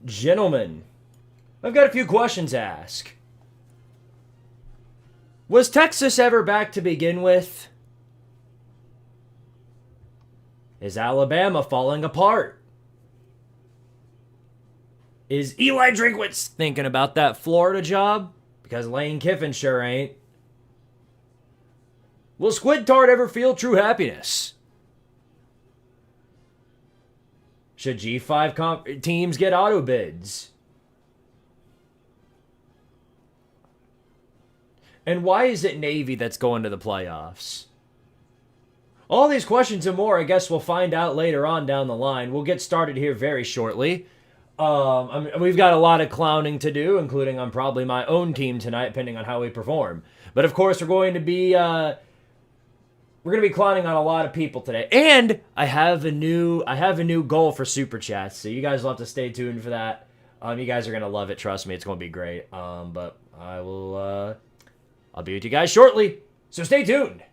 Gentlemen, I've got a few questions to ask. Was Texas ever back to begin with? Is Alabama falling apart? Is Eli Drinkwitz thinking about that Florida job? Because Lane Kiffin sure ain't. Will Squidtard ever feel true happiness? Should G5 teams get auto bids? And why is it Navy that's going to the playoffs? All these questions and more, I guess we'll find out later on down the line. We'll get started here very shortly. We've got a lot of clowning to do, including on probably my own team tonight, depending on how we perform. But of course, we're going to be clowning on a lot of people today, and I have a new goal for Super Chats, so you guys will have to stay tuned for that. You guys are gonna love it. Trust me, it's gonna be great. But I'll be with you guys shortly, so stay tuned.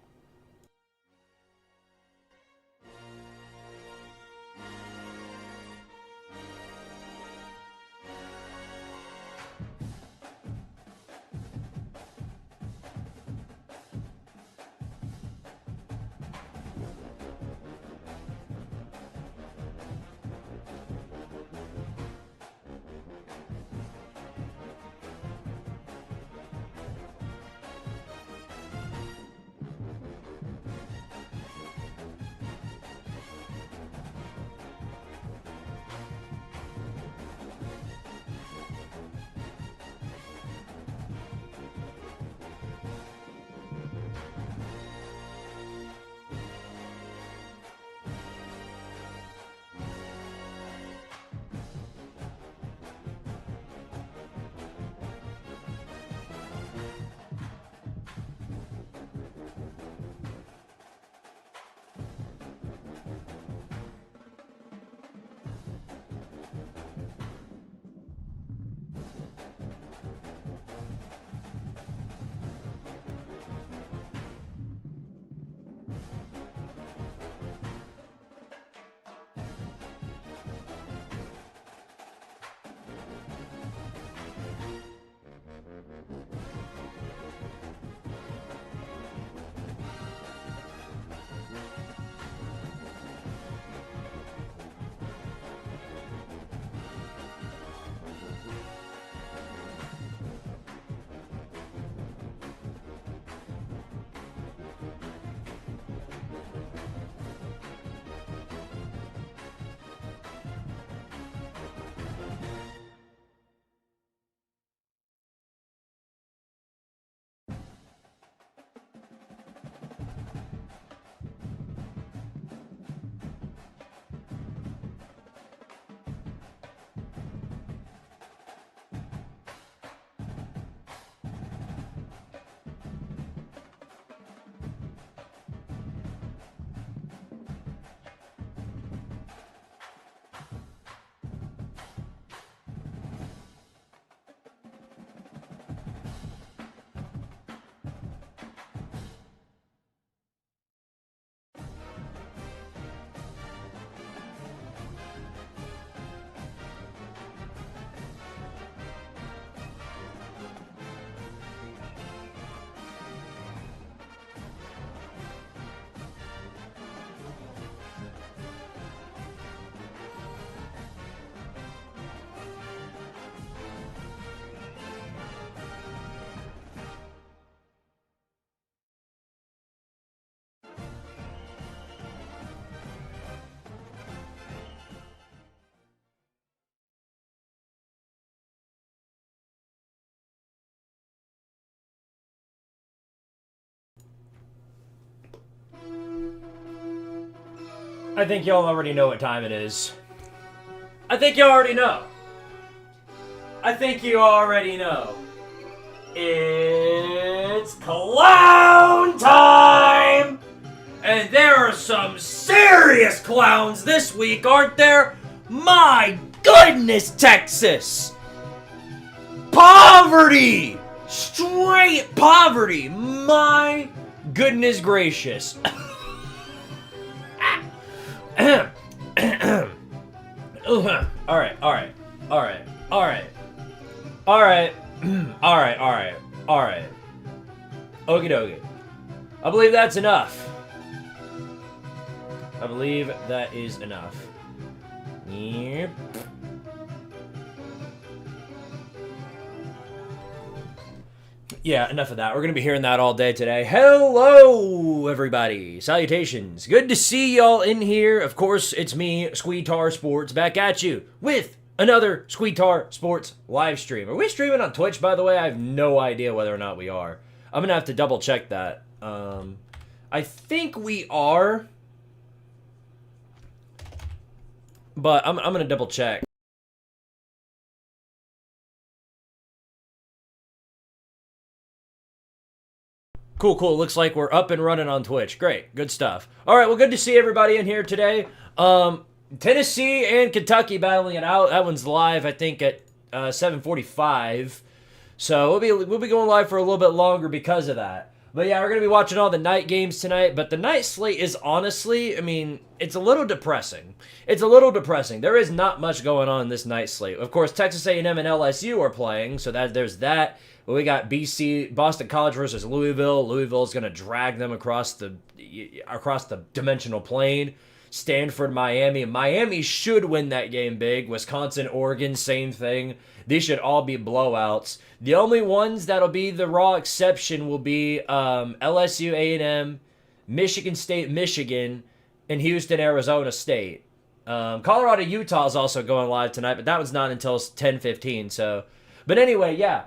I think y'all already know what time it is. I think you already know. It's clown time! And there are some serious clowns this week, aren't there? My goodness, Texas! Poverty! Straight poverty! My goodness gracious. All right, all right, all right, all right, all right, all right, all right, all right. Okie dokie. I believe that's enough. I believe that is enough. Yep. Yeah, enough of that. We're going to be hearing that all day today. Hello, everybody. Salutations. Good to see y'all in here. Of course, it's me, Squidtard Sports, back at you with another Squidtard Sports live stream. Are we streaming on Twitch, by the way? I have no idea whether or not we are. I'm going to have to double check that. I think we are, but I'm going to double check. Cool, cool. Looks like we're up and running on Twitch. Great. Good stuff. All right, well, good to see everybody in here today. Tennessee and Kentucky battling it out. That one's live, I think, at 7:45. So we'll be going live for a little bit longer because of that. But yeah, we're going to be watching all the night games tonight. But the night slate is honestly, I mean, it's a little depressing. It's a little depressing. There is not much going on in this night slate. Of course, Texas A&M and LSU are playing, so there's that. We got BC, Boston College versus Louisville. Louisville's going to drag them across the dimensional plane. Stanford, Miami. Miami should win that game big. Wisconsin, Oregon, same thing. These should all be blowouts. The only ones that'll be the raw exception will be LSU, A&M, Michigan State, Michigan, and Houston, Arizona State. Colorado, Utah is also going live tonight, but that one's not until 10:15. So, but anyway, yeah.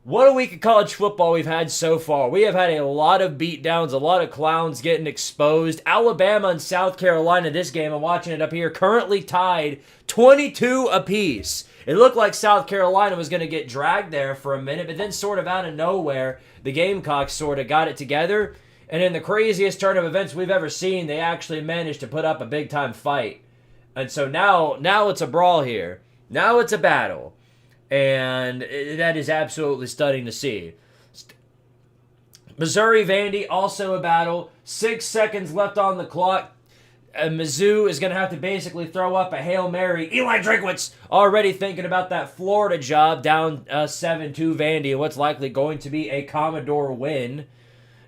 What a week of college football we've had so far. We have had a lot of beatdowns, a lot of clowns getting exposed. Alabama and South Carolina, this game, I'm watching it up here, currently tied 22 apiece. It looked like South Carolina was going to get dragged there for a minute, but then sort of out of nowhere, the Gamecocks sort of got it together. And in the craziest turn of events we've ever seen, they actually managed to put up a big-time fight. And so now it's a brawl here. Now it's a battle. And that is absolutely stunning to see. Missouri, Vandy, also a battle. 6 seconds left on the clock. Mizzou is going to have to basically throw up a Hail Mary. Eli Drinkwitz already thinking about that Florida job down 7-2 Vandy and what's likely going to be a Commodore win.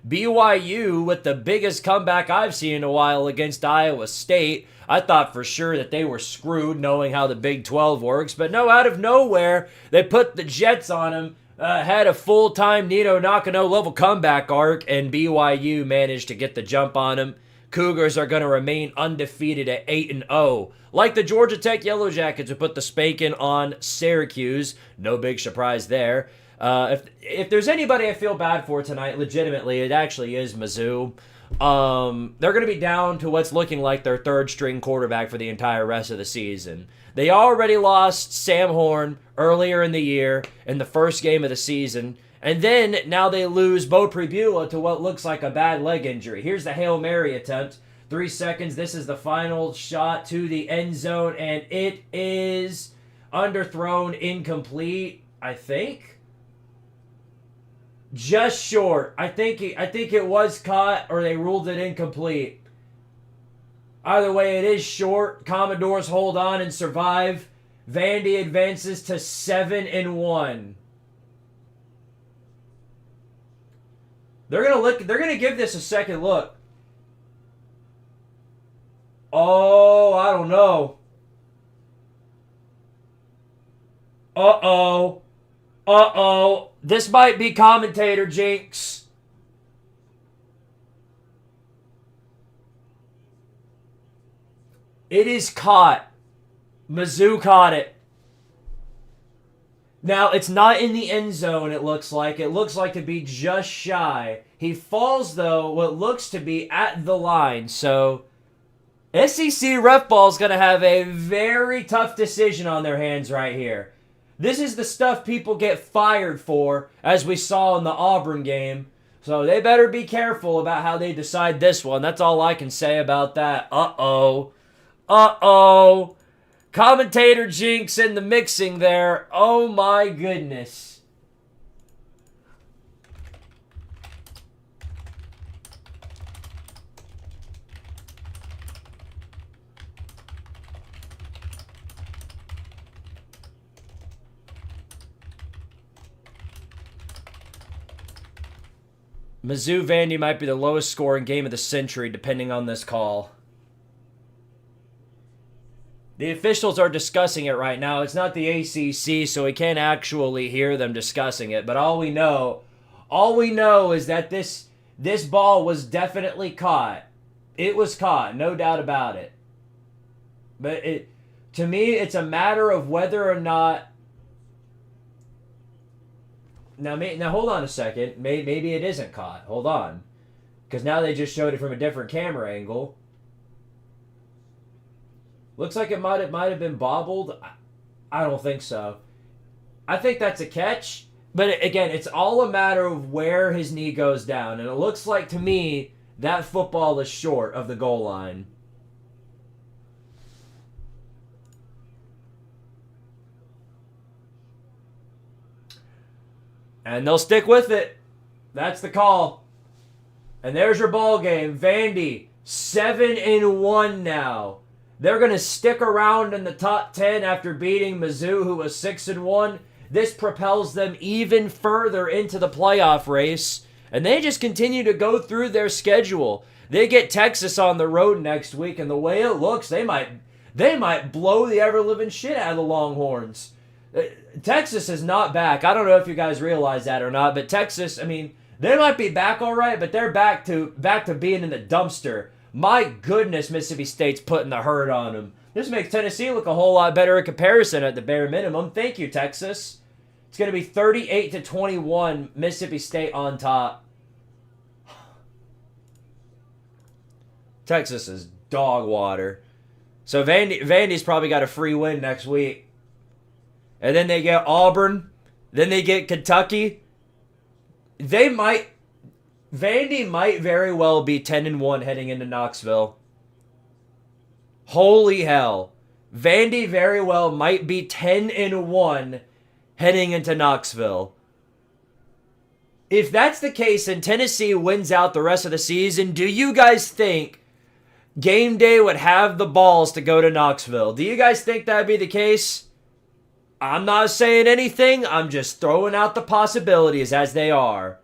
BYU with the biggest comeback I've seen in a while against Iowa State. I thought for sure that they were screwed knowing how the Big 12 works, but no, out of nowhere, they put the Jets on them, had a full-time Nito Nakano level comeback arc, and BYU managed to get the jump on them. Cougars are going to remain undefeated at 8-0. Like the Georgia Tech Yellow Jackets who put the spanking on Syracuse. No big surprise there. If there's anybody I feel bad for tonight, legitimately, it actually is Mizzou. They're going to be down to what's looking like their third-string quarterback for the entire rest of the season. They already lost Sam Horn earlier in the year in the first game of the season, and then now they lose Bo Pribula to what looks like a bad leg injury. Here's the Hail Mary attempt. 3 seconds. This is the final shot to the end zone, and it is underthrown, incomplete, I think. Just short. I think it was caught, or they ruled it incomplete. Either way, it is short. Commodores hold on and survive. Vandy advances to 7-1. They're gonna give this a second look. Oh, I don't know. Uh-oh. Uh-oh. This might be commentator jinx. It is caught. Mizzou caught it. Now, it's not in the end zone, it looks like. It looks like to be just shy. He falls, though, what looks to be at the line. So, SEC ref ball is going to have a very tough decision on their hands right here. This is the stuff people get fired for, as we saw in the Auburn game. So they better be careful about how they decide this one. That's all I can say about that. Uh-oh. Uh-oh. Commentator jinx in the mixing there. Oh my goodness. Mizzou Vandy might be the lowest scoring game of the century, depending on this call. The officials are discussing it right now. It's not the ACC, so we can't actually hear them discussing it. But all we know is that this ball was definitely caught. It was caught, no doubt about it. But to me, it's a matter of whether or not. Now hold on a second. Maybe it isn't caught. Hold on, because now they just showed it from a different camera angle. Looks like it might have been bobbled. I don't think so. I think that's a catch. But again, it's all a matter of where his knee goes down. And it looks like to me that football is short of the goal line. And they'll stick with it. That's the call. And there's your ball game. Vandy, 7-1 now. They're going to stick around in the top 10 after beating Mizzou, who was 6-1. This propels them even further into the playoff race. And they just continue to go through their schedule. They get Texas on the road next week, and the way it looks, they might blow the ever-living shit out of the Longhorns. Texas is not back. I don't know if you guys realize that or not, but Texas, I mean, they might be back all right, but they're back to being in the dumpster. My goodness, Mississippi State's putting the hurt on them. This makes Tennessee look a whole lot better in comparison at the bare minimum. Thank you, Texas. It's going to be 38-21, Mississippi State on top. Texas is dog water. So Vandy's probably got a free win next week. And then they get Auburn. Then they get Kentucky. Vandy might very well be 10-1 heading into Knoxville. Holy hell. Vandy very well might be 10-1 heading into Knoxville. If that's the case and Tennessee wins out the rest of the season, do you guys think game day would have the balls to go to Knoxville? Do you guys think that'd be the case? I'm not saying anything. I'm just throwing out the possibilities as they are.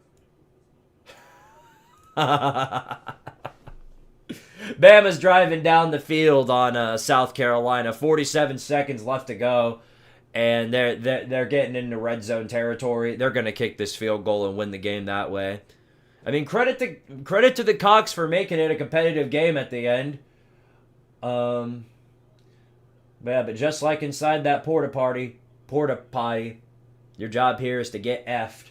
Bama's driving down the field on South Carolina. 47 seconds left to go. And they're getting into red zone territory. They're going to kick this field goal and win the game that way. I mean, credit to the Cox for making it a competitive game at the end. Yeah, but just like inside that porta potty, your job here is to get effed.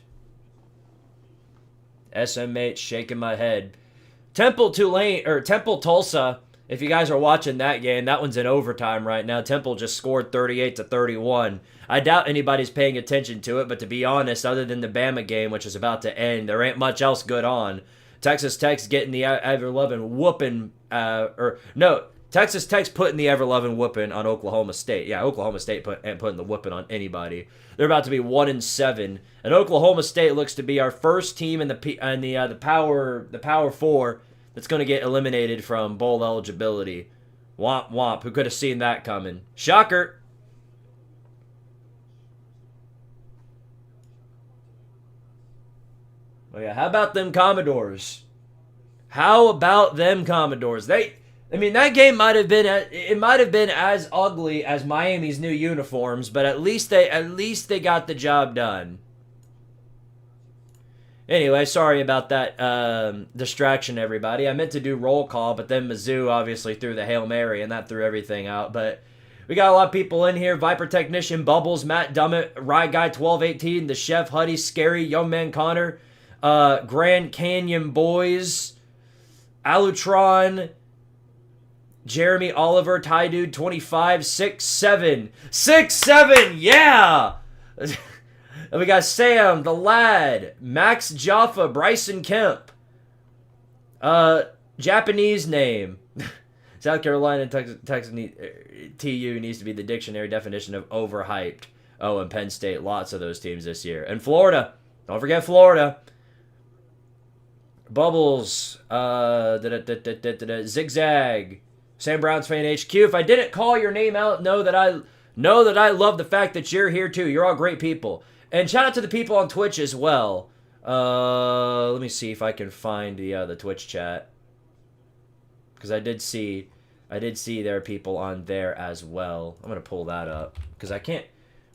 SMH shaking my head. Temple Tulsa. If you guys are watching that game, that one's in overtime right now. Temple just scored 38-31. I doubt anybody's paying attention to it, but to be honest, other than the Bama game, which is about to end, there ain't much else good on. Texas Tech's getting the ever-loving whooping, Texas Tech's putting the ever-loving whooping on Oklahoma State. Yeah, Oklahoma State ain't putting the whooping on anybody. They're about to be 1-7, and Oklahoma State looks to be our first team in the Power 4 that's going to get eliminated from bowl eligibility. Womp womp. Who could have seen that coming? Shocker. Oh yeah, how about them Commodores? That game might have been as ugly as Miami's new uniforms, but at least they got the job done. Anyway, sorry about that distraction, everybody. I meant to do roll call, but then Mizzou obviously threw the Hail Mary, and that threw everything out. But we got a lot of people in here. Viper Technician, Bubbles, Matt Dummett, Rye Guy 1218, The Chef, Huddy, Scary, Young Man Connor, Grand Canyon Boys, Alutron, Jeremy Oliver, Ty Dude 25, 6-7. 6-7, yeah! And we got Sam, The Lad, Max Jaffa, Bryson Kemp. Japanese name. South Carolina and Texas TU needs to be the dictionary definition of overhyped. Oh, and Penn State, lots of those teams this year. And Florida. Don't forget Florida. Bubbles. Zigzag. Sam Brown's Fan HQ. If I didn't call your name out, know that I love the fact that you're here too. You're all great people. And shout out to the people on Twitch as well. Let me see if I can find the Twitch chat, because I did see there are people on there as well. I'm gonna pull that up because I can't.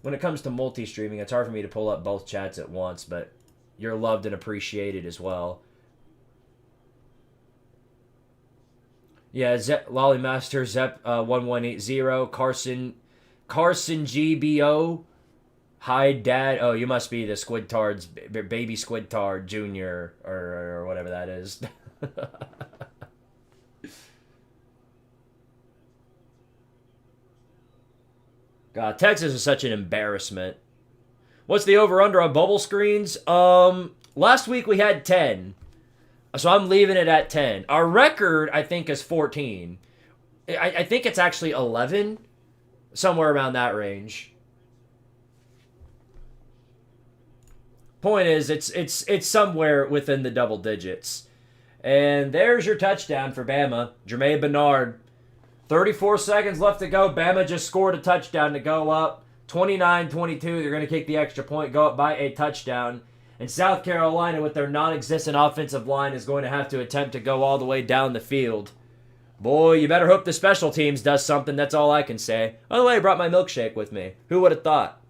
When it comes to multi-streaming, it's hard for me to pull up both chats at once, but you're loved and appreciated as well. Yeah, Lollymaster, Zep 1180, Carson GBO, Hi Dad. Oh, you must be the Squidtard's baby Squidtard Jr. or whatever that is. God, Texas is such an embarrassment. What's the over-under on bubble screens? Last week we had 10. So I'm leaving it at 10. Our record, I think, is 14. I think it's actually 11. Somewhere around that range. Point is, it's somewhere within the double digits. And there's your touchdown for Bama. Jermaine Bernard. 34 seconds left to go. Bama just scored a touchdown to go up 29-22. They're going to kick the extra point, go up by a touchdown. And South Carolina, with their non-existent offensive line, is going to have to attempt to go all the way down the field. Boy, you better hope the special teams does something. That's all I can say. By the way, I brought my milkshake with me. Who would have thought?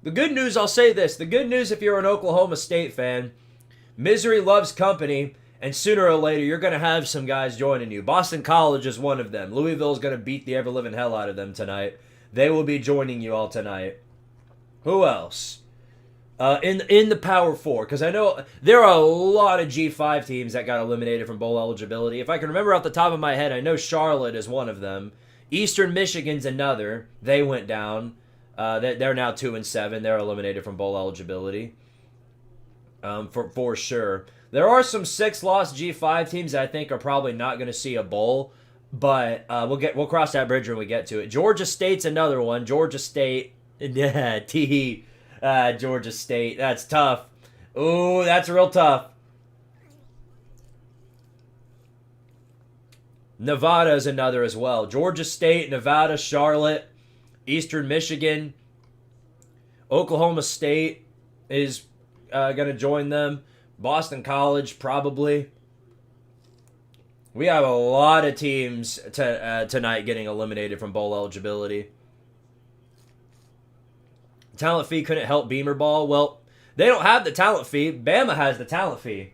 The good news, I'll say this. The good news if you're an Oklahoma State fan, misery loves company, and sooner or later you're going to have some guys joining you. Boston College is one of them. Louisville is going to beat the ever-living hell out of them tonight. They will be joining you all tonight. Who else? In the Power Four, because I know there are a lot of G5 teams that got eliminated from bowl eligibility. If I can remember off the top of my head, I know Charlotte is one of them. Eastern Michigan's another. They went down. They're now 2-7. They're eliminated from bowl eligibility. For sure. There are some 6-loss G5 teams that I think are probably not going to see a bowl, but we'll cross that bridge when we get to it. Georgia State's another one. Georgia State, yeah, Georgia State. That's tough. Ooh, that's real tough. Nevada is another as well. Georgia State, Nevada, Charlotte, Eastern Michigan, Oklahoma State is going to join them. Boston College, probably. We have a lot of teams tonight getting eliminated from bowl eligibility. Talent fee couldn't help Beamer Ball. Well, they don't have the talent fee. Bama has the talent fee.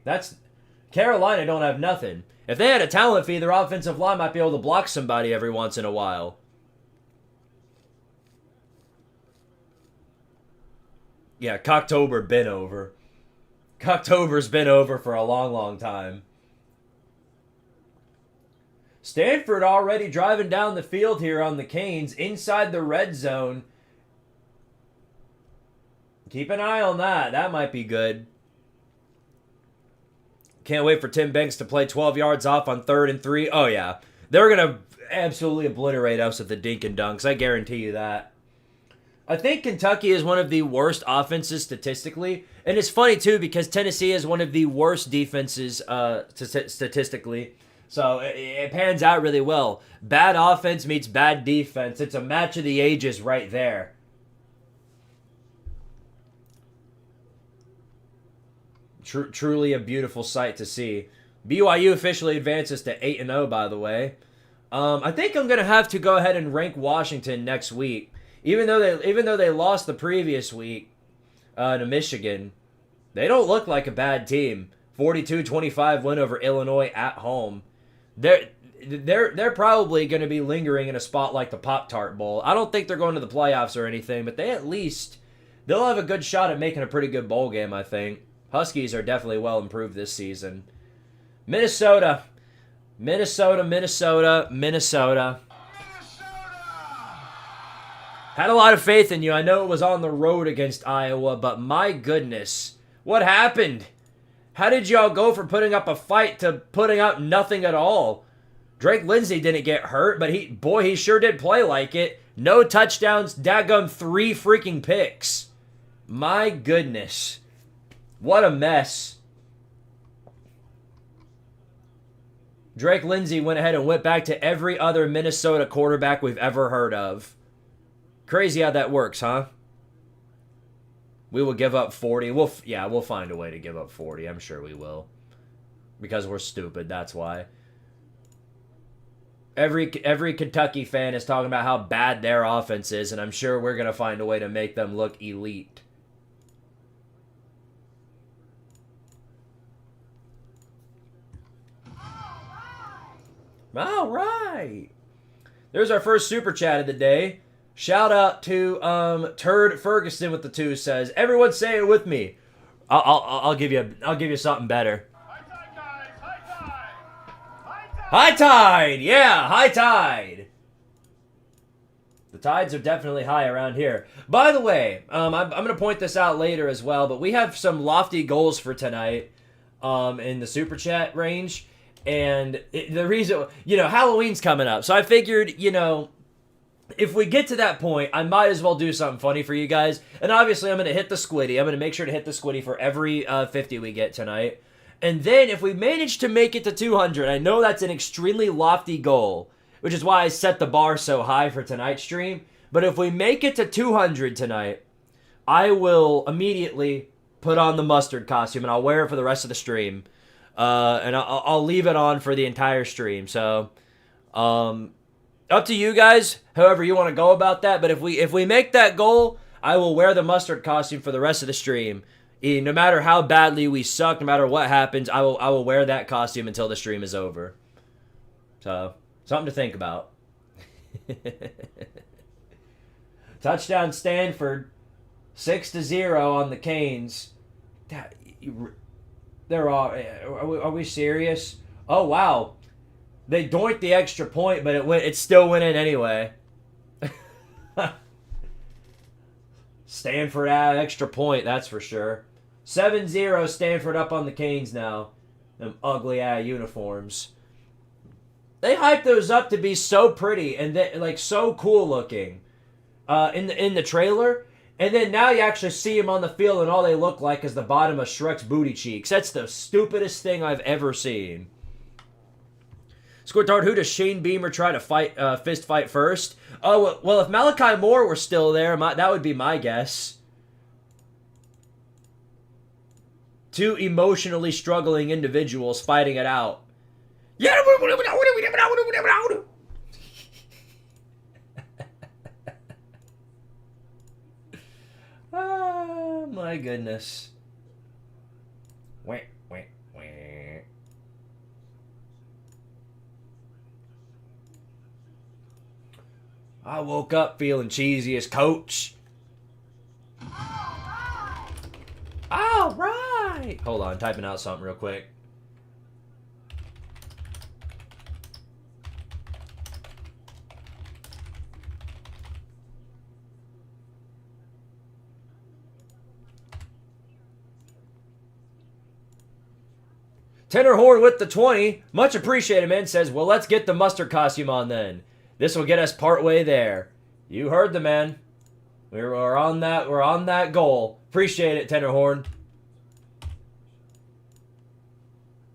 Carolina don't have nothing. If they had a talent fee, their offensive line might be able to block somebody every once in a while. Yeah, Cocktober been over. Cocktober's been over for a long, long time. Stanford already driving down the field here on the Canes inside the red zone. Keep an eye on that. That might be good. Can't wait for Tim Banks to play 12 yards off on 3rd and 3. Oh, yeah. They're going to absolutely obliterate us with the dink and dunks. I guarantee you that. I think Kentucky is one of the worst offenses statistically. And it's funny, too, because Tennessee is one of the worst defenses statistically. So it pans out really well. Bad offense meets bad defense. It's a match of the ages right there. Truly a beautiful sight to see. BYU officially advances to 8-0, by the way. I think I'm going to have to go ahead and rank Washington next week. Even though they lost the previous week to Michigan, they don't look like a bad team. 42-25 win over Illinois at home. They're probably going to be lingering in a spot like the Pop-Tart Bowl. I don't think they're going to the playoffs or anything, but they'll have a good shot at making a pretty good bowl game, I think. Huskies are definitely well improved this season. Minnesota. Had a lot of faith in you. I know it was on the road against Iowa, but my goodness. What happened? How did y'all go from putting up a fight to putting up nothing at all? Drake Lindsey didn't get hurt, but he sure did play like it. No touchdowns, daggum 3 freaking picks. My goodness. What a mess. Drake Lindsey went ahead and went back to every other Minnesota quarterback we've ever heard of. Crazy how that works, huh? We will give up 40. We'll find a way to give up 40. I'm sure we will. Because we're stupid, that's why. Every Kentucky fan is talking about how bad their offense is, and I'm sure we're going to find a way to make them look elite. All right. There's our first super chat of the day. Shout out to Turd Ferguson with the 2 says, everyone say it with me. I'll give you something better. High tide! Yeah, high tide! The tides are definitely high around here. By the way, I'm going to point this out later as well, but we have some lofty goals for tonight in the Super Chat range. And the reason, Halloween's coming up. So I figured, if we get to that point, I might as well do something funny for you guys. And obviously, I'm going to hit the Squiddy. I'm going to make sure to hit the Squiddy for every 50 we get tonight. And then if we manage to make it to 200, I know that's an extremely lofty goal, which is why I set the bar so high for tonight's stream. But if we make it to 200 tonight, I will immediately put on the mustard costume and I'll wear it for the rest of the stream. And I'll leave it on for the entire stream. So, up to you guys, however you want to go about that. But if we make that goal, I will wear the mustard costume for the rest of the stream. No matter how badly we suck, no matter what happens, I will wear that costume until the stream is over. So, something to think about. Touchdown Stanford, 6-0 on the Canes. Are we serious? Oh wow, they doinked the extra point, but it still went in anyway. Stanford out extra point, that's for sure. 7-0 Stanford up on the Canes now. Them ugly uniforms. They hyped those up to be so pretty and so cool looking in the trailer. And then now you actually see them on the field and all they look like is the bottom of Shrek's booty cheeks. That's the stupidest thing I've ever seen. Squidtard, who does Shane Beamer try to fist fight first? Oh, well, if Malachi Moore were still there, that would be my guess. 2 emotionally struggling individuals fighting it out. Yeah. Oh, my goodness. Wah, wah, wah. I woke up feeling cheesy as Coach. All right. Hold on, typing out something real quick. Tenor Horn with the 20. Much appreciated, man. Says, well, let's get the mustard costume on then. This will get us partway there. You heard the man. We're on that goal. Appreciate it, Tenor Horn.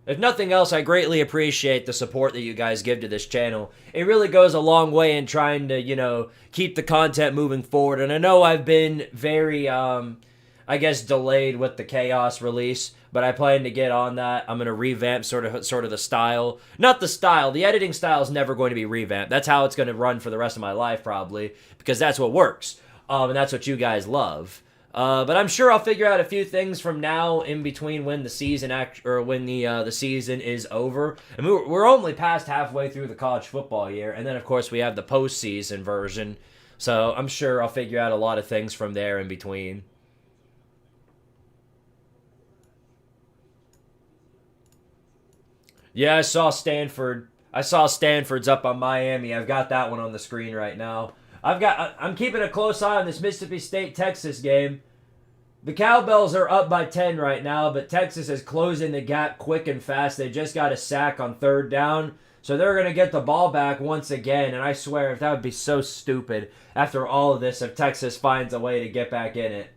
If nothing else, I greatly appreciate the support that you guys give to this channel. It really goes a long way in trying to, keep the content moving forward. And I know I've been very, I guess, delayed with the Chaos release, but I plan to get on that. I'm going to revamp sort of the style. Not the style. The editing style is never going to be revamped. That's how it's going to run for the rest of my life, probably, because that's what works. And that's what you guys love. But I'm sure I'll figure out a few things from now in between when the season the season is over. I mean, we're only past halfway through the college football year, and then of course we have the postseason version. So I'm sure I'll figure out a lot of things from there in between. Yeah, I saw Stanford. I saw Stanford's up on Miami. I've got that one on the screen right now. I'm keeping a close eye on this Mississippi State-Texas game. The Cowbells are up by 10 right now, but Texas is closing the gap quick and fast. They just got a sack on 3rd down, so they're going to get the ball back once again, and I swear, if that would be so stupid after all of this if Texas finds a way to get back in it.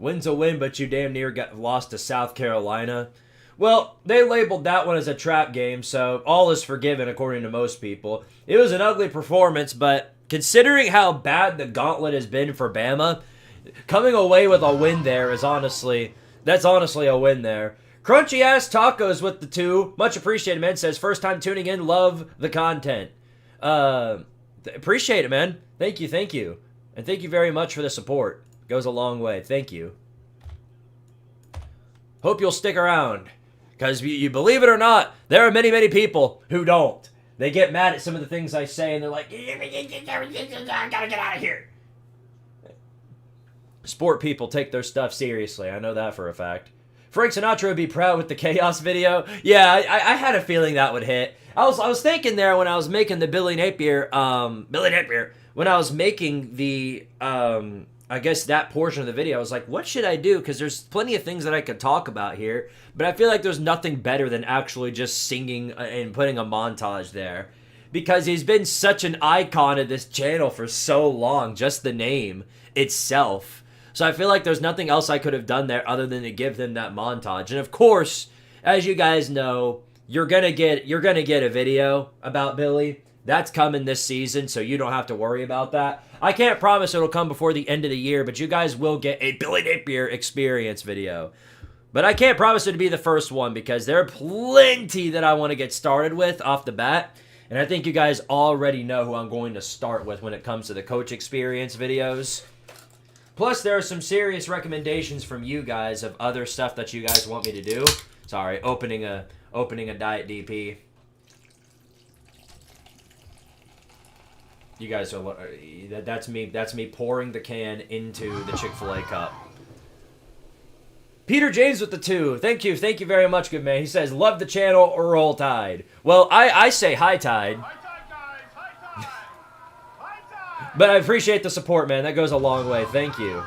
Win's a win, but you damn near got lost to South Carolina. Well, they labeled that one as a trap game, so all is forgiven according to most people. It was an ugly performance, but considering how bad the gauntlet has been for Bama, coming away with a win there is honestly a win there. Crunchy ass tacos with the 2. Much appreciated, man. Says first time tuning in, love the content. Appreciate it, man. Thank you. And thank you very much for the support. Goes a long way. Thank you. Hope you'll stick around. Because you believe it or not, there are many people who don't. They get mad at some of the things I say and they're like, I gotta get out of here. Sport people take their stuff seriously. I know that for a fact. Frank Sinatra would be proud with the chaos video. Yeah, I had a feeling that would hit. I was thinking there when I was making the Billy Napier, when I was making the, I guess that portion of the video, I was like, what should I do? Because there's plenty of things that I could talk about here, but I feel like there's nothing better than actually just singing and putting a montage there. Because he's been such an icon of this channel for so long, just the name itself. So I feel like there's nothing else I could have done there other than to give them that montage. And of course, as you guys know, you're gonna get a video about Billy. That's coming this season, so you don't have to worry about that. I can't promise it'll come before the end of the year, but you guys will get a Billy Napier experience video. But I can't promise it to be the first one because there are plenty that I want to get started with off the bat. And I think you guys already know who I'm going to start with when it comes to the coach experience videos. Plus, there are some serious recommendations from you guys of other stuff that you guys want me to do. Sorry, opening a Diet DP. You guys are, that's me pouring the can into the Chick-fil-A cup. Peter James with the 2. Thank you very much, good man. He says, love the channel or roll tide. Well, I say high tide. High tide, guys, high tide. High tide. But I appreciate the support, man. That goes a long way. Thank you.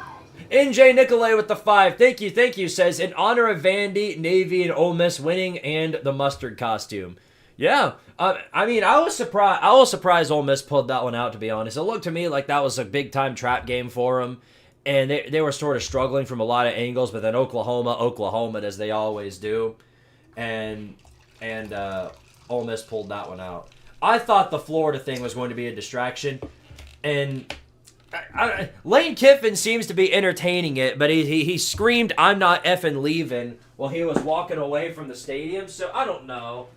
NJ Nicolay with the 5. Thank you. Says, in honor of Vandy, Navy, and Ole Miss winning and the mustard costume. Yeah, I mean, I was surprised Ole Miss pulled that one out, to be honest. It looked to me like that was a big-time trap game for them, and they were sort of struggling from a lot of angles, but then Oklahoma, as they always do, and Ole Miss pulled that one out. I thought the Florida thing was going to be a distraction, and Lane Kiffin seems to be entertaining it, but he screamed, "I'm not effing leaving," while he was walking away from the stadium, so I don't know.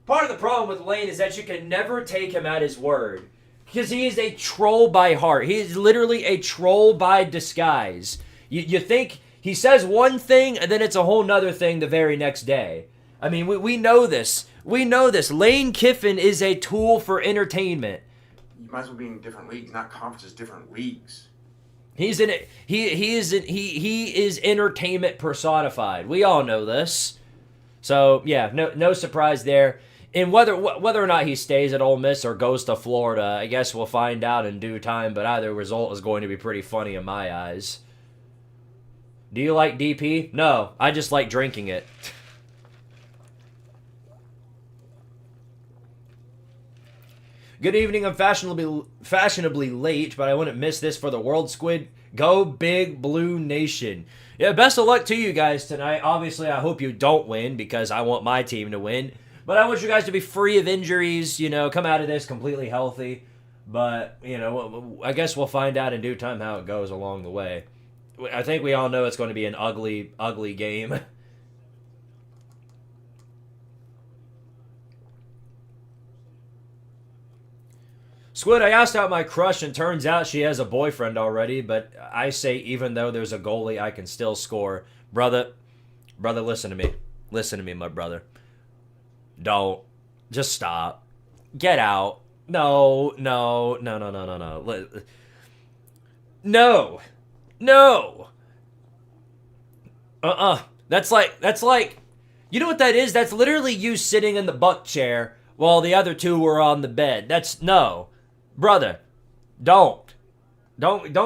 Part of the problem with Lane is that you can never take him at his word. Because he is a troll by heart. He is literally a troll by disguise. You think he says one thing and then it's a whole nother thing the very next day. I mean, we know this. We know this. Lane Kiffin is a tool for entertainment. You might as well be in different leagues, not conferences, different leagues. He is entertainment personified. We all know this. So, yeah, no surprise there. And whether or not he stays at Ole Miss or goes to Florida, I guess we'll find out in due time, but either result is going to be pretty funny in my eyes. Do you like DP? No, I just like drinking it. Good evening, I'm fashionably late, but I wouldn't miss this for the World Squid. Go Big Blue Nation. Yeah, best of luck to you guys tonight. Obviously, I hope you don't win because I want my team to win. But I want you guys to be free of injuries, come out of this completely healthy. But, I guess we'll find out in due time how it goes along the way. I think we all know it's going to be an ugly, ugly game. Squid, I asked out my crush and turns out she has a boyfriend already, but I say even though there's a goalie, I can still score. Brother, listen to me. Listen to me, my brother. Don't. Just stop. Get out. No. No. That's like, you know what that is? That's literally you sitting in the buck chair while the other two were on the bed. No. Brother, don't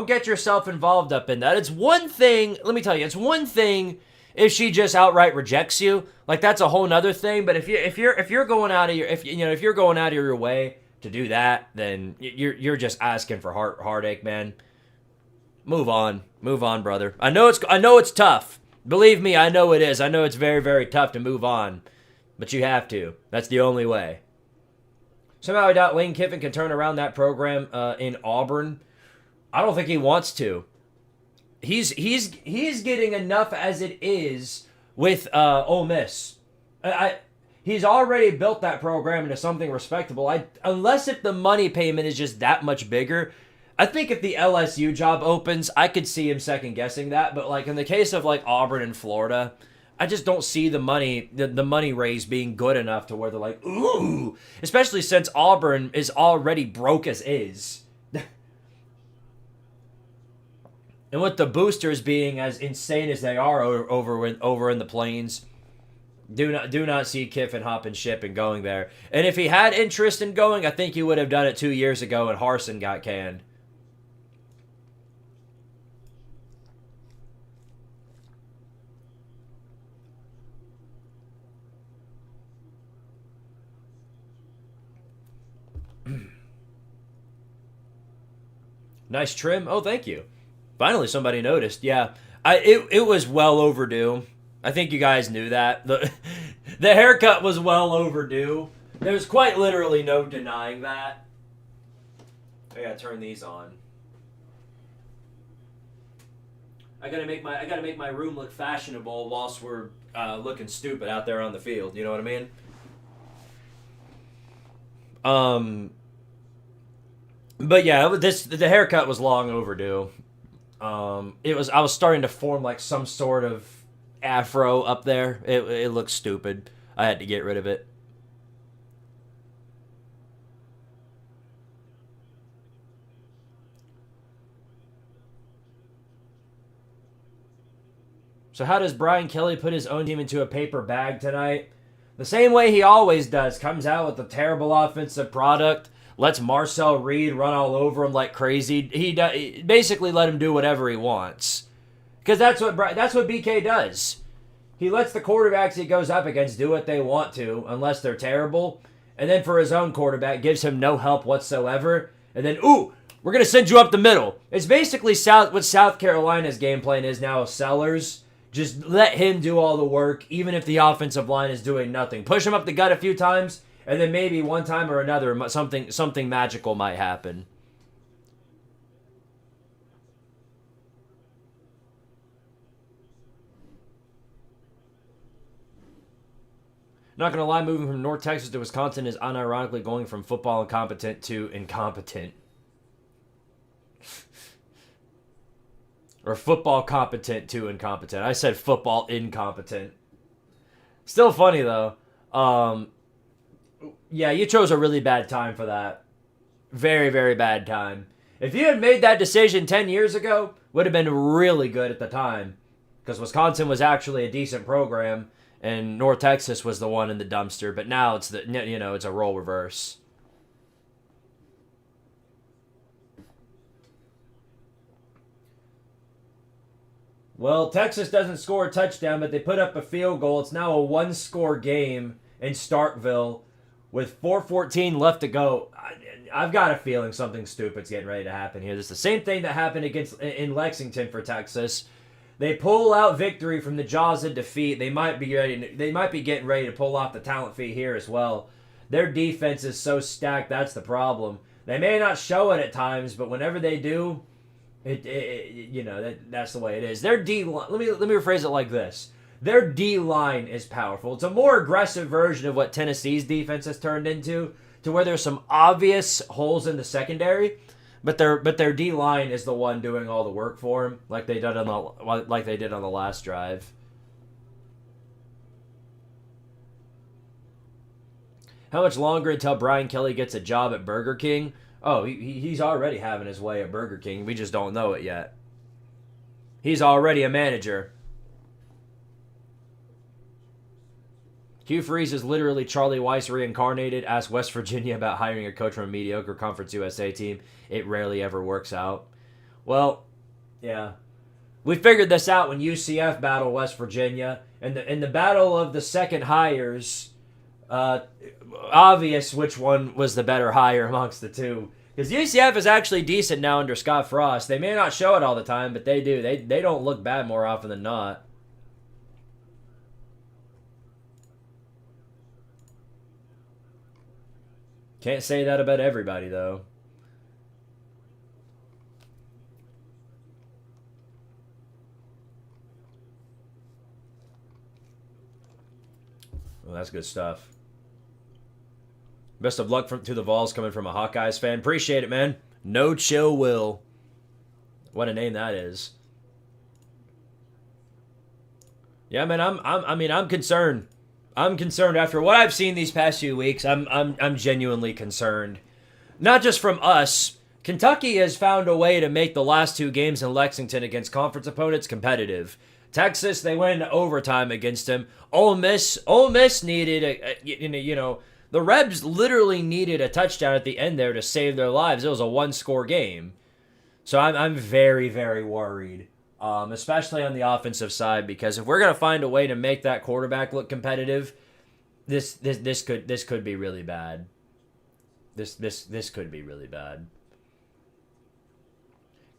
get yourself involved up in that. It's one thing, let me tell you, it's one thing if she just outright rejects you, like that's a whole nother thing. But if you're going out of your way to do that, then you're just asking for heartache, man. Move on, brother. I know it's tough. Believe me, I know it is. I know it's very, very tough to move on, but you have to. That's the only way. Somehow I doubt Lane Kiffin can turn around that program in Auburn. I don't think he wants to. He's getting enough as it is with Ole Miss. He's already built that program into something respectable. Unless if the money payment is just that much bigger. I think if the LSU job opens, I could see him second guessing that. But like in the case of like Auburn and Florida, I just don't see the money raise being good enough to where they're like, ooh. Especially since Auburn is already broke as is. And with the boosters being as insane as they are over in the plains, do not see Kiffin hopping ship and going there. And if he had interest in going, I think he would have done it 2 years ago and Harsin got canned. Nice trim. Oh, thank you. Finally, somebody noticed. Yeah, it was well overdue. I think you guys knew that. The haircut was well overdue. There's quite literally no denying that. I gotta turn these on. I gotta make my room look fashionable whilst we're looking stupid out there on the field. You know what I mean? But yeah, the haircut was long overdue. I was starting to form like some sort of afro up there. It looked stupid. I had to get rid of it. So how does Brian Kelly put his own team into a paper bag tonight? The same way he always does. Comes out with a terrible offensive product. Lets Marcel Reed run all over him like crazy. He basically let him do whatever he wants. Because that's what BK does. He lets the quarterbacks he goes up against do what they want to, unless they're terrible. And then for his own quarterback, gives him no help whatsoever. And then, ooh, we're going to send you up the middle. It's basically what South Carolina's game plan is now of Sellers. Just let him do all the work, even if the offensive line is doing nothing. Push him up the gut a few times, and then maybe one time or another, something magical might happen. Not going to lie, moving from North Texas to Wisconsin is unironically going from football incompetent to incompetent. Or football competent to incompetent. I said football incompetent. Still funny, though. Yeah, you chose a really bad time for that. Very, very bad time. If you had made that decision 10 years ago, would have been really good at the time. Because Wisconsin was actually a decent program, and North Texas was the one in the dumpster. But now it's it's a role reverse. Well, Texas doesn't score a touchdown, but they put up a field goal. It's now a one-score game in Starkville with 4:14 left to go. I've got a feeling something stupid's getting ready to happen here. This is the same thing that happened in Lexington for Texas. They pull out victory from the jaws of defeat. They might be getting ready to pull off the talent feat here as well. Their defense is so stacked. That's the problem. They may not show it at times, but whenever they do, that's the way it is. Their D line. Let me rephrase it like this. Their D line is powerful. It's a more aggressive version of what Tennessee's defense has turned into, to where there's some obvious holes in the secondary, but their D line is the one doing all the work for them, like they did on the last drive. How much longer until Brian Kelly gets a job at Burger King? Oh, he's already having his way at Burger King. We just don't know it yet. He's already a manager. Hugh Freeze is literally Charlie Weiss reincarnated. Ask West Virginia about hiring a coach from a mediocre Conference USA team. It rarely ever works out. Well, yeah. We figured this out when UCF battled West Virginia. In the battle of the second hires, obvious which one was the better hire amongst the two. Because UCF is actually decent now under Scott Frost. They may not show it all the time, but they do. They don't look bad more often than not. Can't say that about everybody, though. Well, that's good stuff. Best of luck to the Vols coming from a Hawkeyes fan. Appreciate it, man. No Chill Will. What a name that is. Yeah, man, I'm concerned. I'm concerned after what I've seen these past few weeks. I'm genuinely concerned. Not just from us. Kentucky has found a way to make the last two games in Lexington against conference opponents competitive. Texas, they went into overtime against them. Ole Miss needed the Rebs literally needed a touchdown at the end there to save their lives. It was a one-score game. So I'm very, very worried, especially on the offensive side, because if we're gonna find a way to make that quarterback look competitive, this could be really bad. This could be really bad.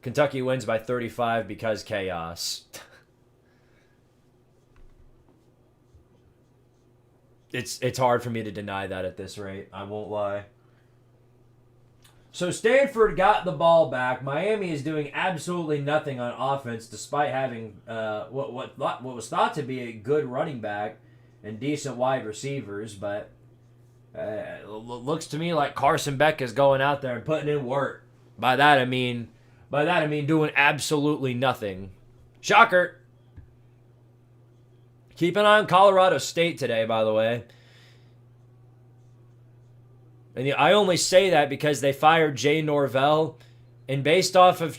Kentucky wins by 35 because chaos. It's hard for me to deny that at this rate. I won't lie. So Stanford got the ball back. Miami is doing absolutely nothing on offense, despite having what was thought to be a good running back and decent wide receivers. But it looks to me like Carson Beck is going out there and putting in work. By that I mean doing absolutely nothing. Shocker. Keep an eye on Colorado State today, by the way. And I only say that because they fired Jay Norvell, and based off of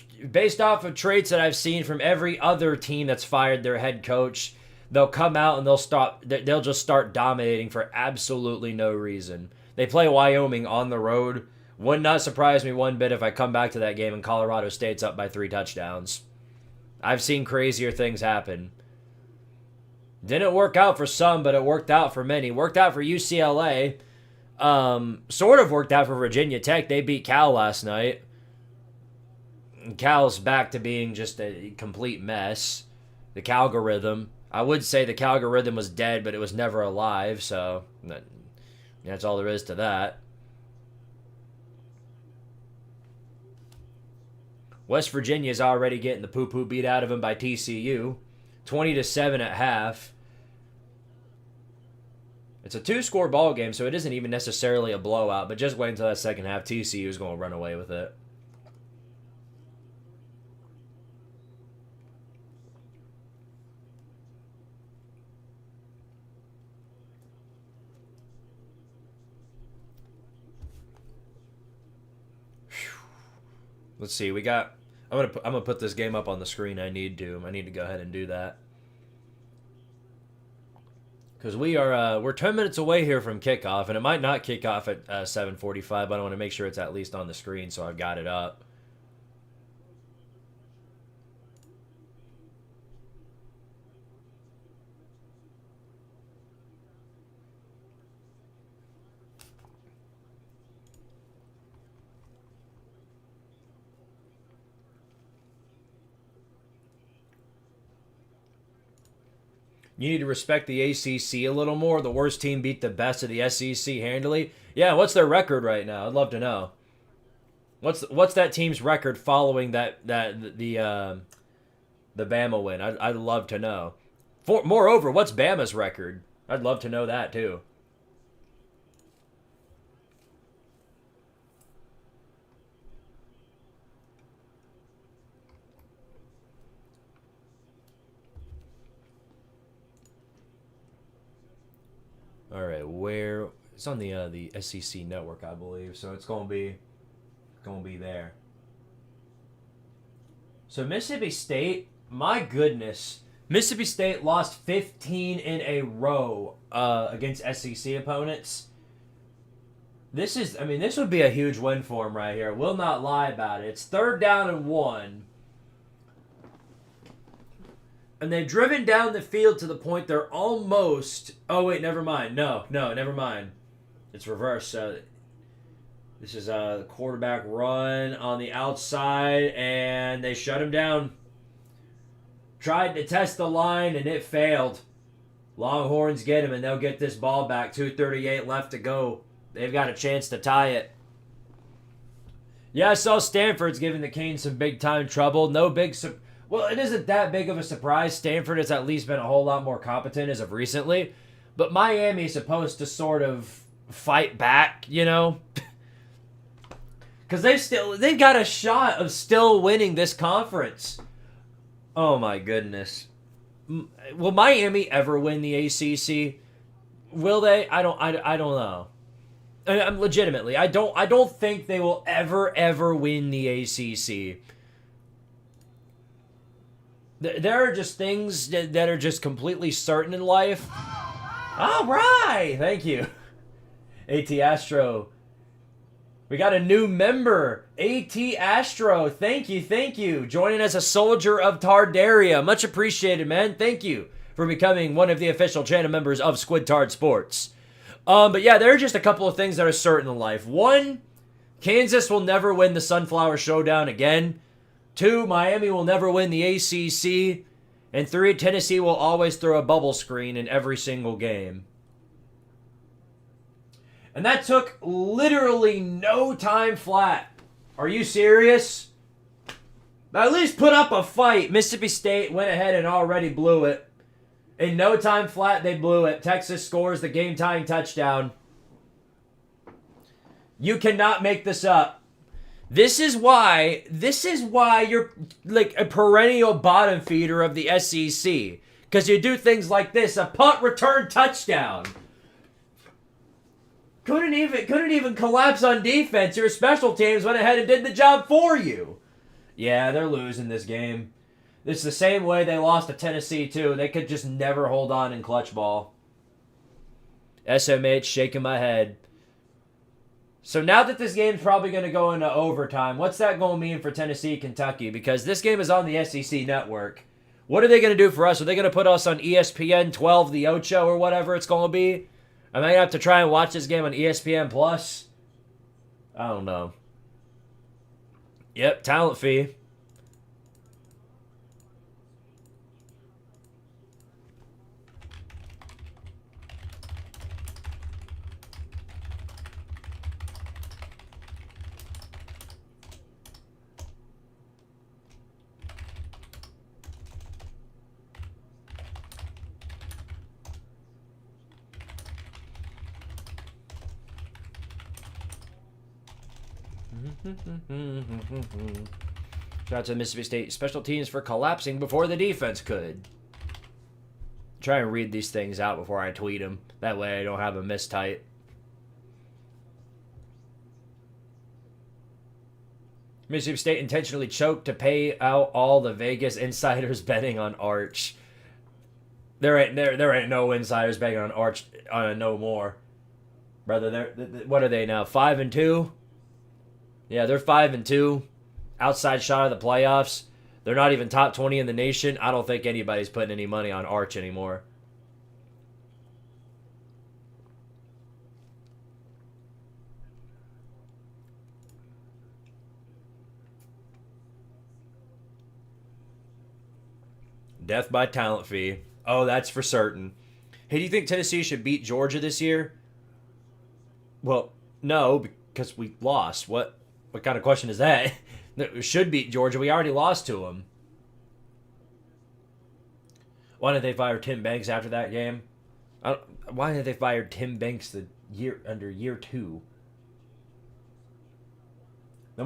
traits that I've seen from every other team that's fired their head coach, they'll come out and they'll just start dominating for absolutely no reason. They play Wyoming on the road. Would not surprise me one bit if I come back to that game and Colorado State's up by 3 touchdowns. I've seen crazier things happen. Didn't work out for some, but it worked out for many. Worked out for UCLA. Sort of worked out for Virginia Tech. They beat Cal last night. And Cal's back to being just a complete mess. The Calgorithm. I would say the Calgorithm was dead, but it was never alive, so that's all there is to that. West Virginia is already getting the poo-poo beat out of them by TCU. 20-7 at half. It's a 2-score ball game, so it isn't even necessarily a blowout, but just wait until that second half. TCU is going to run away with it. Let's see. We got. I'm gonna put this game up on the screen. I need to go ahead and do that because we're 10 minutes away here from kickoff, and it might not kick off at 7:45, but I want to make sure it's at least on the screen, so I've got it up. You need to respect the ACC a little more. The worst team beat the best of the SEC handily. Yeah, what's their record right now? I'd love to know. What's that team's record following the Bama win? I'd love to know. Moreover, what's Bama's record? I'd love to know that too. All right, where it's on the SEC network, I believe. So it's gonna be there. So Mississippi State, my goodness, Mississippi State lost 15 in a row against SEC opponents. This would be a huge win for them right here. Will not lie about it. It's 3rd down and 1. And they've driven down the field to the point they're almost... Oh, wait, never mind. No, never mind. It's reversed. This is a quarterback run on the outside, and they shut him down. Tried to test the line, and it failed. Longhorns get him, and they'll get this ball back. 2:38 left to go. They've got a chance to tie it. Yeah, I saw Stanford's giving the Canes some big-time trouble. No big... Well, it isn't that big of a surprise. Stanford has at least been a whole lot more competent as of recently. But Miami's supposed to sort of fight back, you know? Because they've got a shot of still winning this conference. Oh my goodness. Will Miami ever win the ACC? Will they? I don't know. I'm legitimately. I don't think they will ever win the ACC. There are just things that are just completely certain in life. All right. Thank you. AT Astro. We got a new member, AT Astro. Thank you. Joining as a soldier of Tardaria. Much appreciated, man. Thank you for becoming one of the official channel members of Squidtard Sports. But yeah, there are just a couple of things that are certain in life. One, Kansas will never win the Sunflower Showdown again. Two, Miami will never win the ACC. And three, Tennessee will always throw a bubble screen in every single game. And that took literally no time flat. Are you serious? At least put up a fight. Mississippi State went ahead and already blew it. In no time flat, they blew it. Texas scores the game-tying touchdown. You cannot make this up. This is why you're like a perennial bottom feeder of the SEC. Because you do things like this. A punt return touchdown. Couldn't even collapse on defense. Your special teams went ahead and did the job for you. Yeah, they're losing this game. It's the same way they lost to Tennessee, too. They could just never hold on in clutch ball. SMH shaking my head. So now that this game's probably going to go into overtime, what's that going to mean for Tennessee, Kentucky? Because this game is on the SEC network. What are they going to do for us? Are they going to put us on ESPN 12, the Ocho, or whatever it's going to be? Am I going to have to try and watch this game on ESPN Plus? I don't know. Yep, talent fee. Shout out to Mississippi State special teams for collapsing before the defense could. Try and read these things out before I tweet them. That way I don't have a mistype. Mississippi State intentionally choked to pay out all the Vegas insiders betting on Arch. There ain't no insiders betting on Arch no more. Brother, what are they now? 5-2? Yeah, they're 5-2. Outside shot of the playoffs. They're not even top 20 in the nation. I don't think anybody's putting any money on Arch anymore. Death by talent fee. Oh, that's for certain. Hey, do you think Tennessee should beat Georgia this year? Well, no, because we lost. What kind of question is that? We should beat Georgia. We already lost to them. Why didn't they fire Tim Banks after that game? Why didn't they fire Tim Banks under year 2? The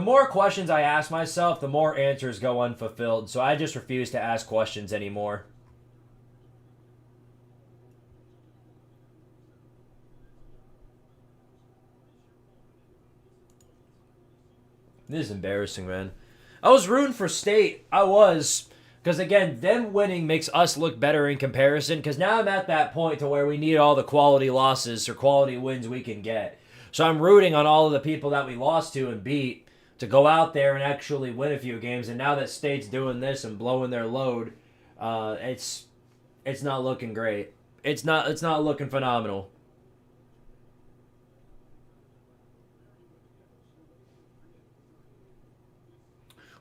more questions I ask myself, the more answers go unfulfilled. So I just refuse to ask questions anymore. This is embarrassing, man. I was rooting for State. I was. Because, again, them winning makes us look better in comparison. Because now I'm at that point to where we need all the quality losses or quality wins we can get. So I'm rooting on all of the people that we lost to and beat to go out there and actually win a few games. And now that State's doing this and blowing their load, it's not looking great. It's not looking phenomenal.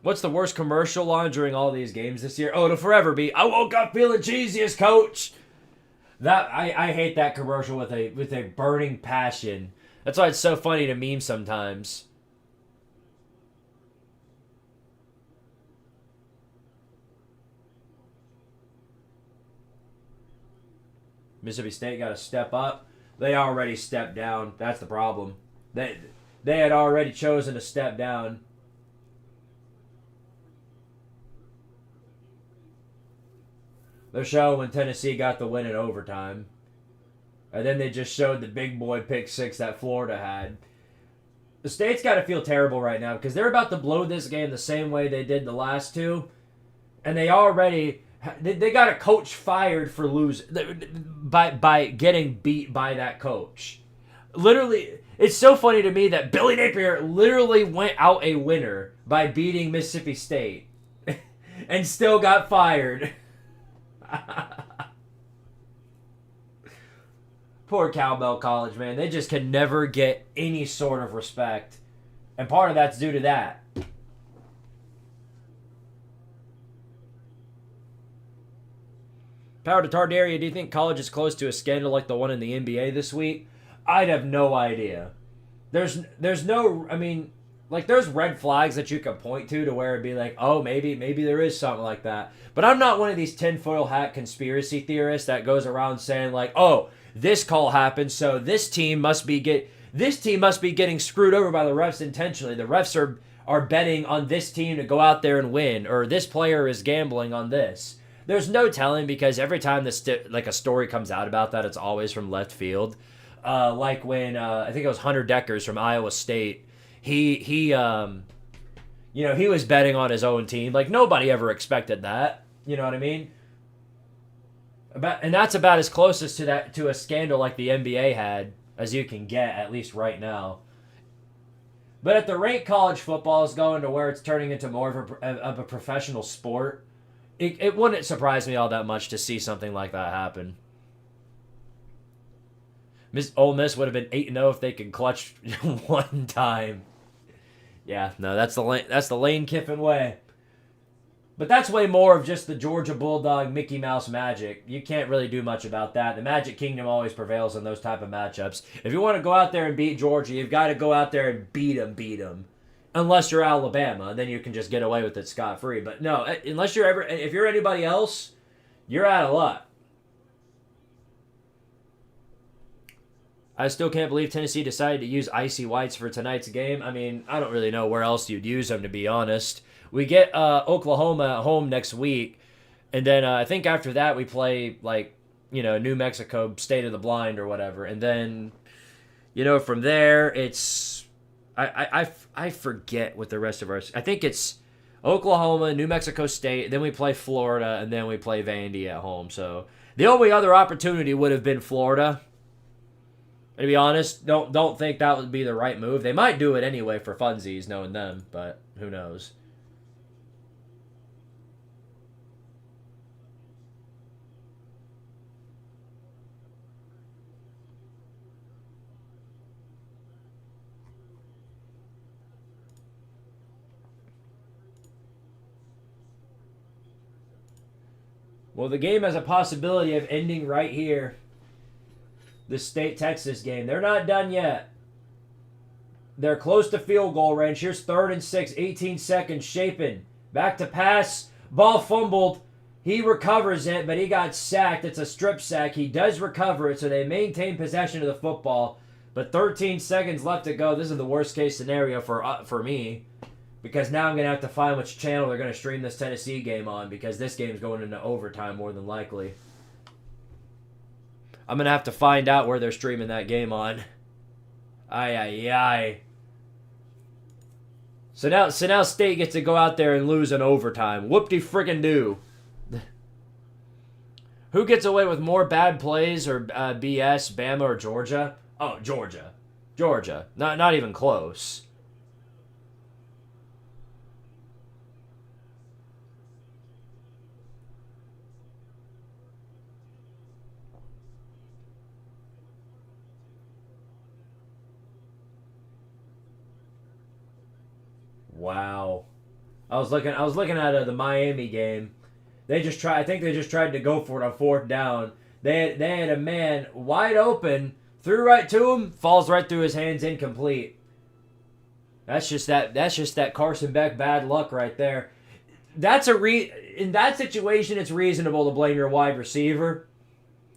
What's the worst commercial on during all these games this year? Oh, it'll forever be, I woke up feeling cheesiest, coach. That I hate that commercial with a burning passion. That's why it's so funny to meme sometimes. Mississippi State got to step up. They already stepped down. That's the problem. They had already chosen to step down. They're showing when Tennessee got the win in overtime. And then they just showed the big boy pick six that Florida had. The State's got to feel terrible right now because they're about to blow this game the same way they did the last two. And they already... They got a coach fired for losing by getting beat by that coach. Literally, it's so funny to me that Billy Napier literally went out a winner by beating Mississippi State and still got fired. Poor Cowbell College, man. They just can never get any sort of respect. And part of that's due to that. Power to Tardaria, do you think college is close to a scandal like the one in the NBA this week? I'd have no idea. There's no, I mean, like there's red flags that you can point to where it'd be like, oh, maybe there is something like that. But I'm not one of these tinfoil hat conspiracy theorists that goes around saying like, oh, this call happened, so this team must be getting screwed over by the refs intentionally. The refs are betting on this team to go out there and win, or this player is gambling on this. There's no telling because every time like a story comes out about that, it's always from left field. Like when I think it was Hunter Deckers from Iowa State, he was betting on his own team. Like nobody ever expected that. You know what I mean? And that's about as closest to a scandal like the NBA had as you can get, at least right now. But at the rate college football is going to where it's turning into more of a professional sport, it wouldn't surprise me all that much to see something like that happen. Ole Miss would have been 8-0 if they could clutch one time. Yeah, no, that's the Lane Kiffin way. But that's way more of just the Georgia Bulldog Mickey Mouse magic. You can't really do much about that. The Magic Kingdom always prevails in those type of matchups. If you want to go out there and beat Georgia, you've got to go out there and beat them. Unless you're Alabama, then you can just get away with it scot-free. But no, if you're anybody else, you're out of luck. I still can't believe Tennessee decided to use icy whites for tonight's game. I mean, I don't really know where else you'd use them, to be honest. We get Oklahoma at home next week, and then I think after that we play, New Mexico, State of the Blind or whatever. And then, from there it's... I forget what the rest of our... I think it's Oklahoma, New Mexico State, then we play Florida, and then we play Vandy at home. So the only other opportunity would have been Florida. And to be honest, don't think that would be the right move. They might do it anyway for funsies, knowing them, but who knows. Well, the game has a possibility of ending right here. The State-Texas game. They're not done yet. They're close to field goal range. Here's 3rd and 6, 18 seconds. Shapen. Back to pass. Ball fumbled. He recovers it, but he got sacked. It's a strip sack. He does recover it, so they maintain possession of the football. But 13 seconds left to go. This is the worst-case scenario for me. Because now I'm going to have to find which channel they're going to stream this Tennessee game on, because this game's going into overtime more than likely. I'm going to have to find out where they're streaming that game on. Ay. So now State gets to go out there and lose in overtime. Whoop-de-friggin-do. Who gets away with more bad plays or BS, Bama or Georgia? Oh, Georgia. Not even close. Wow. I was looking at the Miami game. I think they just tried to go for it on fourth down. They had a man wide open, threw right to him, falls right through his hands, incomplete. That's just that Carson Beck bad luck right there. In that situation, it's reasonable to blame your wide receiver.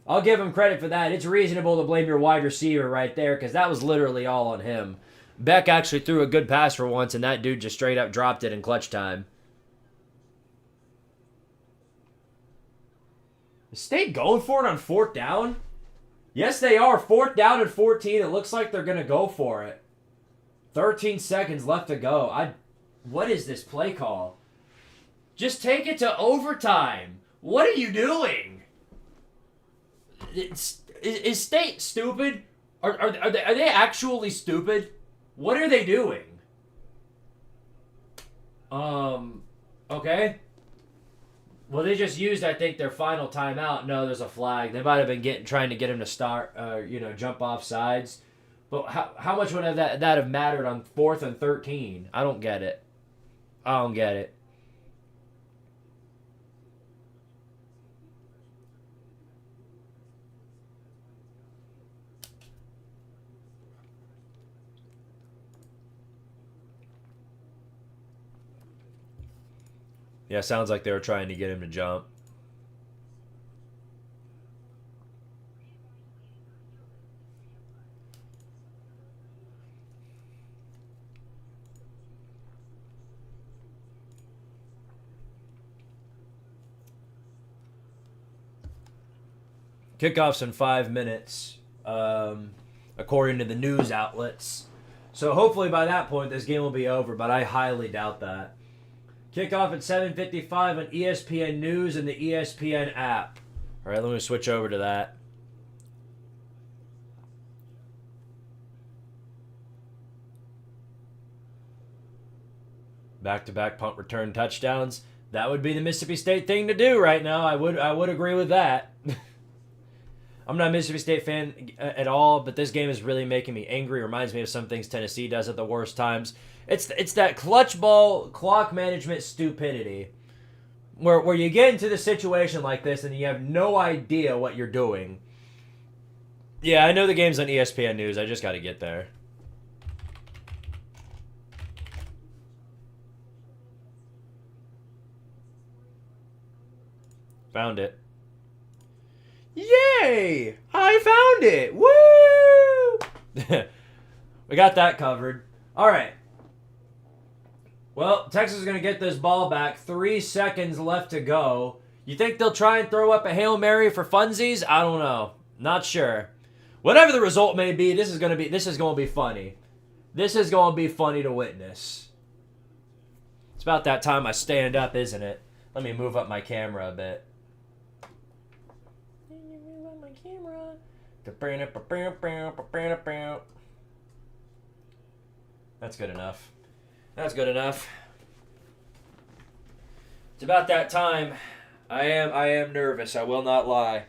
I'll give him credit for that. It's reasonable to blame your wide receiver right there because that was literally all on him. Beck actually threw a good pass for once, and that dude just straight up dropped it in clutch time. Is State going for it on fourth down? Yes, they are. Fourth down and 14. It looks like they're going to go for it. 13 seconds left to go. What is this play call? Just take it to overtime. What are you doing? Is State stupid? Are they actually stupid? What are they doing? Okay. Well, they just used, I think, their final timeout. No, there's a flag. They might have been trying to get him to start, jump off sides. But how much would that have mattered on 4th and 13? I don't get it. Yeah, sounds like they were trying to get him to jump. Kickoff's in 5 minutes, according to the news outlets. So hopefully by that point this game will be over, but I highly doubt that. Kickoff at 7:55 on ESPN News and the ESPN app. All right, let me switch over to that. Back-to-back punt return touchdowns. That would be the Mississippi State thing to do right now. I would agree with that. I'm not a Mississippi State fan at all, but this game is really making me angry. It reminds me of some things Tennessee does at the worst times. It's that clutch ball clock management stupidity where you get into the situation like this and you have no idea what you're doing. Yeah, I know the game's on ESPN News. I just got to get there. Found it. Yay! I found it! Woo! We got that covered. All right. Well, Texas is going to get this ball back. 3 seconds left to go. You think they'll try and throw up a Hail Mary for funsies? I don't know. Not sure. Whatever the result may be, this is going to be funny. This is going to be funny to witness. It's about that time I stand up, isn't it? Let me move up my camera a bit. That's good enough. That's good enough. It's about that time. I am nervous. I will not lie.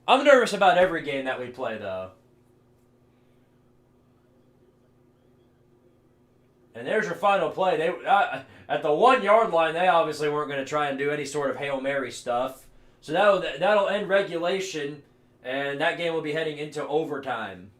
I'm nervous about every game that we play, though. And there's your final play. They at the 1 yard line. They obviously weren't going to try and do any sort of Hail Mary stuff. So that'll end regulation, and that game will be heading into overtime.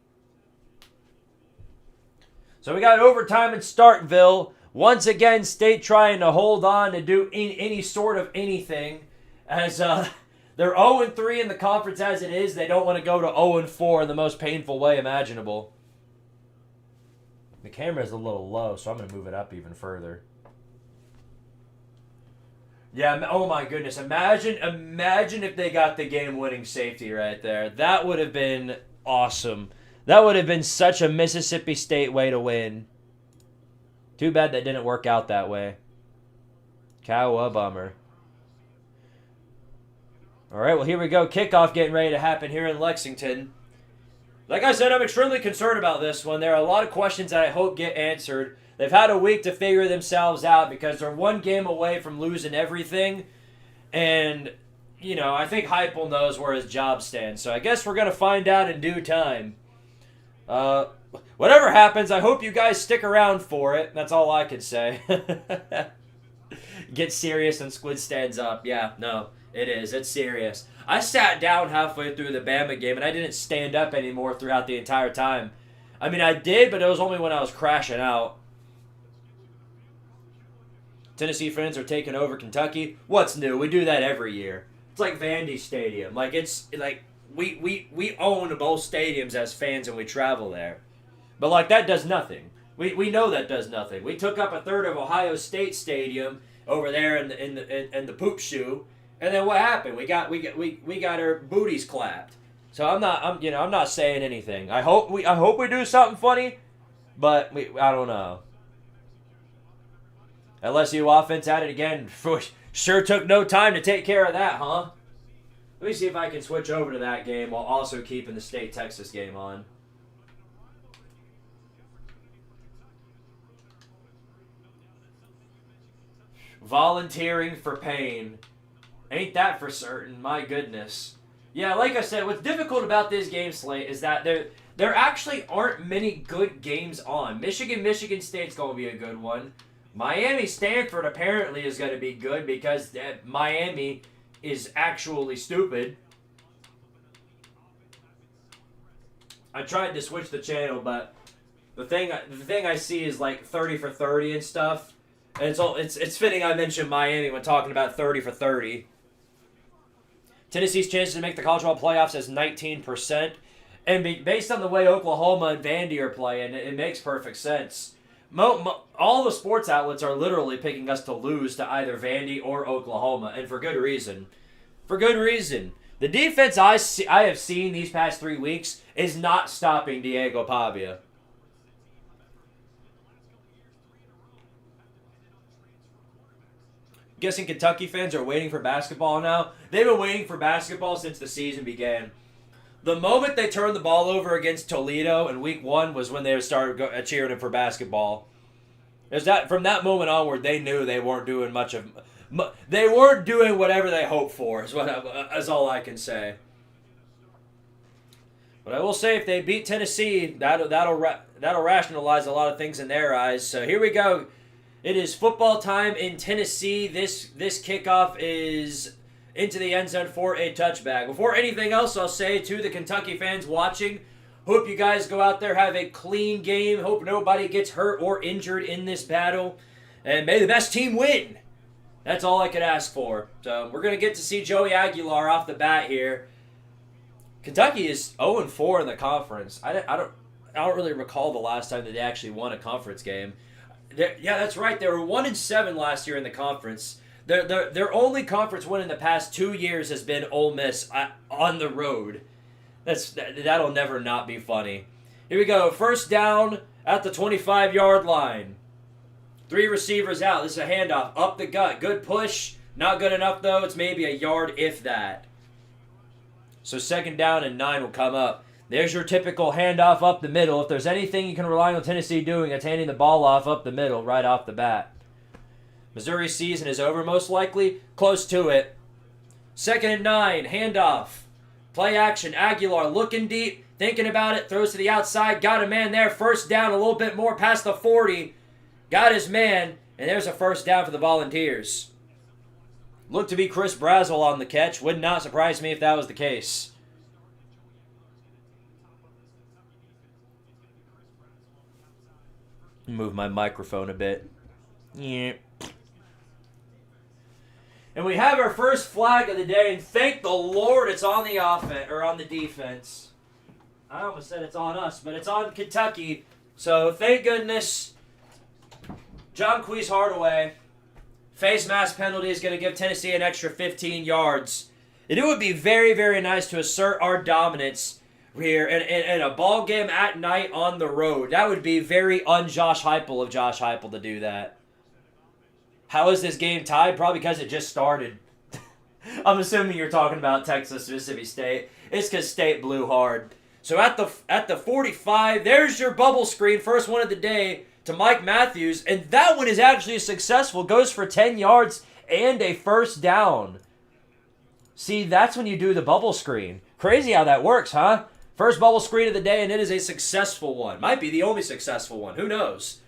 So we got overtime in Starkville. Once again, State trying to hold on to do any sort of anything. As they're 0-3 in the conference as it is. They don't want to go to 0-4 in the most painful way imaginable. The camera's a little low, so I'm going to move it up even further. Yeah, oh my goodness. Imagine if they got the game-winning safety right there. That would have been awesome. That would have been such a Mississippi State way to win. Too bad that didn't work out that way. Bummer. All right, well, here we go. Kickoff getting ready to happen here in Lexington. Like I said, I'm extremely concerned about this one. There are a lot of questions that I hope get answered. They've had a week to figure themselves out because they're one game away from losing everything. And, I think Heupel knows where his job stands. So I guess we're going to find out in due time. Whatever happens, I hope you guys stick around for it. That's all I can say. Get serious and Squid stands up. Yeah, no, it is. It's serious. I sat down halfway through the Bama game, and I didn't stand up anymore throughout the entire time. I mean, I did, but it was only when I was crashing out. Tennessee fans are taking over Kentucky. What's new? We do that every year. It's like Vandy Stadium. Like, it's like we own both stadiums as fans, and we travel there. But, like, that does nothing. We know that does nothing. We took up a third of Ohio State Stadium over there in the poop shoe, and then what happened? We got our booties clapped. So I'm not saying anything. I hope we do something funny, but I don't know. LSU offense at it again. Sure took no time to take care of that, huh? Let me see if I can switch over to that game while also keeping the State Texas game on. Volunteering for pain. Ain't that for certain, my goodness. Yeah, like I said, what's difficult about this game slate is that there actually aren't many good games on. Michigan State's going to be a good one. Miami Stanford apparently is going to be good because Miami is actually stupid. I tried to switch the channel, but the thing I see is like 30 for 30 and stuff. And it's fitting I mentioned Miami when talking about 30 for 30. Tennessee's chances to make the college football playoffs is 19%. And based on the way Oklahoma and Vandy are playing, it makes perfect sense. All the sports outlets are literally picking us to lose to either Vandy or Oklahoma, and for good reason. For good reason. The defense I have seen these past 3 weeks is not stopping Diego Pavia. Guessing Kentucky fans are waiting for basketball now? They've been waiting for basketball since the season began. The moment they turned the ball over against Toledo in week 1 was when they started cheering for basketball. From that moment onward, they knew they weren't doing much of. They weren't doing whatever they hoped for. Is all I can say. But I will say, if they beat Tennessee, that'll rationalize a lot of things in their eyes. So here we go. It is football time in Tennessee. This kickoff is into the end zone for a touchback. Before anything else, I'll say to the Kentucky fans watching, hope you guys go out there, have a clean game. Hope nobody gets hurt or injured in this battle. And may the best team win. That's all I could ask for. So we're going to get to see Joey Aguilar off the bat here. Kentucky is 0-4 in the conference. I don't really recall the last time that they actually won a conference game. Yeah, that's right. They were 1-7 last year in the conference. Their only conference win in the past 2 years has been Ole Miss on the road. That'll never not be funny. Here we go. First down at the 25-yard line. 3 receivers out. This is a handoff up the gut. Good push. Not good enough though. It's maybe a yard if that. So 2nd down and 9 will come up. There's your typical handoff up the middle. If there's anything you can rely on Tennessee doing, it's handing the ball off up the middle right off the bat. Missouri's season is over most likely. Close to it. 2nd and 9. Handoff. Play action. Aguilar looking deep. Thinking about it. Throws to the outside. Got a man there. First down a little bit more past the 40. Got his man. And there's a first down for the Volunteers. Looked to be Chris Brazel on the catch. Would not surprise me if that was the case. Move my microphone a bit. Yeah. And we have our first flag of the day, and thank the Lord it's on the offense or on the defense. I almost said it's on us, but it's on Kentucky. So thank goodness. Jonquise Hardaway. Face mask penalty is going to give Tennessee an extra 15 yards. It would be very, very nice to assert our dominance here in a ball game at night on the road. That would be very un-Josh Heupel of Josh Heupel to do that. How is this game tied? Probably because it just started. I'm assuming you're talking about Texas, Mississippi State. It's because State blew hard. So at the 45, there's your bubble screen, first one of the day, to Mike Matthews, and that one is actually successful. Goes for 10 yards and a first down. See, that's when you do the bubble screen. Crazy how that works, huh? First bubble screen of the day, and it is a successful one. Might be the only successful one. Who knows?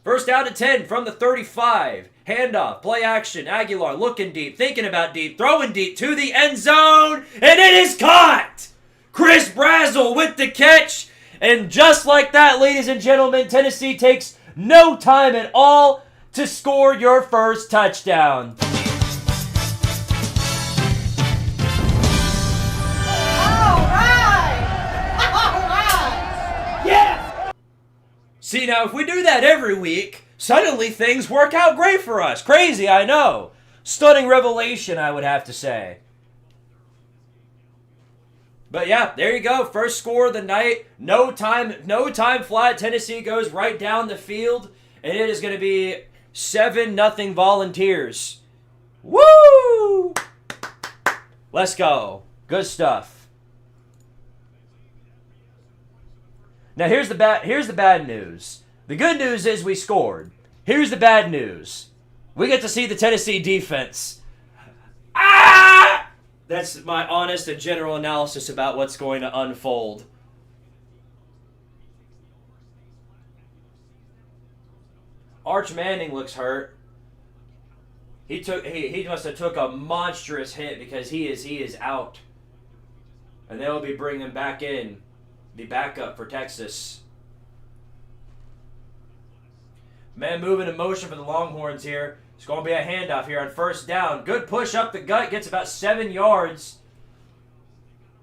First down to 10 from the 35. Handoff, play action. Aguilar looking deep, thinking about deep, throwing deep to the end zone, and it is caught! Chris Brazzell with the catch, and just like that, ladies and gentlemen, Tennessee takes no time at all to score your first touchdown. See, now, if we do that every week, suddenly things work out great for us. Crazy, I know. Stunning revelation, I would have to say. But yeah, there you go. First score of the night. No time flat. Tennessee goes right down the field, and it is going to be 7-0 Volunteers. Woo! Let's go. Good stuff. Now here's the bad news. The good news is we scored. Here's the bad news. We get to see the Tennessee defense. Ah! That's my honest and general analysis about what's going to unfold. Arch Manning looks hurt. He must have took a monstrous hit because he is out. And they'll be bringing him back in. The backup for Texas. Man moving in motion for the Longhorns here. It's going to be a handoff here on first down. Good push up the gut. Gets about 7 yards.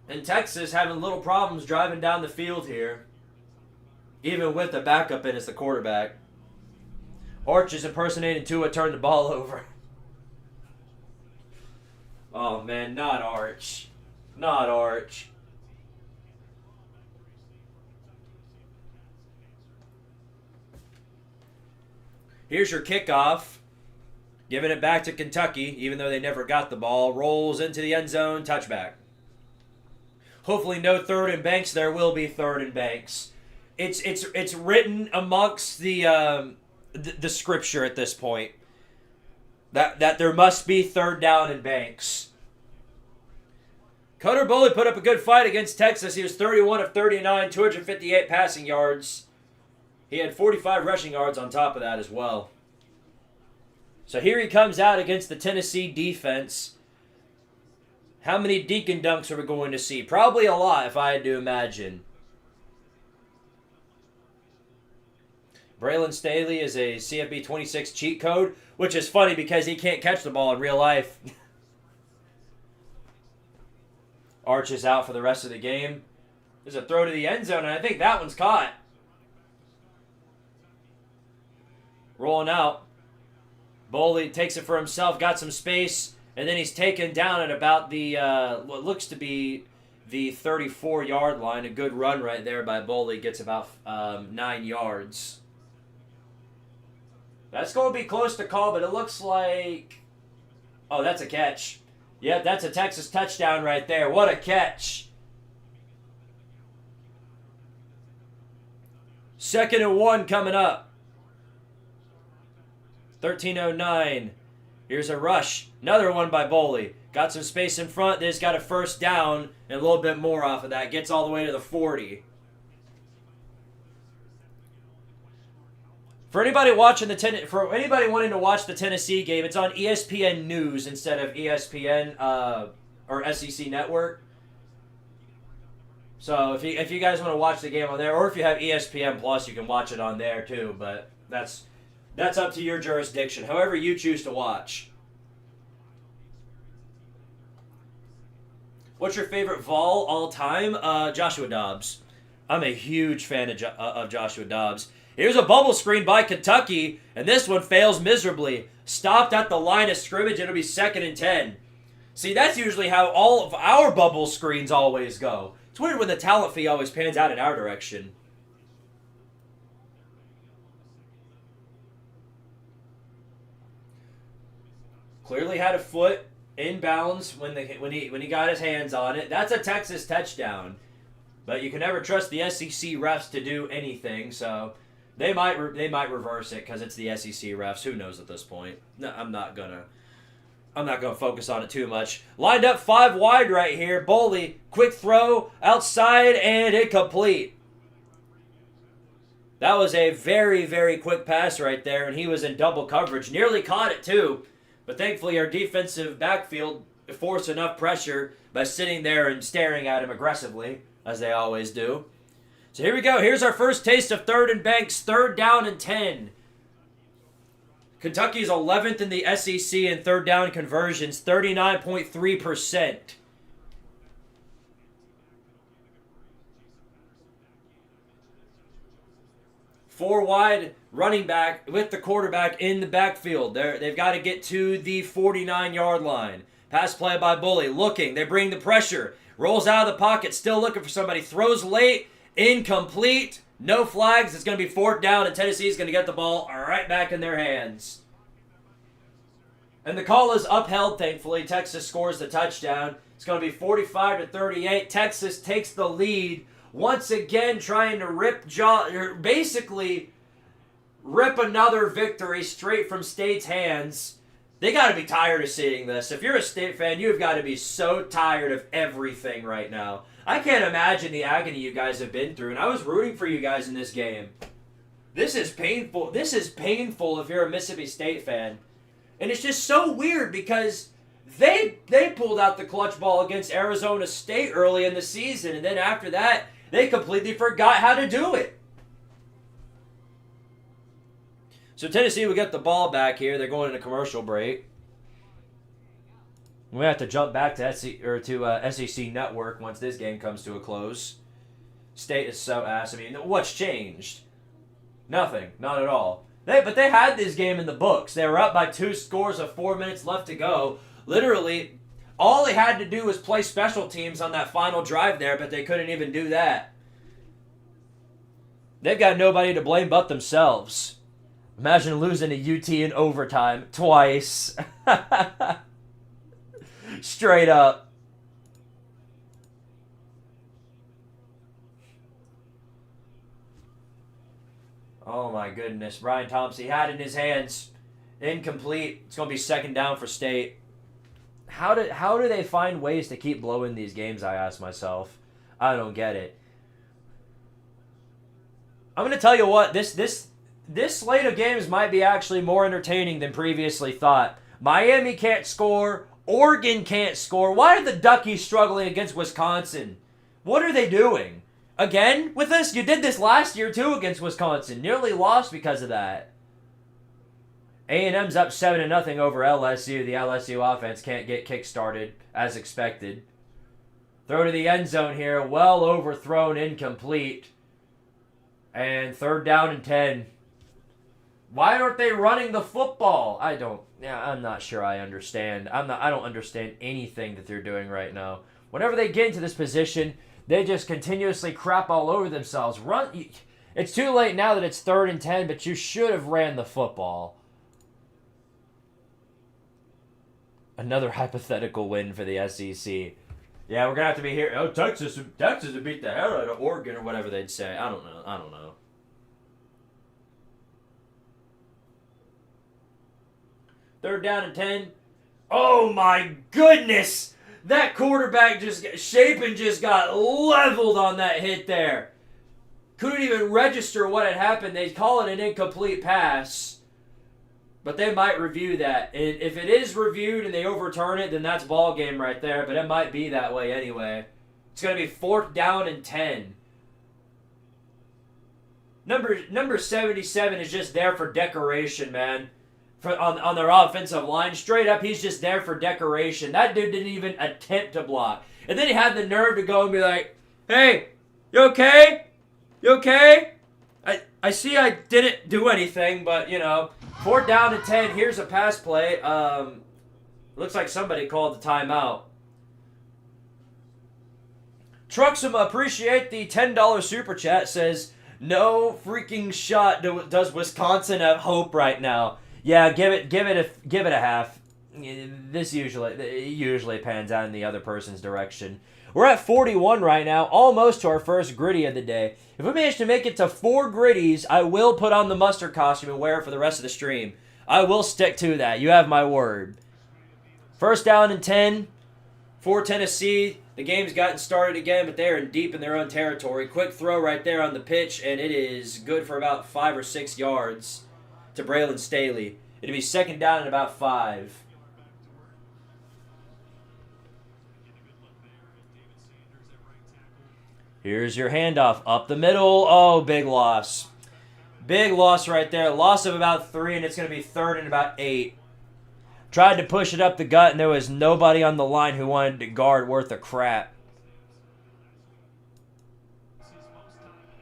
And Texas having little problems driving down the field here. Even with the backup in as the quarterback. Arch is impersonating Tua, turned the ball over. Oh man, not Arch. Not Arch. Here's your kickoff. Giving it back to Kentucky, even though they never got the ball. Rolls into the end zone, touchback. Hopefully no third and banks. There will be third and banks. It's written amongst the scripture at this point that there must be third down and banks. Cutter Boley put up a good fight against Texas. He was 31 of 39, 258 passing yards. He had 45 rushing yards on top of that as well. So here he comes out against the Tennessee defense. How many Deacon dunks are we going to see? Probably a lot, if I had to imagine. Braylon Staley is a CFB 26 cheat code, which is funny because he can't catch the ball in real life. Arch is out for the rest of the game. There's a throw to the end zone, and I think that one's caught. Rolling out. Boley takes it for himself, got some space, and then he's taken down at about the, what looks to be the 34-yard line. A good run right there by Boley. Gets about 9 yards. That's going to be close to call, but it looks like... Oh, that's a catch. Yep, that's a Texas touchdown right there. What a catch. 2nd and 1 coming up. 13:09. Here's a rush. Another one by Boley. Got some space in front. They just got a first down and a little bit more off of that. Gets all the way to the 40. For anybody wanting to watch the Tennessee game, it's on ESPN News instead of ESPN or SEC Network. So if you guys want to watch the game on there, or if you have ESPN Plus, you can watch it on there too. But that's up to your jurisdiction, however you choose to watch. What's your favorite Vol all time? Joshua Dobbs. I'm a huge fan of Joshua Dobbs. Here's a bubble screen by Kentucky, and this one fails miserably. Stopped at the line of scrimmage, and it'll be 2nd and 10. See, that's usually how all of our bubble screens always go. It's weird when the talent fee always pans out in our direction. Clearly had a foot in bounds when he got his hands on it. That's a Texas touchdown. But you can never trust the SEC refs to do anything, so they might reverse it because it's the SEC refs. Who knows at this point? No, I'm not gonna focus on it too much. Lined up 5 wide right here. Boley, quick throw outside and incomplete. That was a very, very quick pass right there, and he was in double coverage. Nearly caught it, too. But thankfully, our defensive backfield forced enough pressure by sitting there and staring at him aggressively, as they always do. So here we go. Here's our first taste of third and banks, 3rd down and 10. Kentucky's 11th in the SEC in third down conversions, 39.3%. 4 wide running back with the quarterback in the backfield. They've got to get to the 49-yard line. Pass play by Bully. Looking. They bring the pressure. Rolls out of the pocket. Still looking for somebody. Throws late. Incomplete. No flags. It's going to be 4th down, and Tennessee's going to get the ball right back in their hands. And the call is upheld, thankfully. Texas scores the touchdown. It's going to be 45-38. Texas takes the lead. Once again, trying to basically rip another victory straight from State's hands. They got to be tired of seeing this. If you're a State fan, you've got to be so tired of everything right now. I can't imagine the agony you guys have been through, and I was rooting for you guys in this game. This is painful. This is painful if you're a Mississippi State fan. And it's just so weird because they pulled out the clutch ball against Arizona State early in the season, and then after that, they completely forgot how to do it. So Tennessee will get the ball back here. They're going in a commercial break. We have to jump back to SEC Network once this game comes to a close. State is so ass. I mean, what's changed? Nothing. Not at all. But they had this game in the books. They were up by 2 scores with 4 minutes left to go. Literally, all they had to do was play special teams on that final drive there, but they couldn't even do that. They've got nobody to blame but themselves. Imagine losing to UT in overtime twice. Straight up. Oh my goodness. Brian Thompson, he had it in his hands. Incomplete. It's going to be 2nd down for State. How do they find ways to keep blowing these games, I ask myself. I don't get it. I'm going to tell you what, this slate of games might be actually more entertaining than previously thought. Miami can't score. Oregon can't score. Why are the Duckies struggling against Wisconsin? What are they doing? Again with this? You did this last year too against Wisconsin. Nearly lost because of that. A&M's up 7-0 over LSU. The LSU offense can't get kick-started as expected. Throw to the end zone here. Well overthrown, incomplete. And 3rd down and 10. Why aren't they running the football? I'm not sure I understand. I don't understand anything that they're doing right now. Whenever they get into this position, they just continuously crap all over themselves. It's too late now that it's 3rd and 10, but you should have ran the football. Another hypothetical win for the SEC. Yeah, we're going to have to be here. Oh, Texas would beat the hell out of Oregon or whatever they'd say. I don't know. Third down and 10. Oh my goodness! That quarterback Shapen just got leveled on that hit there. Couldn't even register what had happened. They call it an incomplete pass. But they might review that. And if it is reviewed and they overturn it, then that's ball game right there. But it might be that way anyway. It's going to be 4th down and 10. Number 77 is just there for decoration, man. On their offensive line. Straight up, he's just there for decoration. That dude didn't even attempt to block. And then he had the nerve to go and be like, "Hey, you okay? You okay? I see I didn't do anything, but, 4th down and 10. Here's a pass play. Looks like somebody called the timeout. Truxum, appreciate the $10 super chat. Says, no freaking shot does Wisconsin have hope right now. Yeah, give it a half. This usually pans out in the other person's direction. We're at 41 right now, almost to our first gritty of the day. If we manage to make it to 4 gritties, I will put on the mustard costume and wear it for the rest of the stream. I will stick to that. You have my word. 1st down and 10 for Tennessee. The game's gotten started again, but they're deep in their own territory. Quick throw right there on the pitch, and it is good for about 5 or 6 yards to Braylon Staley. It'll be second down and about 5. Here's your handoff up the middle. Oh, big loss. Big loss right there. Loss of about 3, and it's going to be third and about 8. Tried to push it up the gut, and there was nobody on the line who wanted to guard worth a crap.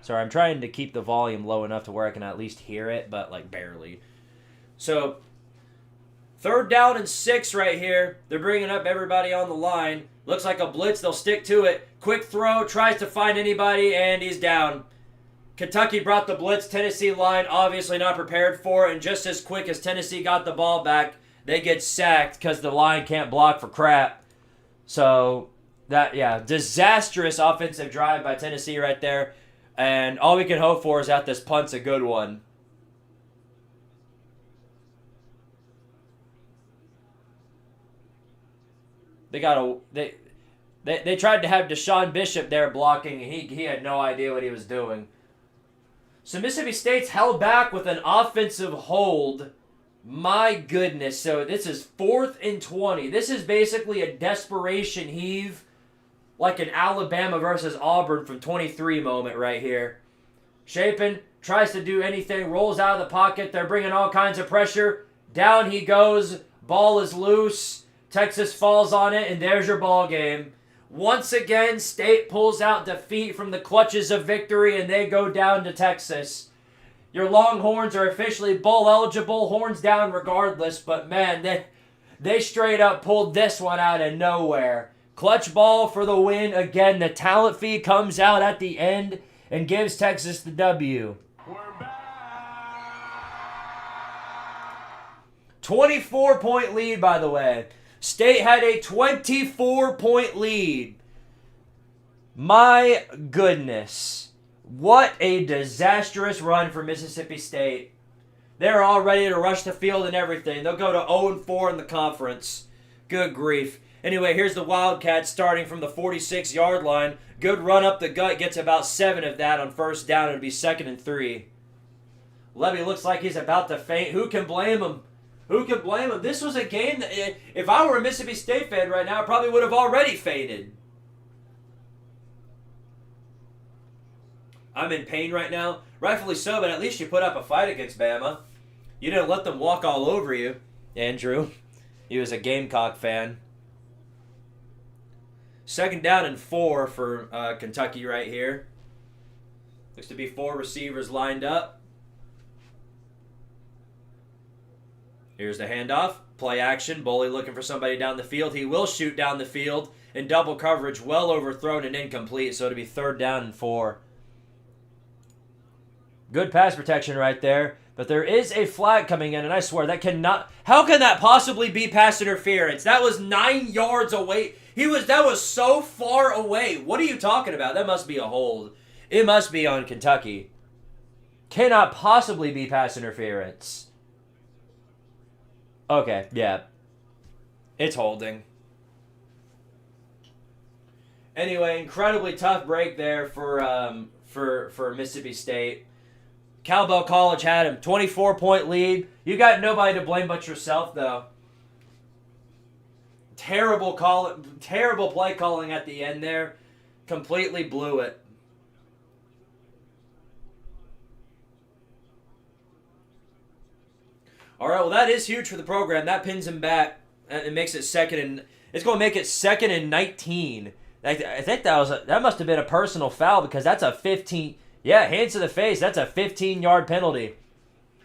Sorry, I'm trying to keep the volume low enough to where I can at least hear it, but like barely. So, third down and 6 right here. They're bringing up everybody on the line. Looks like a blitz. They'll stick to it. Quick throw. Tries to find anybody, and he's down. Kentucky brought the blitz. Tennessee line obviously not prepared for it, and just as quick as Tennessee got the ball back, they get sacked because the line can't block for crap. So, disastrous offensive drive by Tennessee right there. And all we can hope for is that this punt's a good one. They tried to have Deshaun Bishop there blocking, and he had no idea what he was doing. So Mississippi State's held back with an offensive hold. My goodness. So this is 4th and 20. This is basically a desperation heave, like an Alabama versus Auburn from 23 moment right here. Shapen tries to do anything, rolls out of the pocket. They're bringing all kinds of pressure. Down he goes. Ball is loose. Texas falls on it, and there's your ball game. Once again, State pulls out defeat from the clutches of victory, and they go down to Texas. Your Longhorns are officially bowl eligible, horns down regardless, but man, they straight up pulled this one out of nowhere. Clutch ball for the win. Again, the talent fee comes out at the end and gives Texas the W. We're back. 24-point lead, by the way. State had a 24-point lead. My goodness. What a disastrous run for Mississippi State. They're all ready to rush the field and everything. They'll go to 0-4 in the conference. Good grief. Anyway, here's the Wildcats starting from the 46-yard line. Good run up the gut. Gets about 7 of that on first down. It'll be 2nd and 3. Levy looks like he's about to faint. Who can blame him? Who can blame him? This was a game that, if I were a Mississippi State fan right now, I probably would have already fainted. I'm in pain right now. Rightfully so, but at least you put up a fight against Bama. You didn't let them walk all over you, Andrew. He was a Gamecock fan. 2nd down and 4 for Kentucky right here. Looks to be 4 receivers lined up. Here's the handoff. Play action. Boley looking for somebody down the field. He will shoot down the field in double coverage. Well overthrown and incomplete, so it'll be 3rd down and 4. Good pass protection right there. But there is a flag coming in, and I swear that cannot... How can that possibly be pass interference? That was 9 yards away. That was so far away. What are you talking about? That must be a hold. It must be on Kentucky. Cannot possibly be pass interference. Okay, yeah. It's holding. Anyway, incredibly tough break there for Mississippi State. Cowbell College had him. 24-point lead. You got nobody to blame but yourself, though. Terrible play calling at the end there. Completely blew it. All right, well, that is huge for the program. That pins him back. It makes it it's going to make it 2nd and 19. I think that must have been a personal foul because that's a 15. Yeah, hands to the face. That's a 15-yard penalty.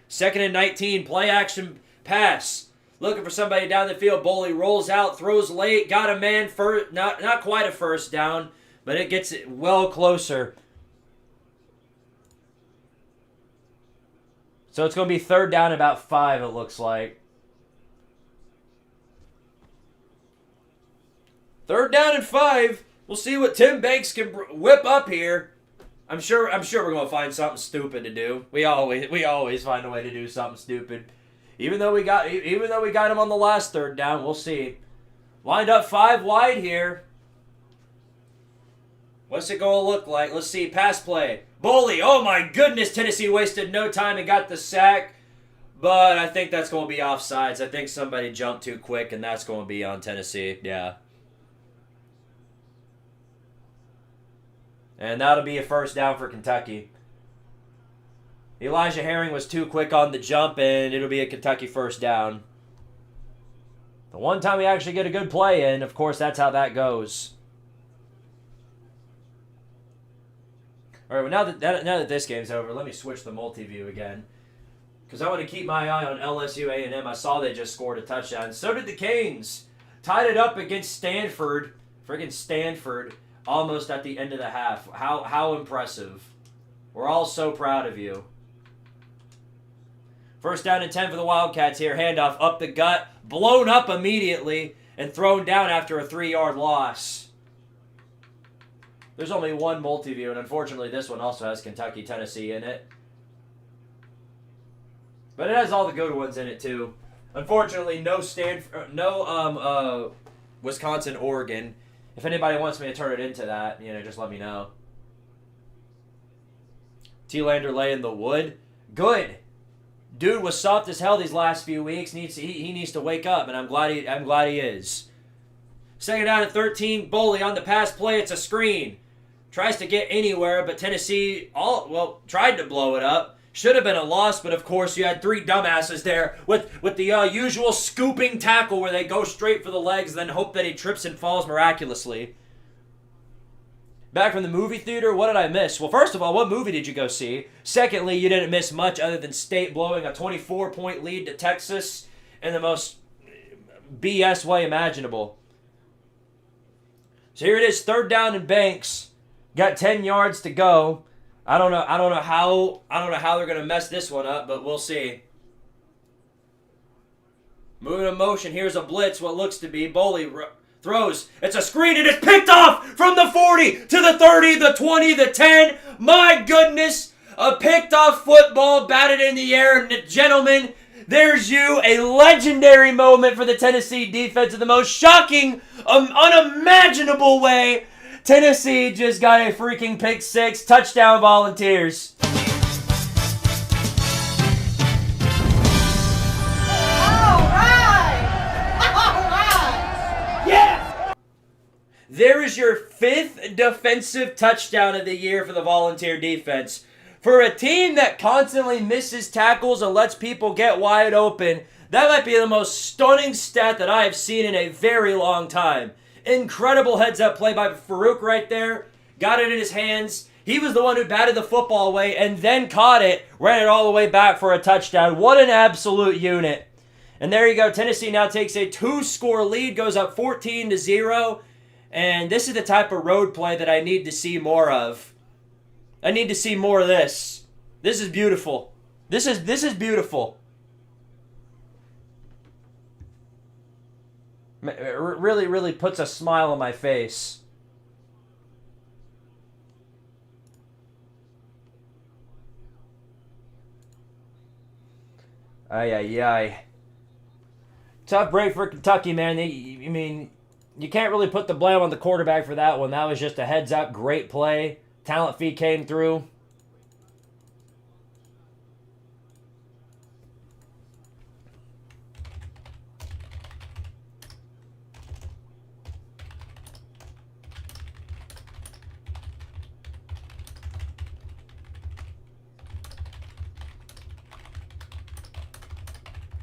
2nd and 19. Play action pass. Looking for somebody down the field. Boley rolls out, throws late, got a man first. Not quite a first down, but it gets it well closer. So it's going to be 3rd down about 5, it looks like. 3rd down and 5. We'll see what Tim Banks can whip up here. I'm sure we're going to find something stupid to do. We always find a way to do something stupid. Even though we got him on the last 3rd down, we'll see. Lined up 5 wide here. What's it going to look like? Let's see. Pass play. Boley. Oh, my goodness. Tennessee wasted no time and got the sack. But I think that's going to be offsides. I think somebody jumped too quick, and that's going to be on Tennessee. Yeah. And that'll be a first down for Kentucky. Elijah Herring was too quick on the jump, and it'll be a Kentucky first down. The one time we actually get a good play in, of course, that's how that goes. All right, well, now that this game's over, let me switch the multi-view again. Because I want to keep my eye on LSU A&M. I saw they just scored a touchdown. So did the Canes. Tied it up against Stanford. Friggin' Stanford. Almost at the end of the half. How impressive. We're all so proud of you. First down and 10 for the Wildcats here. Handoff up the gut. Blown up immediately. And thrown down after a 3-yard loss. There's only one multi-view. And unfortunately this one also has Kentucky, Tennessee in it. But it has all the good ones in it too. Unfortunately, no Wisconsin, Oregon. If anybody wants me to turn it into that, just let me know. T-Lander laying the wood. Good. Dude was soft as hell these last few weeks. He needs to wake up, and I'm glad he is. Second down and 13. Boley on the pass play. It's a screen. Tries to get anywhere, but Tennessee tried to blow it up. Should have been a loss, but of course you had three dumbasses there with the usual scooping tackle where they go straight for the legs and then hope that he trips and falls miraculously. Back from the movie theater, what did I miss? Well, first of all, what movie did you go see? Secondly, you didn't miss much other than State blowing a 24-point lead to Texas in the most BS way imaginable. So here it is, third down and Banks. Got 10 yards to go. I don't know how they're gonna mess this one up, but we'll see. Moving in motion. Here's a blitz. What looks to be Boley throws. It's a screen and it's picked off from the 40 to the 30, the 20, the 10. My goodness, a picked off football batted in the air, and gentlemen, there's a legendary moment for the Tennessee defense in the most shocking, unimaginable way. Tennessee just got a freaking pick six. Touchdown Volunteers. All right. Yeah. There is your fifth defensive touchdown of the year for the Volunteer defense. For a team that constantly misses tackles and lets people get wide open, that might be the most stunning stat that I have seen in a very long time. Incredible heads-up play by Farouk right there. Got it in his hands. He was the one who batted the football away and then caught it, ran it all the way back for a touchdown. What an absolute unit. And there you go. Tennessee now takes a 2-score lead, goes up 14-0. And this is the type of road play that I need to see more of. I need to see more of this. This is beautiful. This is beautiful. It really, really puts a smile on my face. Ay. Tough break for Kentucky, man. You can't really put the blame on the quarterback for that one. That was just a heads-up, great play. Talent fee came through.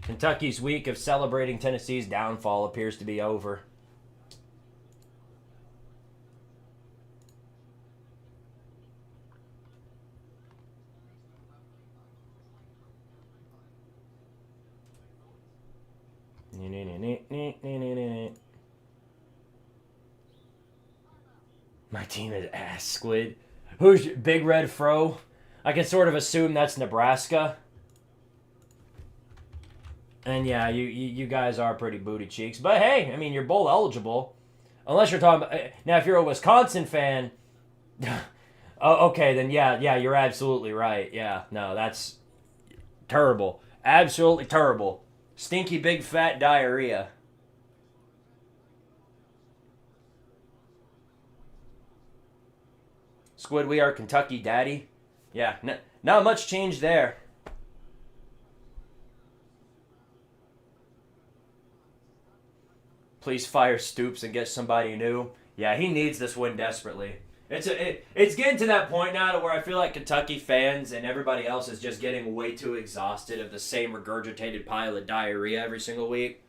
Kentucky's week of celebrating Tennessee's downfall appears to be over. My team is ass, Squid. Who's Big Red Fro? I can sort of assume that's Nebraska. And yeah, you guys are pretty booty cheeks. But hey, you're bowl eligible. Unless you're talking about... Now, if you're a Wisconsin fan... okay, then yeah, you're absolutely right. Yeah, no, that's terrible. Absolutely terrible. Stinky big fat diarrhea. Squid, we are Kentucky, daddy. Yeah, not much change there. Please fire Stoops and get somebody new. Yeah, he needs this win desperately. It's getting to that point now to where I feel like Kentucky fans and everybody else is just getting way too exhausted of the same regurgitated pile of diarrhea every single week.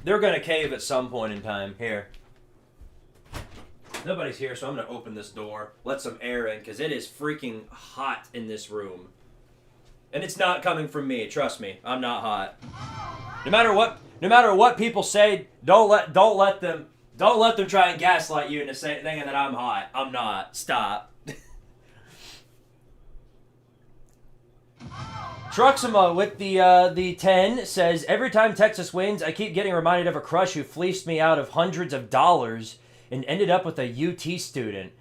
They're going to cave at some point in time. Here. Nobody's here, so I'm going to open this door, let some air in, because it is freaking hot in this room. And it's not coming from me, trust me. I'm not hot. No matter what people say, don't let them try and gaslight you into thinking that I'm hot. I'm not. Stop. Truxima with the 10 says, every time Texas wins, I keep getting reminded of a crush who fleeced me out of hundreds of dollars and ended up with a UT student.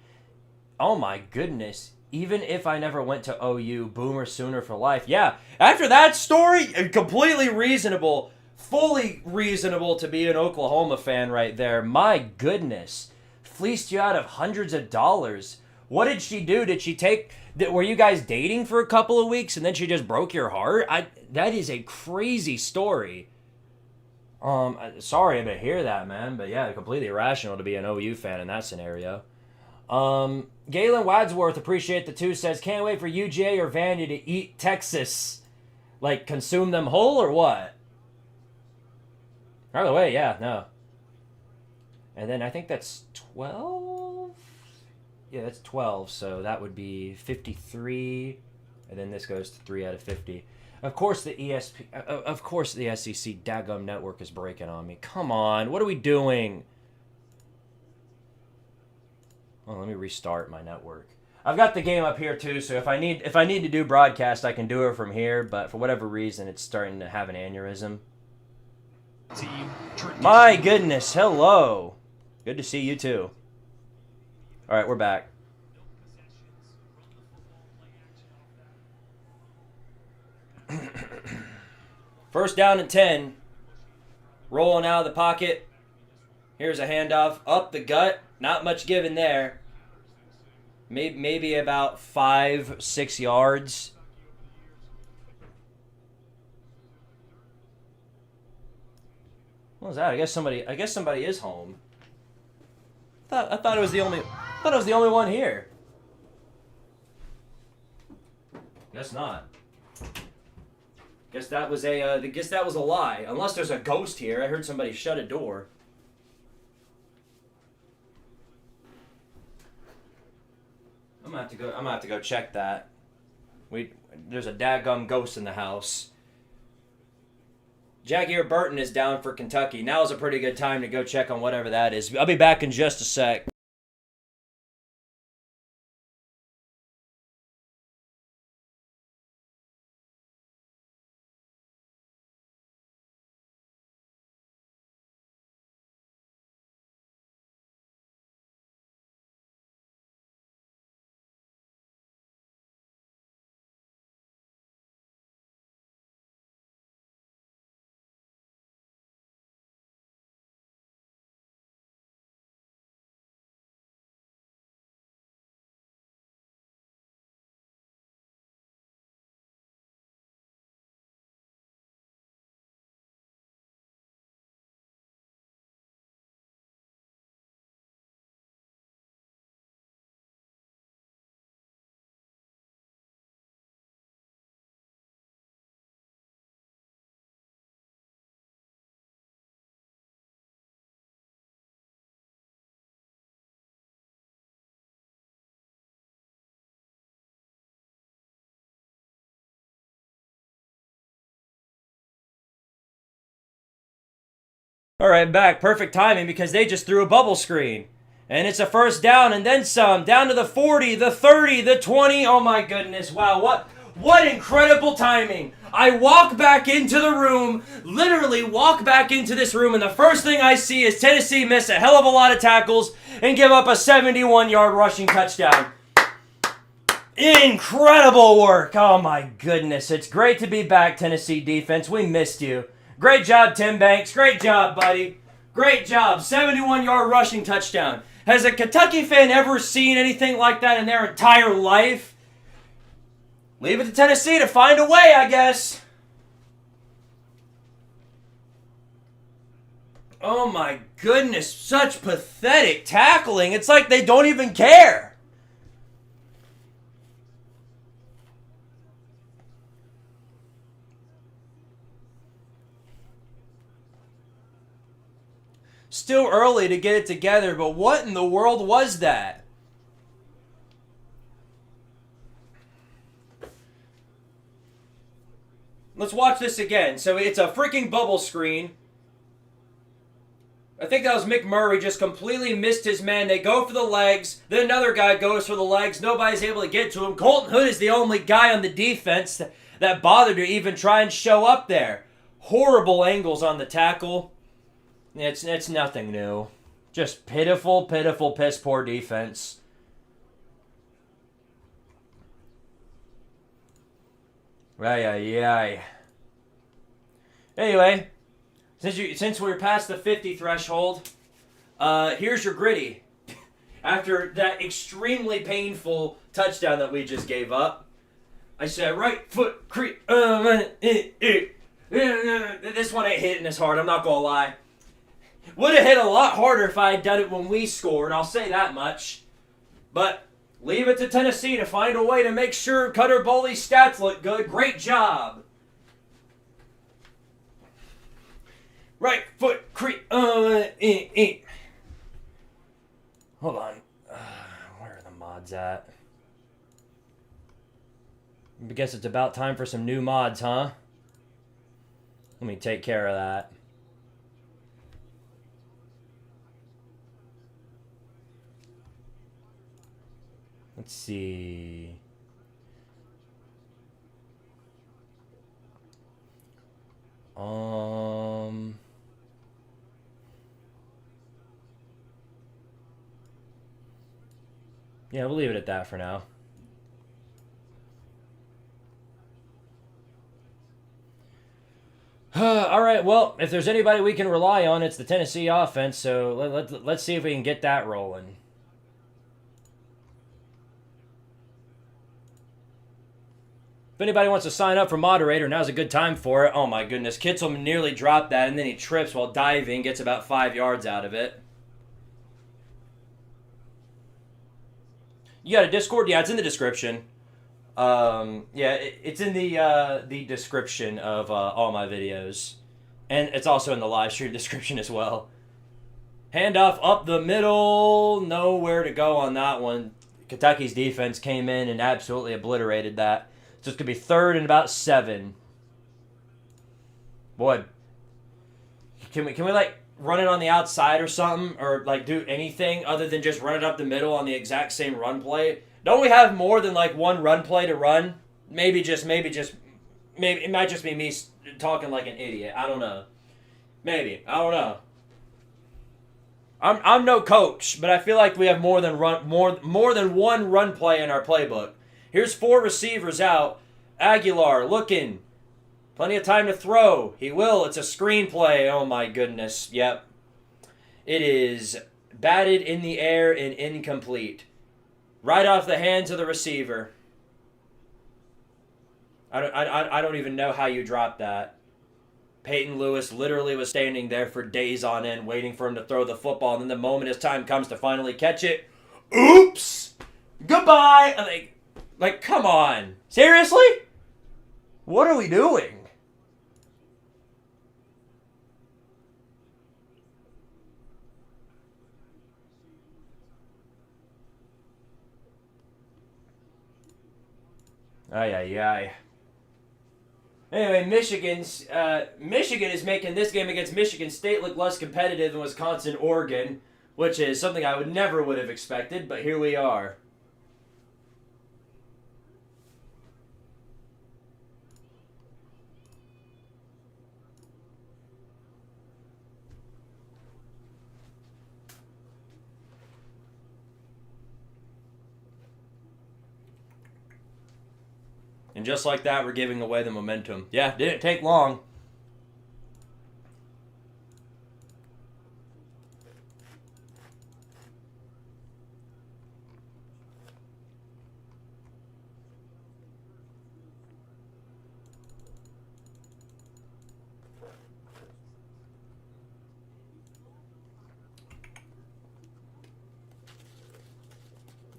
Oh my goodness. Even if I never went to OU, Boomer Sooner for life. Yeah, after that story, completely reasonable, fully reasonable to be an Oklahoma fan right there. My goodness. Fleeced you out of hundreds of dollars. What did she do? Did she take... Were you guys dating for a couple of weeks and then she just broke your heart? That is a crazy story. Sorry to hear that, man. But yeah, completely irrational to be an OU fan in that scenario. Galen Wadsworth, appreciate the 2, says, can't wait for UGA or Vandy to eat Texas. Like, consume them whole or what? By the way, yeah, no. And then I think that's 12? Yeah, that's 12, so that would be 53. And then this goes to 3 out of 50. Of course the SEC daggum network is breaking on me. Come on, what are we doing? Oh, let me restart my network. I've got the game up here too, so if I need to do broadcast, I can do it from here. But for whatever reason, it's starting to have an aneurysm. My goodness, hello. Good to see you too. All right, we're back. First down and 10. Rolling out of the pocket. Here's a handoff up the gut. Not much given there. Maybe about 5-6 yards. What was that? I guess somebody is home. I thought it was the only one here. Guess not. Guess that was a lie. Unless there's a ghost here. I heard somebody shut a door. I'm gonna have to go check that. There's a daggum ghost in the house. Jaguar Burton is down for Kentucky. Now is a pretty good time to go check on whatever that is. I'll be back in just a sec. All right, back. Perfect timing because they just threw a bubble screen. And it's a first down and then some. Down to the 40, the 30, the 20. Oh my goodness. Wow, what incredible timing. I walk back into the room, literally walk back into this room, and the first thing I see is Tennessee miss a hell of a lot of tackles and give up a 71-yard rushing touchdown. Incredible work. Oh my goodness. It's great to be back, Tennessee defense. We missed you. Great job, Tim Banks. Great job, buddy. Great job. 71-yard rushing touchdown. Has a Kentucky fan ever seen anything like that in their entire life? Leave it to Tennessee to find a way, I guess. Oh my goodness, such pathetic tackling. It's like they don't even care. Still early to get it together, but what in the world was that? Let's watch this again. So it's a freaking bubble screen. I think that was McMurray just completely missed his man. They go for the legs. Then another guy goes for the legs. Nobody's able to get to him. Colton Hood is the only guy on the defense that bothered to even try and show up there. Horrible angles on the tackle. It's nothing new. Just pitiful, piss poor defense. Ay. Anyway, since we're past the 50 threshold, here's your gritty. After that extremely painful touchdown that we just gave up, I said right foot creep. This one ain't hitting as hard. I'm not gonna lie. Would have hit a lot harder if I had done it when we scored, I'll say that much. But leave it to Tennessee to find a way to make sure Cutter Bowley's stats look good. Great job. Right foot creep. Hold on. Where are the mods at? I guess it's about time for some new mods, huh? Let me take care of that. Let's see. Yeah, we'll leave it at that for now. All right, well, if there's anybody we can rely on, it's the Tennessee offense, so let's see if we can get that rolling. If anybody wants to sign up for moderator, now's a good time for it. Oh my goodness, Kitzel nearly dropped that, and then he trips while diving, gets about 5 yards out of it. You got a Discord? Yeah, it's in the description. It's in the description of all my videos. And it's also in the live stream description as well. Handoff up the middle. Nowhere to go on that one. Kentucky's defense came in and absolutely obliterated that. So it's going to be 3rd and about 7. Boy, can we like run it on the outside or something, or like do anything other than just run it up the middle on the exact same run play? Don't we have more than like one run play to run? Maybe it might just be me talking like an idiot. I don't know. Maybe. I don't know. I'm no coach, but I feel like we have more than one run play in our playbook. Here's 4 receivers out. Aguilar looking. Plenty of time to throw. He will. It's a screenplay. Oh my goodness. Yep. It is batted in the air and incomplete. Right off the hands of the receiver. I don't even know how you drop that. Peyton Lewis literally was standing there for days on end waiting for him to throw the football, and then the moment his time comes to finally catch it, oops! Goodbye! Like, come on. Seriously? What are we doing? Ay. Anyway, Michigan is making this game against Michigan State look less competitive than Wisconsin, Oregon, which is something I never would have expected, but here we are. And just like that, we're giving away the momentum. Yeah, didn't take long.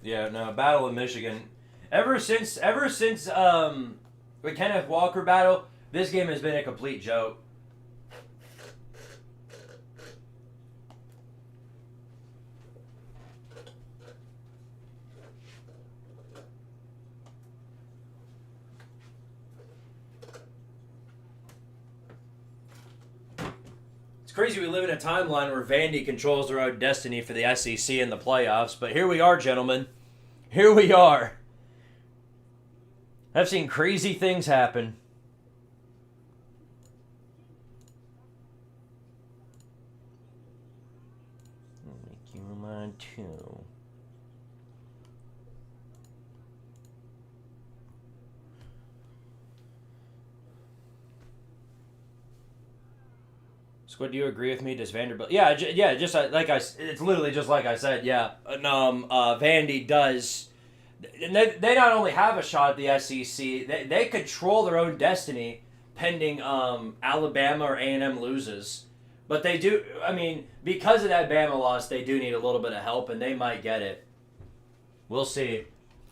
Yeah, no, Battle of Michigan. Ever since the Kenneth Walker battle, this game has been a complete joke. It's crazy we live in a timeline where Vandy controls their own destiny for the SEC in the playoffs, but here we are, gentlemen. Here we are. I've seen crazy things happen. I'll make you mine too. Squid, do you agree with me? Does Vanderbilt? Yeah, just like it's literally just like I said. Yeah, Vandy does. They not only have a shot at the SEC, they control their own destiny pending Alabama or A&M loses. But they do. I mean, because of that Bama loss, they do need a little bit of help, and they might get it. We'll see.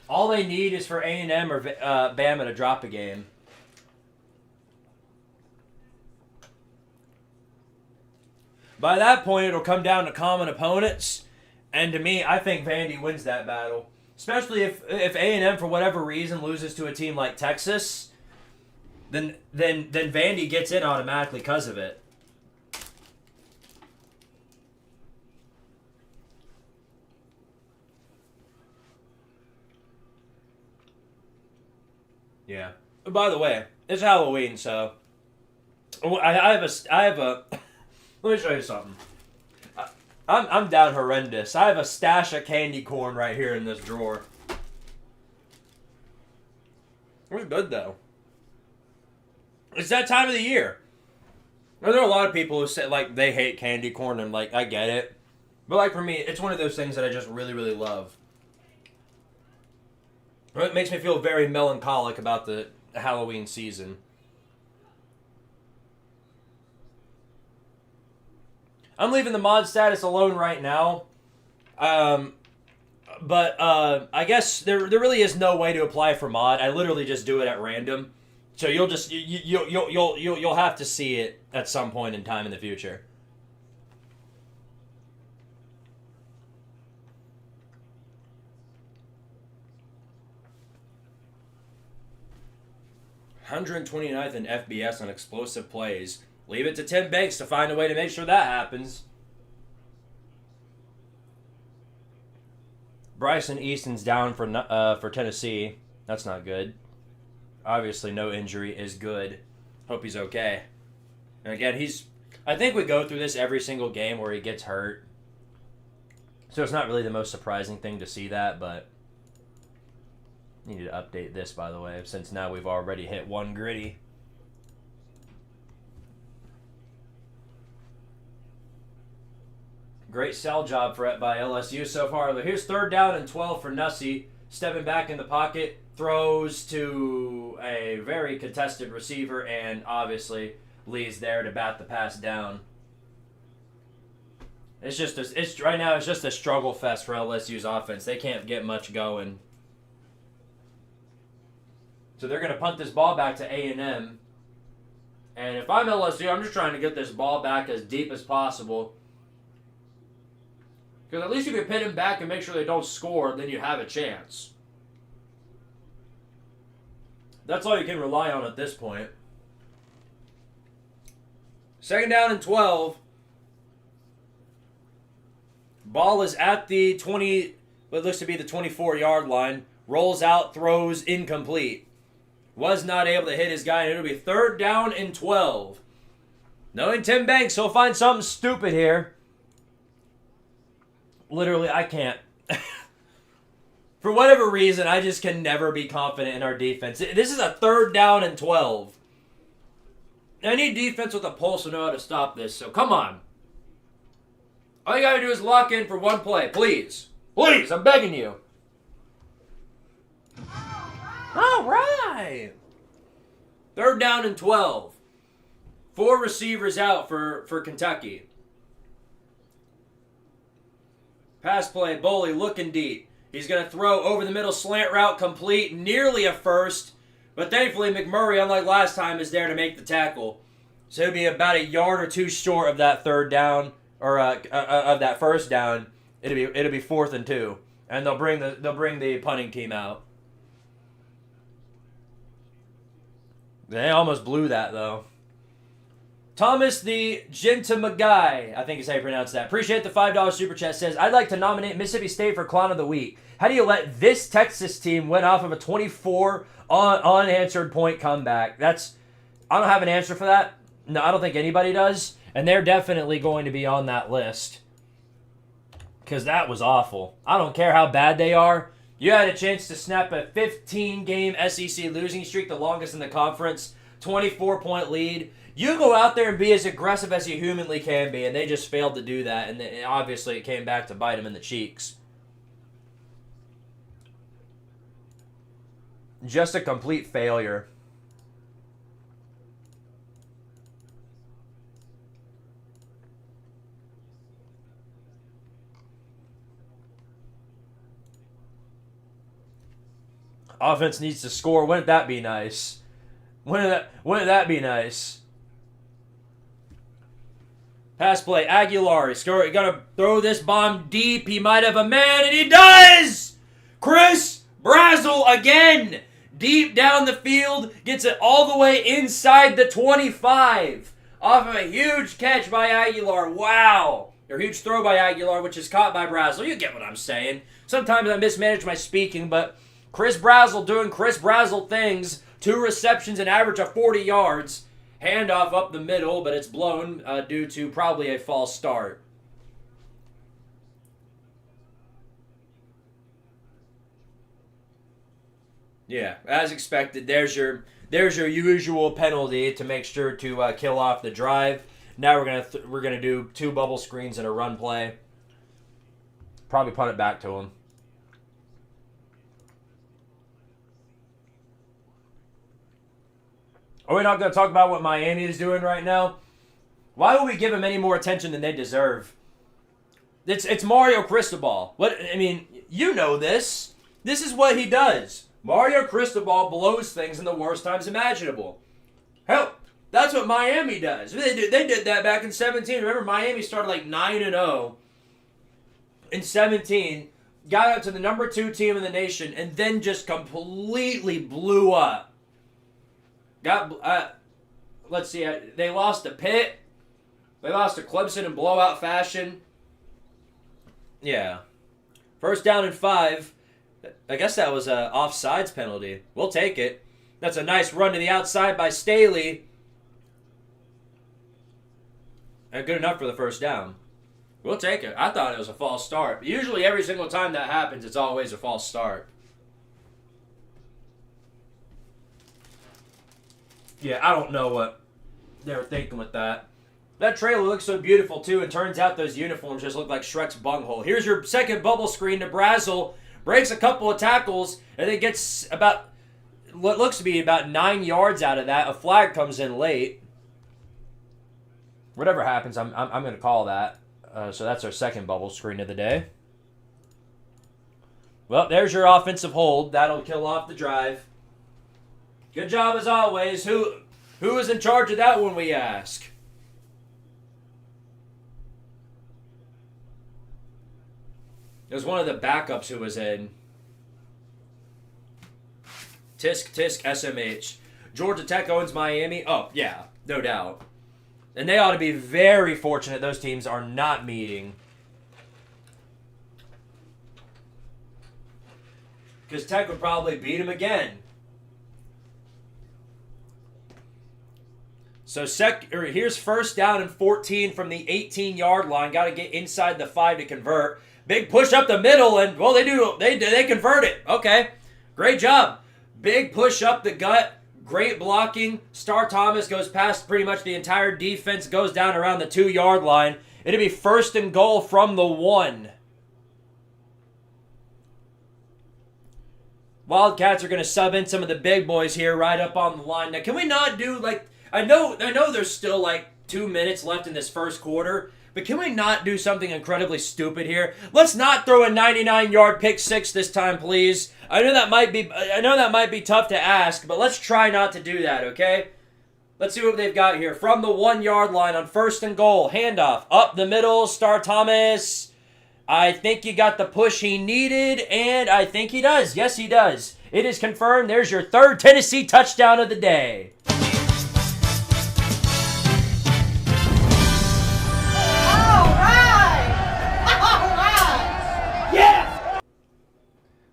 All they need is for A&M or Bama to drop a game. By that point, it'll come down to common opponents, and to me, I think Vandy wins that battle. Especially if A&M, for whatever reason, loses to a team like Texas, then Vandy gets in automatically because of it. Yeah. By the way, it's Halloween, so I have a. Let me show you something. I'm down horrendous. I have a stash of candy corn right here in this drawer. It's good, though. It's that time of the year. Now, there are a lot of people who say, like, they hate candy corn, and, like, I get it. But, like, for me, it's one of those things that I just really, really love. It makes me feel very melancholic about the Halloween season. I'm leaving the mod status alone right now. But I guess there really is no way to apply for mod. I literally just do it at random. So you'll just you'll have to see it at some point in time in the future. $129th in FBS on explosive plays. Leave it to Tim Banks to find a way to make sure that happens. Bryson Easton's down for Tennessee. That's not good. Obviously, no injury is good. Hope he's okay. And again, I think we go through this every single game where he gets hurt. So it's not really the most surprising thing to see that, but I need to update this, by the way, since now we've already hit one gritty. Great sell job by LSU so far. Here's 3rd down and 12 for Nussie. Stepping back in the pocket, throws to a very contested receiver, and obviously Lee's there to bat the pass down. Right now it's just a struggle fest for LSU's offense. They can't get much going. So they're going to punt this ball back to A&M. And if I'm LSU, I'm just trying to get this ball back as deep as possible. Because at least if you pin them back and make sure they don't score, then you have a chance. That's all you can rely on at this point. 2nd down and 12. Ball is at the 20, what looks to be the 24-yard line. Rolls out, throws, incomplete. Was not able to hit his guy, and it'll be 3rd down and 12. Knowing Tim Banks, he'll find something stupid here. Literally, I can't. For whatever reason, I just can never be confident in our defense. This is a 3rd down and 12. Any defense with a pulse will know how to stop this, so come on. All you gotta do is lock in for one play, please. Please, I'm begging you. All right. 3rd down and 12. 4 receivers out for Kentucky. Pass play, Boley looking deep. He's going to throw over the middle slant route complete, nearly a first. But thankfully, McMurray, unlike last time, is there to make the tackle. So he'll be about a yard or two short of that third down, or of that first down. It'll be 4th and 2, and they'll bring the punting team out. They almost blew that though. Thomas the Gentamagai, I think is how you pronounce that. Appreciate the $5 super chat. Says, I'd like to nominate Mississippi State for Clown of the Week. How do you let this Texas team win off of a 24 unanswered point comeback? I don't have an answer for that. No, I don't think anybody does. And they're definitely going to be on that list. Because that was awful. I don't care how bad they are. You had a chance to snap a 15-game SEC losing streak, the longest in the conference, 24-point lead. You go out there and be as aggressive as you humanly can be, and they just failed to do that, and obviously it came back to bite them in the cheeks. Just a complete failure. Offense needs to score. Wouldn't that be nice? Wouldn't that be nice? Pass play. Aguilar. He's gonna throw this bomb deep. He might have a man, and he does! Chris Brazzell again. Deep down the field. Gets it all the way inside the 25. Off of a huge catch by Aguilar. Wow. Or huge throw by Aguilar, which is caught by Brazzell. You get what I'm saying. Sometimes I mismanage my speaking, but Chris Brazzell doing Chris Brazzell things. 2 receptions, an average of 40 yards. Handoff up the middle, but it's blown due to probably a false start. Yeah, as expected. There's your usual penalty to make sure to kill off the drive. Now we're gonna do 2 bubble screens and a run play. Probably punt it back to him. Are we not going to talk about what Miami is doing right now? Why would we give them any more attention than they deserve? It's Mario Cristobal. You know this. This is what he does. Mario Cristobal blows things in the worst times imaginable. Hell, that's what Miami does. They did that back in 17. Remember, Miami started like 9-0 in 17, got up to the number 2 team in the nation, and then just completely blew up. Let's see. They lost to Pitt. They lost to Clemson in blowout fashion. Yeah. 1st down and 5. I guess that was an offsides penalty. We'll take it. That's a nice run to the outside by Staley. And good enough for the 1st down. We'll take it. I thought it was a false start. Usually every single time that happens, it's always a false start. Yeah, I don't know what they were thinking with that. That trailer looks so beautiful, too, and turns out those uniforms just look like Shrek's bunghole. Here's your second bubble screen to Brazzell. Breaks a couple of tackles, and then gets about what looks to be about 9 yards out of that. A flag comes in late. Whatever happens, I'm going to call that. So that's our second bubble screen of the day. Well, there's your offensive hold. That'll kill off the drive. Good job as always. Who is in charge of that one, we ask? It was one of the backups who was in. Tisk, SMH. Georgia Tech owns Miami. Oh, yeah, no doubt. And they ought to be very fortunate those teams are not meeting. Because Tech would probably beat them again. So here's 1st down and 14 from the 18-yard line. Got to get inside the 5 to convert. Big push up the middle, and well, they convert it. Okay, great job. Big push up the gut. Great blocking. Star Thomas goes past pretty much the entire defense. Goes down around the 2-yard line. It'll be 1st and goal from the 1. Wildcats are going to sub in some of the big boys here right up on the line. Now, can we not do I know there's still 2 minutes left in this 1st quarter, But can we not do something incredibly stupid here? Let's not throw a 99-yard pick six this time, please. I know that might be tough to ask, but let's try not to do that, okay? Let's see what they've got here. From the 1-yard line on 1st and goal. Handoff. Up the middle. Star Thomas. I think he got the push he needed, and I think he does. Yes, he does. It is confirmed. There's your 3rd Tennessee touchdown of the day.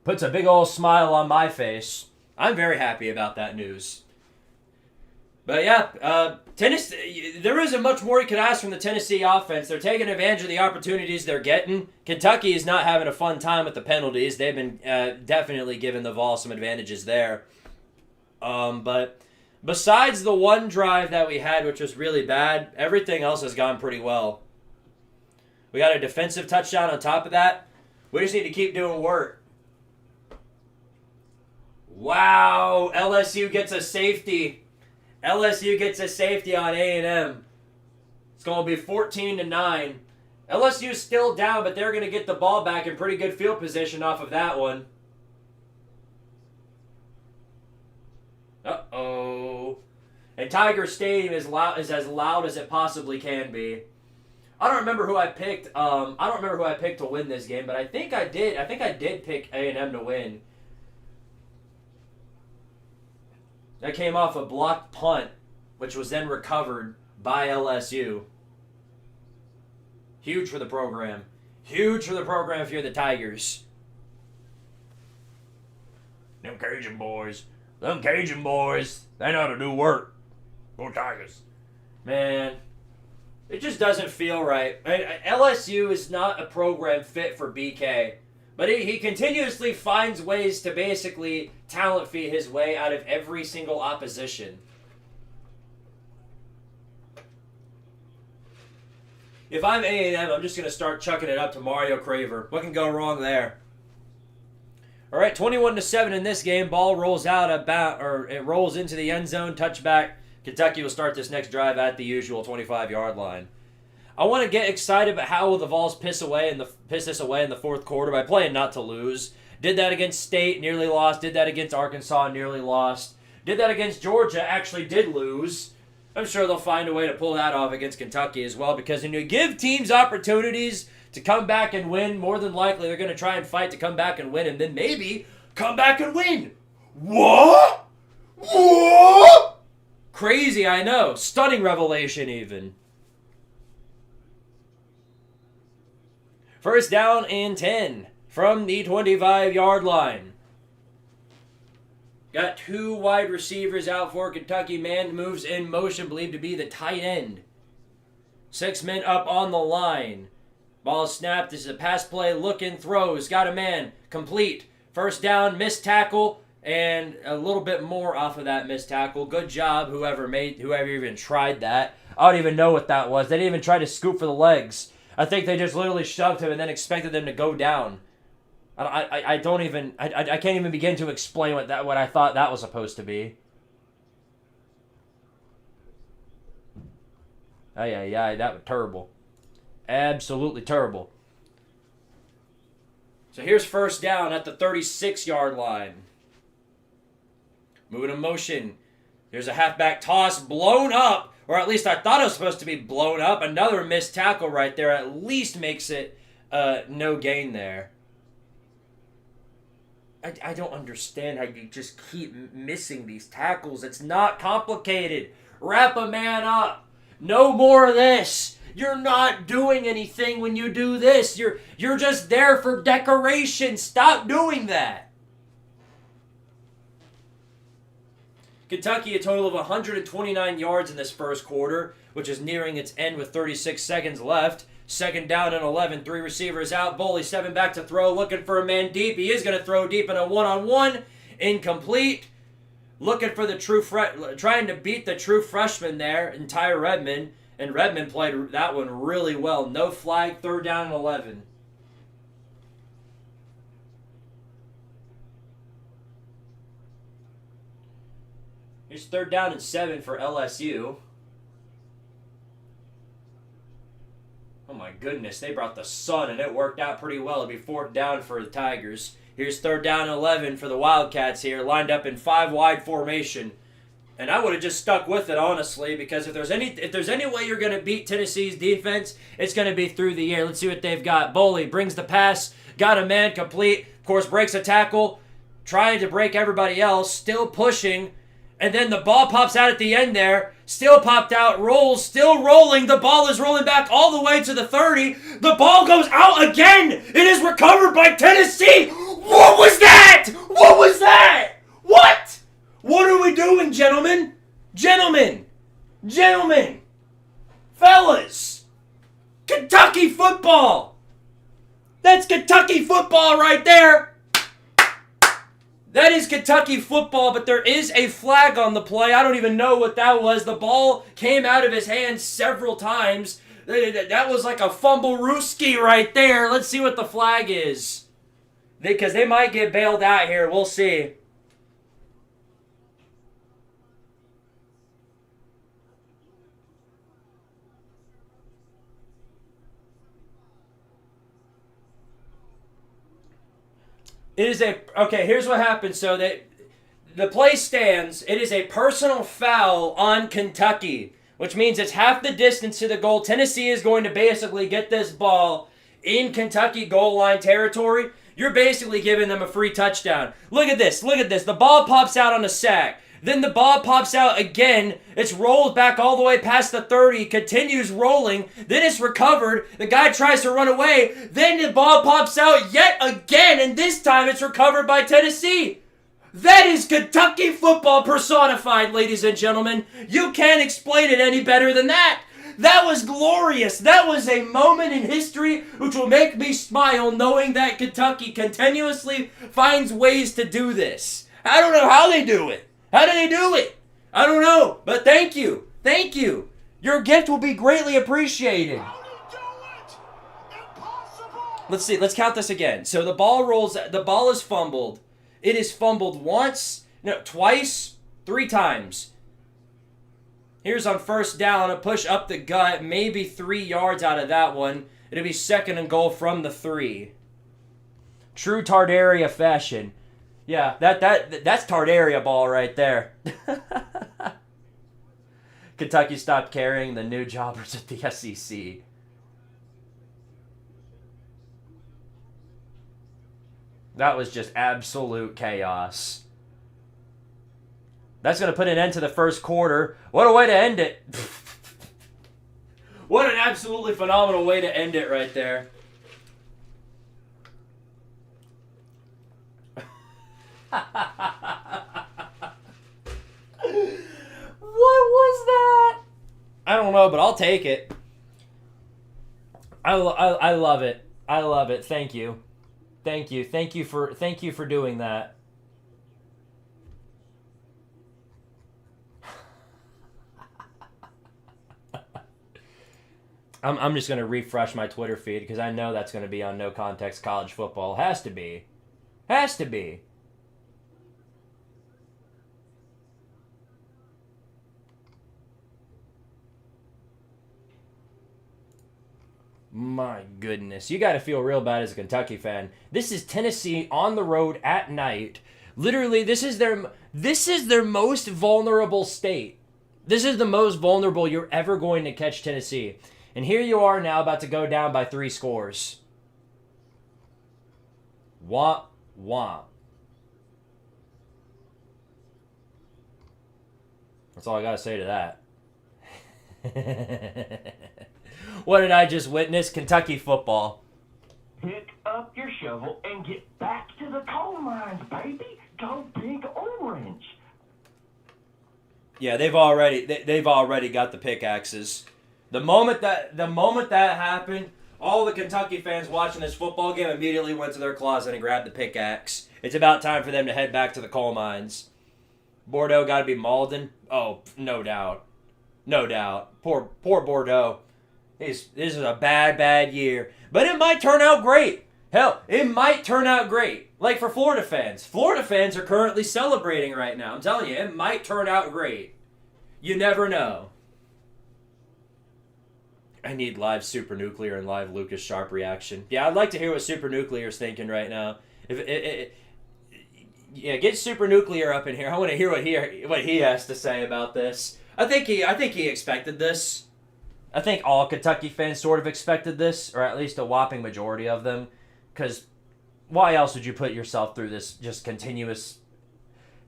Puts a big old smile on my face. I'm very happy about that news. But yeah, Tennessee, there isn't much more you could ask from the Tennessee offense. They're taking advantage of the opportunities they're getting. Kentucky is not having a fun time with the penalties. They've been definitely giving the Vols some advantages there. But besides the one drive that we had, which was really bad, everything else has gone pretty well. We got a defensive touchdown on top of that. We just need to keep doing work. Wow, LSU gets a safety. LSU gets a safety on A&M. It's going to be 14-9. LSU's still down, but they're going to get the ball back in pretty good field position off of that one. Uh-oh. And Tiger Stadium is as loud as it possibly can be. I don't remember who I picked. To win this game, but I think I did. I think I did pick A&M to win. That came off a blocked punt, which was then recovered by LSU. Huge for the program. Huge for the program if you're the Tigers. Them Cajun boys. Them Cajun boys. They know how to do work. Go Tigers. Man, it just doesn't feel right. LSU is not a program fit for BK. But he continuously finds ways to basically talent feed his way out of every single opposition. If I'm A&M, I'm just going to start chucking it up to Mario Craver. What can go wrong there? All right, 21-7 in this game. Ball rolls out it rolls into the end zone. Touchback. Kentucky will start this next drive at the usual 25-yard line. I want to get excited about how will the Vols piss this away in the fourth quarter by playing not to lose. Did that against State, nearly lost. Did that against Arkansas, nearly lost. Did that against Georgia, actually did lose. I'm sure they'll find a way to pull that off against Kentucky as well, because when you give teams opportunities to come back and win, more than likely they're going to try and fight to come back and win, and then maybe come back and win. What? What? Crazy, I know. Stunning revelation even. First down and 10 from the 25-yard line. Got 2 wide receivers out for Kentucky. Man moves in motion, believed to be the tight end. 6 men up on the line. Ball snapped. This is a pass play. Looking, throws. Got a man. Complete. First down, missed tackle, and a little bit more off of that missed tackle. Good job, whoever even tried that. I don't even know what that was. They didn't even try to scoop for the legs. I think they just literally shoved him and then expected them to go down. I can't even begin to explain what I thought that was supposed to be. That was terrible. Absolutely terrible. So here's first down at the 36-yard line. Moving in motion. Here's a halfback toss, blown up. Or at least I thought it was supposed to be blown up. Another missed tackle right there at least makes it no gain there. I don't understand how you just keep missing these tackles. It's not complicated. Wrap a man up. No more of this. You're not doing anything when you do this. You're just there for decoration. Stop doing that. Kentucky a total of 129 yards in this first quarter, which is nearing its end with 36 seconds left. Second down and 11. 3 receivers out. Boley 7 back to throw. Looking for a man deep. He is going to throw deep in a one-on-one. Incomplete. Looking for the trying to beat the true freshman there in Ty Redmond. And Redmond played that one really well. No flag. Third down and 11. Here's third down and 7 for LSU. Oh goodness, they brought the sun, and it worked out pretty well. It'd be 4th down for the Tigers. Here's 3rd down and 11 for the Wildcats here, lined up in 5-wide formation. And I would have just stuck with it, honestly, because if there's any way you're going to beat Tennessee's defense, it's going to be through the air. Let's see what they've got. Boley brings the pass, got a man complete, of course, breaks a tackle, trying to break everybody else, still pushing, and then the ball pops out at the end there, still popped out, rolls, still rolling, the ball is rolling back all the way to the 30, the ball goes out again, it is recovered by Tennessee. What was that? What was that? What? What are we doing, gentlemen? Gentlemen! Gentlemen! Fellas! Kentucky football! That's Kentucky football right there! That is Kentucky football, but there is a flag on the play. I don't even know what that was. The ball came out of his hands several times. That was like a fumble-rooski right there. Let's see what the flag is. Because they might get bailed out here. We'll see. It is okay, here's what happened. So the play stands. It is a personal foul on Kentucky, which means it's half the distance to the goal. Tennessee is going to basically get this ball in Kentucky goal line territory. You're basically giving them a free touchdown. Look at this. Look at this. The ball pops out on a sack. Then the ball pops out again. It's rolled back all the way past the 30. Continues rolling. Then it's recovered. The guy tries to run away. Then the ball pops out yet again. And this time it's recovered by Tennessee. That is Kentucky football personified, ladies and gentlemen. You can't explain it any better than that. That was glorious. That was a moment in history which will make me smile knowing that Kentucky continuously finds ways to do this. I don't know how they do it. How do they do it? I don't know, but thank you. Thank you. Your gift will be greatly appreciated. How do you do it? Impossible! Let's see. Let's count this again. So the ball rolls. The ball is fumbled. It is fumbled once, no, twice, 3 times. Here's on 1st down, a push up the gut, maybe 3 yards out of that one. It'll be 2nd and goal from the 3. True Tardaria fashion. Yeah, that's Tardaria ball right there. Kentucky stopped carrying the new jobbers at the SEC. That was just absolute chaos. That's going to put an end to the first quarter. What a way to end it. What an absolutely phenomenal way to end it right there. What was that? I don't know, but I'll take it. I love it. I love it. Thank you. Thank you. Thank you for doing that. I'm just going to refresh my Twitter feed because I know that's going to be on No Context College Football. Has to be. Has to be. My goodness. You got to feel real bad as a Kentucky fan. This is Tennessee on the road at night. Literally, this is their most vulnerable state. This is the most vulnerable you're ever going to catch Tennessee. And here you are now about to go down by 3 scores. Womp, womp. That's all I got to say to that. What did I just witness? Kentucky football. Pick up your shovel and get back to the coal mines, baby. Go big orange. Yeah, they've already got the pickaxes. The moment that happened, all the Kentucky fans watching this football game immediately went to their closet and grabbed the pickaxe. It's about time for them to head back to the coal mines. Bordeaux got to be Malden. Oh, no doubt. No doubt. Poor Bordeaux. This is a bad year. But it might turn out great. Hell, it might turn out great. Like for Florida fans. Florida fans are currently celebrating right now. I'm telling you, it might turn out great. You never know. I need live Super Nuclear and live Lucas Sharp reaction. Yeah, I'd like to hear what Super Nuclear's thinking right now. Yeah, get Super Nuclear up in here. I want to hear what he has to say about this. I think he expected this. I think all Kentucky fans sort of expected this, or at least a whopping majority of them, because why else would you put yourself through this just continuous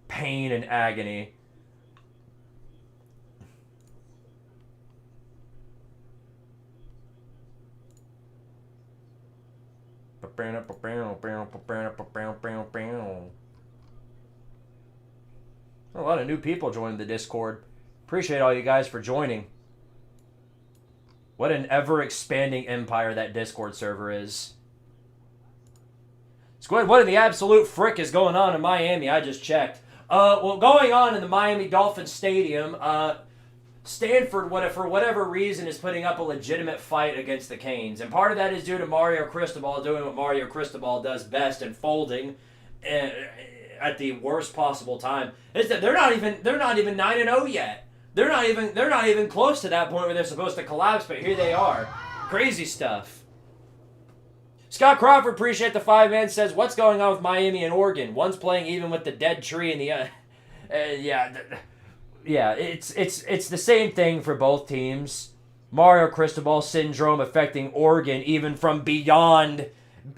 pain and agony? A lot of new people joined the Discord. Appreciate all you guys for joining. What an ever-expanding empire that Discord server is. Squid, what in the absolute frick is going on in Miami? I just checked. Well, going on in the Miami Dolphins Stadium, Stanford, for whatever reason, is putting up a legitimate fight against the Canes. And part of that is due to Mario Cristobal doing what Mario Cristobal does best and folding at the worst possible time. Is that they're not even 9-0 yet. They're not even close to that point where they're supposed to collapse, but here they are. Crazy stuff. Scott Crawford, appreciate the 5-man, says, what's going on with Miami and Oregon? One's playing even with the dead tree in the yeah, it's the same thing for both teams. Mario Cristobal syndrome affecting Oregon even from beyond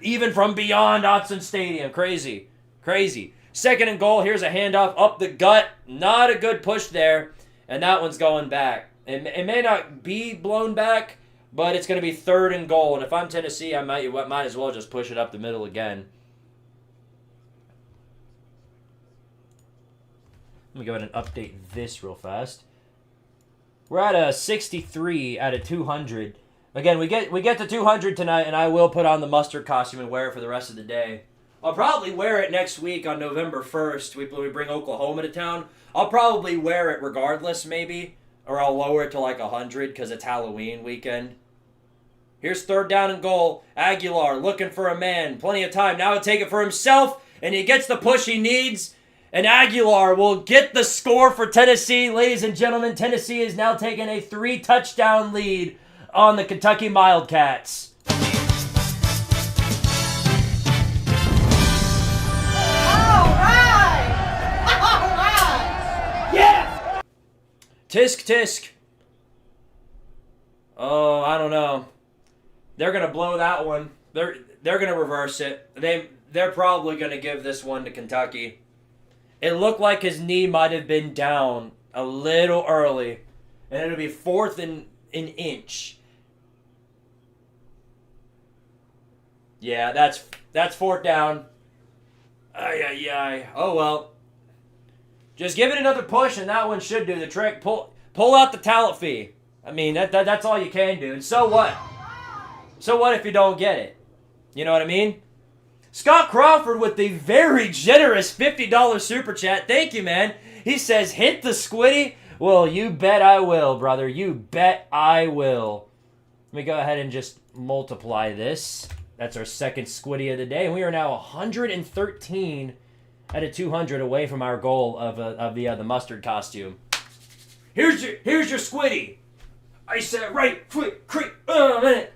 Autzen Stadium. Crazy. Second and goal. Here's a handoff up the gut. Not a good push there. And that one's going back. It may not be blown back, but it's going to be third and goal. And if I'm Tennessee, I might as well just push it up the middle again. Let me go ahead and update this real fast. We're at a 63 out of 200. Again, we get to 200 tonight, and I will put on the mustard costume and wear it for the rest of the day. I'll probably wear it next week on November 1st. We bring Oklahoma to town. I'll probably wear it regardless, maybe. Or I'll lower it to like 100 because it's Halloween weekend. Here's third down and goal. Aguilar looking for a man. Plenty of time. Now he'll take it for himself, and he gets the push he needs. And Aguilar will get the score for Tennessee. Ladies and gentlemen, Tennessee is now taking a 3-touchdown lead on the Kentucky Wildcats. Tisk. Oh, I don't know. They're gonna blow that one. They're gonna reverse it. They're probably gonna give this one to Kentucky. It looked like his knee might have been down a little early, and it'll be fourth and an inch. Yeah, that's fourth down. Ay. Oh well. Just give it another push, and that one should do the trick. Pull out the talent fee. I mean, that's all you can do. And so what? So what if you don't get it? You know what I mean? Scott Crawford with the very generous $50 super chat. Thank you, man. He says, hit the Squiddy. Well, you bet I will, brother. You bet I will. Let me go ahead and just multiply this. That's our second Squiddy of the day. And we are now 113 out of 200 away from our goal of the mustard costume. Here's your Squiddy. I said right foot creep. I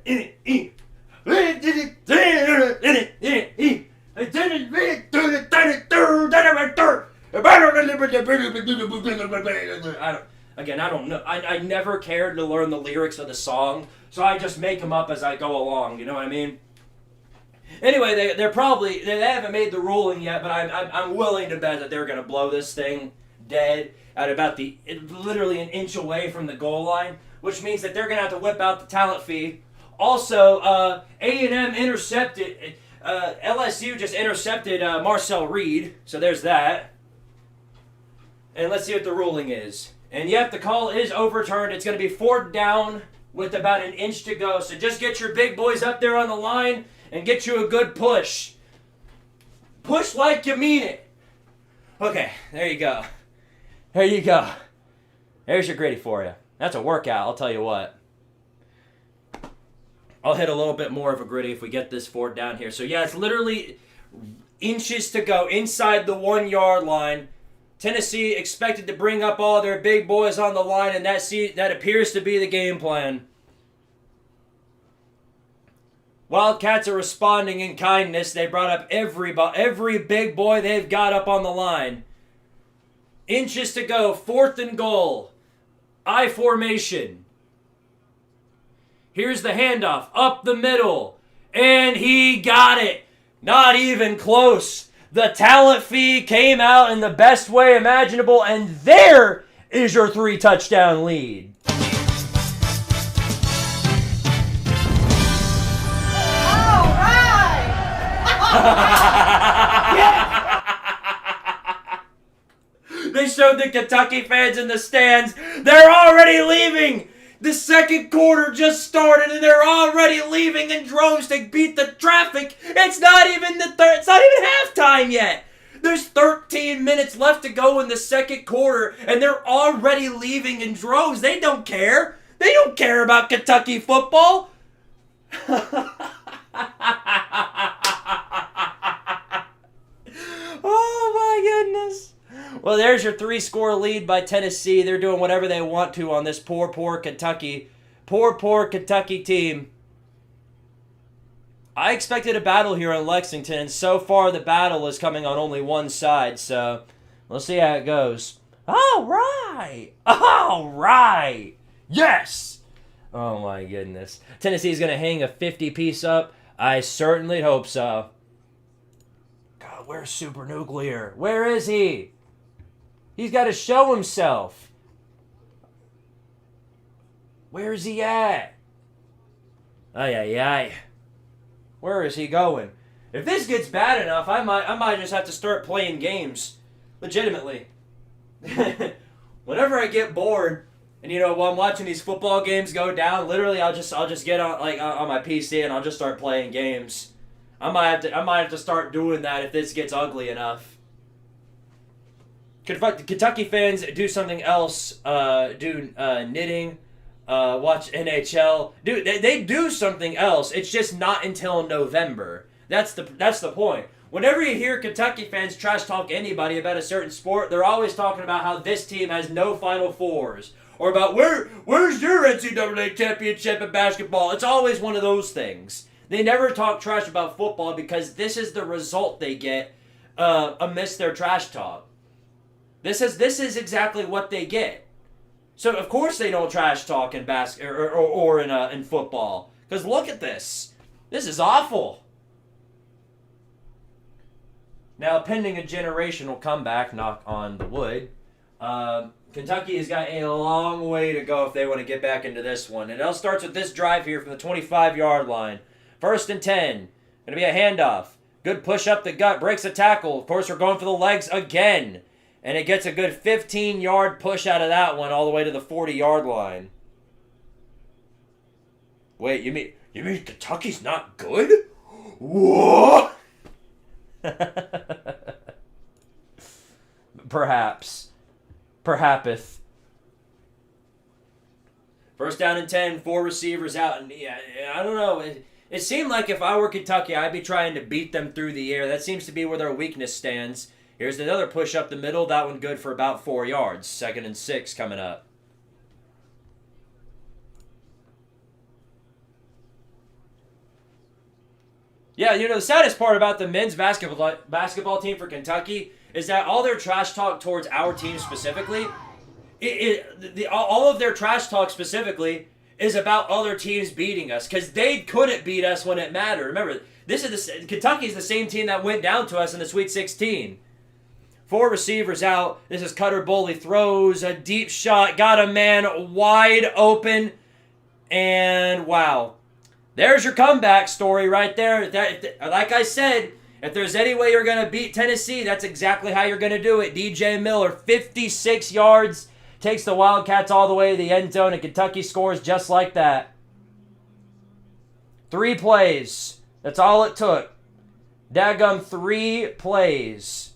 don't know. I never cared to learn the lyrics of the song, so I just make them up as I go along. You know what I mean? Anyway, they haven't made the ruling yet, but I'm willing to bet that they're gonna blow this thing dead at about literally an inch away from the goal line, which means that they're gonna have to whip out the talent fee. Also, A&M intercepted. LSU just intercepted Marcel Reed, so there's that. And let's see what the ruling is. And yep, the call is overturned. It's gonna be fourth down with about an inch to go. So just get your big boys up there on the line and get you a good push. Push like you mean it. Okay, there you go. There you go. There's your gritty for you. That's a workout, I'll tell you what. I'll hit a little bit more of a gritty if we get this fourth down here. So yeah, it's literally inches to go inside the 1 yard line. Tennessee expected to bring up all their big boys on the line, and that appears to be the game plan. Wildcats are responding in kindness. They brought up every big boy they've got up on the line. Inches to go. 4th and goal. I formation. Here's the handoff. Up the middle. And he got it. Not even close. The talent fee came out in the best way imaginable. And there is your 3-touchdown lead. All right! They showed the Kentucky fans in the stands. They're already leaving. The second quarter just started and they're already leaving in droves to beat the traffic. It's not even it's not even halftime yet. There's 13 minutes left to go in the second quarter and they're already leaving in droves. They don't care. They don't care about Kentucky football. Oh my goodness. Well, there's your 3-score lead by Tennessee. They're doing whatever they want to on this poor Kentucky team. I expected a battle here in Lexington, and so far the battle is coming on only one side, so we'll see how it goes. All right. Yes. Oh my goodness. Tennessee's going to hang a 50-piece up. I certainly hope so. God, where's Super Nuclear? Where is he? He's got to show himself. Where is he at? Ay. Where is he going? If this gets bad enough, I might just have to start playing games. Legitimately. Whenever I get bored, and while I'm watching these football games go down, literally I'll just get on my PC and I'll just start playing games. I might have to start doing that if this gets ugly enough. Kentucky fans do something else. Do knitting. Watch NHL. They do something else. It's just not until November. That's the point. Whenever you hear Kentucky fans trash talk anybody about a certain sport, they're always talking about how this team has no Final Fours. Or about where's your NCAA championship in basketball? It's always one of those things. They never talk trash about football because this is the result they get amidst their trash talk. This is exactly what they get. So of course they don't trash talk in or in football. Because look at this. This is awful. Now, pending a generational comeback, knock on the wood, Kentucky has got a long way to go if they want to get back into this one. And it all starts with this drive here from the 25-yard line. 1st and 10. Going to be a handoff. Good push up the gut. Breaks a tackle. Of course, we're going for the legs again. And it gets a good 15-yard push out of that one all the way to the 40-yard line. Wait, you mean Kentucky's not good? What? Perhaps. Perhapeth. 1st down and 10, 4 receivers out. And yeah, I don't know. It seemed like if I were Kentucky, I'd be trying to beat them through the air. That seems to be where their weakness stands. Here's another push up the middle. That one good for about 4 yards. 2nd and 6 coming up. Yeah, the saddest part about the men's basketball team for Kentucky is that all their trash talk towards our team specifically, all of their trash talk specifically is about other teams beating us because they couldn't beat us when it mattered. Remember, Kentucky's the same team that went down to us in the Sweet 16. 4 receivers out. This is Cutter Boley. Throws a deep shot. Got a man wide open. And wow. There's your comeback story right there. Like I said, if there's any way you're going to beat Tennessee, that's exactly how you're going to do it. DJ Miller, 56 yards. Takes the Wildcats all the way to the end zone. And Kentucky scores just like that. 3 plays. That's all it took. Daggum 3 plays.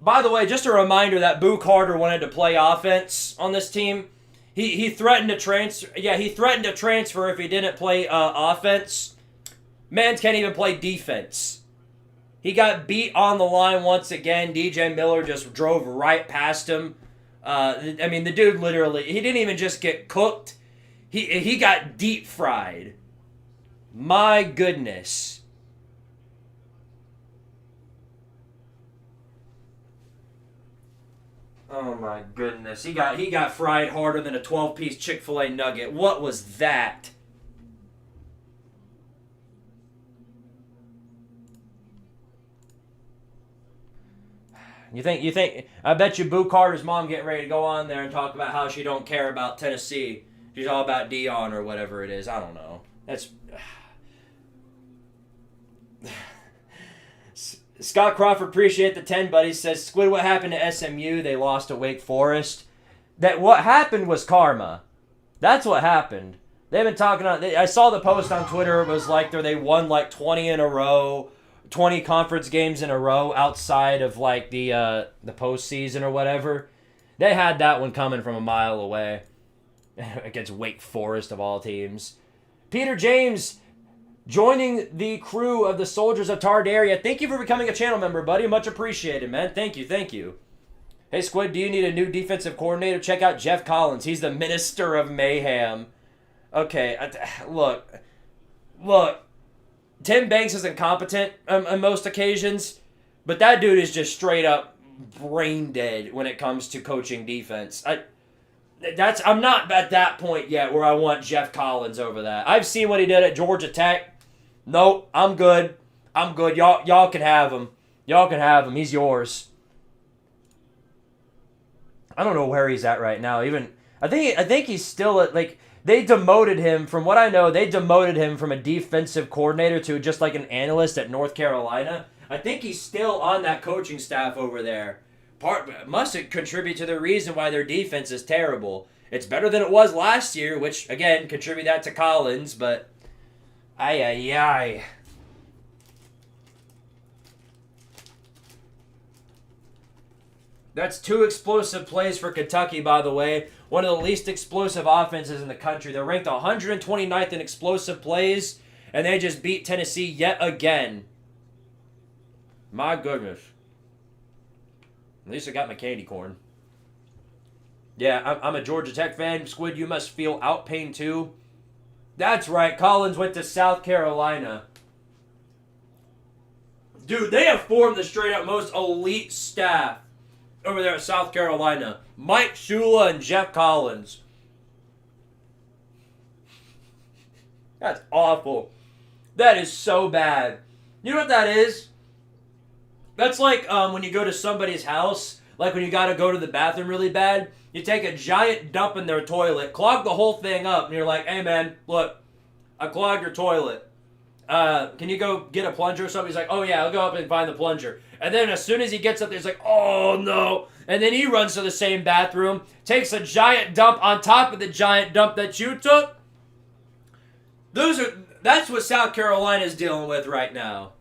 By the way, just a reminder that Boo Carter wanted to play offense on this team. He threatened to transfer. Yeah, he threatened to transfer if he didn't play offense. Man can't even play defense. He got beat on the line once again. DJ Miller just drove right past him. I mean, the dude literally, he didn't even just get cooked. He got deep fried. My goodness. Oh my goodness. He got fried harder than a 12-piece Chick-fil-A nugget. What was that? You think I bet you Boo Carter's mom getting ready to go on there and talk about how she don't care about Tennessee. She's all about Dion or whatever it is. I don't know. That's Scott Crawford, appreciate the 10 buddies, says, Squid, what happened to SMU? They lost to Wake Forest. That what happened was karma. That's what happened. They've been talking on, I saw the post on Twitter. It was like they won like 20 in a row. 20 conference games in a row outside of like the postseason or whatever. They had that one coming from a mile away against Wake Forest of all teams. Peter James joining the crew of the Soldiers of Tardaria. Thank you for becoming a channel member, buddy. Much appreciated, man. Thank you. Hey, Squid, do you need a new defensive coordinator? Check out Jeff Collins. He's the Minister of Mayhem. Okay, look. Tim Banks is incompetent on most occasions, but that dude is just straight up brain dead when it comes to coaching defense. I'm not at that point yet where I want Jeff Collins over that. I've seen what he did at Georgia Tech. Nope, I'm good. Y'all can have him. He's yours. I don't know where he's at right now. Even I think he's still at like. They demoted him, from what I know, from a defensive coordinator to just like an analyst at North Carolina. I think he's still on that coaching staff over there. Must contribute to the reason why their defense is terrible. It's better than it was last year, which, again, contribute that to Collins, but ay. That's 2 explosive plays for Kentucky, by the way. One of the least explosive offenses in the country. They're ranked 129th in explosive plays, and they just beat Tennessee yet again. My goodness. At least I got my candy corn. Yeah, I'm a Georgia Tech fan. Squid, you must feel out pain too. That's right. Collins went to South Carolina. Dude, they have formed the straight-up most elite staff over there at South Carolina. Mike Shula and Jeff Collins. That's awful. That is so bad. You know what that is? That's like when you go to somebody's house, like when you got to go to the bathroom really bad, you take a giant dump in their toilet, clog the whole thing up, and you're like, hey man, look, I clogged your toilet. Can you go get a plunger or something? He's like, oh yeah, I'll go up and find the plunger. And then as soon as he gets up there, he's like, oh no. And then he runs to the same bathroom, takes a giant dump on top of the giant dump that you took. That's what South Carolina's dealing with right now.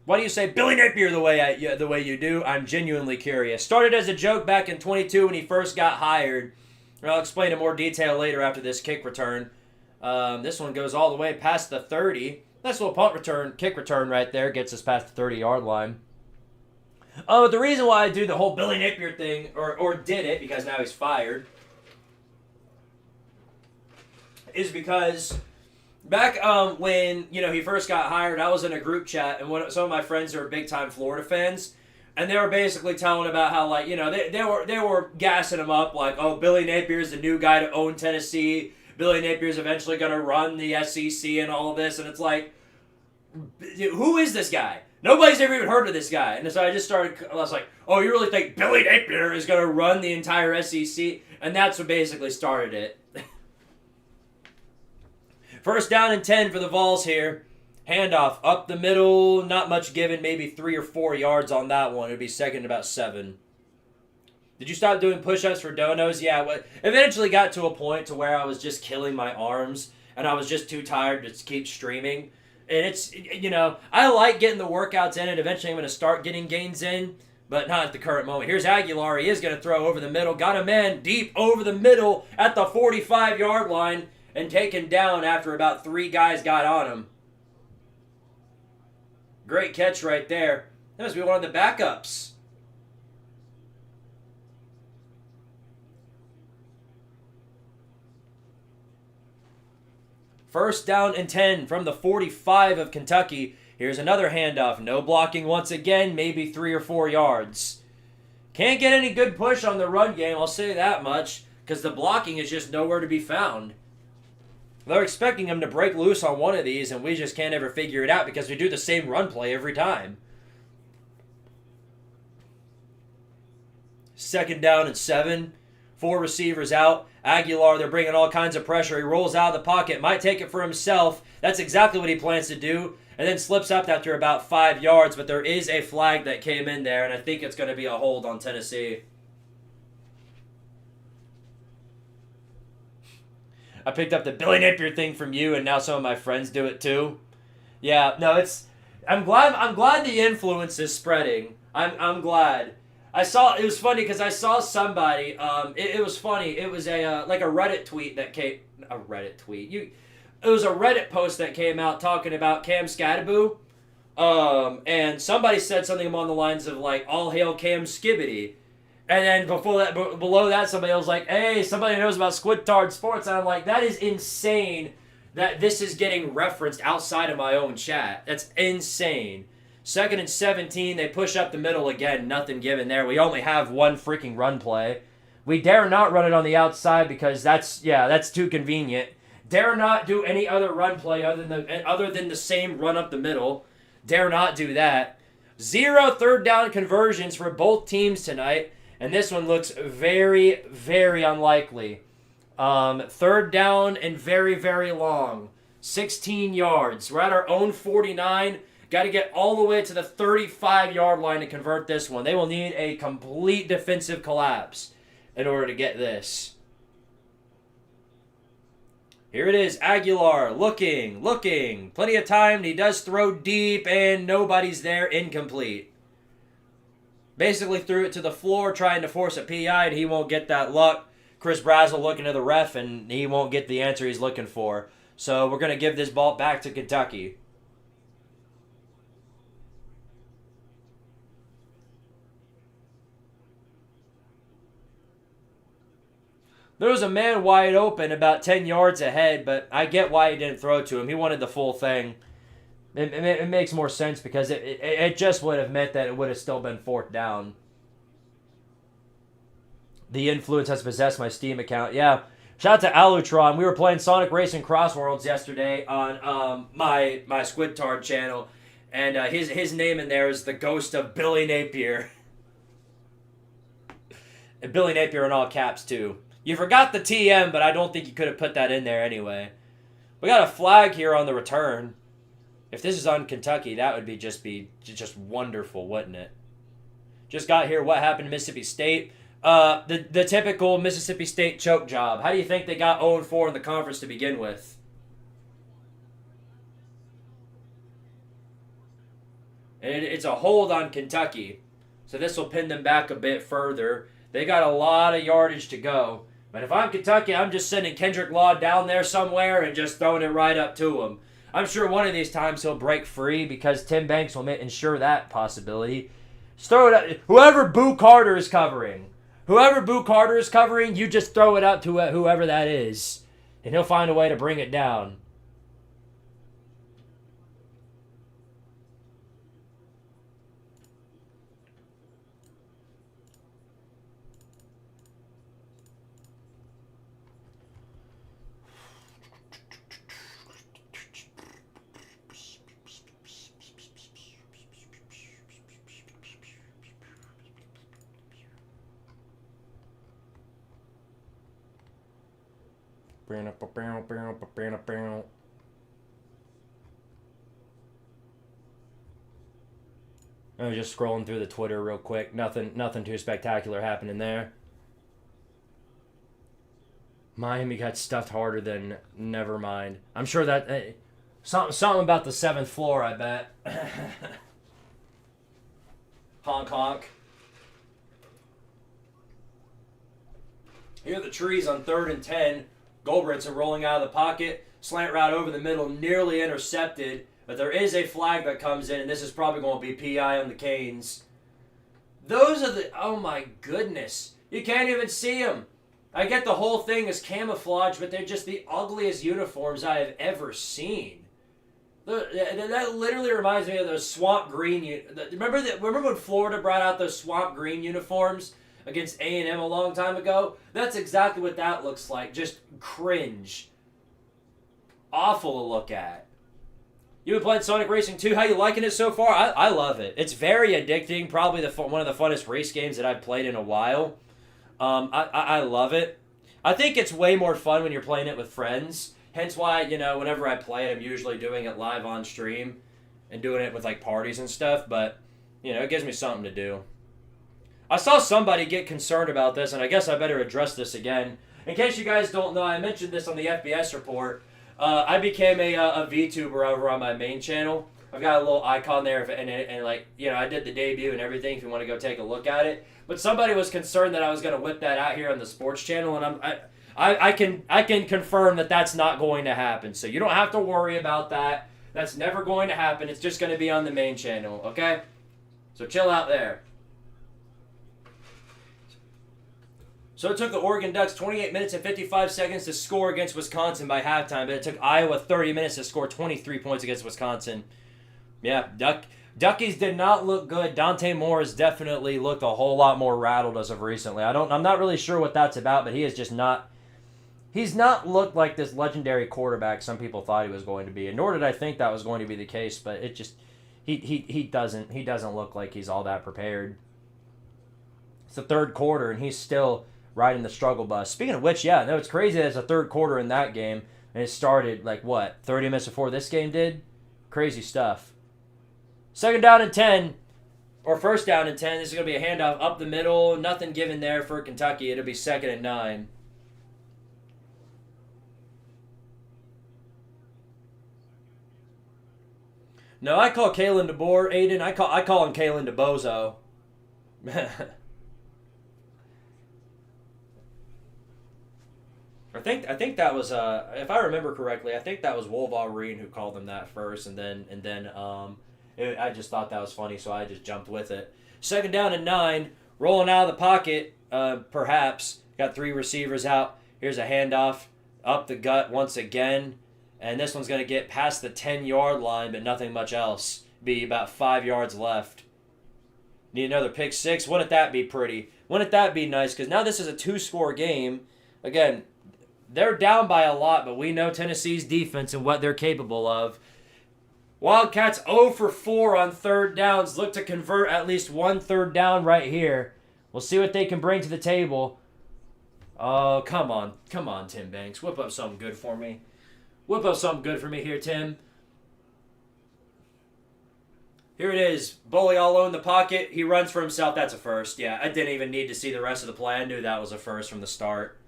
Why do you say Billy Napier the way you do? I'm genuinely curious. Started as a joke back in 22 when he first got hired. I'll explain in more detail later after this kick return. This one goes all the way past the 30. Nice little punt return, kick return right there. Gets us past the 30-yard line. The reason why I do the whole Billy Napier thing, or did it, because now he's fired, is because back when he first got hired, I was in a group chat, and some of my friends are big-time Florida fans, and they were basically telling about how, like, they were gassing him up, like, oh, Billy Napier's the new guy to own Tennessee. Billy Napier's eventually going to run the SEC and all of this. And it's like, who is this guy? Nobody's ever even heard of this guy. And so I was like, oh, you really think Billy Napier is going to run the entire SEC? And that's what basically started it. First down and 10 for the Vols here. Handoff up the middle. Not much given. Maybe 3 or 4 yards on that one. It would be second and about 7. Did you stop doing push-ups for donos? Yeah, but eventually got to a point to where I was just killing my arms, and I was just too tired to keep streaming. And it's, I like getting the workouts in, and eventually I'm going to start getting gains in, but not at the current moment. Here's Aguilar. He is going to throw over the middle. Got a man deep over the middle at the 45-yard line and taken down after about 3 guys got on him. Great catch right there. That must be one of the backups. First down and 10 from the 45 of Kentucky. Here's another handoff. No blocking once again, maybe 3 or 4 yards. Can't get any good push on the run game, I'll say that much, because the blocking is just nowhere to be found. They're expecting him to break loose on one of these, and we just can't ever figure it out because we do the same run play every time. Second down and 7. 4 receivers out. Aguilar, they're bringing all kinds of pressure. He rolls out of the pocket, might take it for himself. That's exactly what he plans to do. And then slips up after about 5 yards, but there is a flag that came in there, and I think it's going to be a hold on Tennessee. I picked up the Billy Napier thing from you, and now some of my friends do it too. Yeah, no, it's. I'm glad the influence is spreading. I'm glad. It was funny because I saw somebody. It was funny. It was a like a Reddit tweet that came. A Reddit tweet. It was a Reddit post that came out talking about Cam Scattaboo. And somebody said something along the lines of like, "All hail Cam Skibbity." And then below that, somebody was like, "Hey, somebody knows about Squidtard Sports." And I'm like, that is insane that this is getting referenced outside of my own chat. That's insane. 2nd and 17, they push up the middle again. Nothing given there. We only have one freaking run play. We dare not run it on the outside because that's too convenient. Dare not do any other run play other than the same run up the middle. Dare not do that. 0 third down conversions for both teams tonight. And this one looks very, very unlikely. 3rd down and very, very long. 16 yards. We're at our own 49. Got to get all the way to the 35-yard line to convert this one. They will need a complete defensive collapse in order to get this. Here it is. Aguilar looking. Plenty of time. He does throw deep, and nobody's there. Incomplete. Basically threw it to the floor trying to force a PI, and he won't get that luck. Chris Brazzell looking to the ref, and he won't get the answer he's looking for. So we're going to give this ball back to Kentucky. There was a man wide open about 10 yards ahead, but I get why he didn't throw it to him. He wanted the full thing. It makes more sense because it just would have meant that it would have still been 4th down. The influence has possessed my Steam account. Yeah. Shout out to Alutron. We were playing Sonic Racing Cross Worlds yesterday on my Squidtard channel. And his name in there is the ghost of Billy Napier. And Billy Napier in all caps, too. You forgot the TM, but I don't think you could have put that in there anyway. We got a flag here on the return. If this is on Kentucky, that would be just wonderful, wouldn't it? Just got here. What happened to Mississippi State? The typical Mississippi State choke job. How do you think they got 0-4 in the conference to begin with? And it's a hold on Kentucky. So this will pin them back a bit further. They got a lot of yardage to go. But if I'm Kentucky, I'm just sending Kendrick Law down there somewhere and just throwing it right up to him. I'm sure one of these times he'll break free because Tim Banks will ensure that possibility. Just throw it up. Whoever Boo Carter is covering, you just throw it up to whoever that is. And he'll find a way to bring it down. I was just scrolling through the Twitter real quick. Nothing too spectacular happening there. Miami got stuffed harder than never mind. I'm sure that something about the 7th floor, I bet. Honk honk. Here are the trees on 3rd and 10. Goldbritson rolling out of the pocket. Slant route over the middle, nearly intercepted. But there is a flag that comes in, and this is probably going to be PI on the Canes. Those are the... Oh, my goodness. You can't even see them. I get the whole thing is camouflage, but they're just the ugliest uniforms I have ever seen. That literally reminds me of those swamp green... Remember when Florida brought out those swamp green uniforms against A&M a long time ago? That's exactly what that looks like. Just cringe. Awful to look at. You've been playing Sonic Racing 2. How you liking it so far? I love it. It's very addicting. Probably one of the funnest race games that I've played in a while. I love it. I think it's way more fun when you're playing it with friends. Hence why, whenever I play it, I'm usually doing it live on stream and doing it with, like, parties and stuff. But, it gives me something to do. I saw somebody get concerned about this, and I guess I better address this again. In case you guys don't know, I mentioned this on the FBS report. I became a VTuber over on my main channel. I've got a little icon there, and I did the debut and everything if you want to go take a look at it. But somebody was concerned that I was going to whip that out here on the sports channel, and I can confirm that that's not going to happen. So you don't have to worry about that. That's never going to happen. It's just going to be on the main channel, okay? So chill out there. So it took the Oregon Ducks 28 minutes and 55 seconds to score against Wisconsin by halftime, but it took Iowa 30 minutes to score 23 points against Wisconsin. Yeah, Duckies did not look good. Dante Moore has definitely looked a whole lot more rattled as of recently. I'm not really sure what that's about, but he is just not... He's not looked like this legendary quarterback some people thought he was going to be, and nor did I think that was going to be the case, but it just... He doesn't look like he's all that prepared. It's the third quarter, and he's still... riding the struggle bus. Speaking of which, yeah, no, it's crazy that it's a third quarter in that game, and it started, 30 minutes before this game did? Crazy stuff. Second down and 10, or first down and 10. This is going to be a handoff up the middle. Nothing given there for Kentucky. It'll be 2nd and 9. No, I call Kalen DeBoer, Aiden. I call him Kalen DeBozo. I think that was if I remember correctly, I think that was Wolverine who called him that first, and then I just thought that was funny, so I just jumped with it. 2nd down and 9, rolling out of the pocket, perhaps got 3 receivers out. Here's a handoff up the gut once again, and this one's gonna get past the 10-yard line, but nothing much else. Be about 5 yards left. Need another pick 6. Wouldn't that be pretty? Wouldn't that be nice? Because now this is a 2-score game. Again. They're down by a lot, but we know Tennessee's defense and what they're capable of. Wildcats 0 for 4 on 3rd downs. Look to convert at least 1 3rd down right here. We'll see what they can bring to the table. Oh, come on. Come on, Tim Banks. Whip up something good for me. Whip up something good for me here, Tim. Here it is. Bully all alone in the pocket. He runs for himself. That's a first. Yeah, I didn't even need to see the rest of the play. I knew that was a first from the start.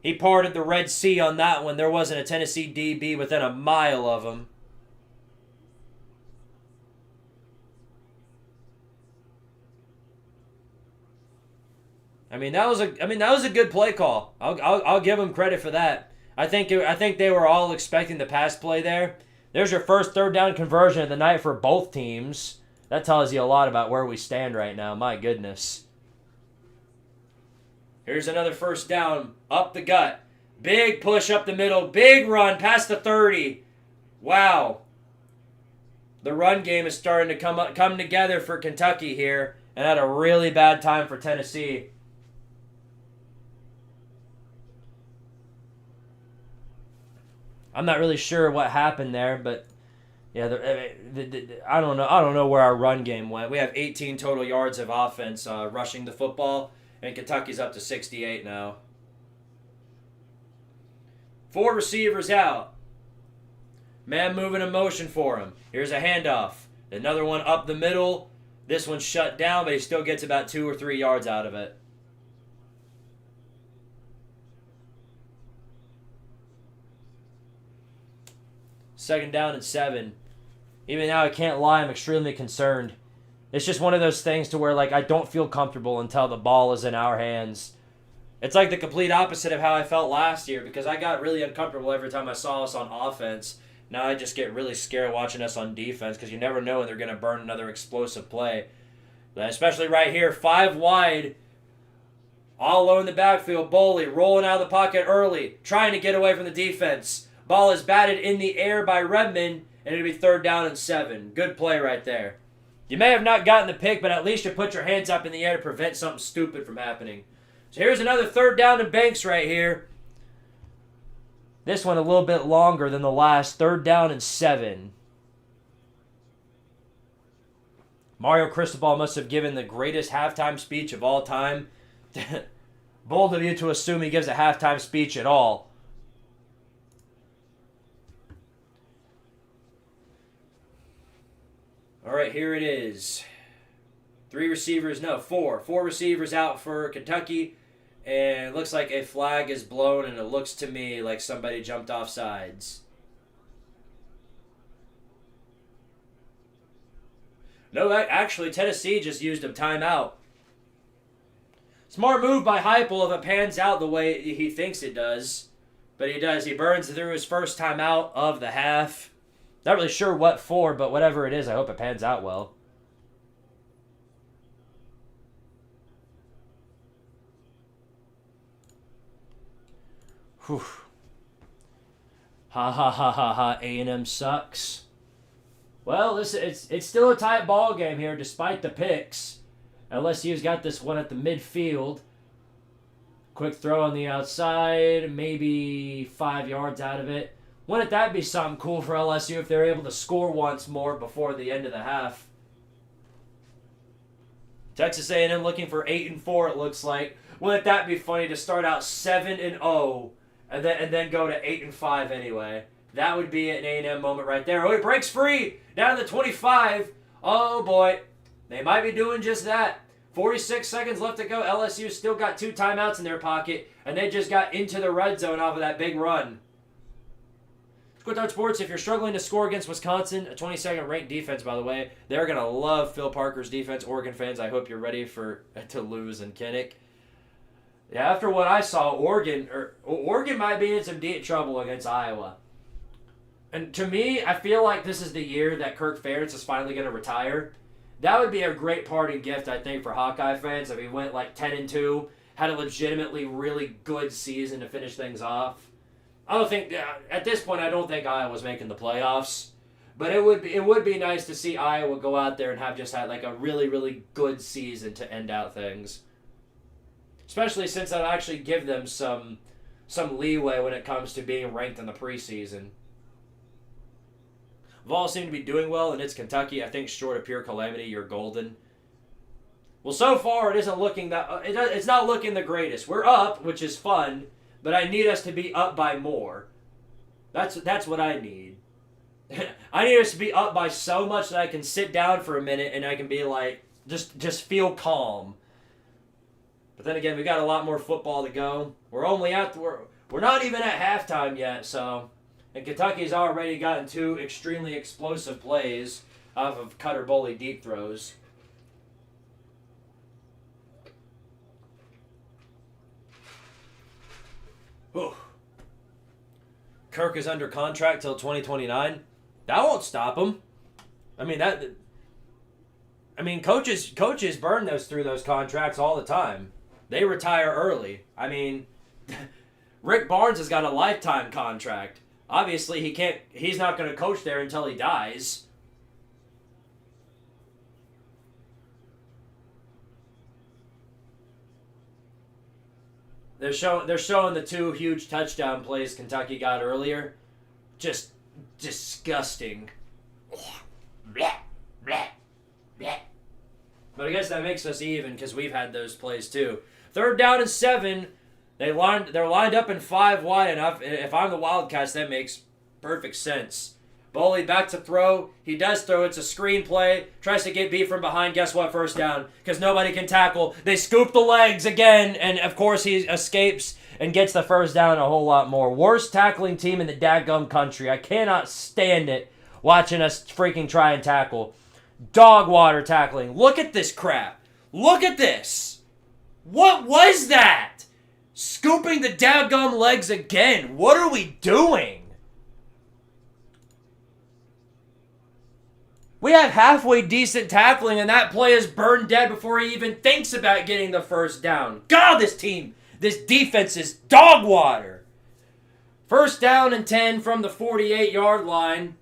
He parted the Red Sea on that one. There wasn't a Tennessee DB within a mile of him. That was a good play call. I'll give him credit for that. I think they were all expecting the pass play there. There's your first 3rd down conversion of the night for both teams. That tells you a lot about where we stand right now. My goodness. Here's another 1st down, up the gut. Big push up the middle, big run past the 30. Wow. The run game is starting to come together for Kentucky here, and at a really bad time for Tennessee. I'm not really sure what happened there, but yeah, I don't know where our run game went. We have 18 total yards of offense rushing the football. And Kentucky's up to 68 now. 4 receivers out. Man moving in motion for him. Here's a handoff. Another one up the middle. This one's shut down, but he still gets about 2 or 3 yards out of it. Second down and 7. Even now, I can't lie, I'm extremely concerned. It's just one of those things to where, I don't feel comfortable until the ball is in our hands. It's the complete opposite of how I felt last year, because I got really uncomfortable every time I saw us on offense. Now I just get really scared watching us on defense because you never know when they're going to burn another explosive play. Especially right here, 5 wide. All alone in the backfield. Boley rolling out of the pocket early, trying to get away from the defense. Ball is batted in the air by Redmond, and it'll be 3rd down and 7. Good play right there. You may have not gotten the pick, but at least you put your hands up in the air to prevent something stupid from happening. So here's another 3rd down and Banks right here. This one a little bit longer than the last. 3rd down and 7. Mario Cristobal must have given the greatest halftime speech of all time. Bold of you to assume he gives a halftime speech at all. All right, here it is. 4 receivers out for Kentucky. And it looks like a flag is blown, and it looks to me like somebody jumped off sides. No, actually, Tennessee just used a timeout. Smart move by Heupel if it pans out the way he thinks it does. But he does. He burns through his first timeout of the half. Not really sure what for, but whatever it is, I hope it pans out well. Whew. Ha ha ha ha ha. A&M sucks. Well, it's still a tight ball game here despite the picks. LSU's got this one at the midfield. Quick throw on the outside, maybe 5 yards out of it. Wouldn't that be something cool for LSU if they're able to score once more before the end of the half? Texas A&M looking for 8-4. It looks like. Wouldn't that be funny to start out 7-0 and then go to 8-5 anyway? That would be an A&M moment right there. Oh, he breaks free down to the 25. Oh boy, they might be doing just that. 46 seconds left to go. LSU still got 2 timeouts in their pocket, and they just got into the red zone off of that big run. Squidtard Sports, if you're struggling to score against Wisconsin, a 22nd ranked defense, by the way, they're going to love Phil Parker's defense. Oregon fans, I hope you're ready to lose in Kinnick. Yeah, after what I saw, Oregon might be in some deep trouble against Iowa. And to me, I feel like this is the year that Kirk Ferentz is finally going to retire. That would be a great parting gift, I think, for Hawkeye fans if he went like 10-2, had a legitimately really good season to finish things off. I don't think at this point I don't think Iowa's making the playoffs, but it would be nice to see Iowa go out there and have just had like a really really good season to end out things. Especially since that'll actually give them some leeway when it comes to being ranked in the preseason. Vols seem to be doing well, and it's Kentucky. I think short of pure calamity, you're golden. Well, so far it isn't looking it's not looking the greatest. We're up, which is fun, but I need us to be up by more. That's what I need. I need us to be up by so much that I can sit down for a minute and I can be like, just feel calm. But then again, we got a lot more football to go. We're not even at halftime yet, so. And Kentucky's already gotten 2 extremely explosive plays off of Cutter Boley deep throws. Whew. Kirk is under contract till 2029. That won't stop him. Coaches burn through those contracts all the time. They retire early. Rick Barnes has got a lifetime contract. Obviously, he's not going to coach there until he dies. They're showing the 2 huge touchdown plays Kentucky got earlier. Just disgusting. Blah, blah, blah. But I guess that makes us even because we've had those plays too. 3rd down and 7. They're lined up in 5 wide enough. If I'm the Wildcats, that makes perfect sense. Boley back to throw. He does throw. It's a screen play. Tries to get beat from behind. Guess what? First down. Because nobody can tackle. They scoop the legs again. And, of course, he escapes and gets the first down a whole lot more. Worst tackling team in the dadgum country. I cannot stand it watching us freaking try and tackle. Dog water tackling. Look at this crap. Look at this. What was that? Scooping the dadgum legs again. What are we doing? We have halfway decent tackling, and that play is burned dead before he even thinks about getting the first down. God, this defense is dog water. First down and 10 from the 48-yard line.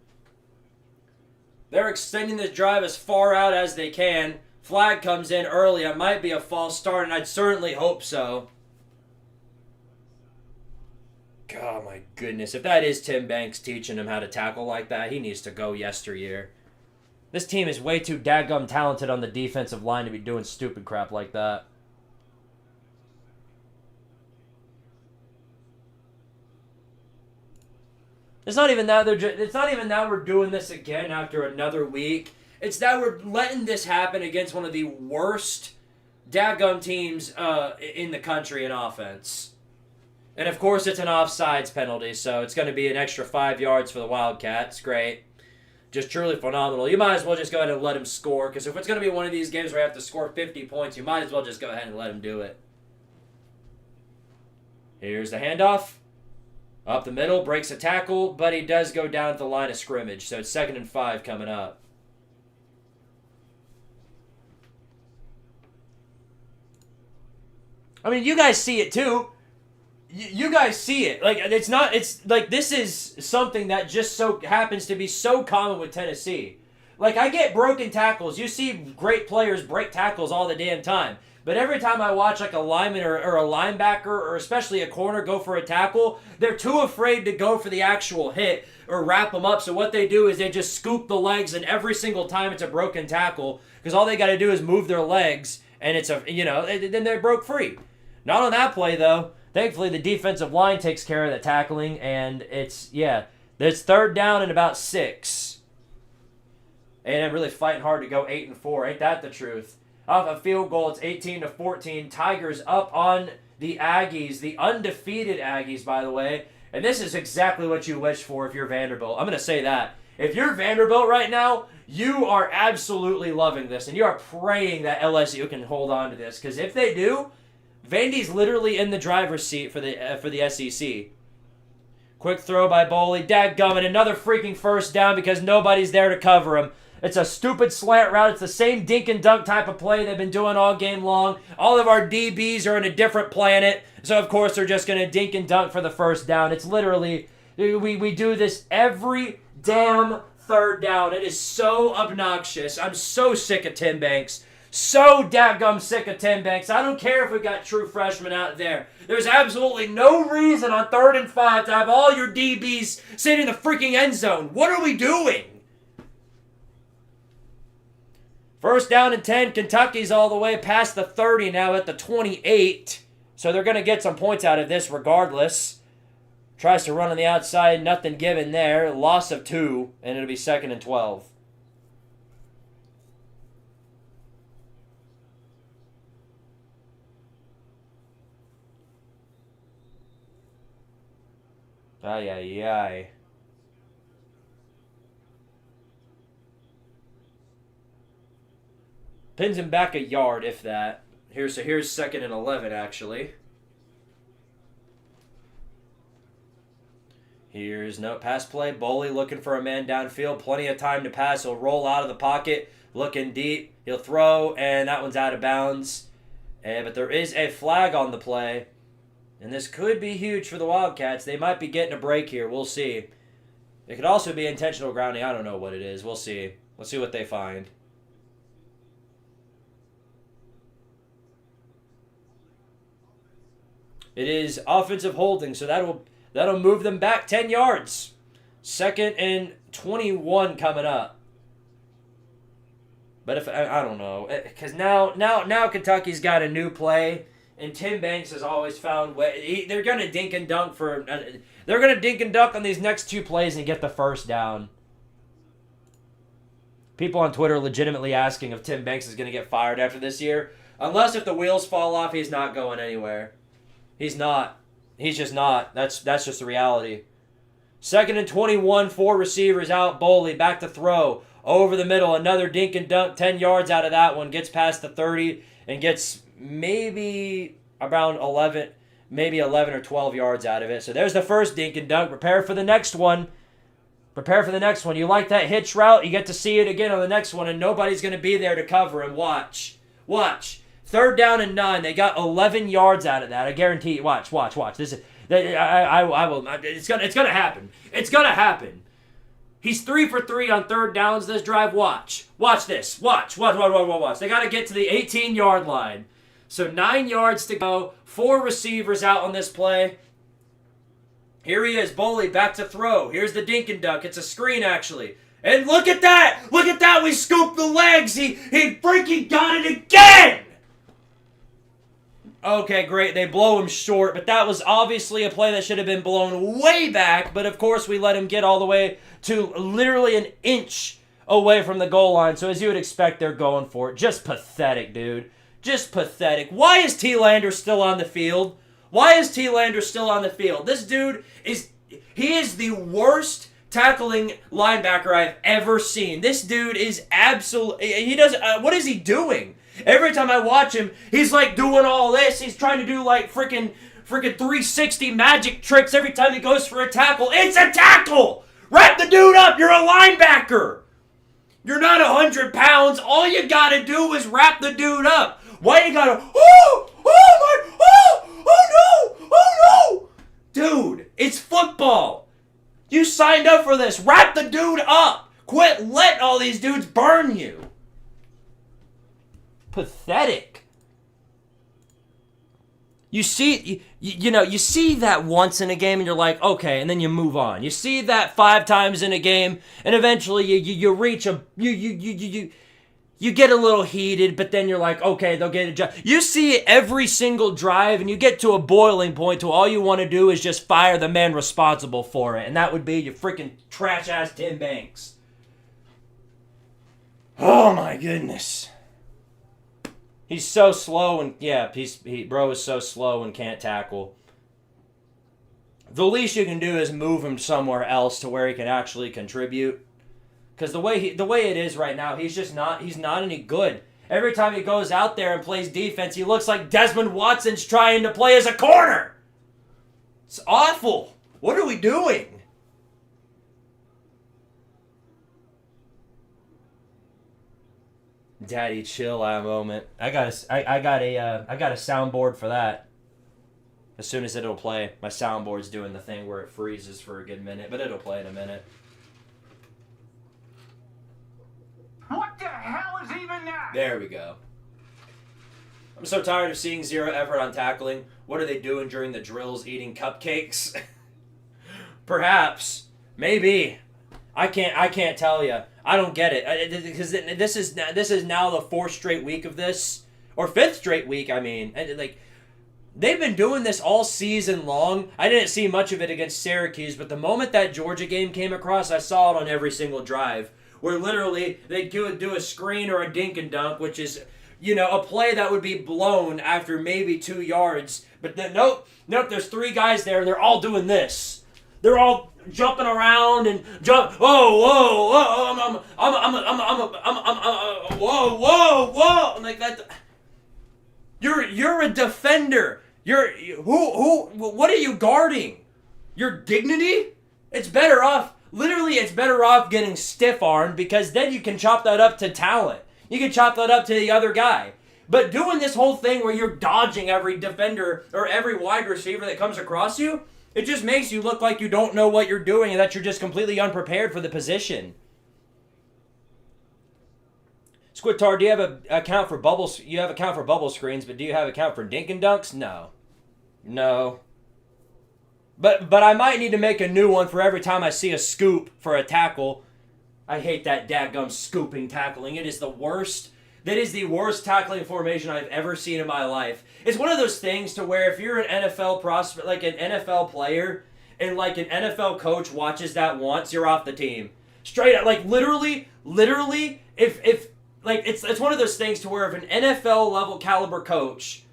They're extending this drive as far out as they can. Flag comes in early. It might be a false start, and I'd certainly hope so. God, my goodness. If that is Tim Banks teaching him how to tackle like that, he needs to go yesteryear. This team is way too daggum talented on the defensive line to be doing stupid crap like that. It's not even that we're doing this again after another week. It's that we're letting this happen against one of the worst daggum teams in the country in offense. And of course, it's an offsides penalty, so it's going to be an extra 5 yards for the Wildcats. Great. Just truly phenomenal. You might as well just go ahead and let him score, because if it's going to be one of these games where you have to score 50 points, you might as well just go ahead and let him do it. Here's the handoff. Up the middle, breaks a tackle, but he does go down at the line of scrimmage, so it's 2nd and 5 coming up. I mean, you guys see it too. You guys see it. It's like this is something that just so happens to be so common with Tennessee. Like, I get broken tackles. You see great players break tackles all the damn time. But every time I watch like a lineman or a linebacker or especially a corner go for a tackle, they're too afraid to go for the actual hit or wrap them up. So what they do is they just scoop the legs, and every single time it's a broken tackle because all they got to do is move their legs, and then they're broke free. Not on that play though. Thankfully, the defensive line takes care of the tackling, and it's 3rd down and about 6. And I'm really fighting hard to go 8 and 4. Ain't that the truth? Off a field goal, it's 18-14. Tigers up on the Aggies, the undefeated Aggies, by the way. And this is exactly what you wish for if you're Vanderbilt. I'm going to say that. If you're Vanderbilt right now, you are absolutely loving this, and you are praying that LSU can hold on to this. Because if they do, Vandy's literally in the driver's seat for the SEC. Quick throw by Boley. Dadgummit, another freaking first down because nobody's there to cover him. It's a stupid slant route. It's the same dink and dunk type of play they've been doing all game long. All of our DBs are in a different planet. So, of course, they're just going to dink and dunk for the first down. It's literally, we do this every damn 3rd down. It is so obnoxious. I'm so sick of Tim Banks. So dadgum sick of Tim Banks. I don't care if we got true freshmen out there. There's absolutely no reason on 3rd and 5 to have all your DBs sitting in the freaking end zone. What are we doing? First down and 10. Kentucky's all the way past the 30 now at the 28. So they're going to get some points out of this regardless. Tries to run on the outside. Nothing given there. Loss of 2. And it'll be 2nd and 12. Ay, ay, ay. Pins him back a yard, if that. Here's 2nd and 11, actually. Here's no pass play. Boley looking for a man downfield. Plenty of time to pass. He'll roll out of the pocket, looking deep. He'll throw, and that one's out of bounds. But there is a flag on the play. And this could be huge for the Wildcats. They might be getting a break here. We'll see. It could also be intentional grounding. I don't know what it is. We'll see. Let's see what they find. It is offensive holding, so that'll move them back 10 yards. 2nd and 21 coming up. But if I don't know, because now Kentucky's got a new play. And Tim Banks has always found way. They're gonna dink and dunk on these next 2 plays and get the first down. People on Twitter are legitimately asking if Tim Banks is gonna get fired after this year. Unless if the wheels fall off, he's not going anywhere. He's not. He's just not. That's just the reality. 2nd and 21, 4 receivers out. Boley back to throw over the middle. Another dink and dunk. 10 yards out of that one. Gets past the 30 and gets maybe around 11 or 12 yards out of it. So there's the first dink and dunk. Prepare for the next one. Prepare for the next one. You like that hitch route? You get to see it again on the next one, and nobody's going to be there to cover him. Watch. 3rd down and 9. They got 11 yards out of that. I guarantee you. Watch. This is. I will. It's gonna happen. It's gonna happen. He's 3 for 3 on 3rd downs this drive. Watch this. Watch. They got to get to the 18-yard line. So 9 yards to go. 4 receivers out on this play. Here he is, Boley, back to throw. Here's the dink and dunk. It's a screen, actually. And look at that! Look at that! We scooped the legs! He freaking got it again! Okay, great. They blow him short, but that was obviously a play that should have been blown way back, but of course we let him get all the way to literally an inch away from the goal line, so as you would expect, they're going for it. Just pathetic, dude. Just pathetic. Why is T-Lander still on the field? This dude is the worst tackling linebacker I've ever seen. This dude is what is he doing? Every time I watch him, he's like doing all this. He's trying to do like freaking 360 magic tricks every time he goes for a tackle. It's a tackle! Wrap the dude up! You're a linebacker! You're not 100 pounds. All you gotta do is wrap the dude up. Why you gotta, oh no! Dude, it's football. You signed up for this. Wrap the dude up. Quit letting all these dudes burn you. Pathetic. You see, you see that once in a game and you're like, okay, and then you move on. You see that 5 times in a game and eventually you reach you get a little heated, but then you're like, okay, they'll get a job. You see it every single drive, and you get to a boiling point to all you want to do is just fire the man responsible for it, and that would be your freaking trash-ass Tim Banks. Oh, my goodness. He's so slow, and bro is so slow and can't tackle. The least you can do is move him somewhere else to where he can actually contribute. Because the way it is right now, he's not any good. Every time he goes out there and plays defense, he looks like Desmond Watson's trying to play as a corner. It's awful. What are we doing? Daddy chill out a moment. I got a soundboard for that. As soon as it'll play, my soundboard's doing the thing where it freezes for a good minute, but it'll play in a minute. What the hell is even that? There we go. I'm so tired of seeing zero effort on tackling. What are they doing during the drills? Eating cupcakes? Perhaps. Maybe. I can't tell you. I don't get it. Because this is now the 4th straight week of this. Or 5th straight week, I mean. And like, they've been doing this all season long. I didn't see much of it against Syracuse, but the moment that Georgia game came across, I saw it on every single drive. Where literally they do a screen or a dink and dunk, which is, a play that would be blown after maybe 2 yards. But then, nope, there's 3 guys there, and they're all doing this. They're all jumping around and whoa, whoa. I'm like that. You're a defender. What are you guarding? Your dignity? It's better off getting stiff-armed because then you can chop that up to talent. You can chop that up to the other guy. But doing this whole thing where you're dodging every defender or every wide receiver that comes across you, it just makes you look like you don't know what you're doing and that you're just completely unprepared for the position. Squidtard, do you have an account for bubbles? You have an account for bubble screens, but do you have an account for dink and dunks? No. But I might need to make a new one for every time I see a scoop for a tackle. I hate that dadgum scooping tackling. It is the worst. That is the worst tackling formation I've ever seen in my life. It's one of those things to where if you're an NFL prospect, like an NFL player, and like an NFL coach watches that once, you're off the team. Straight up, like literally, if like it's one of those things to where if an NFL level caliber coach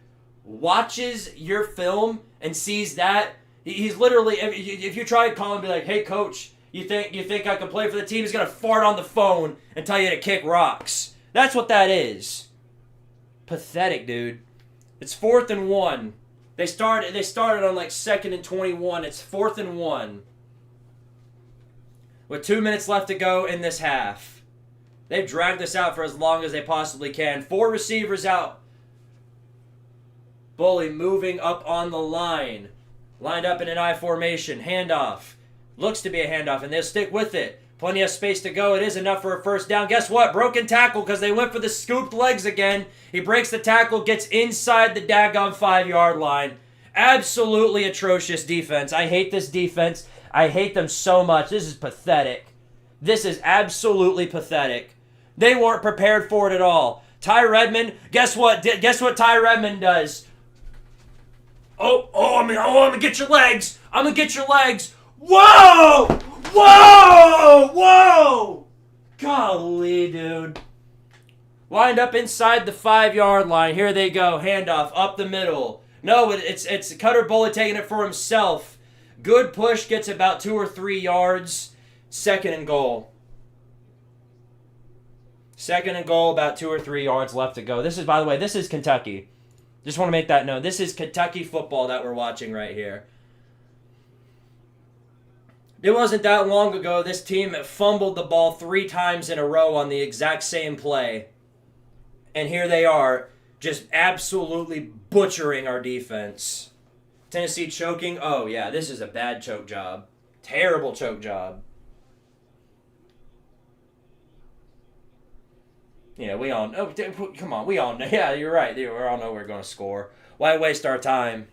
watches your film and sees that, he's literally, if you try to call him and be like, hey coach, you think I can play for the team? He's gonna fart on the phone and tell you to kick rocks. That's what that is. Pathetic, dude. It's 4th and 1. They started on like 2nd and 21. It's 4th and 1. with 2 minutes left to go in this half. They've dragged this out for as long as they possibly can. 4 receivers out. Bully moving up on the line. Lined up in an I formation. Handoff. Looks to be a handoff, and they'll stick with it. Plenty of space to go. It is enough for a first down. Guess what? Broken tackle because they went for the scooped legs again. He breaks the tackle, gets inside the daggone 5-yard line. Absolutely atrocious defense. I hate this defense. I hate them so much. This is pathetic. This is absolutely pathetic. They weren't prepared for it at all. Ty Redmond, guess what? Guess what Ty Redmond does? I'm gonna get your legs. I'm gonna get your legs. Whoa! Whoa! Whoa! Golly, dude. Lined up inside the 5-yard line. Here they go. Handoff up the middle. No, it's Cutter Bully taking it for himself. Good push, gets about 2 or 3 yards. 2nd and goal. 2nd and goal, about 2 or 3 yards left to go. This is, by the way, this is Kentucky. Just want to make that known. This is Kentucky football that we're watching right here. It wasn't that long ago this team fumbled the ball 3 times in a row on the exact same play. And here they are, just absolutely butchering our defense. Tennessee choking. Oh, yeah, this is a bad choke job. Terrible choke job. Yeah, we all know. Come on, we all know. Yeah, you're right. We all know we're going to score. Why waste our time?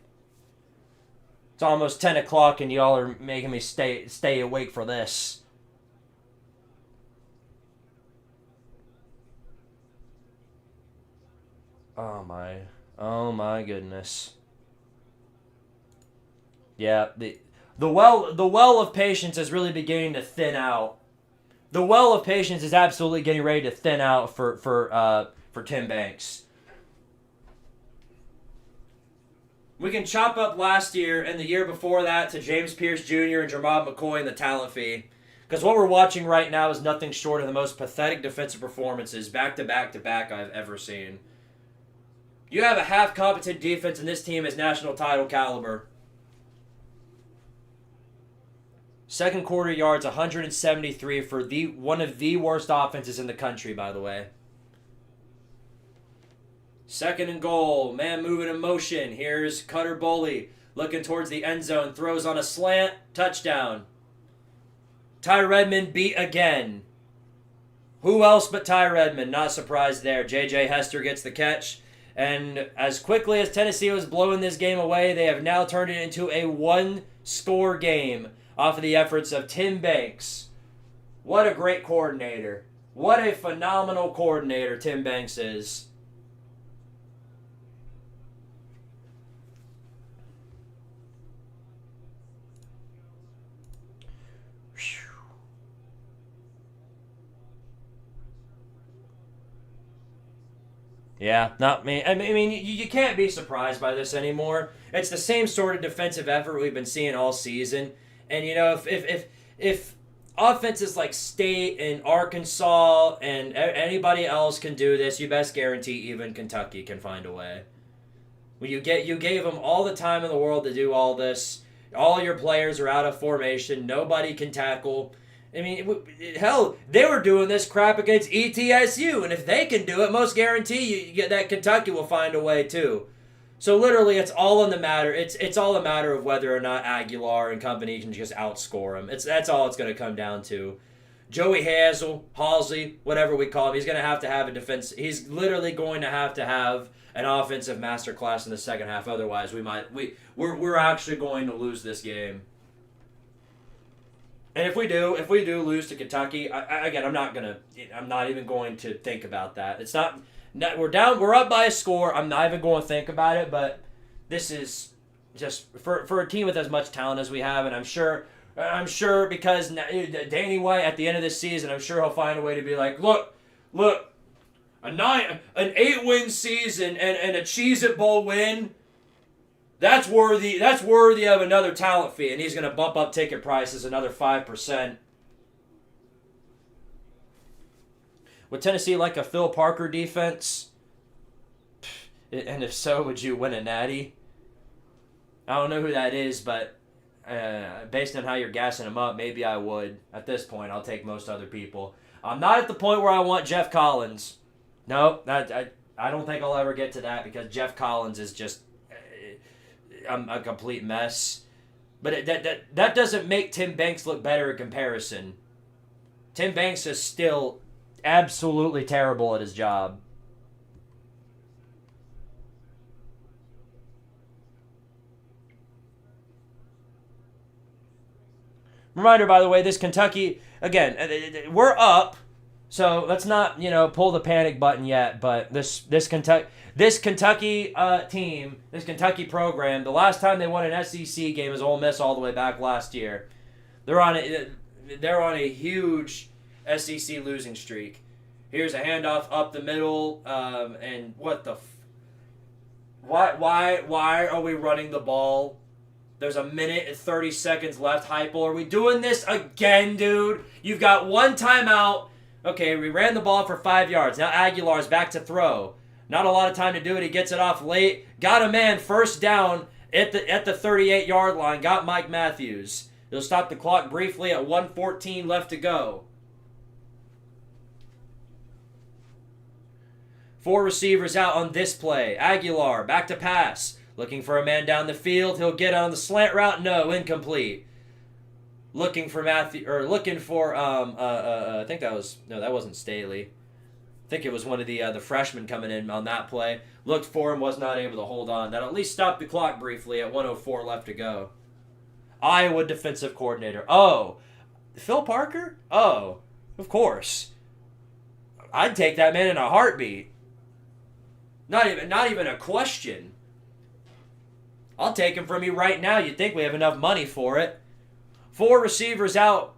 It's almost 10 o'clock and y'all are making me stay awake for this. Oh my goodness. Yeah, the well of patience is really beginning to thin out. The well of patience is absolutely getting ready to thin out for Tim Banks. We can chop up last year and the year before that to James Pierce Jr. and Jermod McCoy and the talent fee. Because what we're watching right now is nothing short of the most pathetic defensive performances back to back to back I've ever seen. You have a half-competent defense and this team is national title caliber. 2nd quarter yards, 173 for one of the worst offenses in the country, by the way. 2nd and goal. Man moving in motion. Here's Cutter Bully looking towards the end zone. Throws on a slant. Touchdown. Ty Redmond beat again. Who else but Ty Redmond? Not surprised there. J.J. Hester gets the catch. And as quickly as Tennessee was blowing this game away, they have now turned it into a 1-score game off of the efforts of Tim Banks. What a great coordinator. What a phenomenal coordinator Tim Banks is. Yeah, not me. I mean, you can't be surprised by this anymore. It's the same sort of defensive effort we've been seeing all season. And you know, if offenses like State and Arkansas and anybody else can do this, you best guarantee even Kentucky can find a way. When you gave them all the time in the world to do all this. All your players are out of formation. Nobody can tackle. I mean, hell, they were doing this crap against ETSU, and if they can do it, most guarantee you get that Kentucky will find a way too. So literally, it's all in the matter. It's all a matter of whether or not Aguilar and company can just outscore them. That's all it's going to come down to. Joey Halsey, whatever we call him, he's going to have a defense. He's literally going to have an offensive masterclass in the second half. Otherwise, we're actually going to lose this game. And if we do lose to Kentucky, I'm not even going to think about that. It's not. We're up by a score. I'm not even going to think about it. But this is just for a team with as much talent as we have, and I'm sure because Danny White at the end of this season, I'm sure he'll find a way to be like, look, an 8-win season and a Cheez-It Bowl win. That's worthy of another talent fee, and he's going to bump up ticket prices another 5%. Would Tennessee like a Phil Parker defense? And if so, would you win a natty? I don't know who that is, but based on how you're gassing him up, maybe I would. At this point, I'll take most other people. I'm not at the point where I want Jeff Collins. No, I don't think I'll ever get to that because Jeff Collins is just a complete mess. But that doesn't make Tim Banks look better in comparison. Tim Banks is still absolutely terrible at his job. Reminder, by the way, this Kentucky, again, we're up, so let's not, pull the panic button yet, but this Kentucky team, this Kentucky program, the last time they won an SEC game was Ole Miss all the way back last year. They're on a huge SEC losing streak. Here's a handoff up the middle, and what the why are we running the ball? There's a minute and 30 seconds left. Heupel, are we doing this again, dude? You've got one timeout. Okay, we ran the ball for 5 yards. Now Aguilar's back to throw. Not a lot of time to do it. He gets it off late. Got a man first down at the 38-yard line. Got Mike Matthews. He'll stop the clock briefly at 1:14 left to go. 4 receivers out on this play. Aguilar back to pass. Looking for a man down the field. He'll get on the slant route. No, incomplete. Looking for I think that wasn't Staley. I think it was one of the freshmen coming in on that play. Looked for him, was not able to hold on. That at least stopped the clock briefly at 1:04 left to go. Iowa defensive coordinator. Oh, Phil Parker? Oh, of course. I'd take that man in a heartbeat. Not even a question. I'll take him from you right now. You'd think we have enough money for it. 4 receivers out.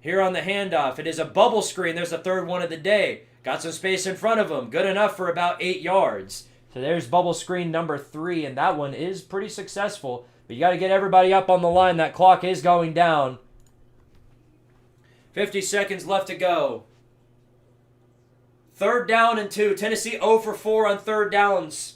Here on the handoff. It is a bubble screen. There's the third one of the day. Got some space in front of him. Good enough for about 8 yards. So there's bubble screen number 3, and that one is pretty successful. But you got to get everybody up on the line. That clock is going down. 50 seconds left to go. 3rd down and 2. Tennessee 0 for 4 on 3rd downs.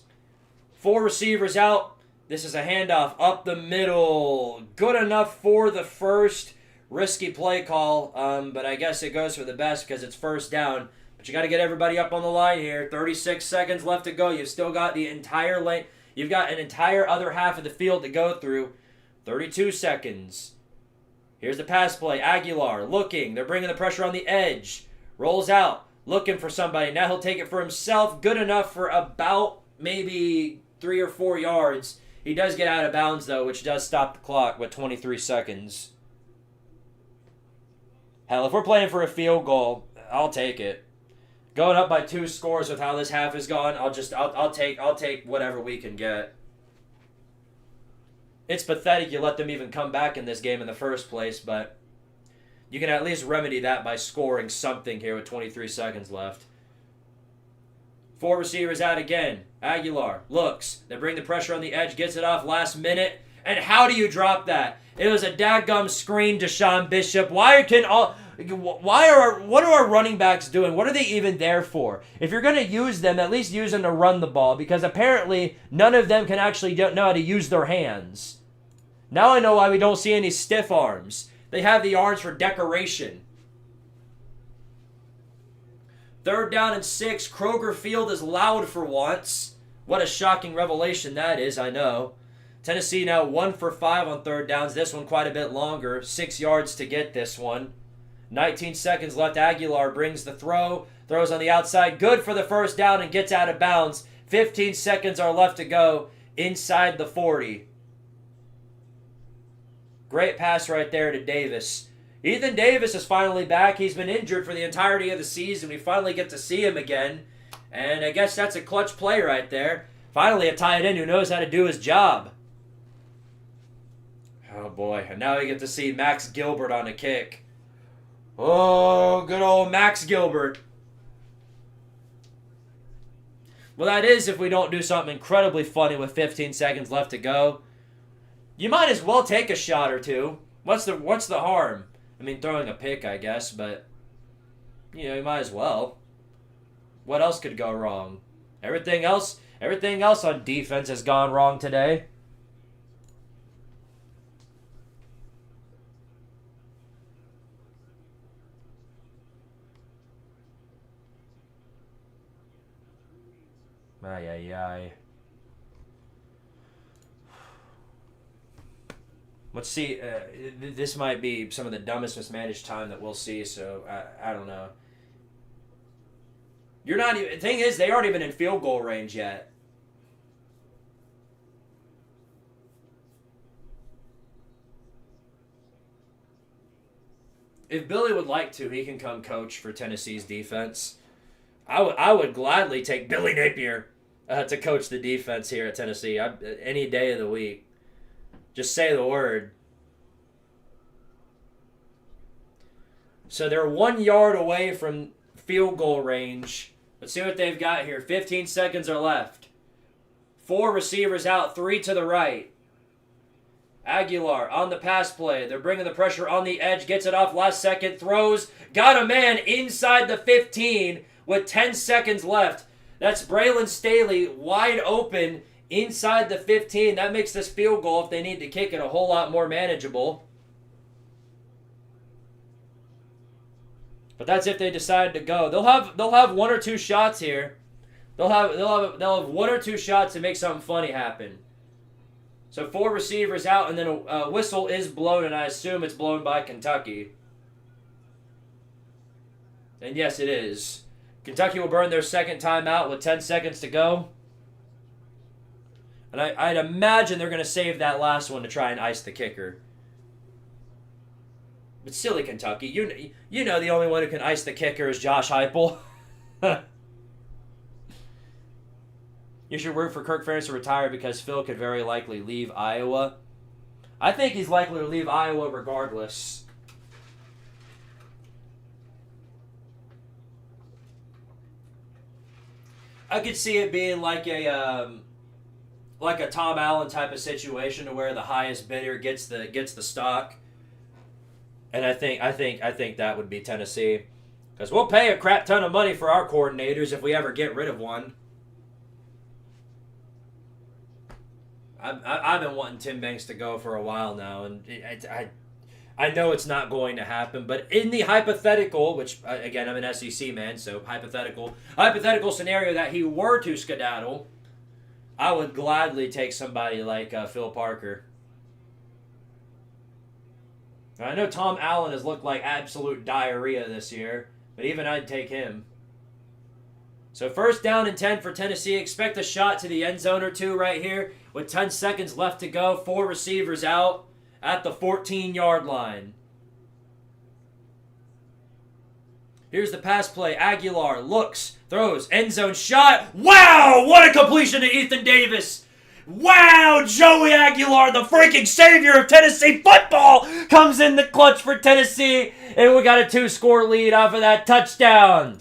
4 receivers out. This is a handoff up the middle. Good enough for the first. Risky play call, but I guess it goes for the best because it's 1st down. But you got to get everybody up on the line here. 36 seconds left to go. You've still got the entire lane. You've got an entire other half of the field to go through. 32 seconds. Here's the pass play. Aguilar looking. They're bringing the pressure on the edge. Rolls out. Looking for somebody. Now he'll take it for himself. Good enough for about maybe 3 or 4 yards. He does get out of bounds, though, which does stop the clock with 23 seconds. Hell, if we're playing for a field goal, I'll take it. Going up by 2 scores with how this half has gone, I'll take whatever we can get. It's pathetic you let them even come back in this game in the first place, but you can at least remedy that by scoring something here with 23 seconds left. 4 receivers out again. Aguilar looks. They bring the pressure on the edge, gets it off last minute. And how do you drop that? It was a dadgum screen to Sean Bishop. What are our running backs doing? What are they even there for? If you're going to use them, at least use them to run the ball, because apparently none of them can actually know how to use their hands. Now I know why we don't see any stiff arms. They have the arms for decoration. 3rd down and 6. Kroger Field is loud for once. What a shocking revelation that is, I know. Tennessee now 1 for 5 on 3rd downs. This one quite a bit longer. 6 yards to get this one. 19 seconds left. Aguilar brings the throw. Throws on the outside. Good for the 1st down and gets out of bounds. 15 seconds are left to go inside the 40. Great pass right there to Davis. Ethan Davis is finally back. He's been injured for the entirety of the season. We finally get to see him again. And I guess that's a clutch play right there. Finally a tight end who knows how to do his job. Oh boy, and now we get to see Max Gilbert on a kick. Oh, good old Max Gilbert. Well, that is if we don't do something incredibly funny with 15 seconds left to go. You might as well take a shot or two. What's the harm? I mean, throwing a pick, I guess, but you might as well. What else could go wrong? Everything else on defense has gone wrong today. Ay, ay, ay. Let's see. This might be some of the dumbest mismanaged time that we'll see, so I don't know. You're not even... The thing is, they aren't even in field goal range yet. If Billy would like to, he can come coach for Tennessee's defense. I would gladly take Billy Napier to coach the defense here at Tennessee any day of the week. Just say the word. So they're 1 yard away from field goal range. Let's see what they've got here. 15 seconds are left. 4 receivers out, 3 to the right. Aguilar on the pass play. They're bringing the pressure on the edge. Gets it off last second. Throws. Got a man inside the 15 with 10 seconds left. That's Braylon Staley wide open inside the 15. That makes this field goal, if they need to kick it, a whole lot more manageable. But that's if they decide to go. They'll have 1 or 2 shots here. They'll have 1 or 2 shots to make something funny happen. So 4 receivers out, and then a whistle is blown, and I assume it's blown by Kentucky. And yes, it is. Kentucky will burn their second timeout with 10 seconds to go. And I'd imagine they're going to save that last one to try and ice the kicker. But silly Kentucky. You know the only one who can ice the kicker is Josh Heupel. You should root for Kirk Ferentz to retire because Phil could very likely leave Iowa. I think he's likely to leave Iowa regardless. I could see it being like a Tom Allen type of situation, to where the highest bidder gets the stock. And I think that would be Tennessee, because we'll pay a crap ton of money for our coordinators if we ever get rid of one. I've been wanting Tim Banks to go for a while now, and I know it's not going to happen, but in the hypothetical, which, again, I'm an SEC man, so hypothetical scenario that he were to skedaddle, I would gladly take somebody like Phil Parker. I know Tom Allen has looked like absolute diarrhea this year, but even I'd take him. So 1st down and 10 for Tennessee. Expect a shot to the end zone or two right here with 10 seconds left to go. 4 receivers out at the 14-yard line. Here's the pass play. Aguilar looks, throws, end zone shot. Wow, what a completion to Ethan Davis. Wow, Joey Aguilar, the freaking savior of Tennessee football, comes in the clutch for Tennessee, and we got a 2-score lead off of that touchdown.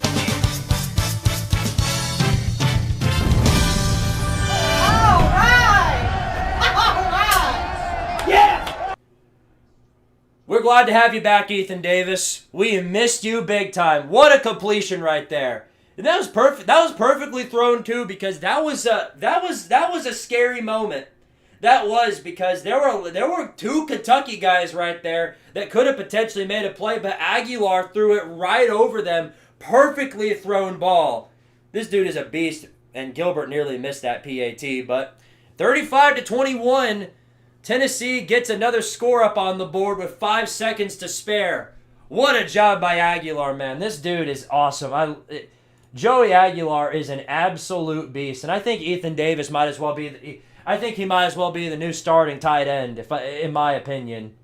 We're glad to have you back, Ethan Davis. We missed you big time. What a completion right there. And that was perfect. That was perfectly thrown too, because that was a scary moment. That was, because there were 2 Kentucky guys right there that could have potentially made a play, but Aguilar threw it right over them. Perfectly thrown ball. This dude is a beast, and Gilbert nearly missed that PAT, but 35-21. Tennessee gets another score up on the board with 5 seconds to spare. What a job by Aguilar, man. This dude is awesome. Joey Aguilar is an absolute beast, and I think Ethan Davis might as well be. I think he might as well be the new starting tight end, in my opinion.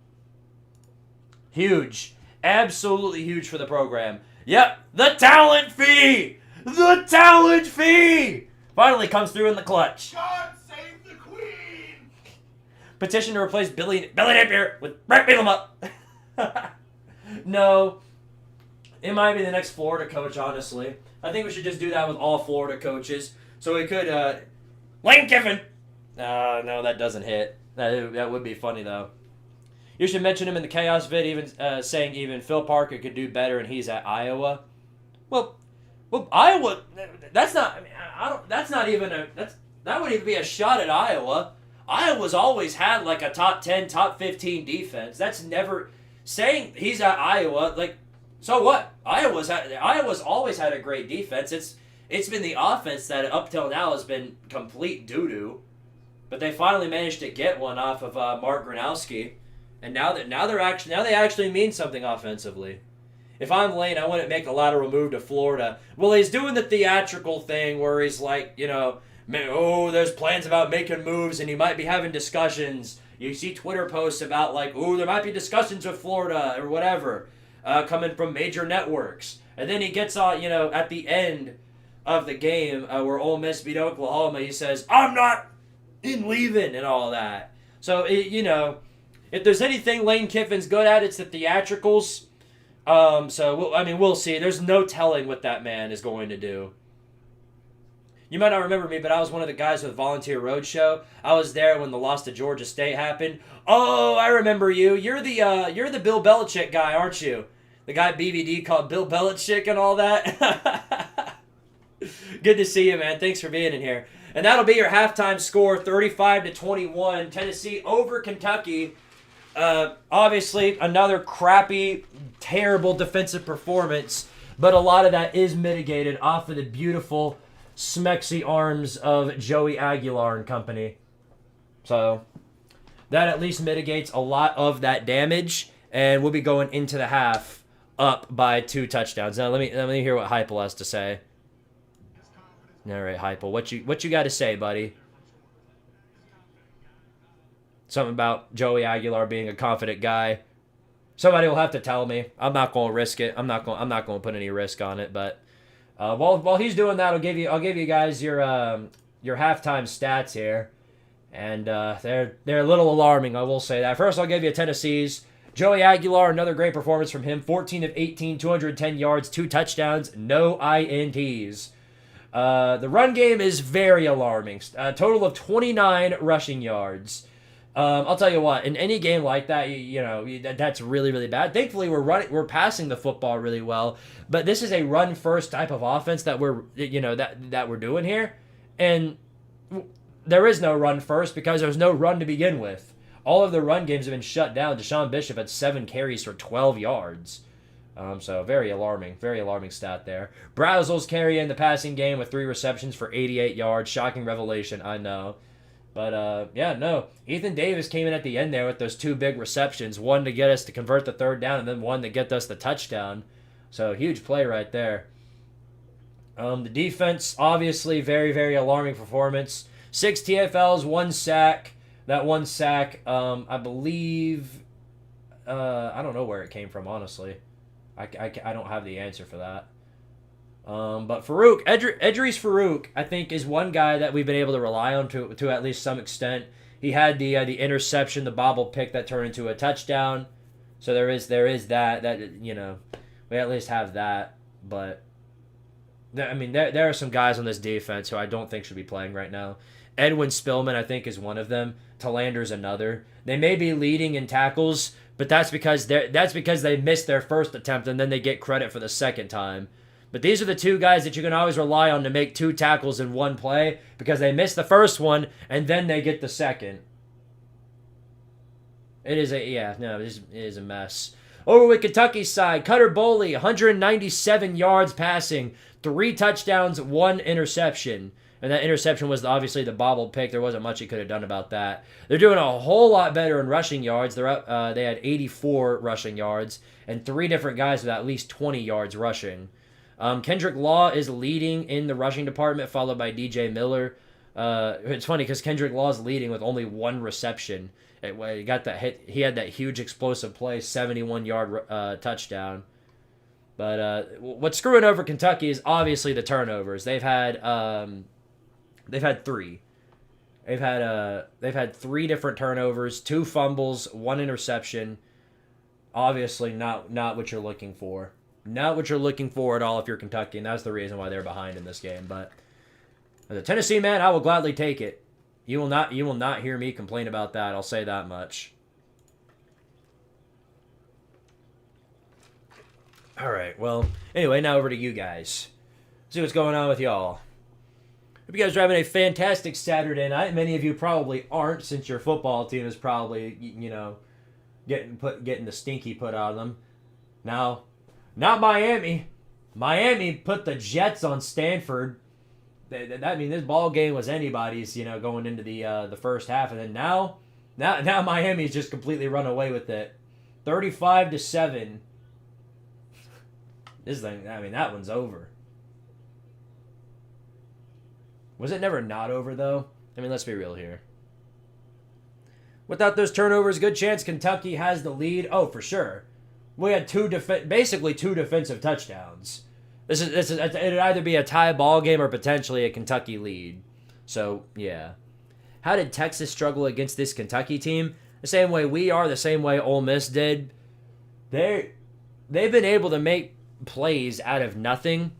Huge, absolutely huge for the program. Yep, the talent fee. The talent fee finally comes through in the clutch. God save the Queen! Petition to replace Billy Napier with Brett Bielema. No. It might be the next Florida coach, honestly. I think we should just do that with all Florida coaches. So we could, Lane Kiffin. No, that doesn't hit. That would be funny, though. You should mention him in the chaos vid, even saying even Phil Parker could do better, and he's at Iowa. Well, Iowa. That's not. I mean, that's not even a. That wouldn't even be a shot at Iowa. Iowa's always had like a top 10, top 15 defense. That's never saying he's at Iowa. Like, so what? Iowa's always had a great defense. It's been the offense that up till now has been complete doo-doo. But they finally managed to get one off of Mark Gronowski. And now they actually mean something offensively. If I'm Lane, I wouldn't make a lateral move to Florida. Well, he's doing the theatrical thing where he's like, there's plans about making moves and he might be having discussions. You see Twitter posts about like, there might be discussions with Florida or whatever coming from major networks. And then he gets on, at the end of the game where Ole Miss beat Oklahoma, he says, I'm not in leaving and all that. So, if there's anything Lane Kiffin's good at, it's the theatricals. We'll see. There's no telling what that man is going to do. You might not remember me, but I was one of the guys with Volunteer Roadshow. I was there when the loss to Georgia State happened. Oh, I remember you. You're the Bill Belichick guy, aren't you? The guy BBD called Bill Belichick and all that. Good to see you, man. Thanks for being in here. And that'll be your halftime score, 35-21, Tennessee over Kentucky. Obviously, another crappy, terrible defensive performance, but a lot of that is mitigated off of the beautiful, smexy arms of Joey Aguilar and company. So that at least mitigates a lot of that damage, and we'll be going into the half up by 2 touchdowns. Now let me hear what Heupel has to say. All right, Heupel, what you got to say, buddy? Something about Joey Aguilar being a confident guy. Somebody will have to tell me. I'm not going to risk it. I'm not going to put any risk on it. But while he's doing that, I'll give you guys your halftime stats here, and they're a little alarming. I will say that. First, I'll give you Tennessee's. Joey Aguilar, another great performance from him. 14 of 18, 210 yards, 2 touchdowns, no INTs. The run game is very alarming. A total of 29 rushing yards. I'll tell you what, in any game like that, that's really, really bad. Thankfully, we're passing the football really well, but this is a run first type of offense that we're doing here, and there is no run first because there's no run to begin with. All of the run games have been shut down. Deshaun Bishop had 7 carries for 12 yards. So very alarming stat there. Brazel's carrying the passing game with 3 receptions for 88 yards. Shocking revelation, I know. But, Ethan Davis came in at the end there with those 2 big receptions. One to get us to convert the 3rd down and then one to get us the touchdown. So, huge play right there. The defense, obviously, very, very alarming performance. 6 TFLs, 1 sack. That 1 sack, I believe, I don't know where it came from, honestly. I don't have the answer for that. But Farouk, Edris Farouk, I think, is one guy that we've been able to rely on to at least some extent. He had the interception, the bobble pick that turned into a touchdown. So there is that we at least have that. But there are some guys on this defense who I don't think should be playing right now. Edwin Spillman, I think, is one of them. Talander's another. They may be leading in tackles, but that's because they missed their first attempt and then they get credit for the second time. But these are the 2 guys that you can always rely on to make 2 tackles in one play because they missed the first one and then they get the second. It is a mess. Over with Kentucky's side, Cutter Boley, 197 yards passing, 3 touchdowns, 1 interception. And that interception was obviously the bobbled pick. There wasn't much he could have done about that. They're doing a whole lot better in rushing yards. They're up. They had 84 rushing yards and 3 different guys with at least 20 yards rushing. Kendrick Law is leading in the rushing department, followed by DJ Miller. It's funny because Kendrick Law is leading with only 1 reception. He got that hit. He had that huge explosive play, 71-yard touchdown. But what's screwing over Kentucky is obviously the turnovers. They've had 3. They've had 3 different turnovers, 2 fumbles, 1 interception. Obviously not what you're looking for. Not what you're looking for at all if you're Kentucky, and that's the reason why they're behind in this game. But as a Tennessee man, I will gladly take it. You will not hear me complain about that. I'll say that much. All right. Well, anyway, now over to you guys. See what's going on with y'all. Hope you guys are having a fantastic Saturday night. Many of you probably aren't, since your football team is probably getting the stinky put on them. Now, not Miami. Miami put the Jets on Stanford I mean, this ball game was anybody's, you know, going into the first half, and then now Miami's just completely run away with it, 35-7. This thing, I mean, that one's over. Was it never not over though? I mean, let's be real here. Without those turnovers, good chance Kentucky has the lead. Oh, for sure. We had basically two defensive touchdowns. This is it'd either be a tie ball game or potentially a Kentucky lead. So yeah, how did Texas struggle against this Kentucky team? The same way we are, the same way Ole Miss did. They've been able to make plays out of nothing,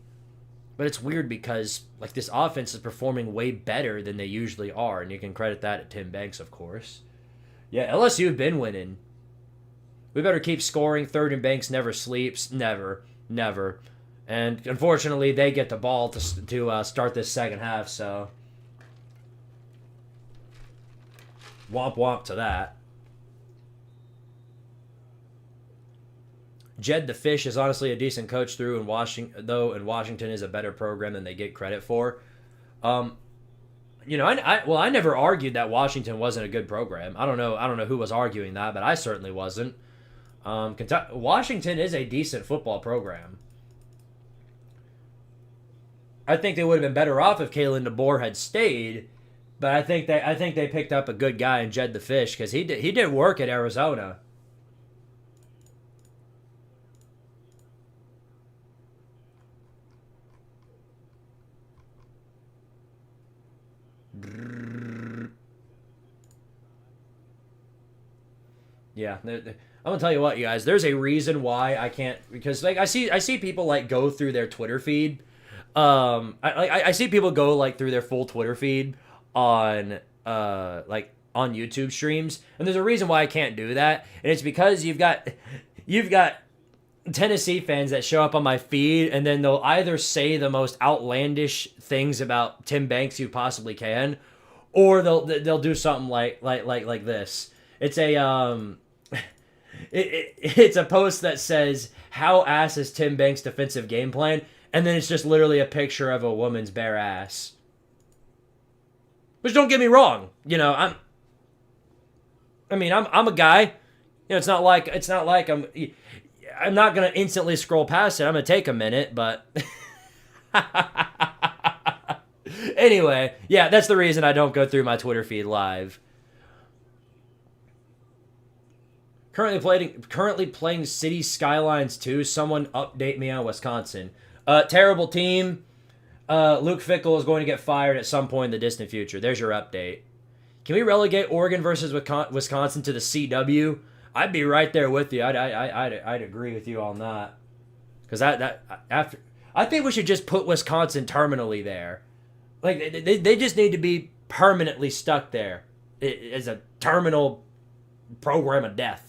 but it's weird because like this offense is performing way better than they usually are, and you can credit that to Tim Banks, of course. Yeah, LSU have been winning. We better keep scoring. Third and Banks never sleeps. Never. And unfortunately, they get the ball to start this second half, so womp womp to that. Jed the Fish is honestly a decent coach through in Washington is a better program than they get credit for. You know, I never argued that Washington wasn't a good program. I don't know who was arguing that, but I certainly wasn't. Washington is a decent football program. I think they would have been better off if Kalen DeBoer had stayed, but I think they picked up a good guy in Jed the Fish because he did work at Arizona. Yeah, I'm gonna tell you what, you guys. There's a reason why I can't, because like I see people like go through their Twitter feed. I see people go like through their full Twitter feed on like on YouTube streams, and there's a reason why I can't do that, and it's because you've got Tennessee fans that show up on my feed, and then they'll either say the most outlandish things about Tim Banks you possibly can, or they'll do something like this. It's a it's a post that says, "How ass is Tim Banks' defensive game plan?" And then it's just literally a picture of a woman's bare ass. Which, don't get me wrong, you know, I'm a guy. You know, it's not like I'm not gonna instantly scroll past it. I'm gonna take a minute, but anyway, yeah, that's the reason I don't go through my Twitter feed live. Currently playing City Skylines 2. Someone update me on Wisconsin. Terrible team. Luke Fickell is going to get fired at some point in the distant future. There's your update. Can we relegate Oregon versus Wisconsin to the CW? I'd be right there with you. I'd agree with you on that. Because I think we should just put Wisconsin terminally there. Like they just need to be permanently stuck there as a terminal program of death.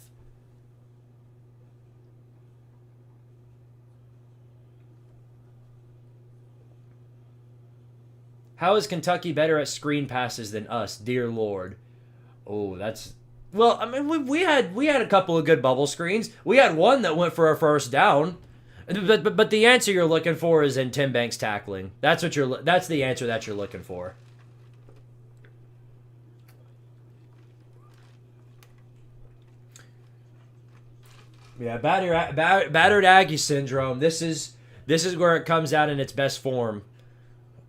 How is Kentucky better at screen passes than us, dear Lord? Oh, that's... Well, I mean, we had a couple of good bubble screens. We had one that went for a first down. But the answer you're looking for is in Tim Banks tackling. That's the answer that you're looking for. Yeah, battered Aggie syndrome. This is where it comes out in its best form.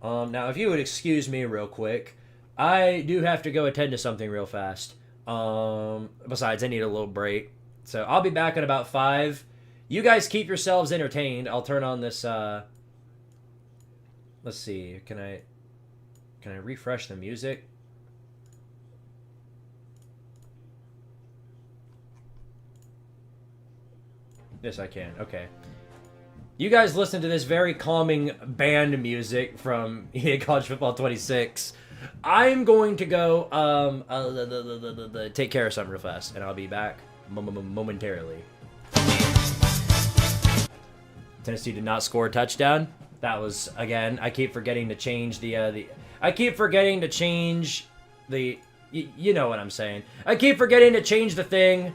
Now, if you would excuse me real quick, I do have to go attend to something real fast. Besides, I need a little break. So I'll be back in about 5. You guys keep yourselves entertained. I'll turn on this, let's see, can I refresh the music? Yes, I can. Okay. You guys listen to this very calming band music from EA College Football 26. I'm going to go take care of something real fast, and I'll be back momentarily. Tennessee did not score a touchdown. That was, again, I keep forgetting to change you know what I'm saying. I keep forgetting to change the thing.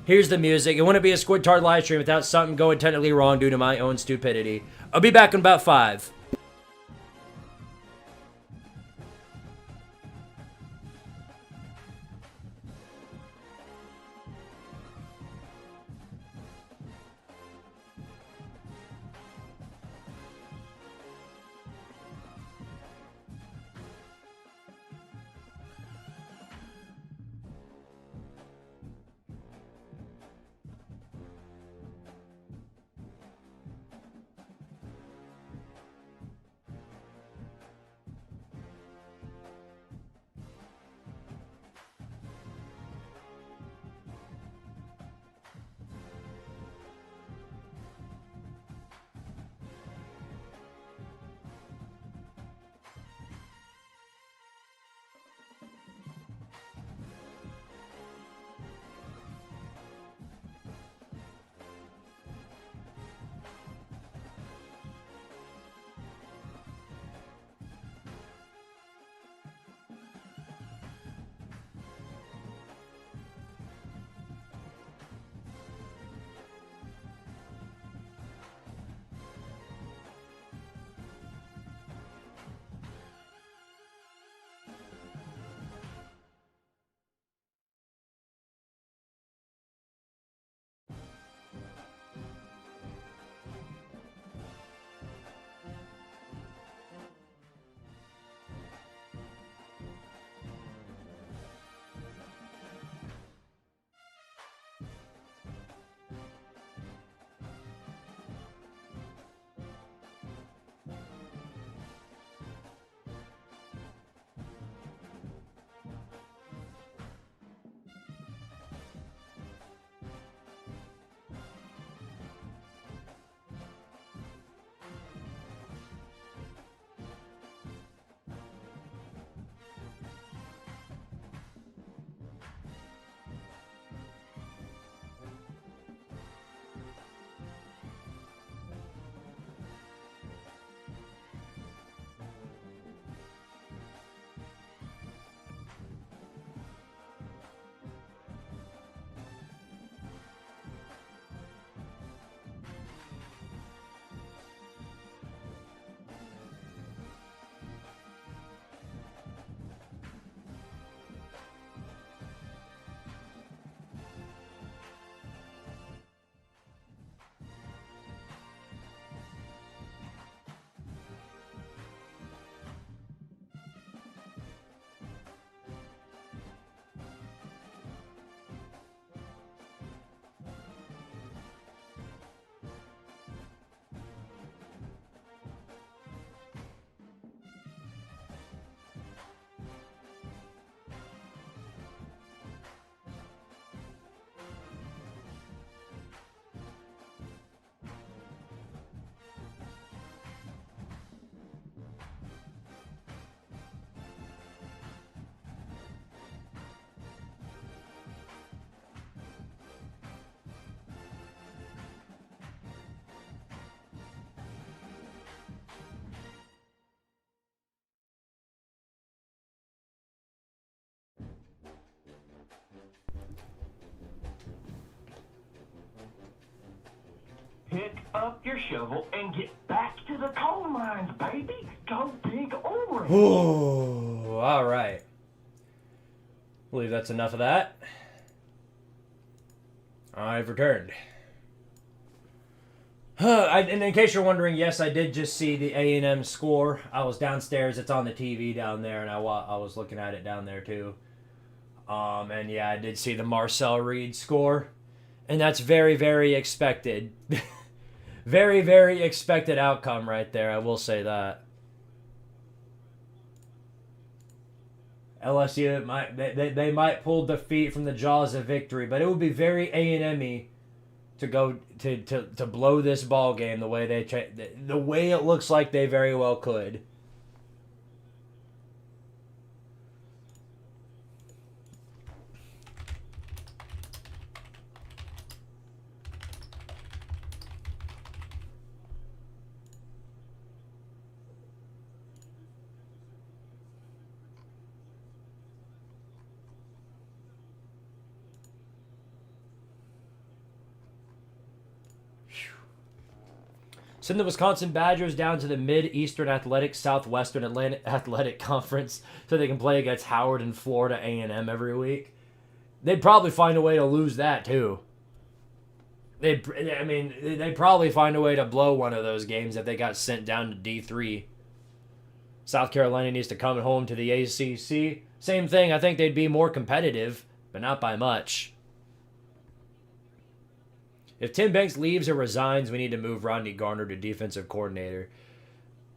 Here's the music. It wouldn't be a Squidtard live stream without something going technically wrong due to my own stupidity. I'll be back in about 5. up your shovel and get back to the coal mines, baby. Go dig ore. Ooh, all right. I believe that's enough of that. I've returned. And in case you're wondering, yes, I did just see the A&M score. I was downstairs. It's on the TV down there, and I was looking at it down there too. And yeah, I did see the Marcel Reed score, and that's very, very expected. Very, very expected outcome right there. I will say that. LSU they might pull defeat from the jaws of victory, but it would be very A&M-y to go to blow this ball game the way the way it looks like they very well could. Send the Wisconsin Badgers down to the Mid-Eastern Athletic Southwestern Athletic Conference so they can play against Howard and Florida A&M every week. They'd probably find a way to lose that too. They'd probably find a way to blow one of those games if they got sent down to D3. South Carolina needs to come home to the ACC. Same thing. I think they'd be more competitive, but not by much. If Tim Banks leaves or resigns, we need to move Rodney Garner to defensive coordinator.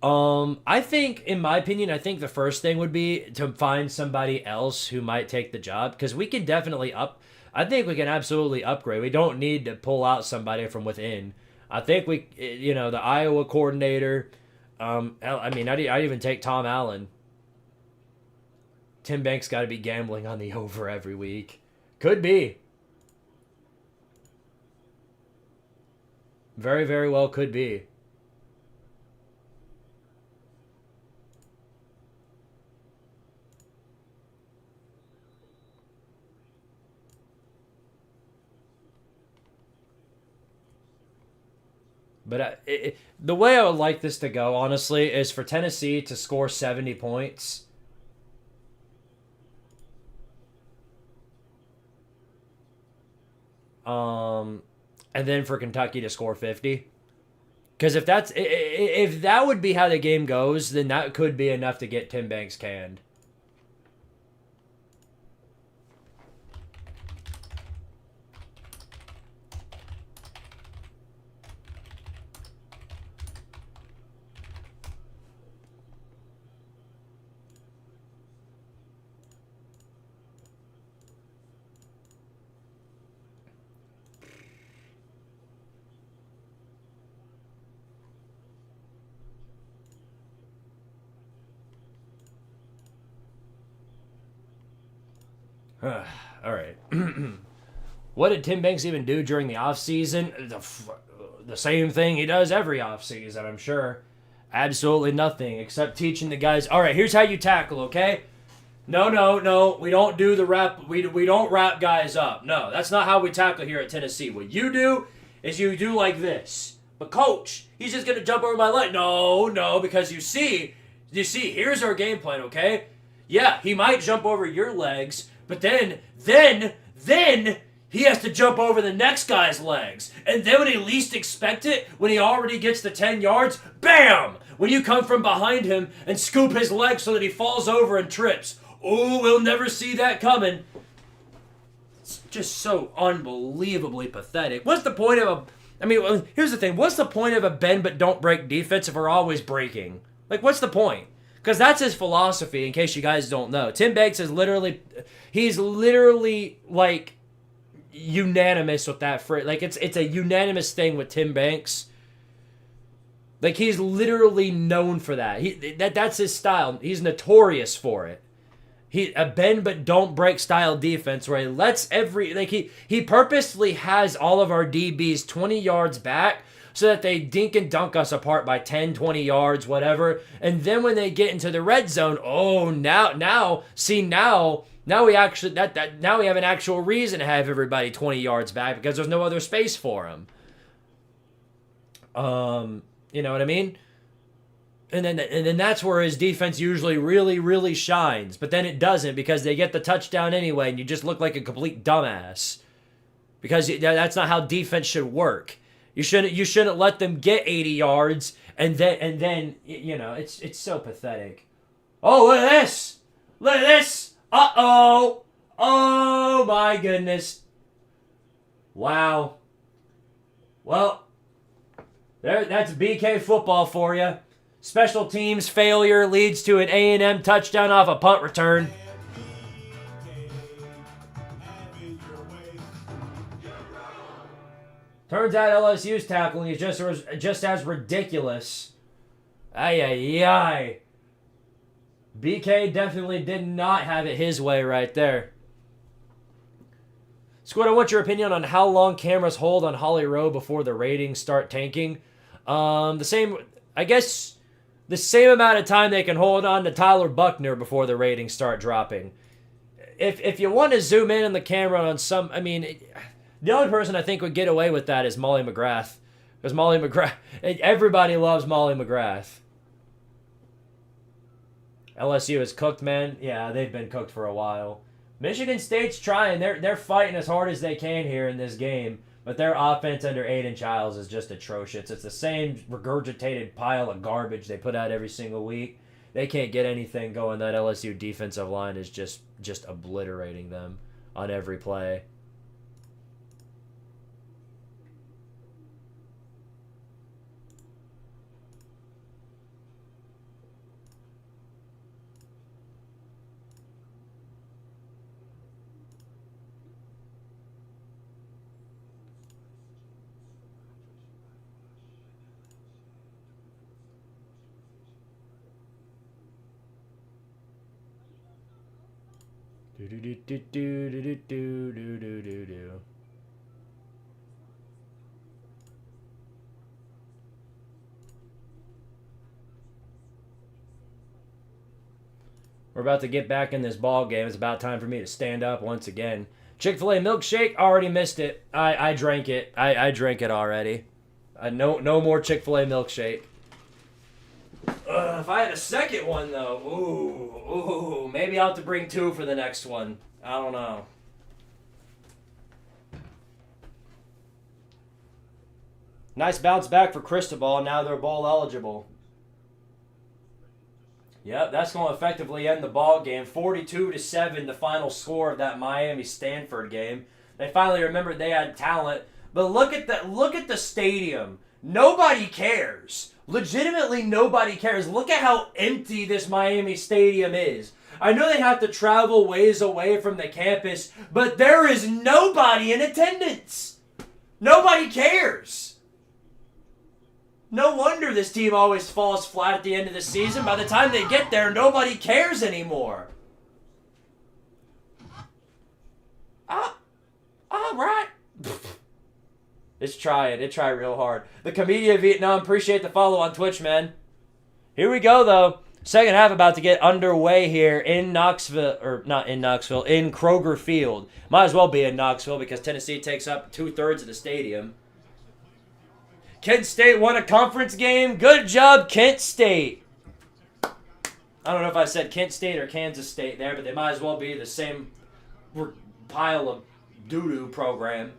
I think, in my opinion, I think the first thing would be to find somebody else who might take the job, because we can definitely I think we can absolutely upgrade. We don't need to pull out somebody from within. I think the Iowa coordinator, I'd even take Tom Allen. Tim Banks got to be gambling on the over every week. Could be. Very, very well could be. But the way I would like this to go, honestly, is for Tennessee to score 70 points. And then for Kentucky to score 50. Because if that would be how the game goes, then that could be enough to get Tim Banks canned. All right. What did Tim Banks even do during the offseason? The same thing he does every offseason, I'm sure. Absolutely nothing except teaching the guys, all right, here's how you tackle, okay? No. We don't do the wrap. We don't wrap guys up. No, that's not how we tackle here at Tennessee. What you do is you do like this. But coach, he's just going to jump over my leg. No, because you see, here's our game plan, okay? Yeah, he might jump over your legs, but then he has to jump over the next guy's legs. And then when he least expect it, when he already gets to 10 yards, bam! When you come from behind him and scoop his leg so that he falls over and trips. Oh, we'll never see that coming. It's just so unbelievably pathetic. What's the point of here's the thing. What's the point of a bend but don't break defense if we're always breaking? Like, what's the point? Because that's his philosophy, in case you guys don't know. Tim Banks is literally like unanimous with that phrase. Like, it's a unanimous thing with Tim Banks. Like, he's literally known for that. That's his style. He's notorious for it. A bend but don't break style defense where he lets he purposely has all of our DBs 20 yards back so that they dink and dunk us apart by 10, 20 yards, whatever. And then when they get into the red zone, now we actually now we have an actual reason to have everybody 20 yards back because there's no other space for them. You know what I mean? And then that's where his defense usually really, really shines. But then it doesn't because they get the touchdown anyway, and you just look like a complete dumbass. Because that's not how defense should work. You shouldn't let them get 80 yards and then you know, it's so pathetic. Oh, look at this! Look at this! Uh-oh! Oh my goodness. Wow. Well, that's BK football for you. Special teams failure leads to an A&M touchdown off a punt return. Turns out LSU's tackling is just as ridiculous. Ay, ay, ay. BK definitely did not have it his way right there. Squid, I want your opinion on how long cameras hold on Holly Rowe before the ratings start tanking. The same amount of time they can hold on to Tyler Buckner before the ratings start dropping. If you want to zoom in on the camera on some, I mean, the only person I think would get away with that is Molly McGrath. Because Molly McGrath, everybody loves Molly McGrath. LSU is cooked, man. Yeah, they've been cooked for a while. Michigan State's trying. They're fighting as hard as they can here in this game. But their offense under Aiden Childs is just atrocious. It's the same regurgitated pile of garbage they put out every single week. They can't get anything going. That LSU defensive line is just obliterating them on every play. Do. We're about to get back in this ball game. It's about time for me to stand up once again. Chick-fil-A milkshake, already missed it. I drank it. I drank it already. No more Chick-fil-A milkshake. If I had a second one, though, ooh, maybe I'll have to bring 2 for the next one. I don't know. Nice bounce back for Cristobal. Now they're bowl eligible. Yep, that's going to effectively end the ball game. 42-7, the final score of that Miami-Stanford game. They finally remembered they had talent. But look at the stadium. Nobody cares. Legitimately, nobody cares. Look at how empty this Miami stadium is. I know they have to travel ways away from the campus, but there is nobody in attendance. Nobody cares. No wonder this team always falls flat at the end of the season. By the time they get there, nobody cares anymore. All right. It's trying. It tried real hard. The Comedian of Vietnam, appreciate the follow on Twitch, man. Here we go, though. Second half about to get underway here in Knoxville, or not in Knoxville, in Kroger Field. Might as well be in Knoxville because Tennessee takes up 2/3 of the stadium. Kent State won a conference game. Good job, Kent State. I don't know if I said Kent State or Kansas State there, but they might as well be the same pile of doo-doo program.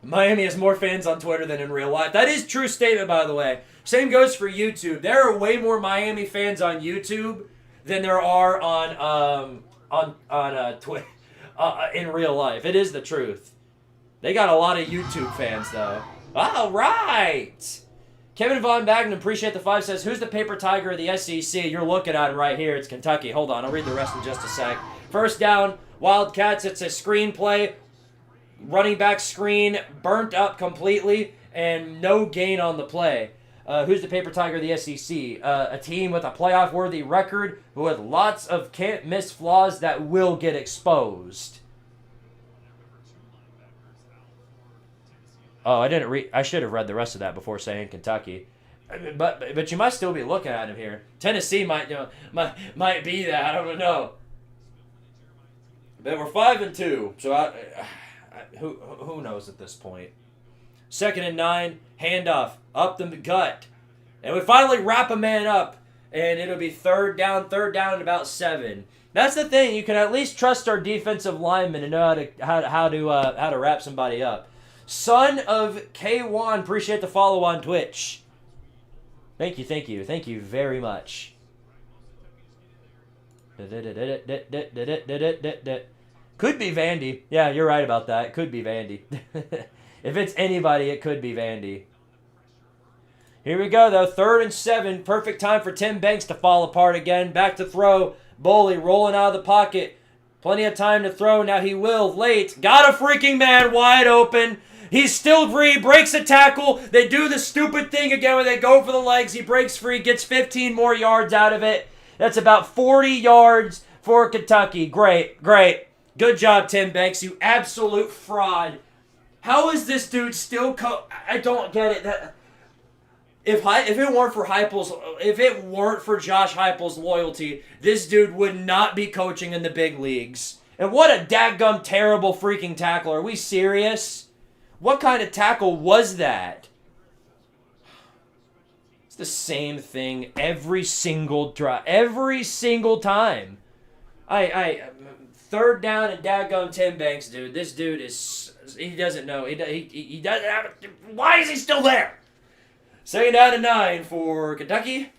Miami has more fans on Twitter than in real life. That is a true statement, by the way. Same goes for YouTube. There are way more Miami fans on YouTube than there are on Twitter in real life. It is the truth. They got a lot of YouTube fans, though. All right. Kevin Von Bagden, appreciate the 5, says, who's the paper tiger of the SEC? You're looking at him right here. It's Kentucky. Hold on. I'll read the rest in just a sec. First down, Wildcats. It's a screenplay. Running back screen burnt up completely and no gain on the play. Who's the paper tiger of the SEC? A team with a playoff-worthy record with lots of can't-miss flaws that will get exposed. Oh, I didn't read. I should have read the rest of that before saying Kentucky. But you might still be looking at him here. Tennessee might be that. I don't know. But we're 5-2, so who knows at this point? 2nd and 9, handoff, up the gut. And we finally wrap a man up, and it'll be third down and about 7. That's the thing. You can at least trust our defensive linemen and know how to wrap somebody up. Son of K1, appreciate the follow on Twitch. Thank you very much. Could be Vandy. Yeah, you're right about that. Could be Vandy. If it's anybody, it could be Vandy. Here we go, though. 3rd and 7. Perfect time for Tim Banks to fall apart again. Back to throw. Boley rolling out of the pocket. Plenty of time to throw. Now he will. Late. Got a freaking man wide open. He's still free. Breaks a tackle. They do the stupid thing again where they go for the legs. He breaks free. Gets 15 more yards out of it. That's about 40 yards for Kentucky. Great. Good job, Tim Banks. You absolute fraud. How is this dude still I don't get it. If it weren't for Josh Heupel's loyalty, this dude would not be coaching in the big leagues. And what a dadgum terrible freaking tackle. Are we serious? What kind of tackle was that? It's the same thing every single drive, every single time. 3rd down and dadgum Tim Banks, dude. This dude he doesn't know. He doesn't have it. Why is he still there? 2nd down and 9 for Kentucky.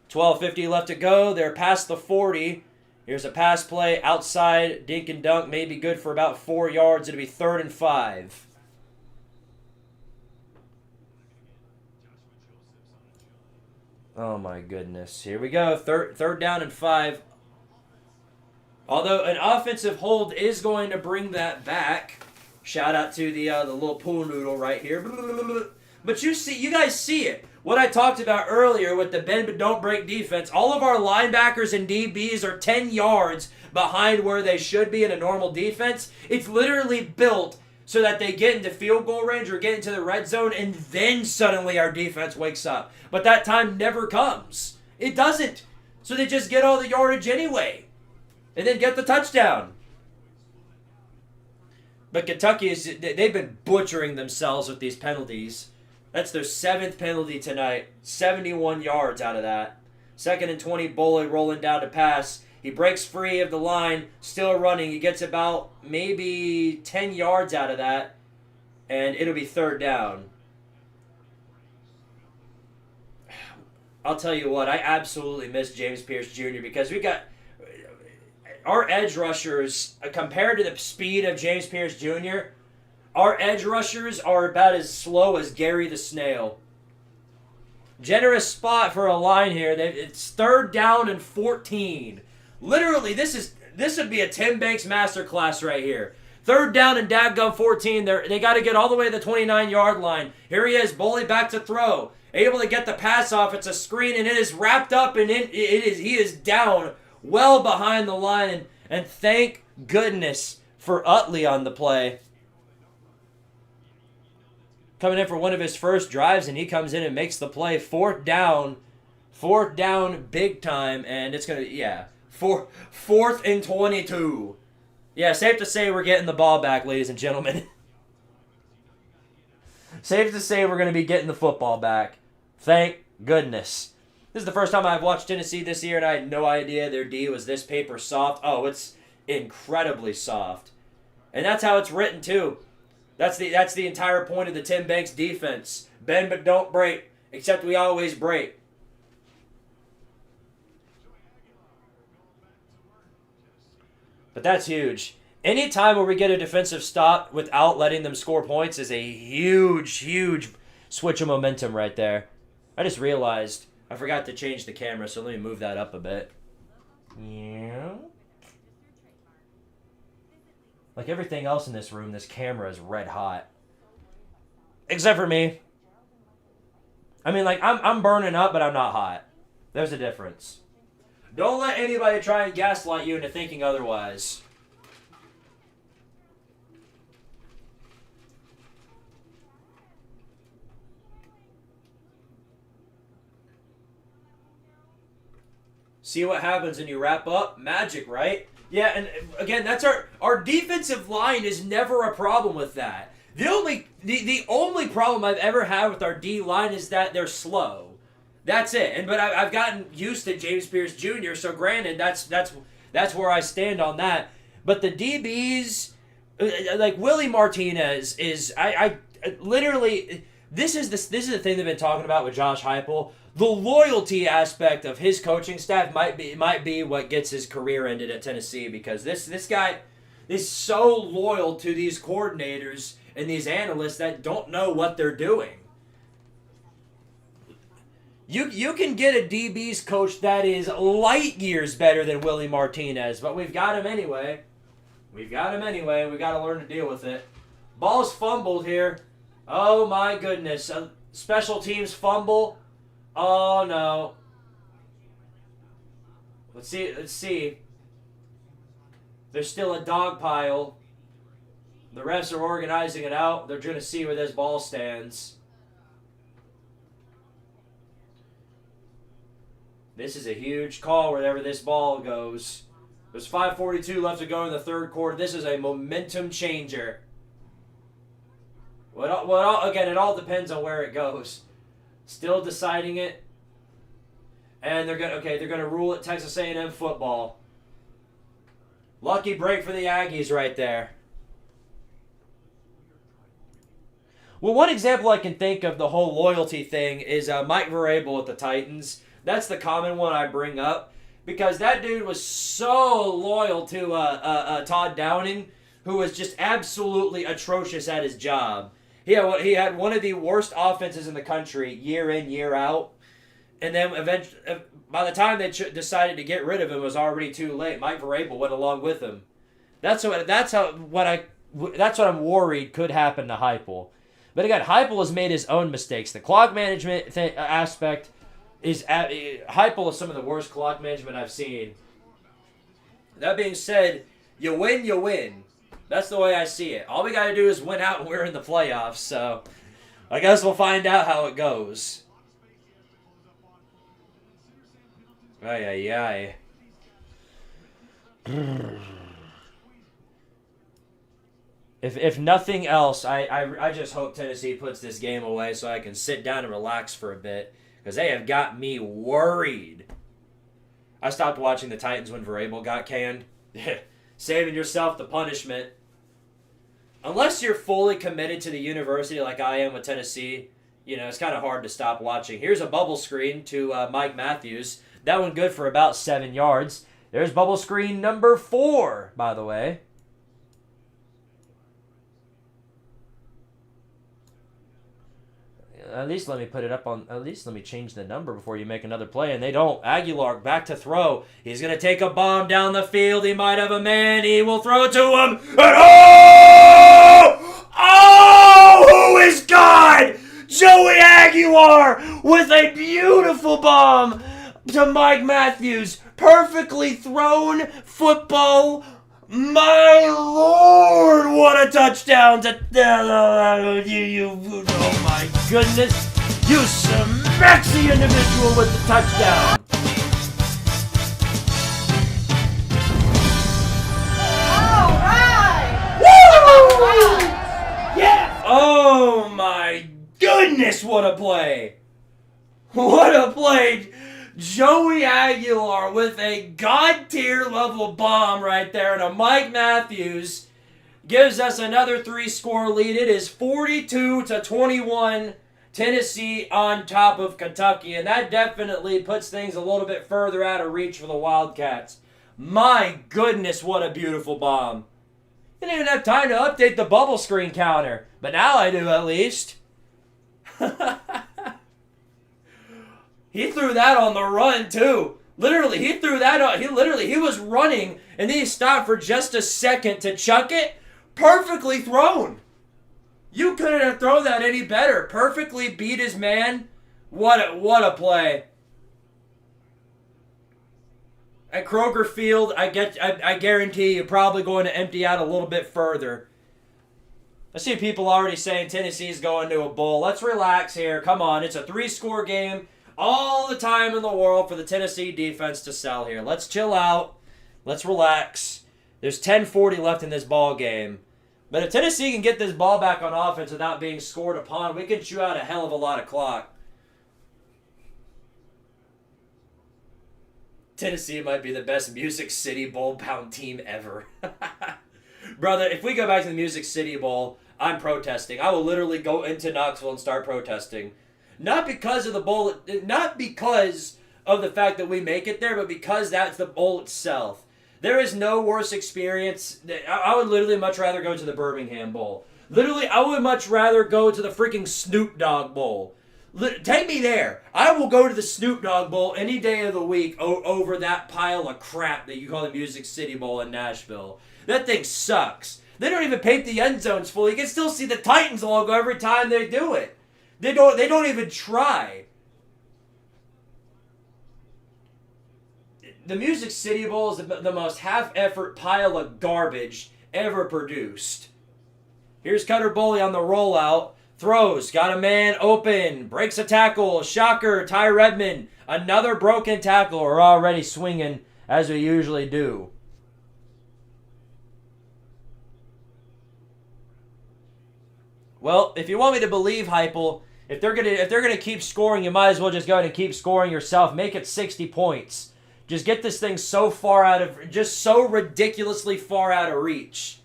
12:50 left to go. They're past the 40. Here's a pass play outside. Dink and dunk may be good for about 4 yards. It'll be 3rd and 5. Oh my goodness. Here we go. Third down and 5. Although an offensive hold is going to bring that back. Shout out to the little pool noodle right here. But you guys see it. What I talked about earlier with the bend but don't break defense, all of our linebackers and DBs are 10 yards behind where they should be in a normal defense. It's literally built so that they get into field goal range or get into the red zone, and then suddenly our defense wakes up. But that time never comes. It doesn't. So they just get all the yardage anyway. And then get the touchdown. But Kentucky, they've been butchering themselves with these penalties. That's their 7th penalty tonight. 71 yards out of that. 2nd and 20, Boley rolling down to pass. He breaks free of the line, still running. He gets about maybe 10 yards out of that, and it'll be 3rd down. I'll tell you what, I absolutely miss James Pierce Jr. because we got our edge rushers, compared to the speed of James Pierce Jr., our edge rushers are about as slow as Gary the Snail. Generous spot for a line here. It's 3rd down and 14. Literally, this would be a Tim Banks masterclass right here. 3rd down and dadgum 14. They got to get all the way to the 29-yard line. Here he is, Boley back to throw. Able to get the pass off. It's a screen, and it is wrapped up, and he is down well behind the line. And thank goodness for Utley on the play. Coming in for one of his first drives, and he comes in and makes the play. 4th down big time, and it's going to, 4th and 22. Yeah, safe to say we're getting the ball back, ladies and gentlemen. Safe to say we're going to be getting the football back. Thank goodness. This is the first time I've watched Tennessee this year, and I had no idea their D was this paper soft. Oh, it's incredibly soft. And that's how it's written, too. That's the entire point of the Tim Banks defense. Bend but don't break, except we always break. But that's huge. Any time where we get a defensive stop without letting them score points is a huge, huge switch of momentum right there. I just realized I forgot to change the camera, so let me move that up a bit. Yeah. Like everything else in this room, this camera is red hot. Except for me. I mean, like, I'm burning up, but I'm not hot. There's a difference. Don't let anybody try and gaslight you into thinking otherwise. See what happens when you wrap up? Magic, right? Yeah, and again, that's our defensive line is never a problem with that. The only problem I've ever had with our D line is that they're slow. That's it. But I've gotten used to James Pierce Jr. So granted, that's where I stand on that. But the DBs, like Willie Martinez, is I literally this is the thing they've been talking about with Josh Heupel. The loyalty aspect of his coaching staff might be what gets his career ended at Tennessee, because this guy is so loyal to these coordinators and these analysts that don't know what they're doing. You can get a DB's coach that is light years better than Willie Martinez, but we've got him anyway. We've got to learn to deal with it. Ball's fumbled here. Oh my goodness. A special teams fumble. Oh no. Let's see. There's still a dog pile. The refs are organizing it out. They're going to see where this ball stands. This is a huge call wherever this ball goes. There's 5:42 left to go in the third quarter. This is a momentum changer. Again, it all depends on where it goes. Still deciding it. And they're gonna rule it Texas A&M football. Lucky break for the Aggies right there. Well, one example I can think of the whole loyalty thing is Mike Vrabel at the Titans. That's the common one I bring up, because that dude was so loyal to Todd Downing, who was just absolutely atrocious at his job. He had one of the worst offenses in the country year in, year out. And then eventually, by the time they decided to get rid of him, it was already too late. Mike Vrabel went along with him. That's what I'm worried could happen to Heupel. But again, Heupel has made his own mistakes. The clock management aspect is Heupel is some of the worst clock management I've seen. That being said, you win. That's the way I see it. All we got to do is win out and we're in the playoffs. So I guess we'll find out how it goes. Ay. If nothing else, I just hope Tennessee puts this game away so I can sit down and relax for a bit, because they have got me worried. I stopped watching the Titans when Vrabel got canned. Saving yourself the punishment. Unless you're fully committed to the university like I am with Tennessee, it's kind of hard to stop watching. Here's a bubble screen to Mike Matthews. That one good for about 7 yards. There's bubble screen number 4, by the way. At least let me put it up on. At least let me change the number before you make another play. And they don't. Aguilar back to throw. He's going to take a bomb down the field. He might have a man. He will throw it to him. And who is God? Joey Aguilar with a beautiful bomb to Mike Matthews. Perfectly thrown football. My Lord, what a touchdown to oh my goodness. You smack the individual with the touchdown. All right! Woo! Yeah! Oh my goodness, what a play. What a play. Joey Aguilar with a God-tier level bomb right there, and a Mike Matthews gives us another 3-score lead. It is 42-21, Tennessee on top of Kentucky, and that definitely puts things a little bit further out of reach for the Wildcats. My goodness, what a beautiful bomb. Didn't even have time to update the bubble screen counter, but now I do at least. He threw that on the run, too. Literally, he threw that on. He was running, and then he stopped for just a second to chuck it. Perfectly thrown. You couldn't have thrown that any better. Perfectly beat his man. What a play. At Kroger Field, I guarantee you're probably going to empty out a little bit further. I see people already saying Tennessee's going to a bowl. Let's relax here. Come on, it's a 3-score game. All the time in the world for the Tennessee defense to sell here. Let's chill out. Let's relax. There's 10:40 left in this ball game. But if Tennessee can get this ball back on offense without being scored upon, we can chew out a hell of a lot of clock. Tennessee might be the best Music City Bowl bound team ever. Brother, if we go back to the Music City Bowl, I'm protesting. I will literally go into Knoxville and start protesting. Not because of the bowl, not because of the fact that we make it there, but because that's the bowl itself. There is no worse experience. I would literally much rather go to the Birmingham Bowl. Literally, I would much rather go to the freaking Snoop Dogg Bowl. Take me there. I will go to the Snoop Dogg Bowl any day of the week over that pile of crap that you call the Music City Bowl in Nashville. That thing sucks. They don't even paint the end zones full. You can still see the Titans logo every time they do it. They don't even try. The Music City Bowl is the most half-effort pile of garbage ever produced. Here's Cutter Boley on the rollout. Throws, got a man open, breaks a tackle, shocker, Ty Redmond, another broken tackle. We're already swinging as we usually do. Well, if you want me to believe Heupel, if they're gonna keep scoring, you might as well just go ahead and keep scoring yourself. Make it 60 points. Just get this thing so far out of, just so ridiculously far out of reach.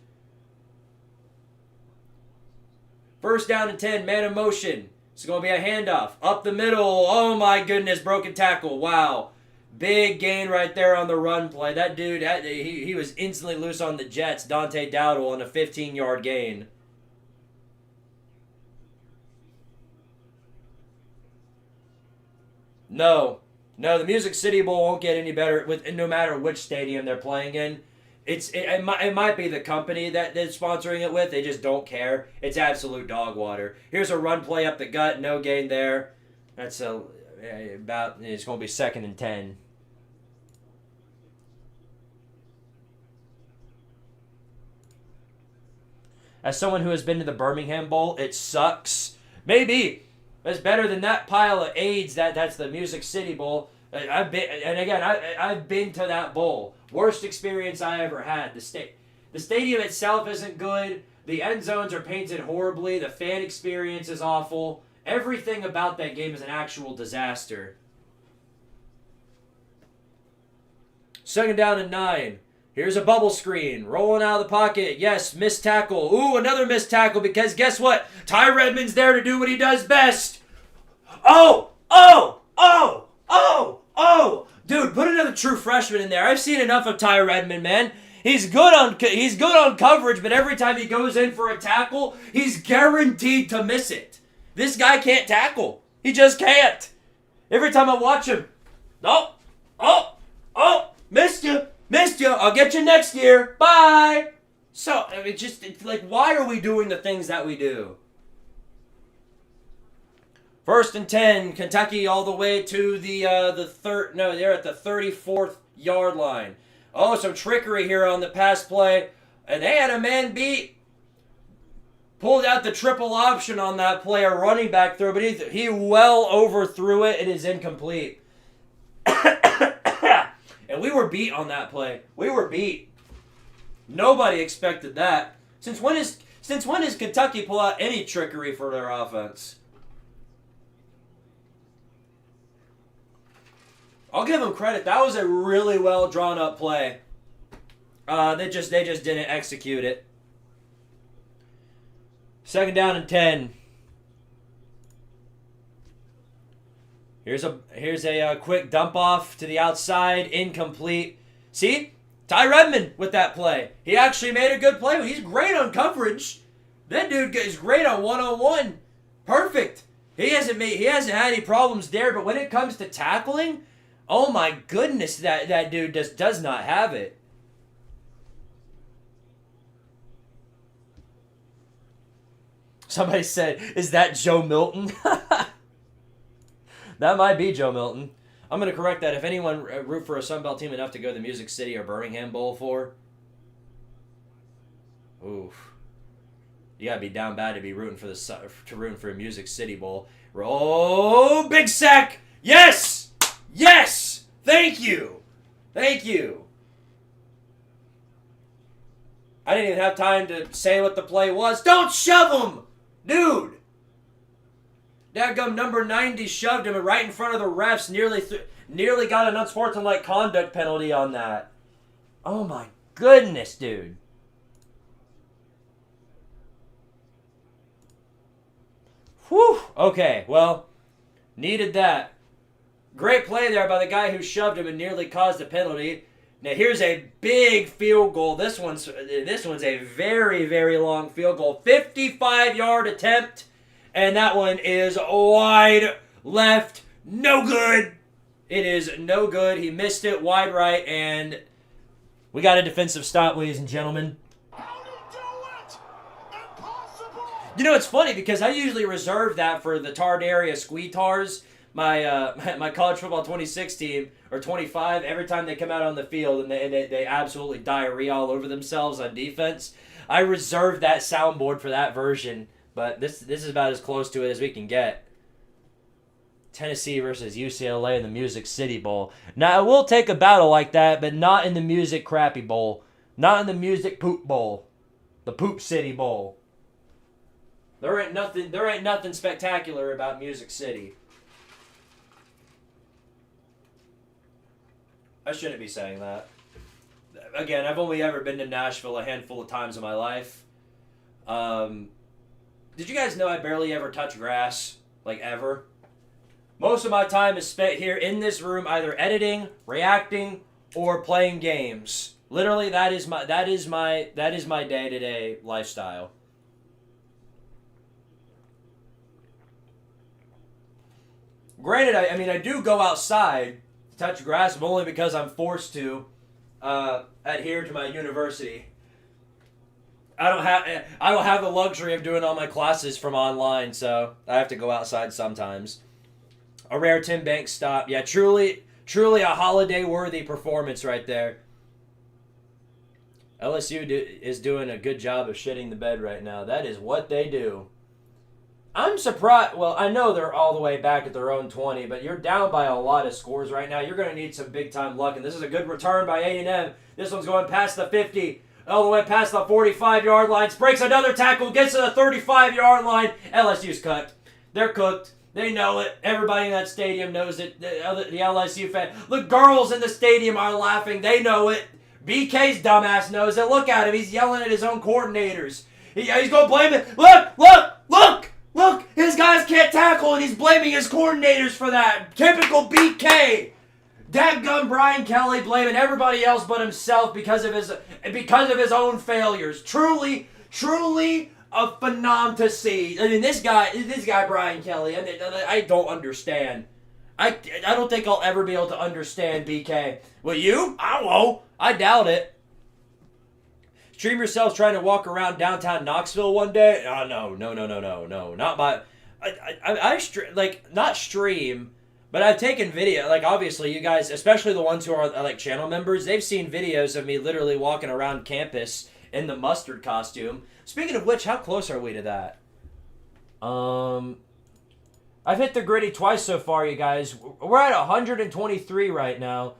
First down and 10, man in motion. It's going to be a handoff. Up the middle. Oh my goodness, broken tackle. Wow. Big gain right there on the run play. That dude, he was instantly loose on the Jets. Dante Dowdle on a 15-yard gain. No, the Music City Bowl won't get any better no matter which stadium they're playing in. It might be the company that they're sponsoring it with. They just don't care. It's absolute dog water. Here's a run play up the gut. No gain there. That's it's going to be 2nd and 10. As someone who has been to the Birmingham Bowl, it sucks. Maybe. It's better than that pile of AIDS that's the Music City Bowl. I've been to that bowl. Worst experience I ever had. The stadium itself isn't good. The end zones are painted horribly. The fan experience is awful. Everything about that game is an actual disaster. 2nd down and 9. Here's a bubble screen. Rolling out of the pocket. Yes, missed tackle. Ooh, another missed tackle because guess what? Ty Redmond's there to do what he does best. Oh! Dude, put another true freshman in there. I've seen enough of Ty Redmond, man. He's good on coverage, but every time he goes in for a tackle, he's guaranteed to miss it. This guy can't tackle. He just can't. Every time I watch him, missed you. I'll get you next year. Bye. So, it's like, why are we doing the things that we do? 1st and 10, Kentucky all the way to the third. No, they're at the 34th yard line. Oh, some trickery here on the pass play, and they had a man beat. Pulled out the triple option on that play, a running back throw, but he well overthrew it. It is incomplete. And we were beat on that play. We were beat. Nobody expected that. Since when does Kentucky pull out any trickery for their offense? I'll give them credit. That was a really well drawn up play. They just didn't execute it. 2nd down and 10. Here's a quick dump off to the outside, incomplete. See, Ty Redmond with that play. He actually made a good play. He's great on coverage. That dude is great on one-on-one. Perfect. He hasn't had any problems there. But when it comes to tackling, oh my goodness, that dude just does not have it. Somebody said, "Is that Joe Milton?" That might be Joe Milton. I'm going to correct that. If anyone root for a Sunbelt team enough to go to the Music City or Birmingham Bowl for, oof, you got to be down bad to be rooting for a Music City Bowl. Oh, big sack! Yes! Yes! Thank you! I didn't even have time to say what the play was. Don't shove him! Dude! Dadgum number 90 shoved him right in front of the refs. Nearly got an unsportsmanlike conduct penalty on that. Oh my goodness, dude. Whew. Okay, well, needed that. Great play there by the guy who shoved him and nearly caused a penalty. Now here's a big field goal. This one's a very, very long field goal. 55-yard attempt, and that one is wide left. No good. It is no good. He missed it wide right, and we got a defensive stop, ladies and gentlemen. How do you do it? Impossible! You know, it's funny because I usually reserve that for the Tard area Squidtards, my college football 26 team, or 25, every time they come out on the field and they absolutely diarrhea all over themselves on defense. I reserve that soundboard for that version, but this is about as close to it as we can get. Tennessee versus UCLA in the Music City Bowl. Now, I will take a battle like that, but not in the Music Crappy Bowl. Not in the Music Poop Bowl. The Poop City Bowl. There ain't nothing spectacular about Music City. I shouldn't be saying that. Again, I've only ever been to Nashville a handful of times in my life. Did you guys know I barely ever touch grass? Like, ever? Most of my time is spent here in this room either editing, reacting, or playing games. Literally, that is my day-to-day lifestyle. Granted, I do go outside to touch grass, but only because I'm forced to adhere to my university. I don't have the luxury of doing all my classes from online, so I have to go outside sometimes. A rare Tim Banks stop. Yeah, truly a holiday-worthy performance right there. LSU is doing a good job of shitting the bed right now. That is what they do. I'm surprised. Well, I know they're all the way back at their own 20, but you're down by a lot of scores right now. You're going to need some big-time luck, and this is a good return by A&M. This one's going past the 50, all the way past the 45-yard line. Breaks another tackle, gets to the 35-yard line. LSU's cooked. They're cooked. They know it. Everybody in that stadium knows it. The LSU fan. The girls in the stadium are laughing. They know it. BK's dumbass knows it. Look at him. He's yelling at his own coordinators. He's going to blame it. Look. His guys can't tackle, and he's blaming his coordinators for that. Typical BK. Dadgum Brian Kelly blaming everybody else but himself because of his own failures. Truly a phenom to see. I mean, this guy Brian Kelly, I don't understand. I don't think I'll ever be able to understand BK. Will you? I won't. I doubt it. Stream yourselves trying to walk around downtown Knoxville one day? Oh, no. Not by... not stream, but I've taken video. Like, obviously, you guys, especially the ones who are, like, channel members, they've seen videos of me literally walking around campus in the mustard costume. Speaking of which, how close are we to that? I've hit the gritty twice so far, you guys. We're at 123 right now.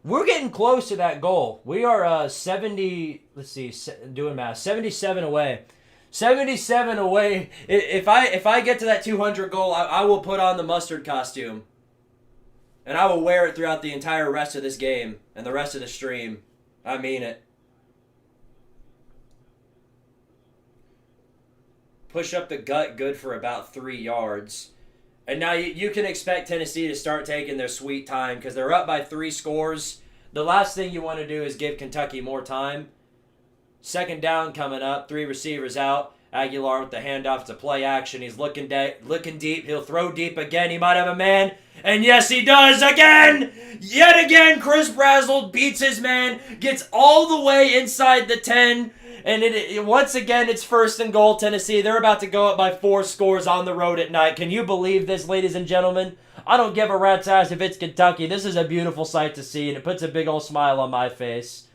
We're getting close to that goal. We are 70, let's see, doing math, 77 away. 77 away. If I get to that 200 goal, I will put on the mustard costume. And I will wear it throughout the entire rest of this game and the rest of the stream. I mean it. Push up the gut, good for about 3 yards. And now you can expect Tennessee to start taking their sweet time because they're up by 3 scores. The last thing you want to do is give Kentucky more time. Second down coming up, 3 receivers out. Aguilar with the handoff to play action. He's looking deep. He'll throw deep again. He might have a man. And yes, he does again. Yet again, Chris Brazzell beats his man. Gets all the way inside the 10. And once again, it's 1st and goal, Tennessee. They're about to go up by 4 scores on the road at night. Can you believe this, ladies and gentlemen? I don't give a rat's ass if it's Kentucky. This is a beautiful sight to see, and it puts a big old smile on my face.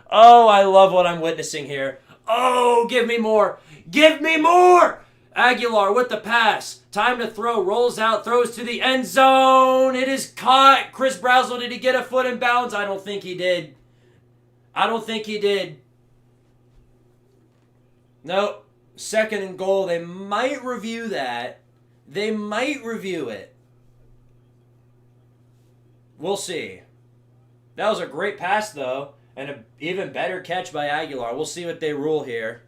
Oh, I love what I'm witnessing here. Oh, give me more. Give me more. Aguilar with the pass. Time to throw. Rolls out. Throws to the end zone. It is caught. Chris Brazzell, did he get a foot in bounds? I don't think he did. Nope. Second and goal. They might review that. They might review it. We'll see. That was a great pass, though, and an even better catch by Aguilar. We'll see what they rule here.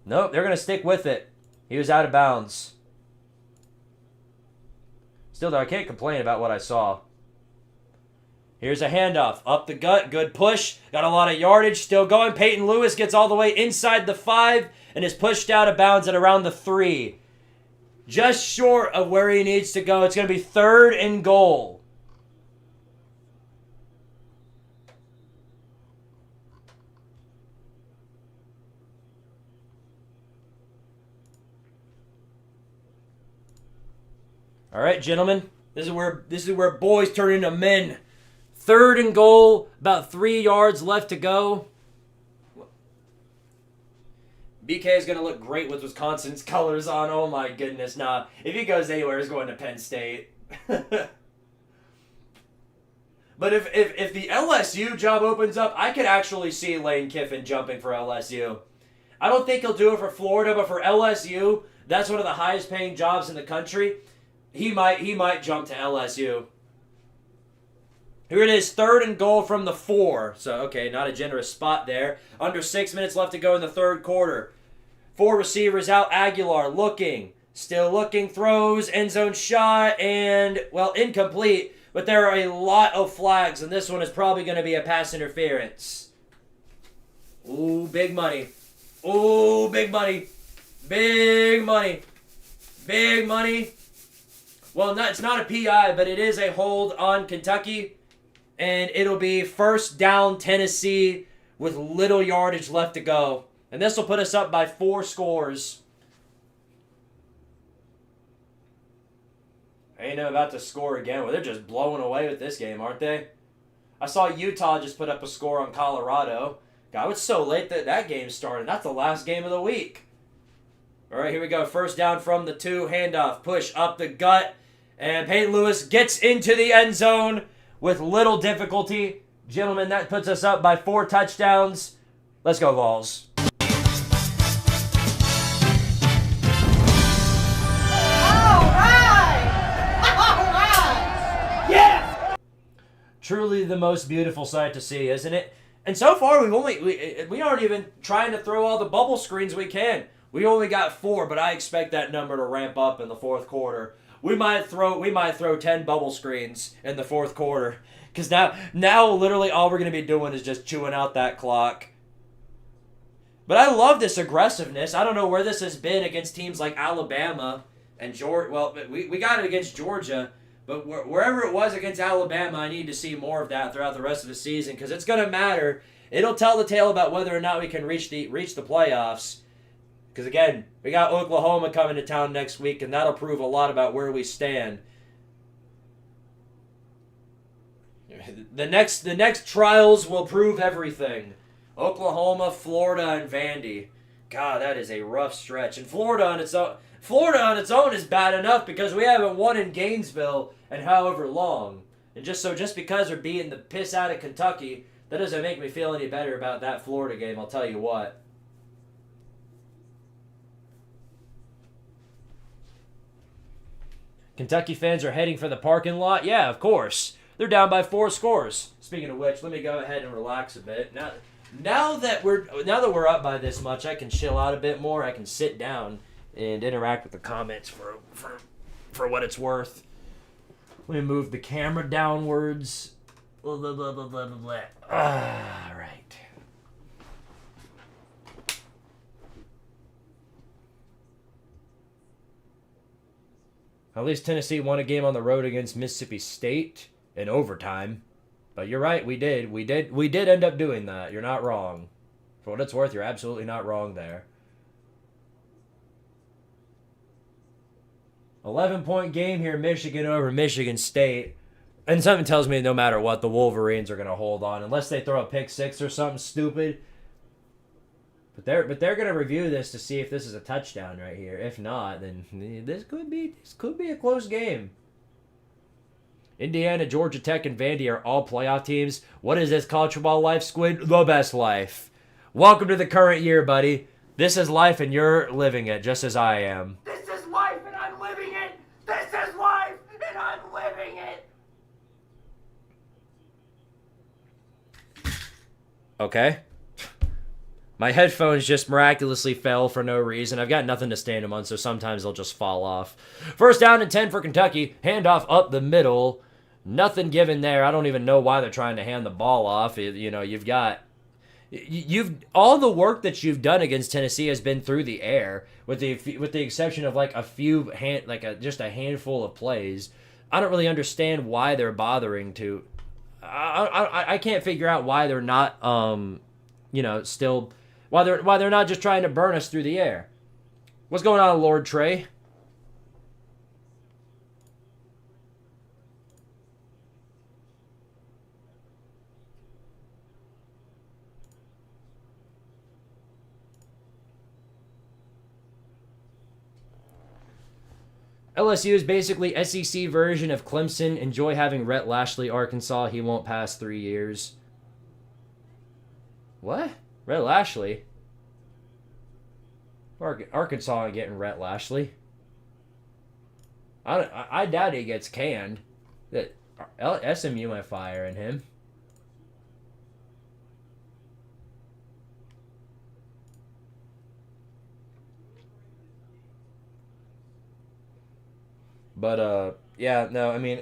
Nope, they're going to stick with it. He was out of bounds. Still, though, I can't complain about what I saw. Here's a handoff. Up the gut. Good push. Got a lot of yardage. Still going. Peyton Lewis gets all the way inside the 5 and is pushed out of bounds at around the 3. Just short of where he needs to go. It's going to be 3rd and goal. All right, gentlemen. This is where boys turn into men. 3rd and goal, about 3 yards left to go. BK is going to look great with Wisconsin's colors on. Oh my goodness, nah. If he goes anywhere, he's going to Penn State. But if the LSU job opens up, I could actually see Lane Kiffin jumping for LSU. I don't think he'll do it for Florida, but for LSU, that's one of the highest paying jobs in the country. He might jump to LSU. Here it is, 3rd and goal from the 4. So, okay, not a generous spot there. Under 6 minutes left to go in the 3rd quarter. 4 receivers out. Aguilar looking. Still looking. Throws. End zone shot. And, well, incomplete. But there are a lot of flags. And this one is probably going to be a pass interference. Ooh, big money. Ooh, big money. Big money. Big money. Well, it's not a PI, but it is a hold on Kentucky. And it'll be 1st down Tennessee with little yardage left to go. And this will put us up by 4 scores. Ain't no about to score again. Well, they're just blowing away with this game, aren't they? I saw Utah just put up a score on Colorado. God, it's so late that that game started. That's the last game of the week. All right, here we go. 1st down from the 2. Handoff. Push up the gut. And Peyton Lewis gets into the end zone with little difficulty. Gentlemen, that puts us up by 4 touchdowns. Let's go, Vols. All right! All right! Yes! Truly the most beautiful sight to see, isn't it? And so far, we aren't even trying to throw all the bubble screens we can. We only got 4, but I expect that number to ramp up in the 4th quarter. We might throw 10 bubble screens in the 4th quarter. Because now literally all we're going to be doing is just chewing out that clock. But I love this aggressiveness. I don't know where this has been against teams like Alabama and Georgia. Well, we got it against Georgia. But wherever it was against Alabama, I need to see more of that throughout the rest of the season. Because it's going to matter. It'll tell the tale about whether or not we can reach the playoffs. Because, again, we got Oklahoma coming to town next week, and that'll prove a lot about where we stand. The next trials will prove everything. Oklahoma, Florida, and Vandy. God, that is a rough stretch. And Florida on its own is bad enough because we haven't won in Gainesville in however long. And just because we're beating the piss out of Kentucky, that doesn't make me feel any better about that Florida game, I'll tell you what. Kentucky fans are heading for the parking lot? Yeah, of course. They're down by 4 scores. Speaking of which, let me go ahead and relax a bit. Now that we're up by this much, I can chill out a bit more. I can sit down and interact with the comments for what it's worth. Let me move the camera downwards. All right. At least Tennessee won a game on the road against Mississippi State in overtime. But you're right, we did end up doing that. You're not wrong. For what it's worth, you're absolutely not wrong there. 11-point game here, Michigan over Michigan State. And something tells me no matter what, the Wolverines are going to hold on. Unless they throw a pick 6 or something stupid. But they're going to review this to see if this is a touchdown right here. If not, then this could be a close game. Indiana, Georgia Tech, and Vandy are all playoff teams. What is this college football life, Squid? The best life. Welcome to the current year, buddy. This is life and you're living it just as I am. This is life and I'm living it. This is life and I'm living it. Okay. My headphones just miraculously fell for no reason. I've got nothing to stand them on, so sometimes they'll just fall off. First down and 10 for Kentucky. Handoff up the middle. Nothing given there. I don't even know why they're trying to hand the ball off. You know, you've all the work that you've done against Tennessee has been through the air, with the exception of like a few just a handful of plays. I don't really understand why they're bothering to. I can't figure out why they're not still why they're not just trying to burn us through the air. What's going on, Lord Trey? LSU is basically SEC version of Clemson. Enjoy having Rhett Lashley, Arkansas. He won't pass 3 years. What? Rhett Lashley? Arkansas ain't getting Rhett Lashley. I doubt he gets canned. That SMU might fire in him. But, yeah, no, I mean,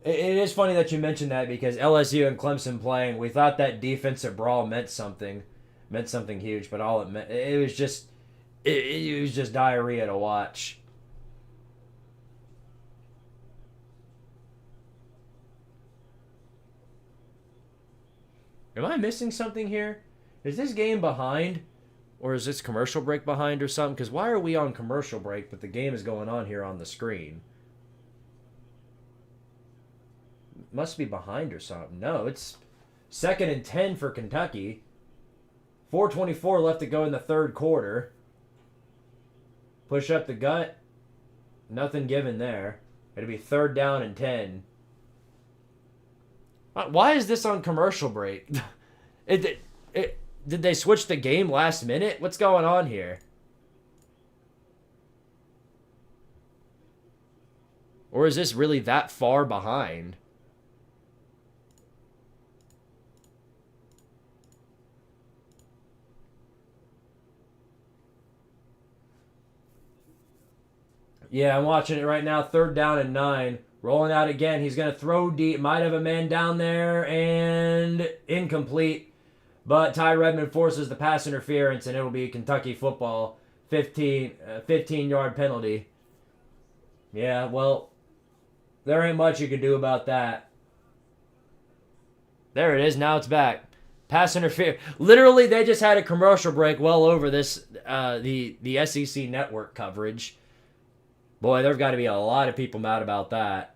it is funny that you mentioned that because LSU and Clemson playing, we thought that defensive brawl meant something huge, but all it meant, it was just diarrhea to watch. Am I missing something here? Is this game behind? Or is this commercial break behind or something? Because why are we on commercial break, but the game is going on here on the screen? Must be behind or something. No, it's 2nd and 10 for Kentucky. 4:24 left to go in the third quarter. Push up the gut. Nothing given there. It'll be 3rd down and 10. Why is this on commercial break? Did they switch the game last minute? What's going on here? Or is this really that far behind? Yeah, I'm watching it right now. 3rd down and 9. Rolling out again. He's going to throw deep. Might have a man down there. And incomplete. But Ty Redmond forces the pass interference, and it'll be Kentucky football. 15-yard penalty. Yeah, well, there ain't much you can do about that. There it is. Now it's back. Pass interference. Literally, they just had a commercial break well over this, the SEC network coverage. Boy, there've got to be a lot of people mad about that.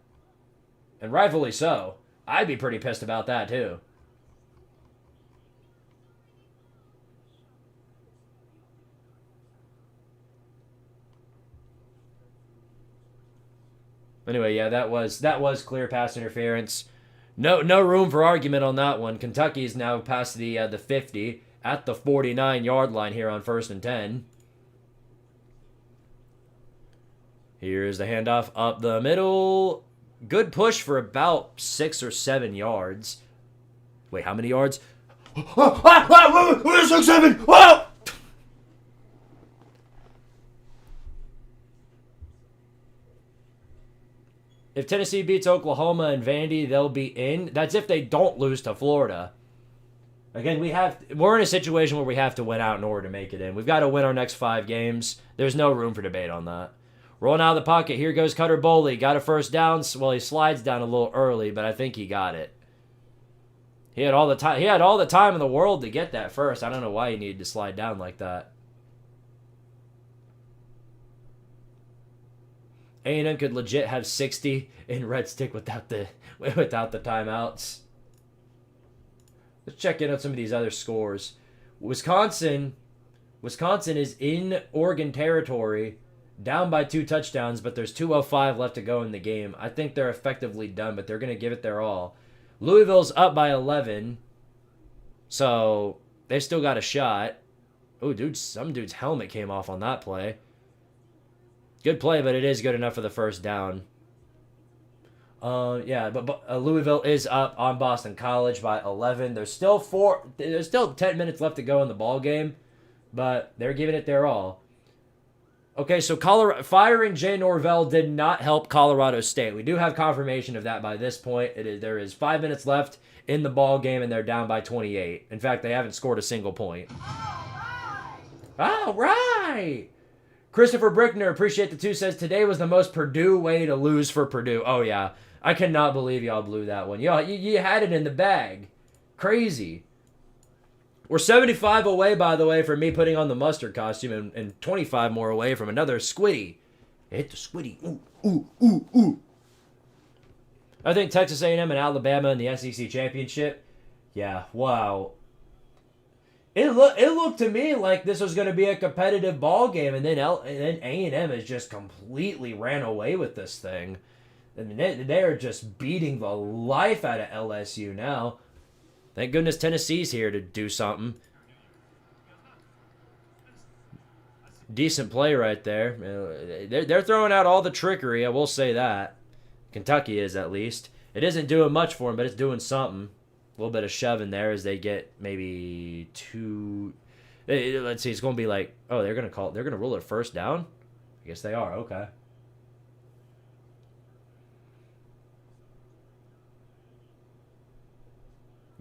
And rightfully so. I'd be pretty pissed about that, too. Anyway, yeah, that was clear pass interference. No room for argument on that one. Kentucky's now past the 50 at the 49-yard line here on 1st and 10. Here's the handoff up the middle. Good push for about 6 or 7 yards. Wait, how many yards? 6, 7. Whoa! If Tennessee beats Oklahoma and Vandy, they'll be in. That's if they don't lose to Florida. Again, we're in a situation where we have to win out in order to make it in. We've got to win our next 5 games. There's no room for debate on that. Rolling out of the pocket. Here goes Cutter Boley. Got a first down. Well, he slides down a little early, but I think he got it. He had all the time. He had all the time in the world to get that first. I don't know why he needed to slide down like that. A&M could legit have 60 in red stick without the timeouts. Let's check in on some of these other scores. Wisconsin is in Oregon territory, down by 2 touchdowns, but there's 2:05 left to go in the game. I think they're effectively done, but they're going to give it their all. Louisville's up by 11, so They still got a shot. Oh, dude, some dude's helmet came off on that play. Good play, but it is good enough for the first down. Yeah, but Louisville is up on Boston College by 11. There's still 10 minutes left to go in the ball game, but they're giving it their all. Okay, so firing Jay Norvell did not help Colorado State. We do have confirmation of that by this point. There is 5 minutes left in the ball game, and they're down by 28. In fact, they haven't scored a single point. All right. Christopher Brickner, appreciate the 2, says, today was the most Purdue way to lose for Purdue. Oh, yeah. I cannot believe y'all blew that one. Y'all, you had it in the bag. Crazy. We're 75 away, by the way, from me putting on the mustard costume, and 25 more away from another Squiddy. Hit the Squiddy. Ooh, ooh, ooh, ooh. I think Texas A&M and Alabama in the SEC championship. Yeah, wow. It looked to me like this was going to be a competitive ball game, and then A&M has just completely ran away with this thing. I mean, they're just beating the life out of LSU now. Thank goodness Tennessee's here to do something. Decent play right there. They're throwing out all the trickery, I will say that. Kentucky is, at least. It isn't doing much for them, but it's doing something. A little bit of shoving there as they get maybe 2. Let's see, it's going to be like, oh, they're going to rule it first down? I guess they are, okay.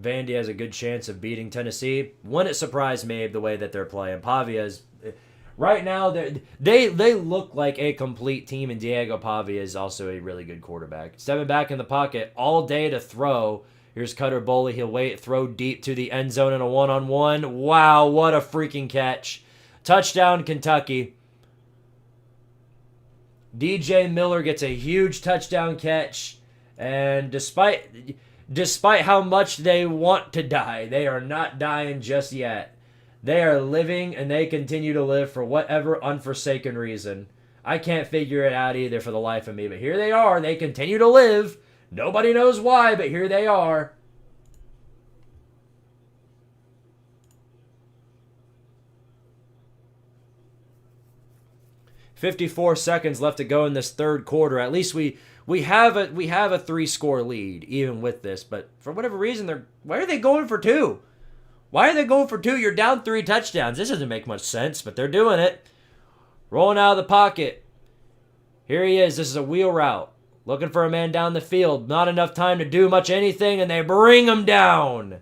Vandy has a good chance of beating Tennessee. Wouldn't it surprise me the way that they're playing? Pavia's right now. They look like a complete team, and Diego Pavia is also a really good quarterback. Stepping back in the pocket all day to throw. Here's Cutter Boley. He'll wait, throw deep to the end zone in a one-on-one. Wow, what a freaking catch! Touchdown, Kentucky. DJ Miller gets a huge touchdown catch, and despite how much they want to die, they are not dying just yet. They are living, and they continue to live for whatever unforsaken reason. I can't figure it out either for the life of me, but here they are. They continue to live. Nobody knows why, but here they are. "54 seconds left to go in this third quarter. At least we have a 3-score lead even with this, but for whatever reason why are they going for 2? Why are they going for 2? You're down 3 touchdowns. This doesn't make much sense, but they're doing it. Rolling out of the pocket. Here he is. This is a wheel route. Looking for a man down the field. Not enough time to do much anything, and they bring him down.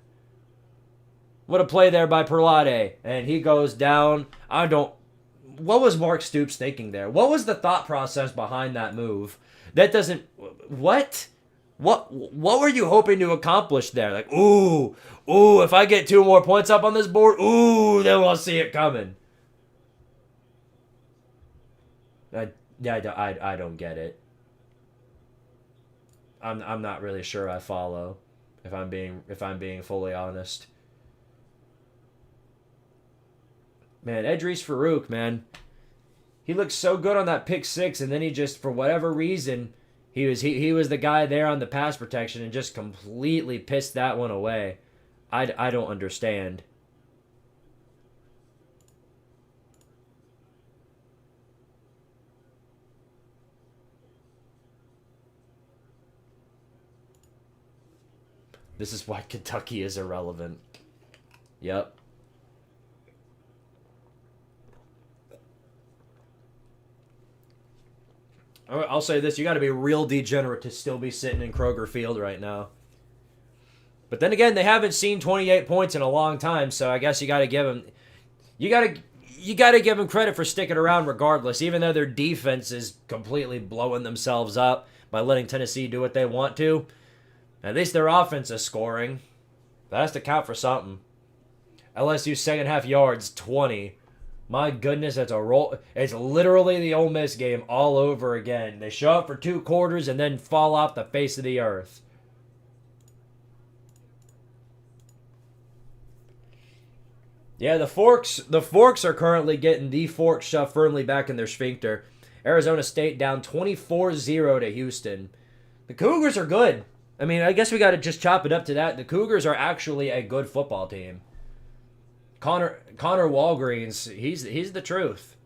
What a play there by Perlade. And he goes down. What was Mark Stoops thinking there? What was the thought process behind that move? That doesn't... What? What were you hoping to accomplish there? Like, ooh, if I get 2 more points up on this board, ooh, then we'll see it coming. I don't get it. I'm not really sure I follow, if I'm being fully honest. Man, Edris Farouk, man. He looked so good on that pick 6, and then he just, for whatever reason, he was the guy there on the pass protection and just completely pissed that one away. I don't understand. This is why Kentucky is irrelevant. Yep. I'll say this, you got to be real degenerate to still be sitting in Kroger Field right now. But then again, they haven't seen 28 points in a long time, so I guess you got to give them you got to give them credit for sticking around regardless, even though their defense is completely blowing themselves up by letting Tennessee do what they want to. At least their offense is scoring. That has to count for something. LSU second half yards, 20. My goodness, that's a roll. It's literally the Ole Miss game all over again. They show up for 2 quarters and then fall off the face of the earth. Yeah, the Forks are currently getting the fork shoved firmly back in their sphincter. Arizona State down 24-0 to Houston. The Cougars are good. I mean, I guess we got to just chop it up to that. The Cougars are actually a good football team. Connor Walgreens, he's the truth.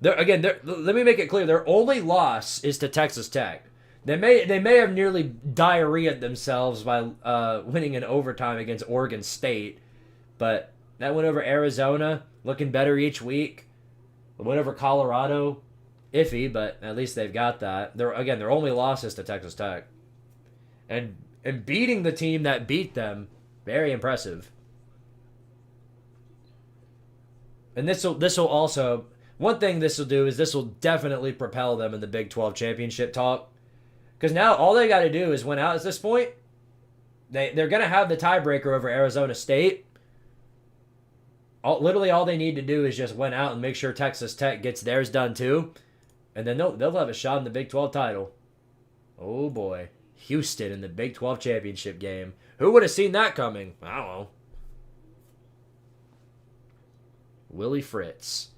Let me make it clear. Their only loss is to Texas Tech. They may have nearly diarrheaed themselves by winning in overtime against Oregon State, but that win over Arizona, looking better each week. The win over Colorado, iffy, but at least they've got that. Their only loss is to Texas Tech, and beating the team that beat them, very impressive. And this will also, one thing this will do is this will definitely propel them in the Big 12 championship talk. Because now all they got to do is win out at this point. They're going to have the tiebreaker over Arizona State. Literally all they need to do is just win out and make sure Texas Tech gets theirs done too. And then they'll have a shot in the Big 12 title. Oh boy. Houston in the Big 12 championship game. Who would have seen that coming? I don't know. Willie Fritz.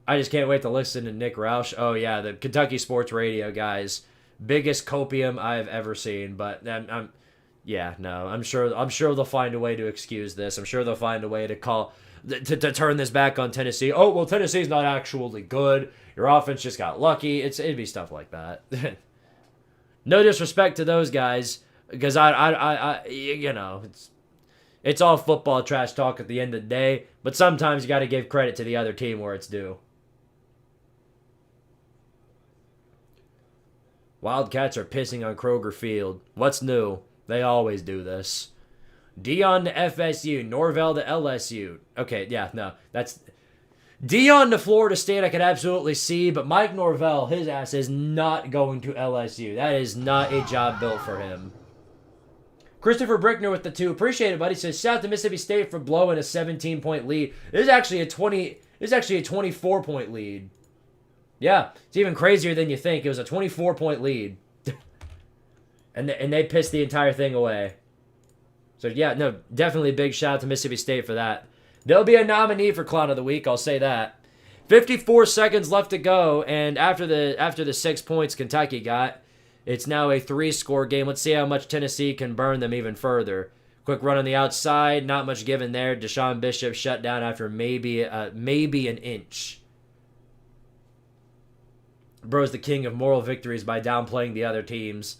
I just can't wait to listen to Nick Roush. Oh yeah, the Kentucky Sports Radio guys. Biggest copium I've ever seen, but I'm sure they'll find a way to excuse this. I'm sure they'll find a way to turn this back on Tennessee. Oh, well, Tennessee's not actually good. Your offense just got lucky. It'd be stuff like that. No disrespect to those guys, because it's all football trash talk at the end of the day, but sometimes you got to give credit to the other team where it's due. Wildcats are pissing on Kroger Field. What's new? They always do this. Dion to FSU. Norvell to LSU. Okay, yeah, no. That's Dion to Florida State I could absolutely see, but Mike Norvell, his ass is not going to LSU. That is not a job built for him. Christopher Brickner with the 2. Appreciate it, buddy. Says, shout out to Mississippi State for blowing a 17-point lead. This is actually a 24-point lead. Yeah, it's even crazier than you think. It was a 24-point lead. and they pissed the entire thing away. So, yeah, no, definitely a big shout out to Mississippi State for that. They'll be a nominee for Clown of the Week, I'll say that. 54 seconds left to go, and after the 6 points Kentucky got, it's now a 3-score game. Let's see how much Tennessee can burn them even further. Quick run on the outside, not much given there. Deshaun Bishop shut down after maybe an inch. Bro's the king of moral victories by downplaying the other teams.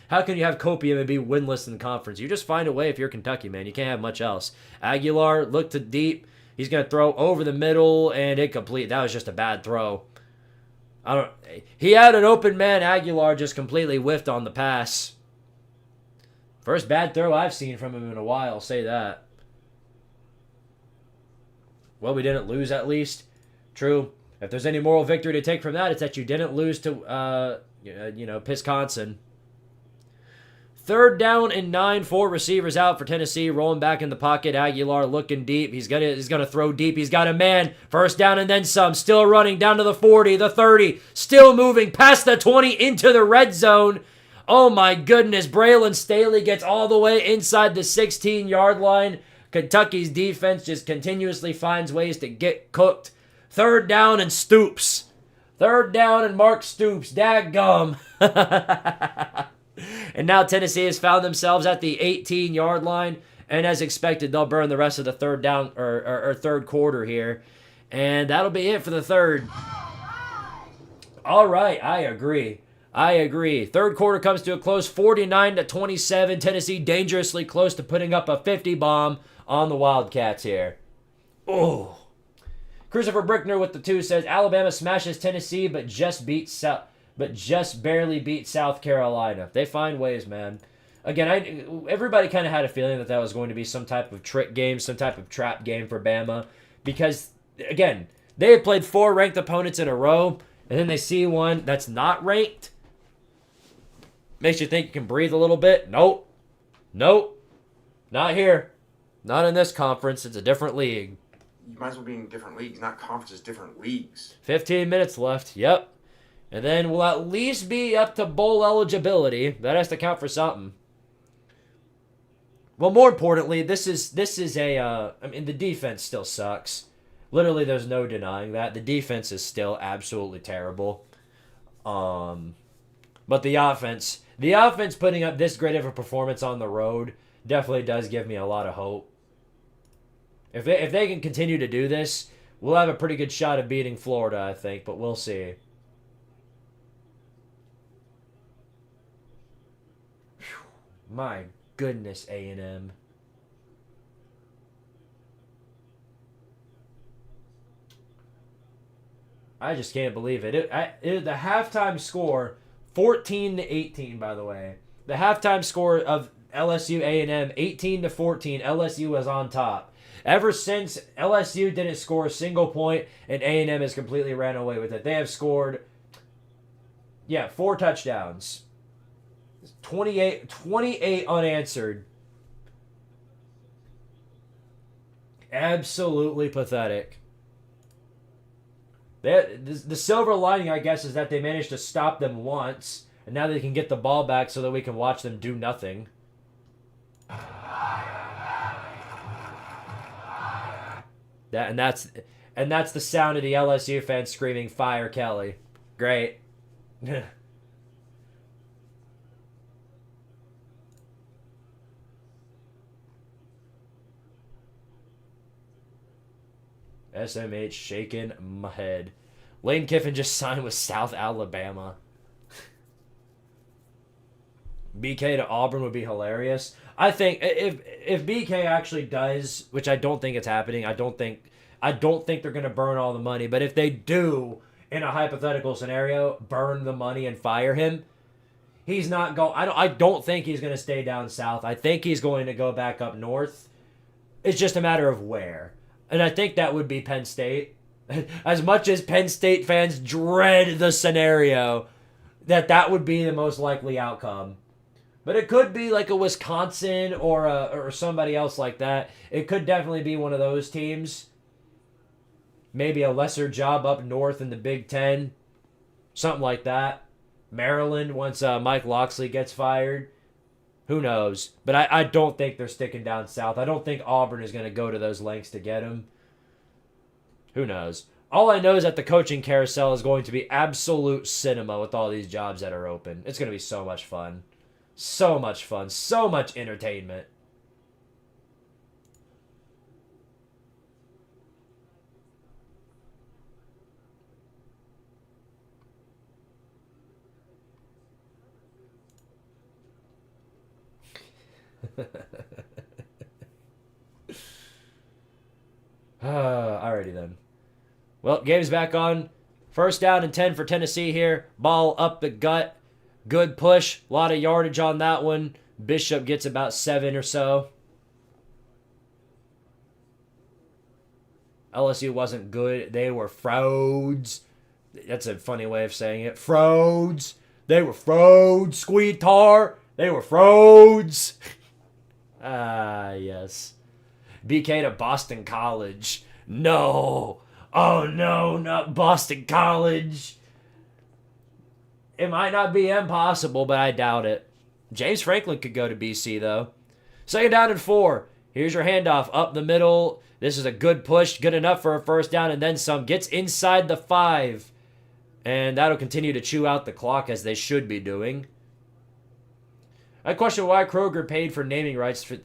How can you have copium and be winless in the conference? You just find a way if you're Kentucky, man. You can't have much else. Aguilar looked to deep. He's going to throw over the middle and incomplete. That was just a bad throw. He had an open man. Aguilar just completely whiffed on the pass. First bad throw I've seen from him in a while, I'll say that. Well, we didn't lose at least. True. If there's any moral victory to take from that, it's that you didn't lose to, Wisconsin. 3rd down and 9, 4 receivers out for Tennessee, rolling back in the pocket. Aguilar looking deep. He's gonna throw deep. He's got a man. 1st down and then some. Still running down to the 40, the 30. Still moving past the 20 into the red zone. Oh my goodness. Braylon Staley gets all the way inside the 16-yard line. Kentucky's defense just continuously finds ways to get cooked. 3rd down and Stoops. 3rd down and Mark Stoops. Daggum. And now Tennessee has found themselves at the 18-yard line. And as expected, they'll burn the rest of the 3rd down or 3rd quarter here. And that'll be it for the 3rd. All right, I agree. 3rd quarter comes to a close, 49-27. Tennessee dangerously close to putting up a 50 bomb on the Wildcats here. Oh. Christopher Brickner with the 2 says Alabama smashes Tennessee, but just barely beat South Carolina. They find ways, man. Again, everybody kind of had a feeling that was going to be some type of trick game, some type of trap game for Bama, because again, they had played 4 ranked opponents in a row, and then they see one that's not ranked. Makes you think you can breathe a little bit. Nope. Not here. Not in this conference. It's a different league. You might as well be in different leagues, not conferences, different leagues. 15 minutes left. Yep. And then we'll at least be up to bowl eligibility. That has to count for something. Well, more importantly, this is the defense still sucks. Literally, there's no denying that. The defense is still absolutely terrible. But the offense The offense putting up this great of a performance on the road definitely does give me a lot of hope. If they can continue to do this, we'll have a pretty good shot of beating Florida, I think, but we'll see. Whew. My goodness, A&M. I just can't believe it. The halftime score, 14-18, by the way. The halftime score of LSU A&M, 18-14. LSU was on top. Ever since LSU didn't score a single point, and A&M has completely ran away with it. They have scored, 4 touchdowns. 28 unanswered. Absolutely pathetic. The silver lining, I guess, is that they managed to stop them once, and now they can get the ball back so that we can watch them do nothing. That's the sound of the LSU fans screaming, "Fire Kelly." Great. SMH shaking my head. Lane Kiffin just signed with South Alabama. BK to Auburn would be hilarious. I think if BK actually does, which I don't think it's happening, I don't think they're gonna burn all the money. But if they do, in a hypothetical scenario, burn the money and fire him, he's not going. I don't think he's gonna stay down south. I think he's going to go back up north. It's just a matter of where. And I think that would be Penn State. As much as Penn State fans dread the scenario, that would be the most likely outcome. But it could be like a Wisconsin or somebody else like that. It could definitely be one of those teams. Maybe a lesser job up north in the Big Ten. Something like that. Maryland, once Mike Locksley gets fired. Who knows? But I don't think they're sticking down south. I don't think Auburn is going to go to those lengths to get him. Who knows? All I know is that the coaching carousel is going to be absolute cinema with all these jobs that are open. It's going to be so much fun. So much fun. So much entertainment. Alrighty then. Well, game's back on. First down and 10 for Tennessee here. Ball up the gut. Good push. A lot of yardage on that one. Bishop gets about 7 or so. LSU wasn't good. They were frauds. That's a funny way of saying it. Frauds. They were frauds. Squidtard. They were frauds. Yes. BK to Boston College. No. Oh, no, not Boston College. It might not be impossible, but I doubt it. James Franklin could go to BC, though. Second down and 4. Here's your handoff up the middle. This is a good push. Good enough for a first down and then some. Gets inside the 5. And that'll continue to chew out the clock as they should be doing. I question why Kroger paid for naming rights for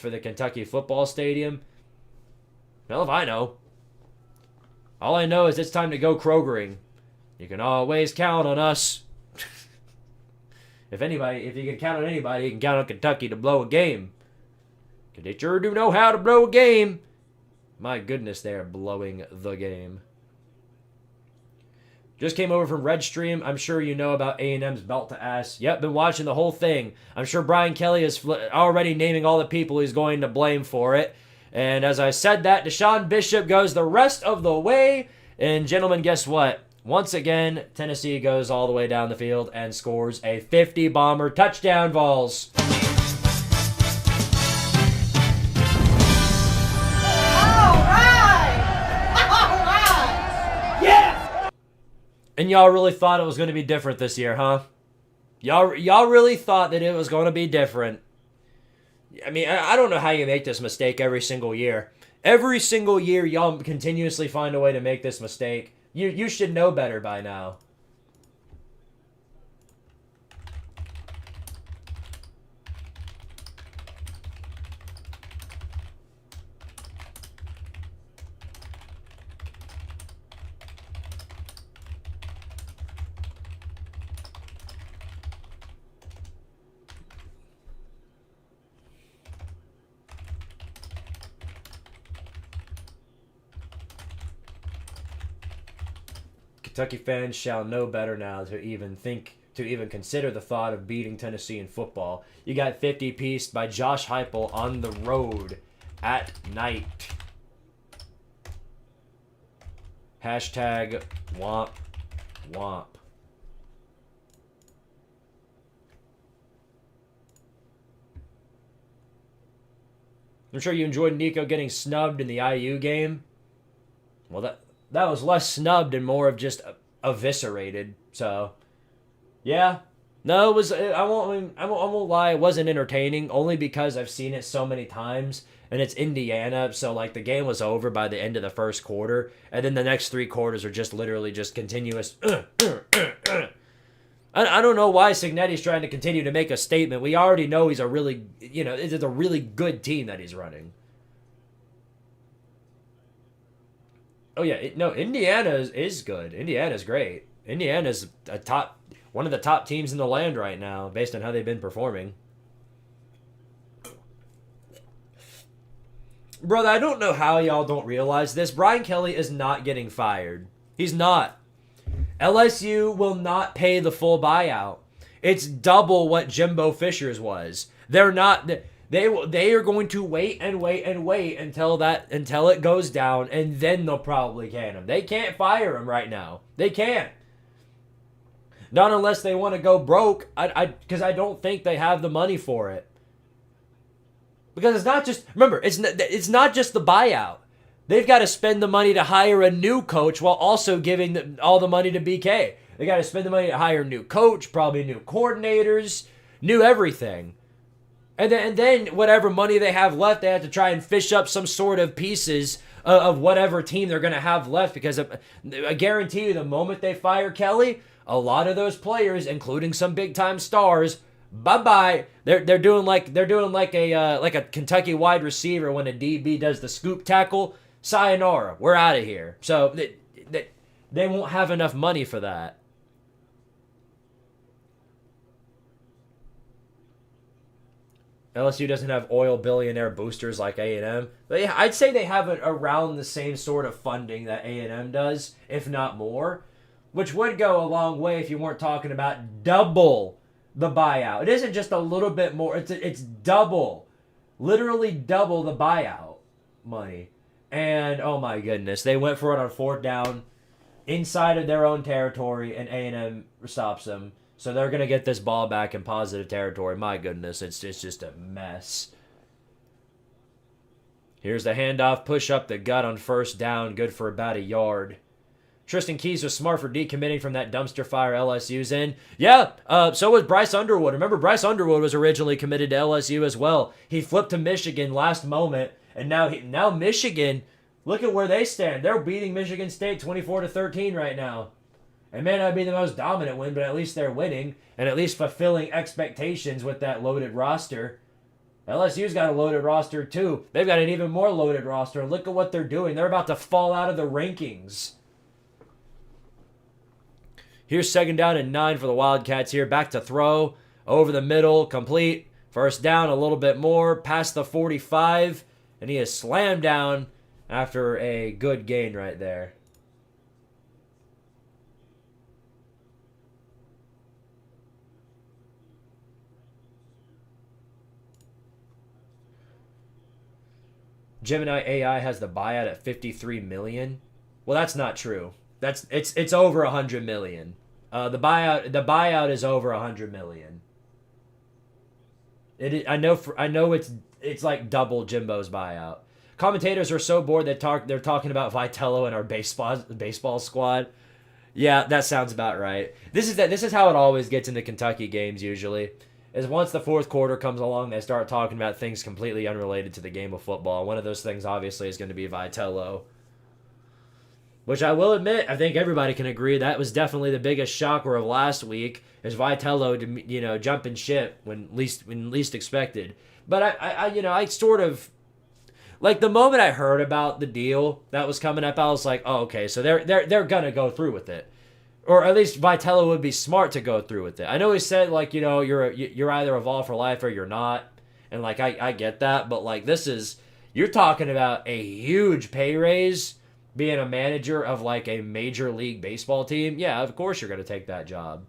the Kentucky football stadium. Well, if I know. All I know is it's time to go Krogering. You can always count on us. If you can count on anybody, you can count on Kentucky to blow a game. Because they sure do know how to blow a game. My goodness, they are blowing the game. Just came over from Redstream. I'm sure you know about A&M's belt to ass. Yep, been watching the whole thing. I'm sure Brian Kelly is already naming all the people he's going to blame for it. And as I said that, Deshaun Bishop goes the rest of the way. And gentlemen, guess what? Once again, Tennessee goes all the way down the field and scores a 50-bomber touchdown, Vols. All right! Yes! And y'all really thought it was going to be different this year, huh? Y'all really thought that it was going to be different. I mean, I don't know how you make this mistake every single year. Every single year, y'all continuously find a way to make this mistake. You should know better by now. Kentucky fans shall know better now to even consider the thought of beating Tennessee in football. You got 50 piece by Josh Heupel on the road at night. Hashtag womp womp. I'm sure you enjoyed Nico getting snubbed in the IU game. Well, that was less snubbed and more of just eviscerated. So, yeah. No, it was. I won't lie. It wasn't entertaining, only because I've seen it so many times, and it's Indiana. So like the game was over by the end of the first quarter, and then the next 3 quarters are just literally just continuous. I don't know why Cignetti's trying to continue to make a statement. We already know he's a really, it's a really good team that he's running. Oh yeah, Indiana is good. Indiana's great. Indiana's one of the top teams in the land right now, based on how they've been performing. Brother, I don't know how y'all don't realize this. Brian Kelly is not getting fired. He's not. LSU will not pay the full buyout. It's double what Jimbo Fisher's was. They're not. They are going to wait and wait and wait until it goes down, and then they'll probably can him. They can't fire him right now. They can't. Not unless they want to go broke. Because I don't think they have the money for it. Because it's not just, remember, it's not just the buyout. They've got to spend the money to hire a new coach while also giving all the money to BK. They got to spend the money to hire a new coach, probably new coordinators, new everything. And then whatever money they have left, they have to try and fish up some sort of pieces of whatever team they're going to have left. Because I guarantee you, the moment they fire Kelly, a lot of those players, including some big time stars, bye-bye. They're doing like a Kentucky wide receiver when a DB does the scoop tackle. Sayonara, we're out of here. So they won't have enough money for that. LSU doesn't have oil billionaire boosters like A&M. But yeah, I'd say they have around the same sort of funding that A&M does, if not more, which would go a long way if you weren't talking about double the buyout. It isn't just a little bit more. It's double. Literally double the buyout money. And, oh my goodness, they went for it on 4th down inside of their own territory, and A&M stops them. So they're going to get this ball back in positive territory. My goodness, it's just a mess. Here's the handoff, push up the gut on 1st down, good for about a yard. Tristan Keys was smart for decommitting from that dumpster fire LSU's in. Yeah, so was Bryce Underwood. Remember, Bryce Underwood was originally committed to LSU as well. He flipped to Michigan last moment. And now Michigan, look at where they stand. They're beating Michigan State 24-13 right now. It may not be the most dominant win, but at least they're winning and at least fulfilling expectations with that loaded roster. LSU's got a loaded roster too. They've got an even more loaded roster. Look at what they're doing. They're about to fall out of the rankings. Here's 2nd down and 9 for the Wildcats here. Back to throw. Over the middle. Complete. 1st down a little bit more. Past the 45. And he is slammed down after a good gain right there. Gemini AI has the buyout at $53 million. Well, that's not true. It's over $100 million. The buyout is over $100 million. I know it's like double Jimbo's buyout. Commentators are so bored they're talking about Vitello and our baseball squad. Yeah, that sounds about right. This is how it always gets into Kentucky games usually. Is once the 4th quarter comes along, they start talking about things completely unrelated to the game of football. One of those things obviously is going to be Vitello. Which I will admit, I think everybody can agree that was definitely the biggest shocker of last week, is Vitello jumping ship when least expected. But I sort of, like, the moment I heard about the deal that was coming up, I was like, oh, okay, so they're gonna go through with it, or at least Vitello would be smart to go through with it. I know he said, like, you're either a Vol for life or you're not, and like I get that, but like you're talking about a huge pay raise being a manager of like a major league baseball team, yeah, of course you're going to take that job.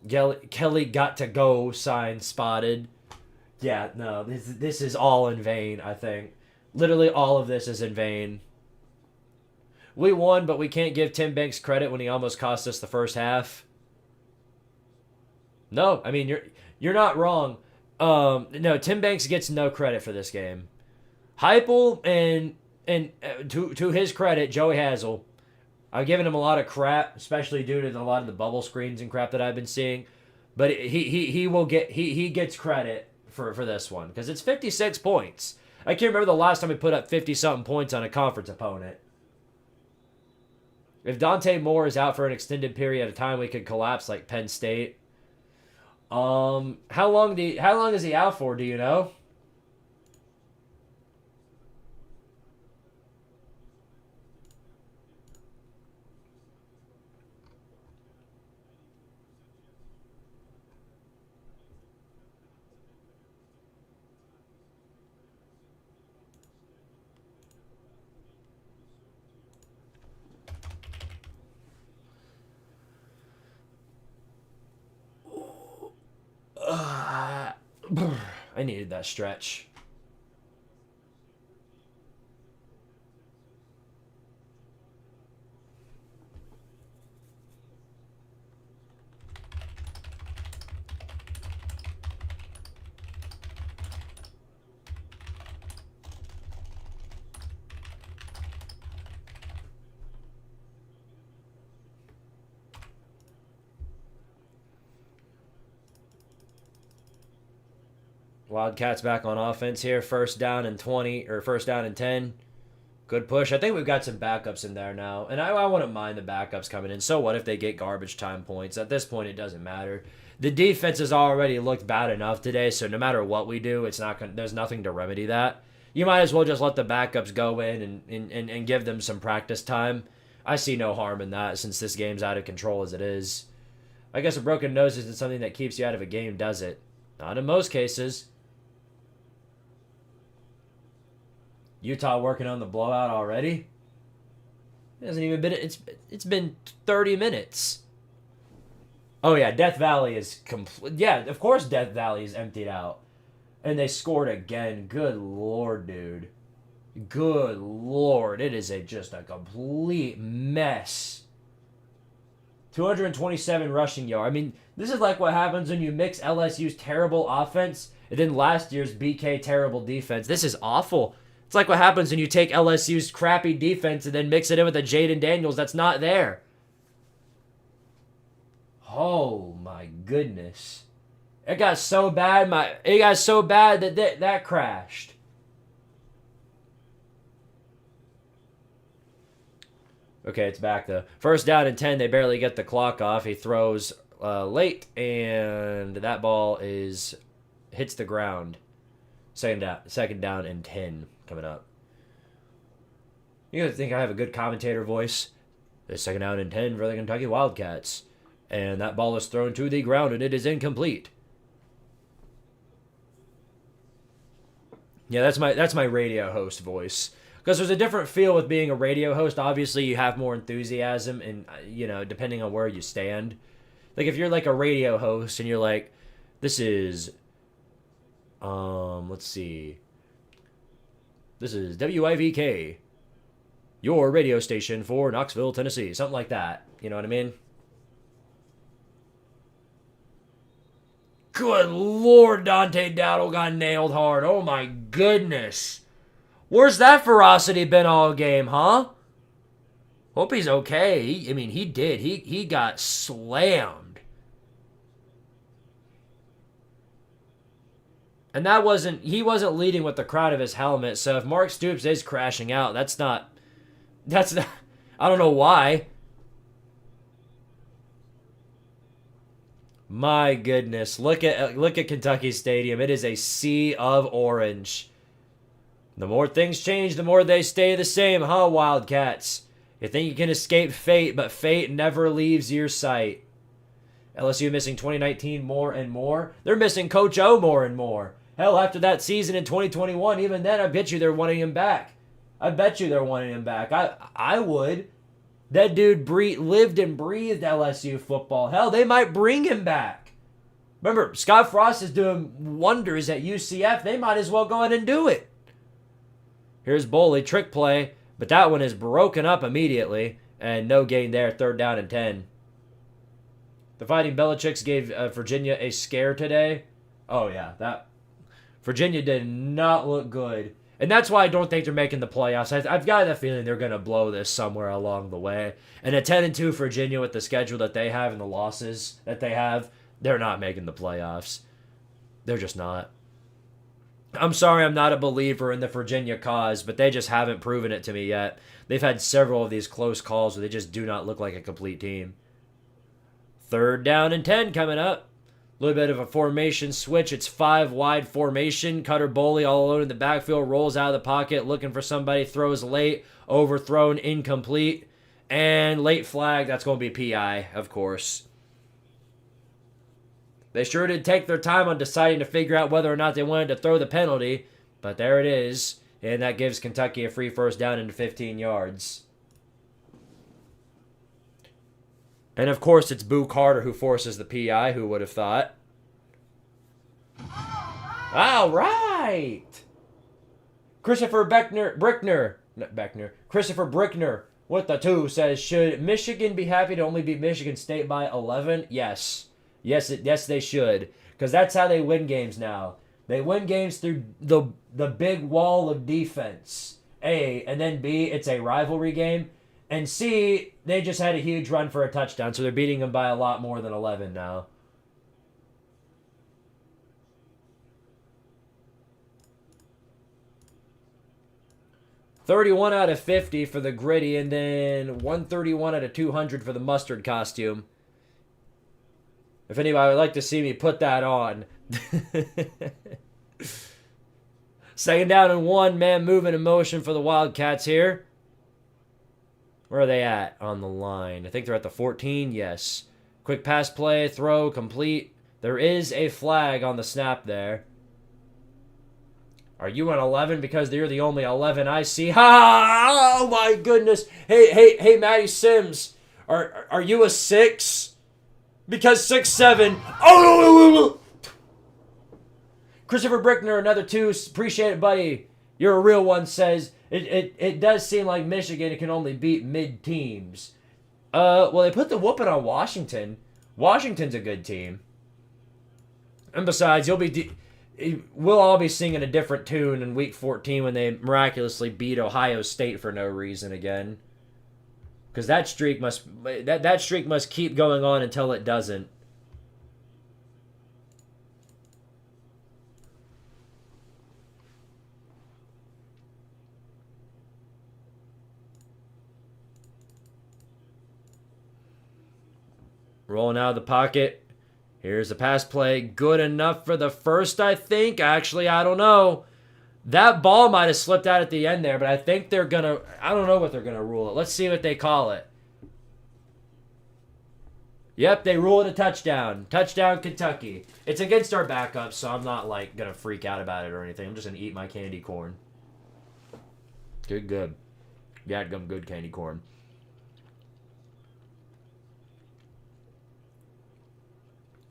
Kelly got to go sign spotted. Yeah, no, this is all in vain, I think. Literally all of this is in vain. We won, but we can't give Tim Banks credit when he almost cost us the first half. No, I mean, you're not wrong. No, Tim Banks gets no credit for this game. Heupel and to his credit, Joey Hazel, I've given him a lot of crap, especially due to a lot of the bubble screens and crap that I've been seeing. But he gets credit for this one because it's 56 points. I can't remember the last time we put up 50-something points on a conference opponent. If Dante Moore is out for an extended period of time, we could collapse like Penn State. How long is he out for? Do you know? I needed that stretch. Wildcats back on offense here. First down and 20, or first down and 10. Good push. I think we've got some backups in there now. And I wouldn't mind the backups coming in. So what if they get garbage time points? At this point, it doesn't matter. The defense has already looked bad enough today, so no matter what we do, there's nothing to remedy that. You might as well just let the backups go in and give them some practice time. I see no harm in that since this game's out of control as it is. I guess a broken nose isn't something that keeps you out of a game, does it? Not in most cases. Utah working on the blowout already? It hasn't even been. It's been 30 minutes. Oh yeah, Death Valley is complete. Yeah, of course Death Valley is emptied out, and they scored again. Good lord, dude. Good lord, it is just a complete mess. 227 rushing yards. I mean, this is like what happens when you mix LSU's terrible offense and then last year's BK terrible defense. This is awful. It's like what happens when you take LSU's crappy defense and then mix it in with a Jaden Daniels that's not there. Oh my goodness. It got so bad that that crashed. Okay, it's back though. First down and 10, they barely get the clock off. He throws late and that ball hits the ground. Second down and 10 coming up. You guys think I have a good commentator voice? The second down and 10 for the Kentucky Wildcats. And that ball is thrown to the ground and it is incomplete. Yeah, that's my radio host voice. Because there's a different feel with being a radio host. Obviously, you have more enthusiasm and, depending on where you stand. Like, if you're like a radio host and you're like, this is... let's see. This is WIVK, your radio station for Knoxville, Tennessee. Something like that. You know what I mean? Good lord, Dante Dowdle got nailed hard. Oh my goodness. Where's that ferocity been all game, huh? Hope he's okay. He did. He got slammed. And he wasn't leading with the crowd of his helmet, so if Mark Stoops is crashing out, that's not, I don't know why. My goodness, look at Kentucky Stadium. It is a sea of orange. The more things change, the more they stay the same, huh, Wildcats? You think you can escape fate, but fate never leaves your sight. LSU missing 2019 more and more. They're missing Coach O more and more. Hell, after that season in 2021, even then, I bet you they're wanting him back. I bet you they're wanting him back. I would. That dude lived and breathed LSU football. Hell, they might bring him back. Remember, Scott Frost is doing wonders at UCF. They might as well go ahead and do it. Here's Boley, trick play, but that one is broken up immediately, and no gain there, 3rd down and 10. The Fighting Belichicks gave Virginia a scare today. Oh, yeah, that Virginia did not look good. And that's why I don't think they're making the playoffs. I've got a feeling they're going to blow this somewhere along the way. And a 10-2 Virginia with the schedule that they have and the losses that they have, they're not making the playoffs. They're just not. I'm sorry I'm not a believer in the Virginia cause, but they just haven't proven it to me yet. They've had several of these close calls where they just do not look like a complete team. 3rd down and 10 coming up. A little bit of a formation switch. It's 5 wide formation. Cutter Boley all alone in the backfield. Rolls out of the pocket looking for somebody. Throws late. Overthrown. Incomplete. And late flag. That's going to be PI, of course. They sure did take their time on deciding to figure out whether or not they wanted to throw the penalty. But there it is. And that gives Kentucky a free 1st down into 15 yards. And of course, it's Boo Carter who forces the PI. Who would have thought? All right. Christopher Brickner with the 2 says, should Michigan be happy to only beat Michigan State by 11? Yes. Yes, they should. Because that's how they win games now. They win games through the big wall of defense. A, and then B, it's a rivalry game. And C, they just had a huge run for a touchdown, so they're beating them by a lot more than 11 now. $31 out of 50 for the gritty, and then 131 out of 200 for the mustard costume. If anybody would like to see me put that on. 2nd down and 1, man moving in motion for the Wildcats here. Where are they at on the line? I think they're at the 14. Yes. Quick pass play, throw, complete. There is a flag on the snap there. Are you an 11 because you're the only 11 I see? Ha! Oh my goodness. Hey, Matty Sims. Are you a 6? Because 6'7". Oh! Christopher Brickner, another 2. Appreciate it, buddy. You're a real one, says... It does seem like Michigan can only beat mid-teams. Well, they put the whooping on Washington. Washington's a good team. And besides, we'll all be singing a different tune in Week 14 when they miraculously beat Ohio State for no reason again. Because that streak must keep going on until it doesn't. Rolling out of the pocket. Here's a pass play. Good enough for the 1st, I think. Actually, I don't know. That ball might have slipped out at the end there, but I think they're going to... I don't know what they're going to rule it. Let's see what they call it. Yep, they rule it a touchdown. Touchdown, Kentucky. It's against our backup, so I'm not, going to freak out about it or anything. I'm just going to eat my candy corn. Good. Dadgum good candy corn.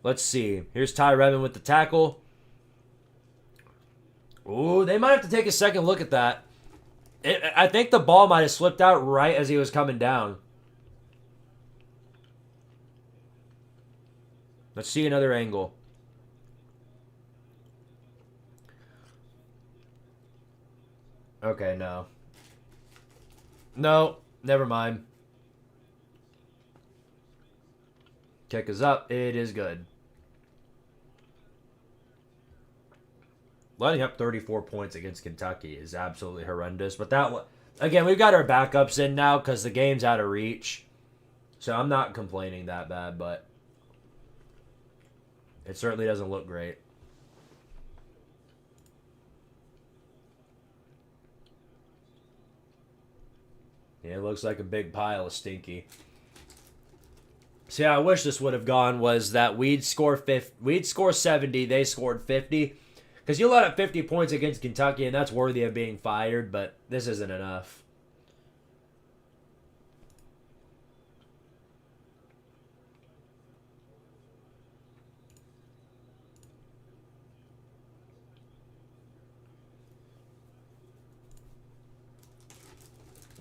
Let's see. Here's Ty Redmond with the tackle. Ooh, they might have to take a second look at that. I think the ball might have slipped out right as he was coming down. Let's see another angle. Okay, no. No, never mind. Kick is up. It is good. Letting up 34 points against Kentucky is absolutely horrendous. But that, again, we've got our backups in now because the game's out of reach. So I'm not complaining that bad, but it certainly doesn't look great. Yeah, it looks like a big pile of stinky. See, how I wish this would have gone was that we'd score 70, they scored 50. Because you let up 50 points against Kentucky, and that's worthy of being fired, but this isn't enough.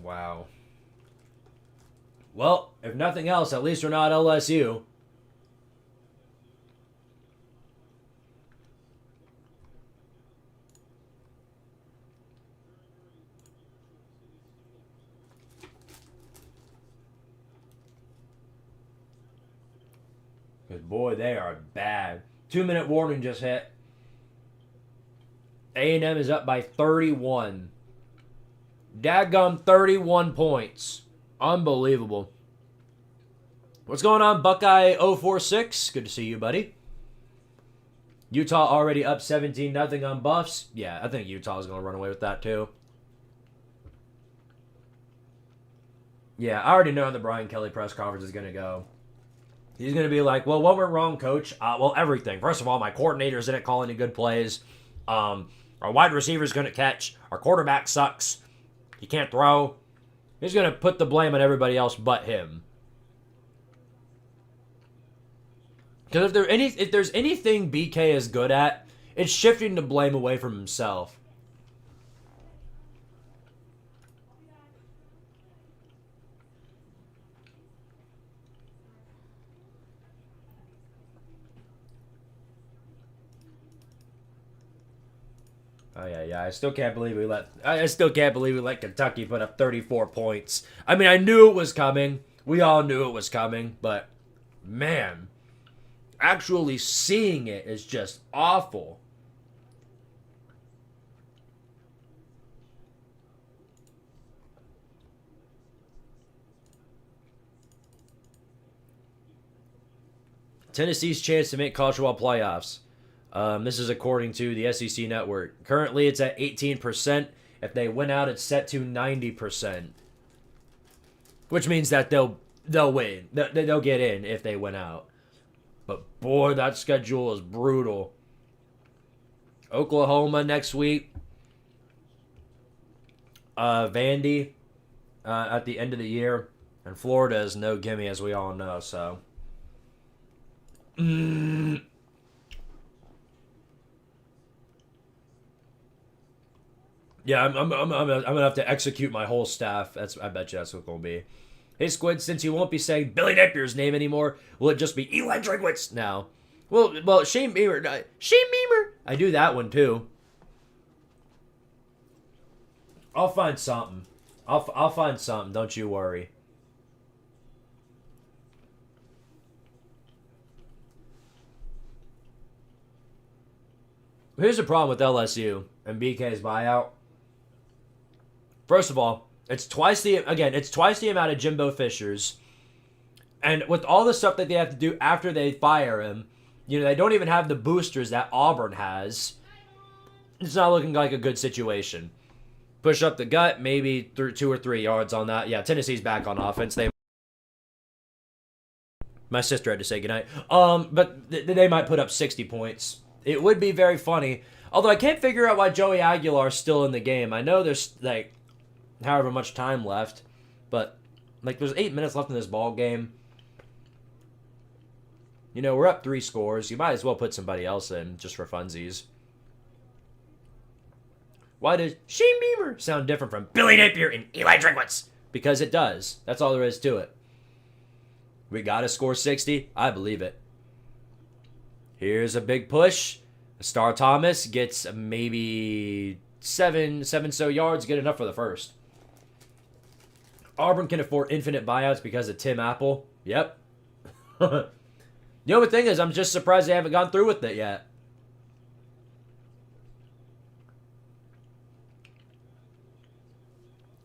Wow. Well, if nothing else, at least we're not LSU. Because, boy, they are bad. 2-minute warning just hit. A&M is up by 31. Dadgum 31 points. Unbelievable. What's going on, Buckeye 046? Good to see you, buddy. Utah already up 17-0 on Buffs. Yeah, I think Utah's going to run away with that, too. Yeah, I already know how the Brian Kelly press conference is going to go. He's going to be like, well, what went wrong, coach? Well, everything. First of all, my coordinators didn't call any good plays. Our wide receiver's going to catch. Our quarterback sucks. He can't throw. He's going to put the blame on everybody else but him. Because if there's anything BK is good at, it's shifting the blame away from himself. Oh yeah. I still can't believe we let Kentucky put up 34 points. I mean, I knew it was coming. We all knew it was coming, but man, actually seeing it is just awful. Tennessee's chance to make college football playoffs. This is according to the SEC Network. Currently, it's at 18%. If they win out, it's set to 90%. Which means that they'll win. They'll get in if they win out. But boy, that schedule is brutal. Oklahoma next week. Vandy at the end of the year. And Florida is no gimme, as we all know. So. Yeah, I'm gonna have to execute my whole staff. I bet you that's what it's gonna be. Hey Squid, since you won't be saying Billy Napier's name anymore, will it just be Eli Drinkwitz now? Well, Shane Beamer. I do that one too. I'll find something. I'll find something. Don't you worry. Here's the problem with LSU and BK's buyout. First of all, it's twice the amount of Jimbo Fishers. And with all the stuff that they have to do after they fire him, they don't even have the boosters that Auburn has. It's not looking like a good situation. Push up the gut, maybe 2 or 3 yards on that. Yeah, Tennessee's back on offense. My sister had to say goodnight. But they might put up 60 points. It would be very funny. Although I can't figure out why Joey Aguilar's still in the game. I know there's however much time left, but there's 8 minutes left in this ball game. We're up 3 scores. You might as well put somebody else in just for funsies. Why does Shane Beamer sound different from Billy Napier and Eli Drinkwitz? Because it does. That's all there is to it. We gotta score 60. I believe it. Here's a big push. Star Thomas gets maybe 7 so yards. Good enough for the first. Auburn can afford infinite buyouts because of Tim Apple. Yep. The only thing is, I'm just surprised they haven't gone through with it yet.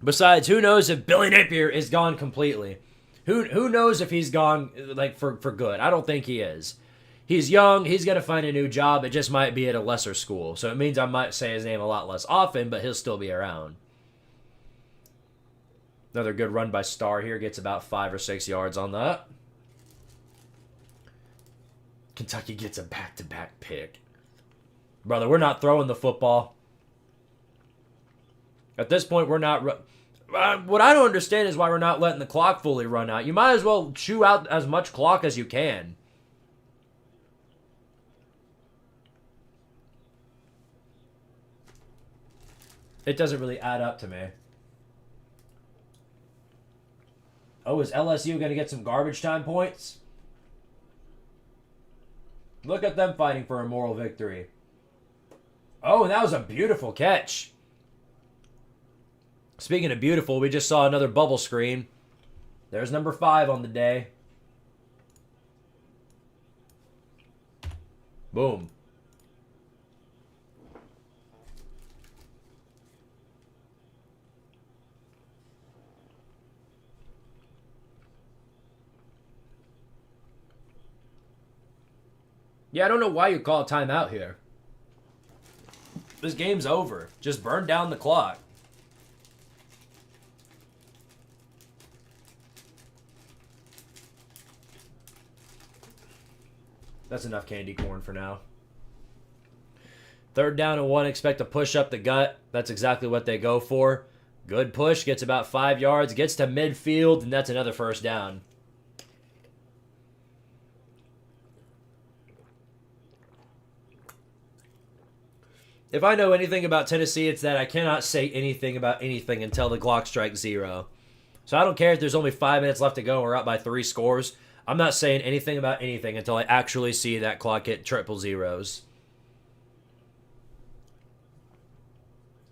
Besides, who knows if Billy Napier is gone completely? Who knows if he's gone for good? I don't think he is. He's young. He's going to find a new job. It just might be at a lesser school. So it means I might say his name a lot less often, but he'll still be around. Another good run by Starr here. Gets about 5 or 6 yards on that. Kentucky gets a back-to-back pick. Brother, we're not throwing the football. At this point, we're not... what I don't understand is why we're not letting the clock fully run out. You might as well chew out as much clock as you can. It doesn't really add up to me. Oh, is LSU going to get some garbage time points? Look at them fighting for a moral victory. Oh, and that was a beautiful catch. Speaking of beautiful, we just saw another bubble screen. There's number 5 on the day. Boom. Yeah, I don't know why you call a timeout here. This game's over. Just burn down the clock. That's enough candy corn for now. 3rd down and 1. Expect to push up the gut. That's exactly what they go for. Good push. Gets about 5 yards. Gets to midfield, and that's another 1st down. If I know anything about Tennessee, it's that I cannot say anything about anything until the clock strikes 0. So I don't care if there's only 5 minutes left to go and we're up by 3 scores. I'm not saying anything about anything until I actually see that clock hit triple zeros.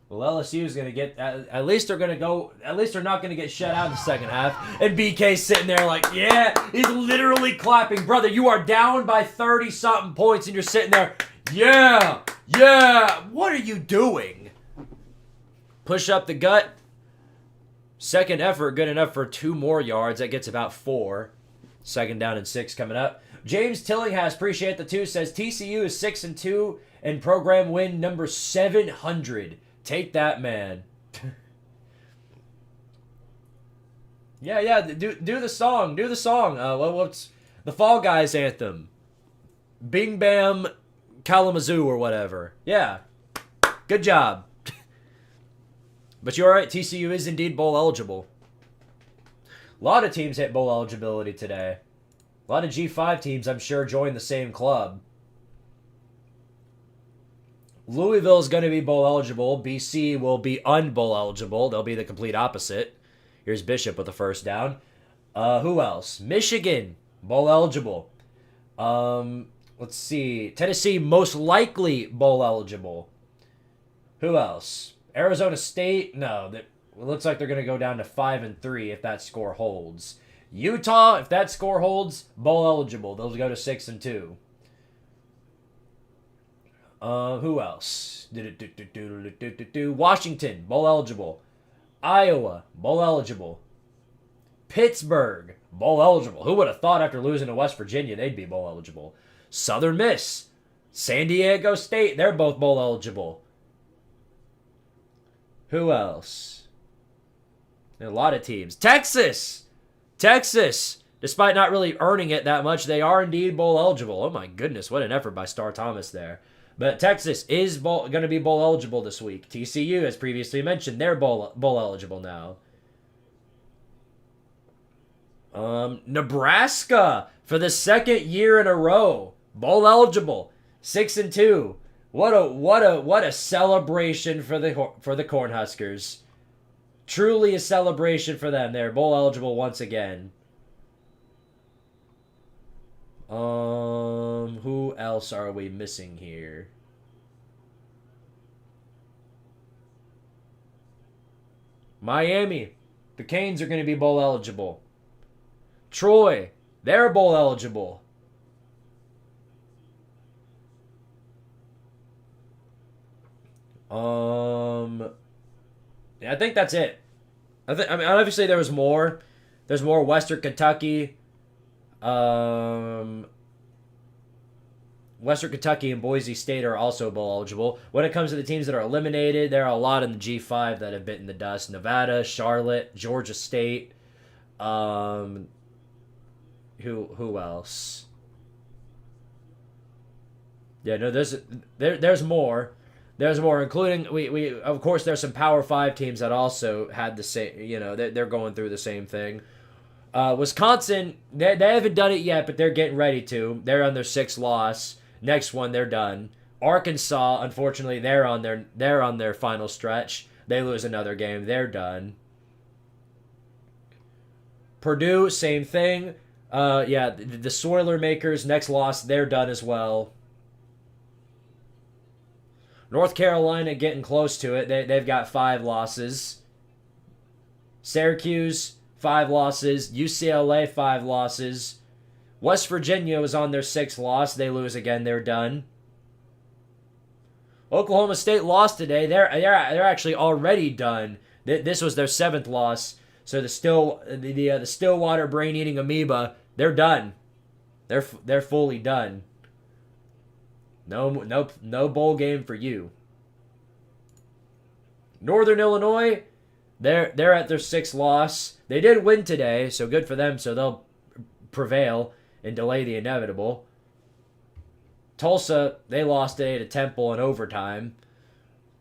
Well, LSU is going to get... At least they're going to go... At least they're not going to get shut out in the second half. And BK's sitting there like, yeah, he's literally clapping. Brother, you are down by 30-something points and you're sitting there, yeah, yeah. What are you doing? Push up the gut. Second effort, good enough for 2 more yards. That gets about 4. 2nd down and 6 coming up. James Tillinghast, appreciate the 2, says TCU is 6-2 and program win number 700. Take that, man. yeah. Do the song. Do the song. What's the Fall Guys anthem? Bing Bam Kalamazoo or whatever. Yeah. Good job. But you're right. TCU is indeed bowl eligible. A lot of teams hit bowl eligibility today. A lot of G5 teams, I'm sure, joined the same club. Louisville is going to be bowl eligible. BC will be unbowl eligible. They'll be the complete opposite. Here's Bishop with the 1st down. Who else? Michigan, bowl eligible. Let's see. Tennessee, most likely bowl eligible. Who else? Arizona State, no. It looks like they're going to go down to 5-3 if that score holds. Utah, if that score holds, bowl eligible. They'll go to 6-2. Who else? Washington, bowl eligible. Iowa, bowl eligible. Pittsburgh, bowl eligible. Who would have thought after losing to West Virginia they'd be bowl eligible? Southern Miss, San Diego State, they're both bowl eligible. Who else? A lot of teams. Texas, despite not really earning it that much, they are indeed bowl eligible. Oh my goodness, what an effort by Star Thomas there. But Texas is going to be bowl eligible this week. TCU, as previously mentioned, they're bowl eligible now. Nebraska, for the 2nd year in a row, bowl eligible, 6-2. What a celebration for the Cornhuskers. Truly a celebration for them. They're bowl eligible once again. Who else are we missing here? Miami, the Canes are going to be bowl eligible. Troy, they're bowl eligible. Yeah, I think that's it. I mean, obviously there was more. There's more. Western Kentucky. Western Kentucky and Boise State are also bowl eligible. When it comes to the teams that are eliminated, there are a lot in the G5 that have bitten the dust. Nevada, Charlotte, Georgia State. Who else? Yeah, no, there's more. There's more, including we of course there's some Power 5 teams that also had the same, they're going through the same thing. Wisconsin, they haven't done it yet, but they're getting ready to. They're on their 6th loss. Next one, they're done. Arkansas, unfortunately, they're on their final stretch. They lose another game, they're done. Purdue, same thing. The Soilermakers, next loss, they're done as well. North Carolina getting close to it. They've got 5 losses. Syracuse, 5 losses. UCLA, 5 losses. West Virginia was on their 6th loss. They lose again. They're done. Oklahoma State lost today. They're actually already done. This was their 7th loss. So the Stillwater brain-eating amoeba, they're done. They're fully done. No bowl game for you. Northern Illinois, they're at their 6th loss. They did win today, so good for them. So they'll prevail and delay the inevitable. Tulsa, they lost today to Temple in overtime.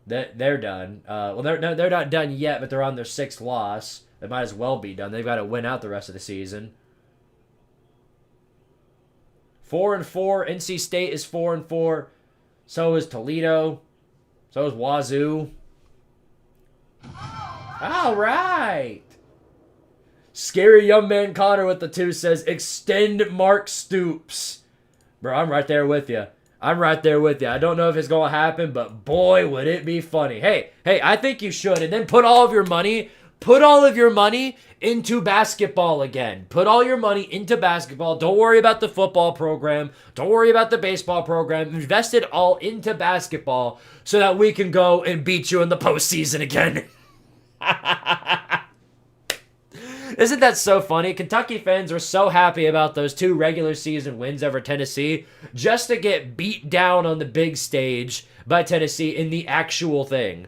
They're done. They're not done yet, but they're on their 6th loss. They might as well be done. They've got to win out the rest of the season. 4-4. NC State is 4-4. So is Toledo. So is Wazoo. All right. Scary Young Man Connor with the 2 says, extend Mark Stoops. Bro, I'm right there with you. I don't know if it's going to happen, but boy, would it be funny. Hey, I think you should. And then put all of your money into basketball again. Put all your money into basketball. Don't worry about the football program. Don't worry about the baseball program. Invest it all into basketball so that we can go and beat you in the postseason again. Isn't that so funny? Kentucky fans are so happy about those 2 regular season wins over Tennessee just to get beat down on the big stage by Tennessee in the actual thing.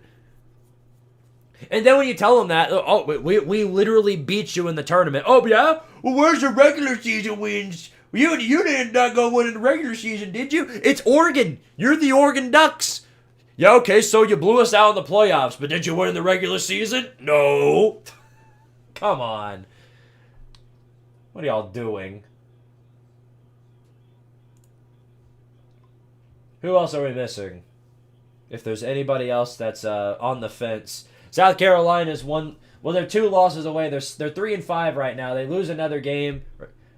And then when you tell them that, oh, we literally beat you in the tournament. Oh, yeah? Well, where's the regular season wins? You did not go win in the regular season, did you? It's Oregon. You're the Oregon Ducks. Yeah, okay, so you blew us out in the playoffs, but did you win in the regular season? No. Come on. What are y'all doing? Who else are we missing? If there's anybody else that's on the fence. South Carolina's one. Well, they're 2 losses away. They're 3-5 right now. They lose another game,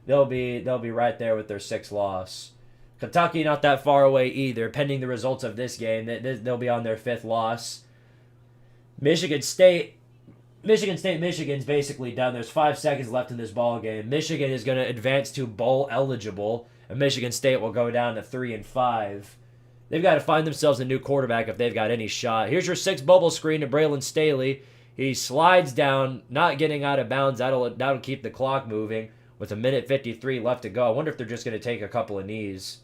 they'll be right there with their 6th loss. Kentucky not that far away either. Pending the results of this game, they'll be on their 5th loss. Michigan's basically done. There's 5 seconds left in this ball game. Michigan is going to advance to bowl eligible, and Michigan State will go down to 3-5. They've got to find themselves a new quarterback if they've got any shot. Here's your 6th bubble screen to Braylon Staley. He slides down, not getting out of bounds. That'll keep the clock moving with 1:53 left to go. I wonder if they're just going to take a couple of knees.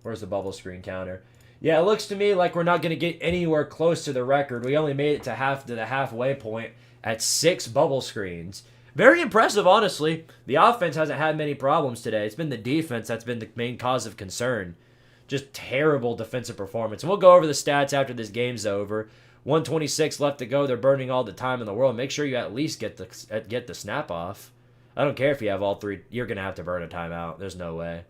Where's the bubble screen counter? Yeah, it looks to me like we're not going to get anywhere close to the record. We only made it to the halfway point at 6 bubble screens. Very impressive, honestly. The offense hasn't had many problems today. It's been the defense that's been the main cause of concern. Just terrible defensive performance. And we'll go over the stats after this game's over. 1:26 left to go. They're burning all the time in the world. Make sure you at least get the snap off. I don't care if you have all 3. You're going to have to burn a timeout. There's no way.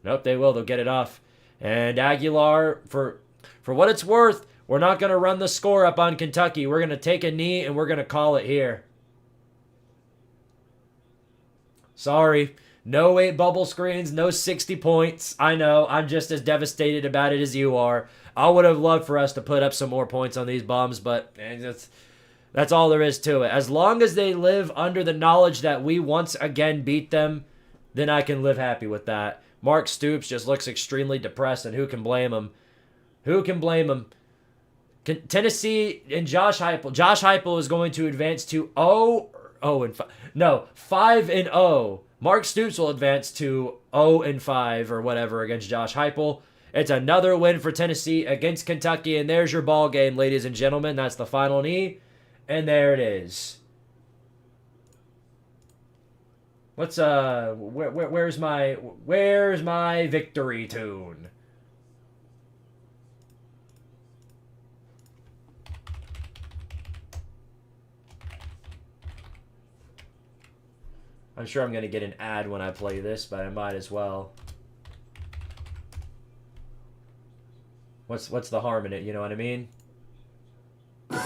Nope, they will. They'll get it off. And Aguilar, for what it's worth, we're not going to run the score up on Kentucky. We're going to take a knee and we're going to call it here. Sorry. No 8 bubble screens, no 60 points. I know, I'm just as devastated about it as you are. I would have loved for us to put up some more points on these bums, but that's all there is to it. As long as they live under the knowledge that we once again beat them, then I can live happy with that. Mark Stoops just looks extremely depressed, and who can blame him? Who can blame him? Tennessee and Josh Heupel. Josh Heupel is going to advance to 5-0. Mark Stoops will advance to 0-5 or whatever against Josh Heupel. It's another win for Tennessee against Kentucky, and there's your ball game, ladies and gentlemen. That's the final knee, and there it is. What's where's my victory tune? I'm sure I'm gonna get an ad when I play this, but I might as well. What's the harm in it? You know what I mean? Pick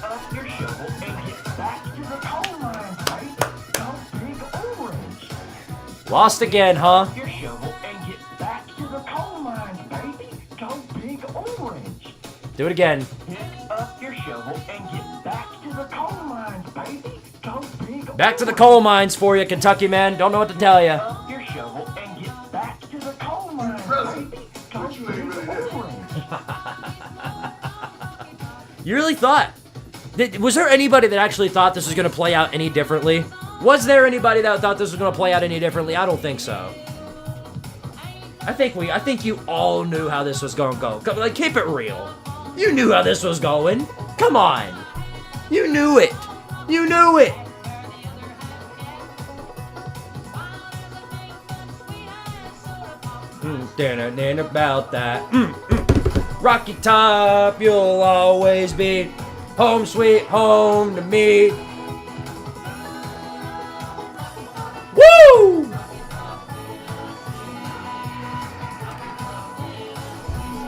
up your shovel and get back to the coal mines, baby. Go big orange. Lost again, huh? Your shovel and get back to the coal mines, baby. Go big orange. Do it again. Pick up your shovel and get back to the coal mines, baby. Go big Back to the orange. coal mines for you, Kentucky man. Don't know what to tell you. Pick up your shovel and get back to the coal mines, Present. baby. Go But you ain't big really did. orange. You really thought? Was there anybody that actually thought this was going to play out any differently? Was there anybody that thought this was going to play out any differently? I don't think so. I think you all knew how this was going to go. Like, keep it real. You knew how this was going. Come on. You knew it. You knew it. And about that. Rocky Top, you'll always be home sweet home to me. Woo!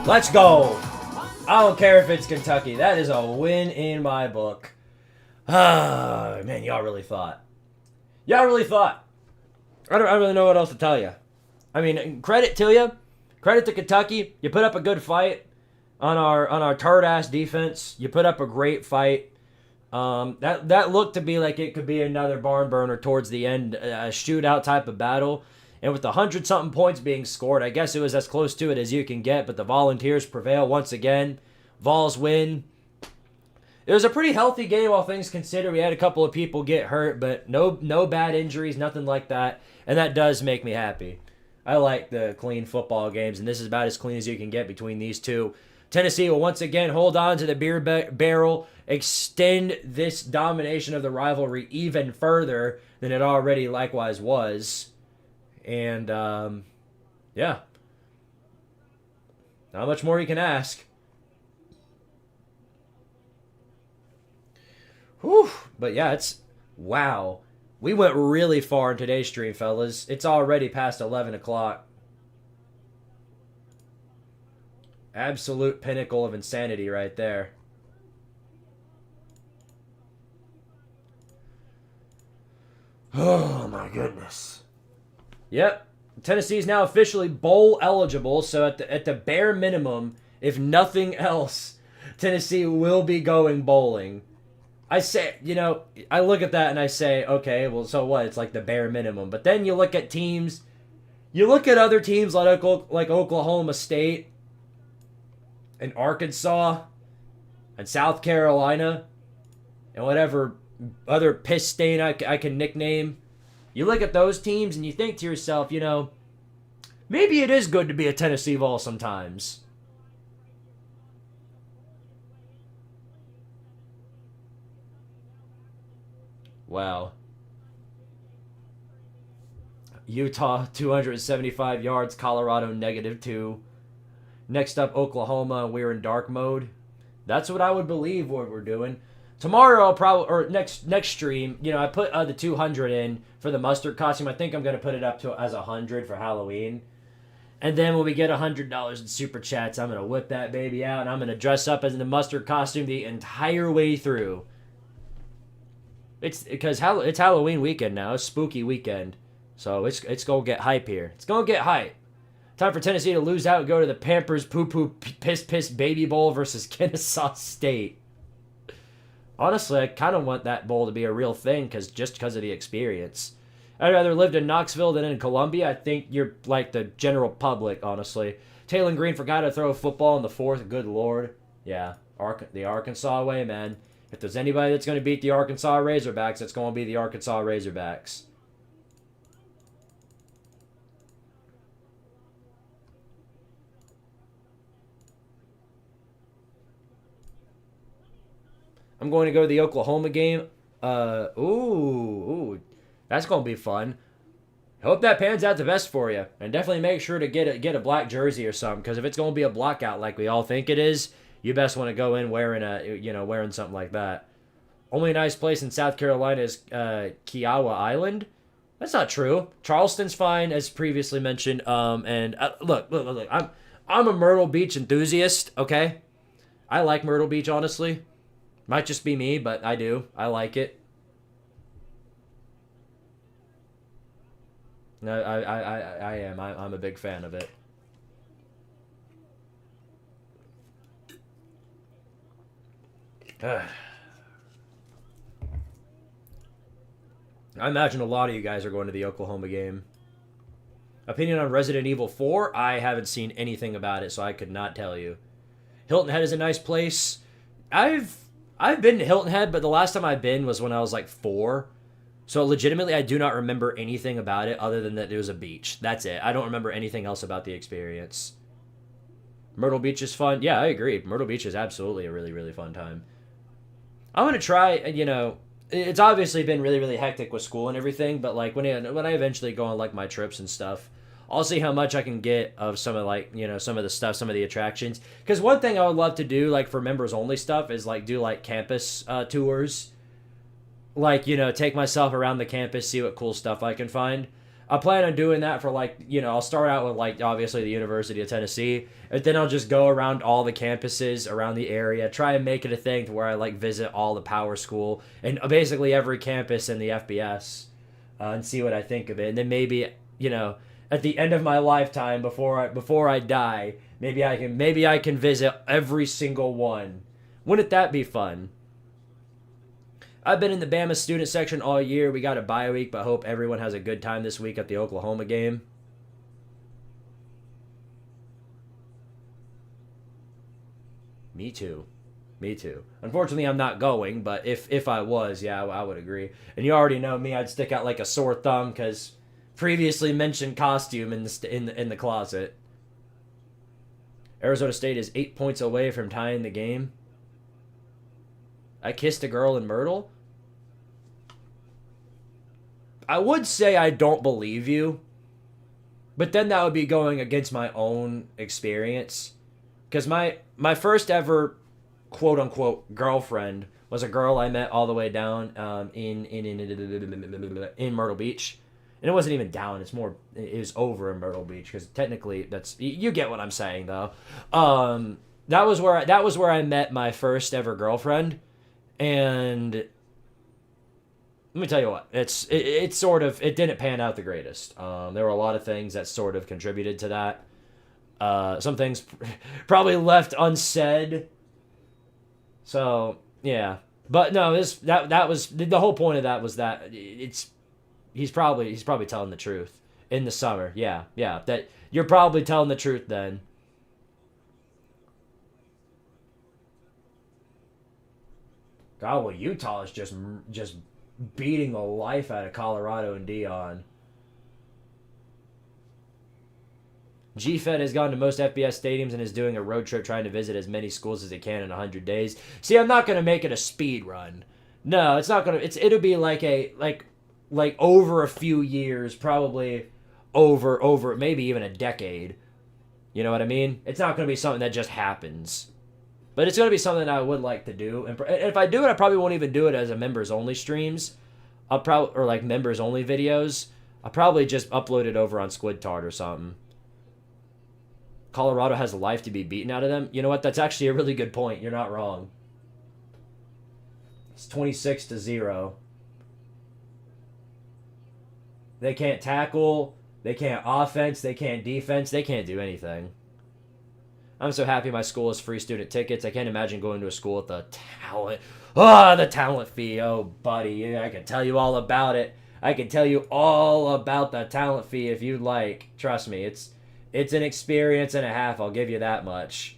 Let's go. I don't care if it's Kentucky. That is a win in my book. Ah, man, y'all really thought. Y'all really thought. I don't really know what else to tell you. I mean, credit to you. Credit to Kentucky. You put up a good fight on our turd-ass defense. You put up a great fight. That looked to be like it could be another barn burner towards the end, a shootout type of battle. And with the 100-something points being scored, I guess it was as close to it as you can get. But the Volunteers prevail once again. Vols win. It was a pretty healthy game, all things considered. We had a couple of people get hurt, but no bad injuries, nothing like that. And that does make me happy. I like the clean football games, and this is about as clean as you can get between these two. Tennessee will once again hold on to the beer barrel, extend this domination of the rivalry even further than it already likewise was. And, yeah. Not much more you can ask. Whew. But yeah, wow. We went really far in today's stream, fellas. It's already past 11 o'clock. Absolute pinnacle of insanity right there. Oh, my goodness. Yep. Tennessee is now officially bowl eligible, so at the bare minimum, if nothing else, Tennessee will be going bowling. I say, I look at that and I say, okay, well, so what? It's like the bare minimum. But then you look at teams, you look at other teams like Oklahoma State and Arkansas and South Carolina and whatever other piss stain I can nickname. You look at those teams and you think to yourself, maybe it is good to be a Tennessee Vol sometimes. Wow. Utah, 275 yards. Colorado, -2. Next up, Oklahoma. We're in dark mode. That's what I would believe what we're doing. Tomorrow, I'll probably, or next stream, I put the 200 in for the mustard costume. I think I'm going to put it up to as 100 for Halloween. And then when we get $100 in super chats, I'm going to whip that baby out, and I'm going to dress up as in the mustard costume the entire way through. It's because it's Halloween weekend now. It's spooky weekend. So it's going to get hype here. It's going to get hype. Time for Tennessee to lose out and go to the Pampers Poo-Poo Piss Baby Bowl versus Kennesaw State. Honestly, I kind of want that bowl to be a real thing just because of the experience. I'd rather lived in Knoxville than in Columbia. I think you're like the general public, honestly. Taylor Green forgot to throw a football in the fourth. Good Lord. Yeah, the Arkansas way, man. If there's anybody that's going to beat the Arkansas Razorbacks, it's going to be the Arkansas Razorbacks. I'm going to go to the Oklahoma game. Ooh, that's going to be fun. Hope that pans out the best for you. And definitely make sure to get a black jersey or something, because if it's going to be a blackout like we all think it is, you best want to go in wearing something like that. Only nice place in South Carolina is Kiowa Island. That's not true. Charleston's fine, as previously mentioned. Look. I'm a Myrtle Beach enthusiast, okay? I like Myrtle Beach, honestly. Might just be me, but I do. I like it. No, I am. I'm a big fan of it. I imagine a lot of you guys are going to the Oklahoma game. Opinion on Resident Evil 4? I haven't seen anything about it, so I could not tell you. Hilton Head is a nice place. I've been to Hilton Head, but the last time I've been was when I was like 4. So legitimately, I do not remember anything about it other than that it was a beach. That's it. I don't remember anything else about the experience. Myrtle Beach is fun. Yeah, I agree. Myrtle Beach is absolutely a really, really fun time. I'm going to try, it's obviously been really, really hectic with school and everything, but like when I eventually go on like my trips and stuff, I'll see how much I can get of some of some of the stuff, some of the attractions. Because one thing I would love to do, like for members only stuff, is like do like campus tours. Like, take myself around the campus, see what cool stuff I can find. I plan on doing that for like, I'll start out with like obviously the University of Tennessee, and then I'll just go around all the campuses around the area, try and make it a thing to where I like visit all the power school and basically every campus in the FBS and see what I think of it. And then maybe, at the end of my lifetime before I die, maybe I can visit every single one. Wouldn't that be fun? I've been in the Bama student section all year. We got a bye week, but hope everyone has a good time this week at the Oklahoma game. Me too. Unfortunately, I'm not going, but if I was, yeah, I would agree. And you already know me, I'd stick out like a sore thumb because previously mentioned costume in the closet. Arizona State is 8 points away from tying the game. I kissed a girl in Myrtle? I would say I don't believe you, but then that would be going against my own experience. Because my first ever quote-unquote girlfriend was a girl I met all the way down in Myrtle Beach. And it wasn't even down, it was over in Myrtle Beach, because technically you get what I'm saying, though. That was where I met my first ever girlfriend. And let me tell you what, it didn't pan out the greatest. There were a lot of things that sort of contributed to that. Some things probably left unsaid. So yeah, but no, that was the whole point of that was that he's probably telling the truth in the summer. Yeah, that you're probably telling the truth then. God, well, Utah is just beating the life out of Colorado and Dion. GFED has gone to most FBS stadiums and is doing a road trip trying to visit as many schools as it can in 100 days. See, I'm not going to make it a speed run. No, it's not going to. It'll be like over a few years, probably over maybe even a decade. You know what I mean? It's not going to be something that just happens. But it's going to be something I would like to do. And if I do it, I probably won't even do it as a members-only streams. Or like members-only videos. I'll probably just upload it over on Squidtard or something. Colorado has life to be beaten out of them. You know what? That's actually a really good point. You're not wrong. It's 26-0. They can't tackle. They can't offense. They can't defense. They can't do anything. I'm so happy my school has free student tickets. I can't imagine going to a school with the talent. The talent fee. Oh, buddy. I can tell you all about it. I can tell you all about the talent fee if you'd like. Trust me, it's an experience and a half. I'll give you that much.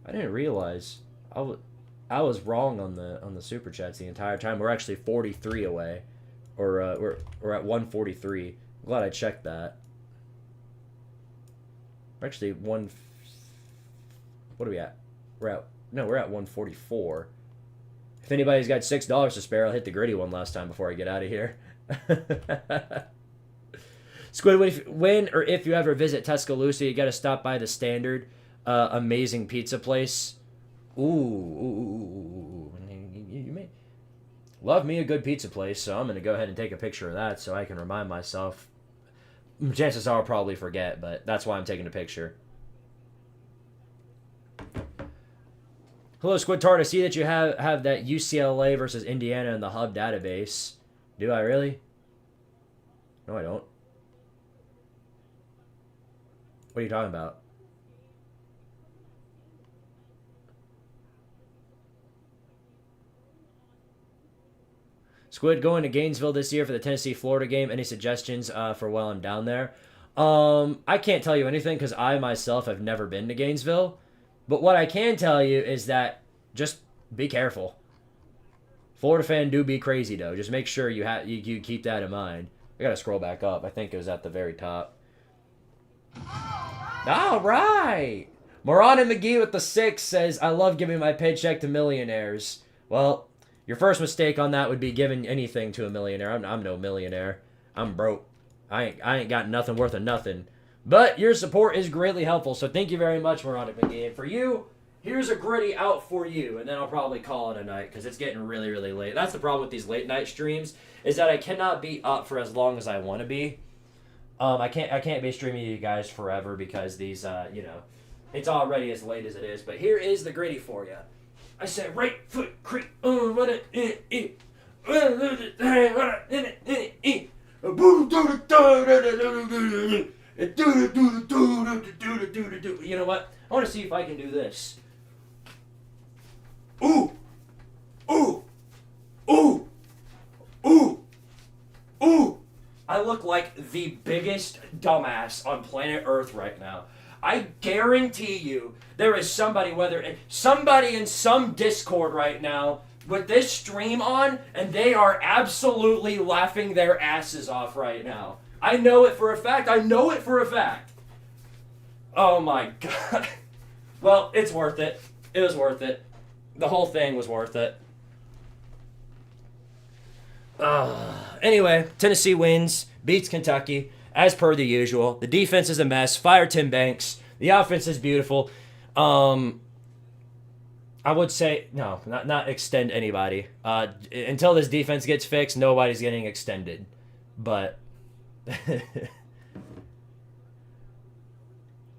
I didn't realize. I was wrong on the super chats the entire time. We're actually 43 away, or we're at 143. I'm glad I checked that. We're actually one. What are we at? We're at 144. If anybody's got $6 to spare, I'll hit the gritty one last time before I get out of here. Squid, when or if you ever visit Tuscaloosa, you got to stop by the Standard, amazing pizza place. Ooh. You may love me a good pizza place, so I'm going to go ahead and take a picture of that so I can remind myself. Chances are I'll probably forget, but that's why I'm taking a picture. Hello, Squidtard. I see that you have that UCLA versus Indiana in the Hub database. Do I really? No, I don't. What are you talking about? Squid, going to Gainesville this year for the Tennessee-Florida game. Any suggestions for while I'm down there? I can't tell you anything because I myself have never been to Gainesville. But what I can tell you is that just be careful. Florida fan do be crazy though. Just make sure you keep that in mind. I gotta scroll back up. I think it was at the very top. All right. Moran and McGee with the 6 says, I love giving my paycheck to millionaires. Well, your first mistake on that would be giving anything to a millionaire. I'm no millionaire. I'm broke. I ain't got nothing worth of nothing. But your support is greatly helpful, so thank you very much, Moran and McGee. And for you, here's a gritty out for you, and then I'll probably call it a night because it's getting really, really late. That's the problem with these late night streams, is that I cannot be up for as long as I want to be. I can't be streaming you guys forever because these, it's already as late as it is. But here is the gritty for you. I said right foot creep. You know what? I want to see if I can do this. Ooh, ooh, ooh, ooh, ooh. I look like the biggest dumbass on planet Earth right now. I guarantee you there is somebody in some Discord right now with this stream on, and they are absolutely laughing their asses off right now. I know it for a fact. Oh my god. Well, it's worth it. It was worth it. The whole thing was worth it. Anyway, Tennessee wins, beats Kentucky, as per the usual. The defense is a mess. Fire Tim Banks. The offense is beautiful. I would say, no, not extend anybody. Until this defense gets fixed, nobody's getting extended. But,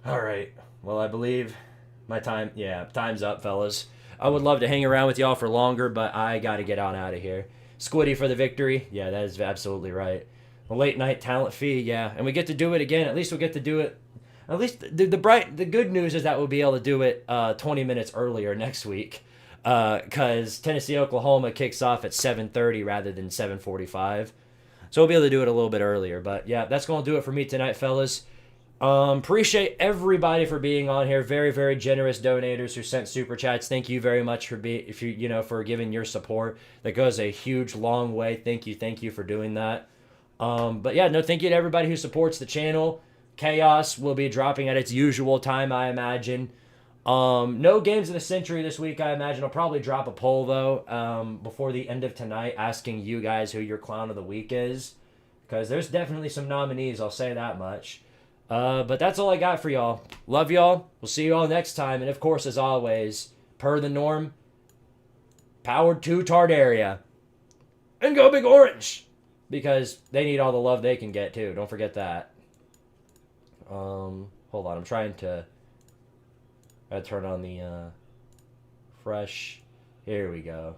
all right. Well, I believe my time's up, fellas. I would love to hang around with y'all for longer, but I got to get on out of here. Squiddy for the victory. Yeah, that is absolutely right. A late night talent fee. Yeah, and we get to do it again. At least we'll get to do it. At least the good news is that we'll be able to do it 20 minutes earlier next week, because Tennessee Oklahoma kicks off at 7:30 rather than 7:45. So we'll be able to do it a little bit earlier. But yeah, that's going to do it for me tonight, fellas. Appreciate everybody for being on here. Very, very generous donators who sent super chats. Thank you very much for for giving your support. That goes a huge, long way. Thank you for doing that. But yeah, no, thank you to everybody who supports the channel. Chaos will be dropping at its usual time, I imagine. No games of the century this week, I imagine. I'll probably drop a poll, though, before the end of tonight, asking you guys who your clown of the week is. Because there's definitely some nominees, I'll say that much. But that's all I got for y'all. Love y'all. We'll see you all next time. And, of course, as always, per the norm, powered to Tardaria. And go Big Orange! Because they need all the love they can get, too. Don't forget that. Hold on. I'm trying to turn on the fresh. Here we go.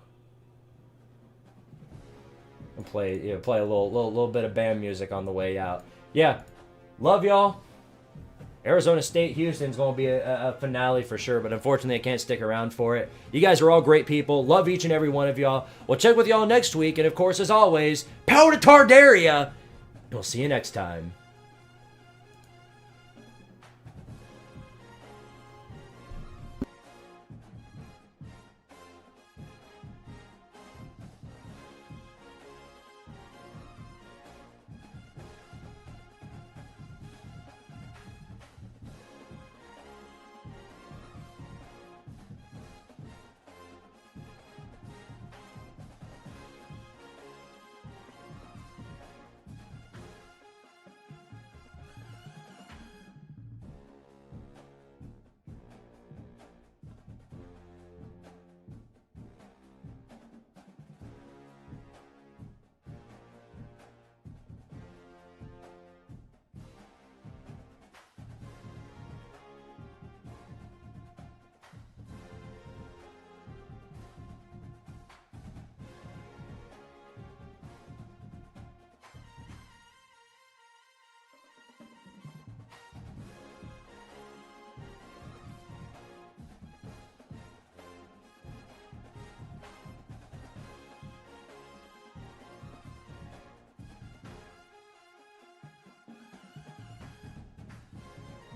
And play a little bit of band music on the way out. Yeah. Love y'all. Arizona State Houston's going to be a finale for sure, but unfortunately I can't stick around for it. You guys are all great people. Love each and every one of y'all. We'll check with y'all next week, and of course, as always, power to Tardaria. And we'll see you next time.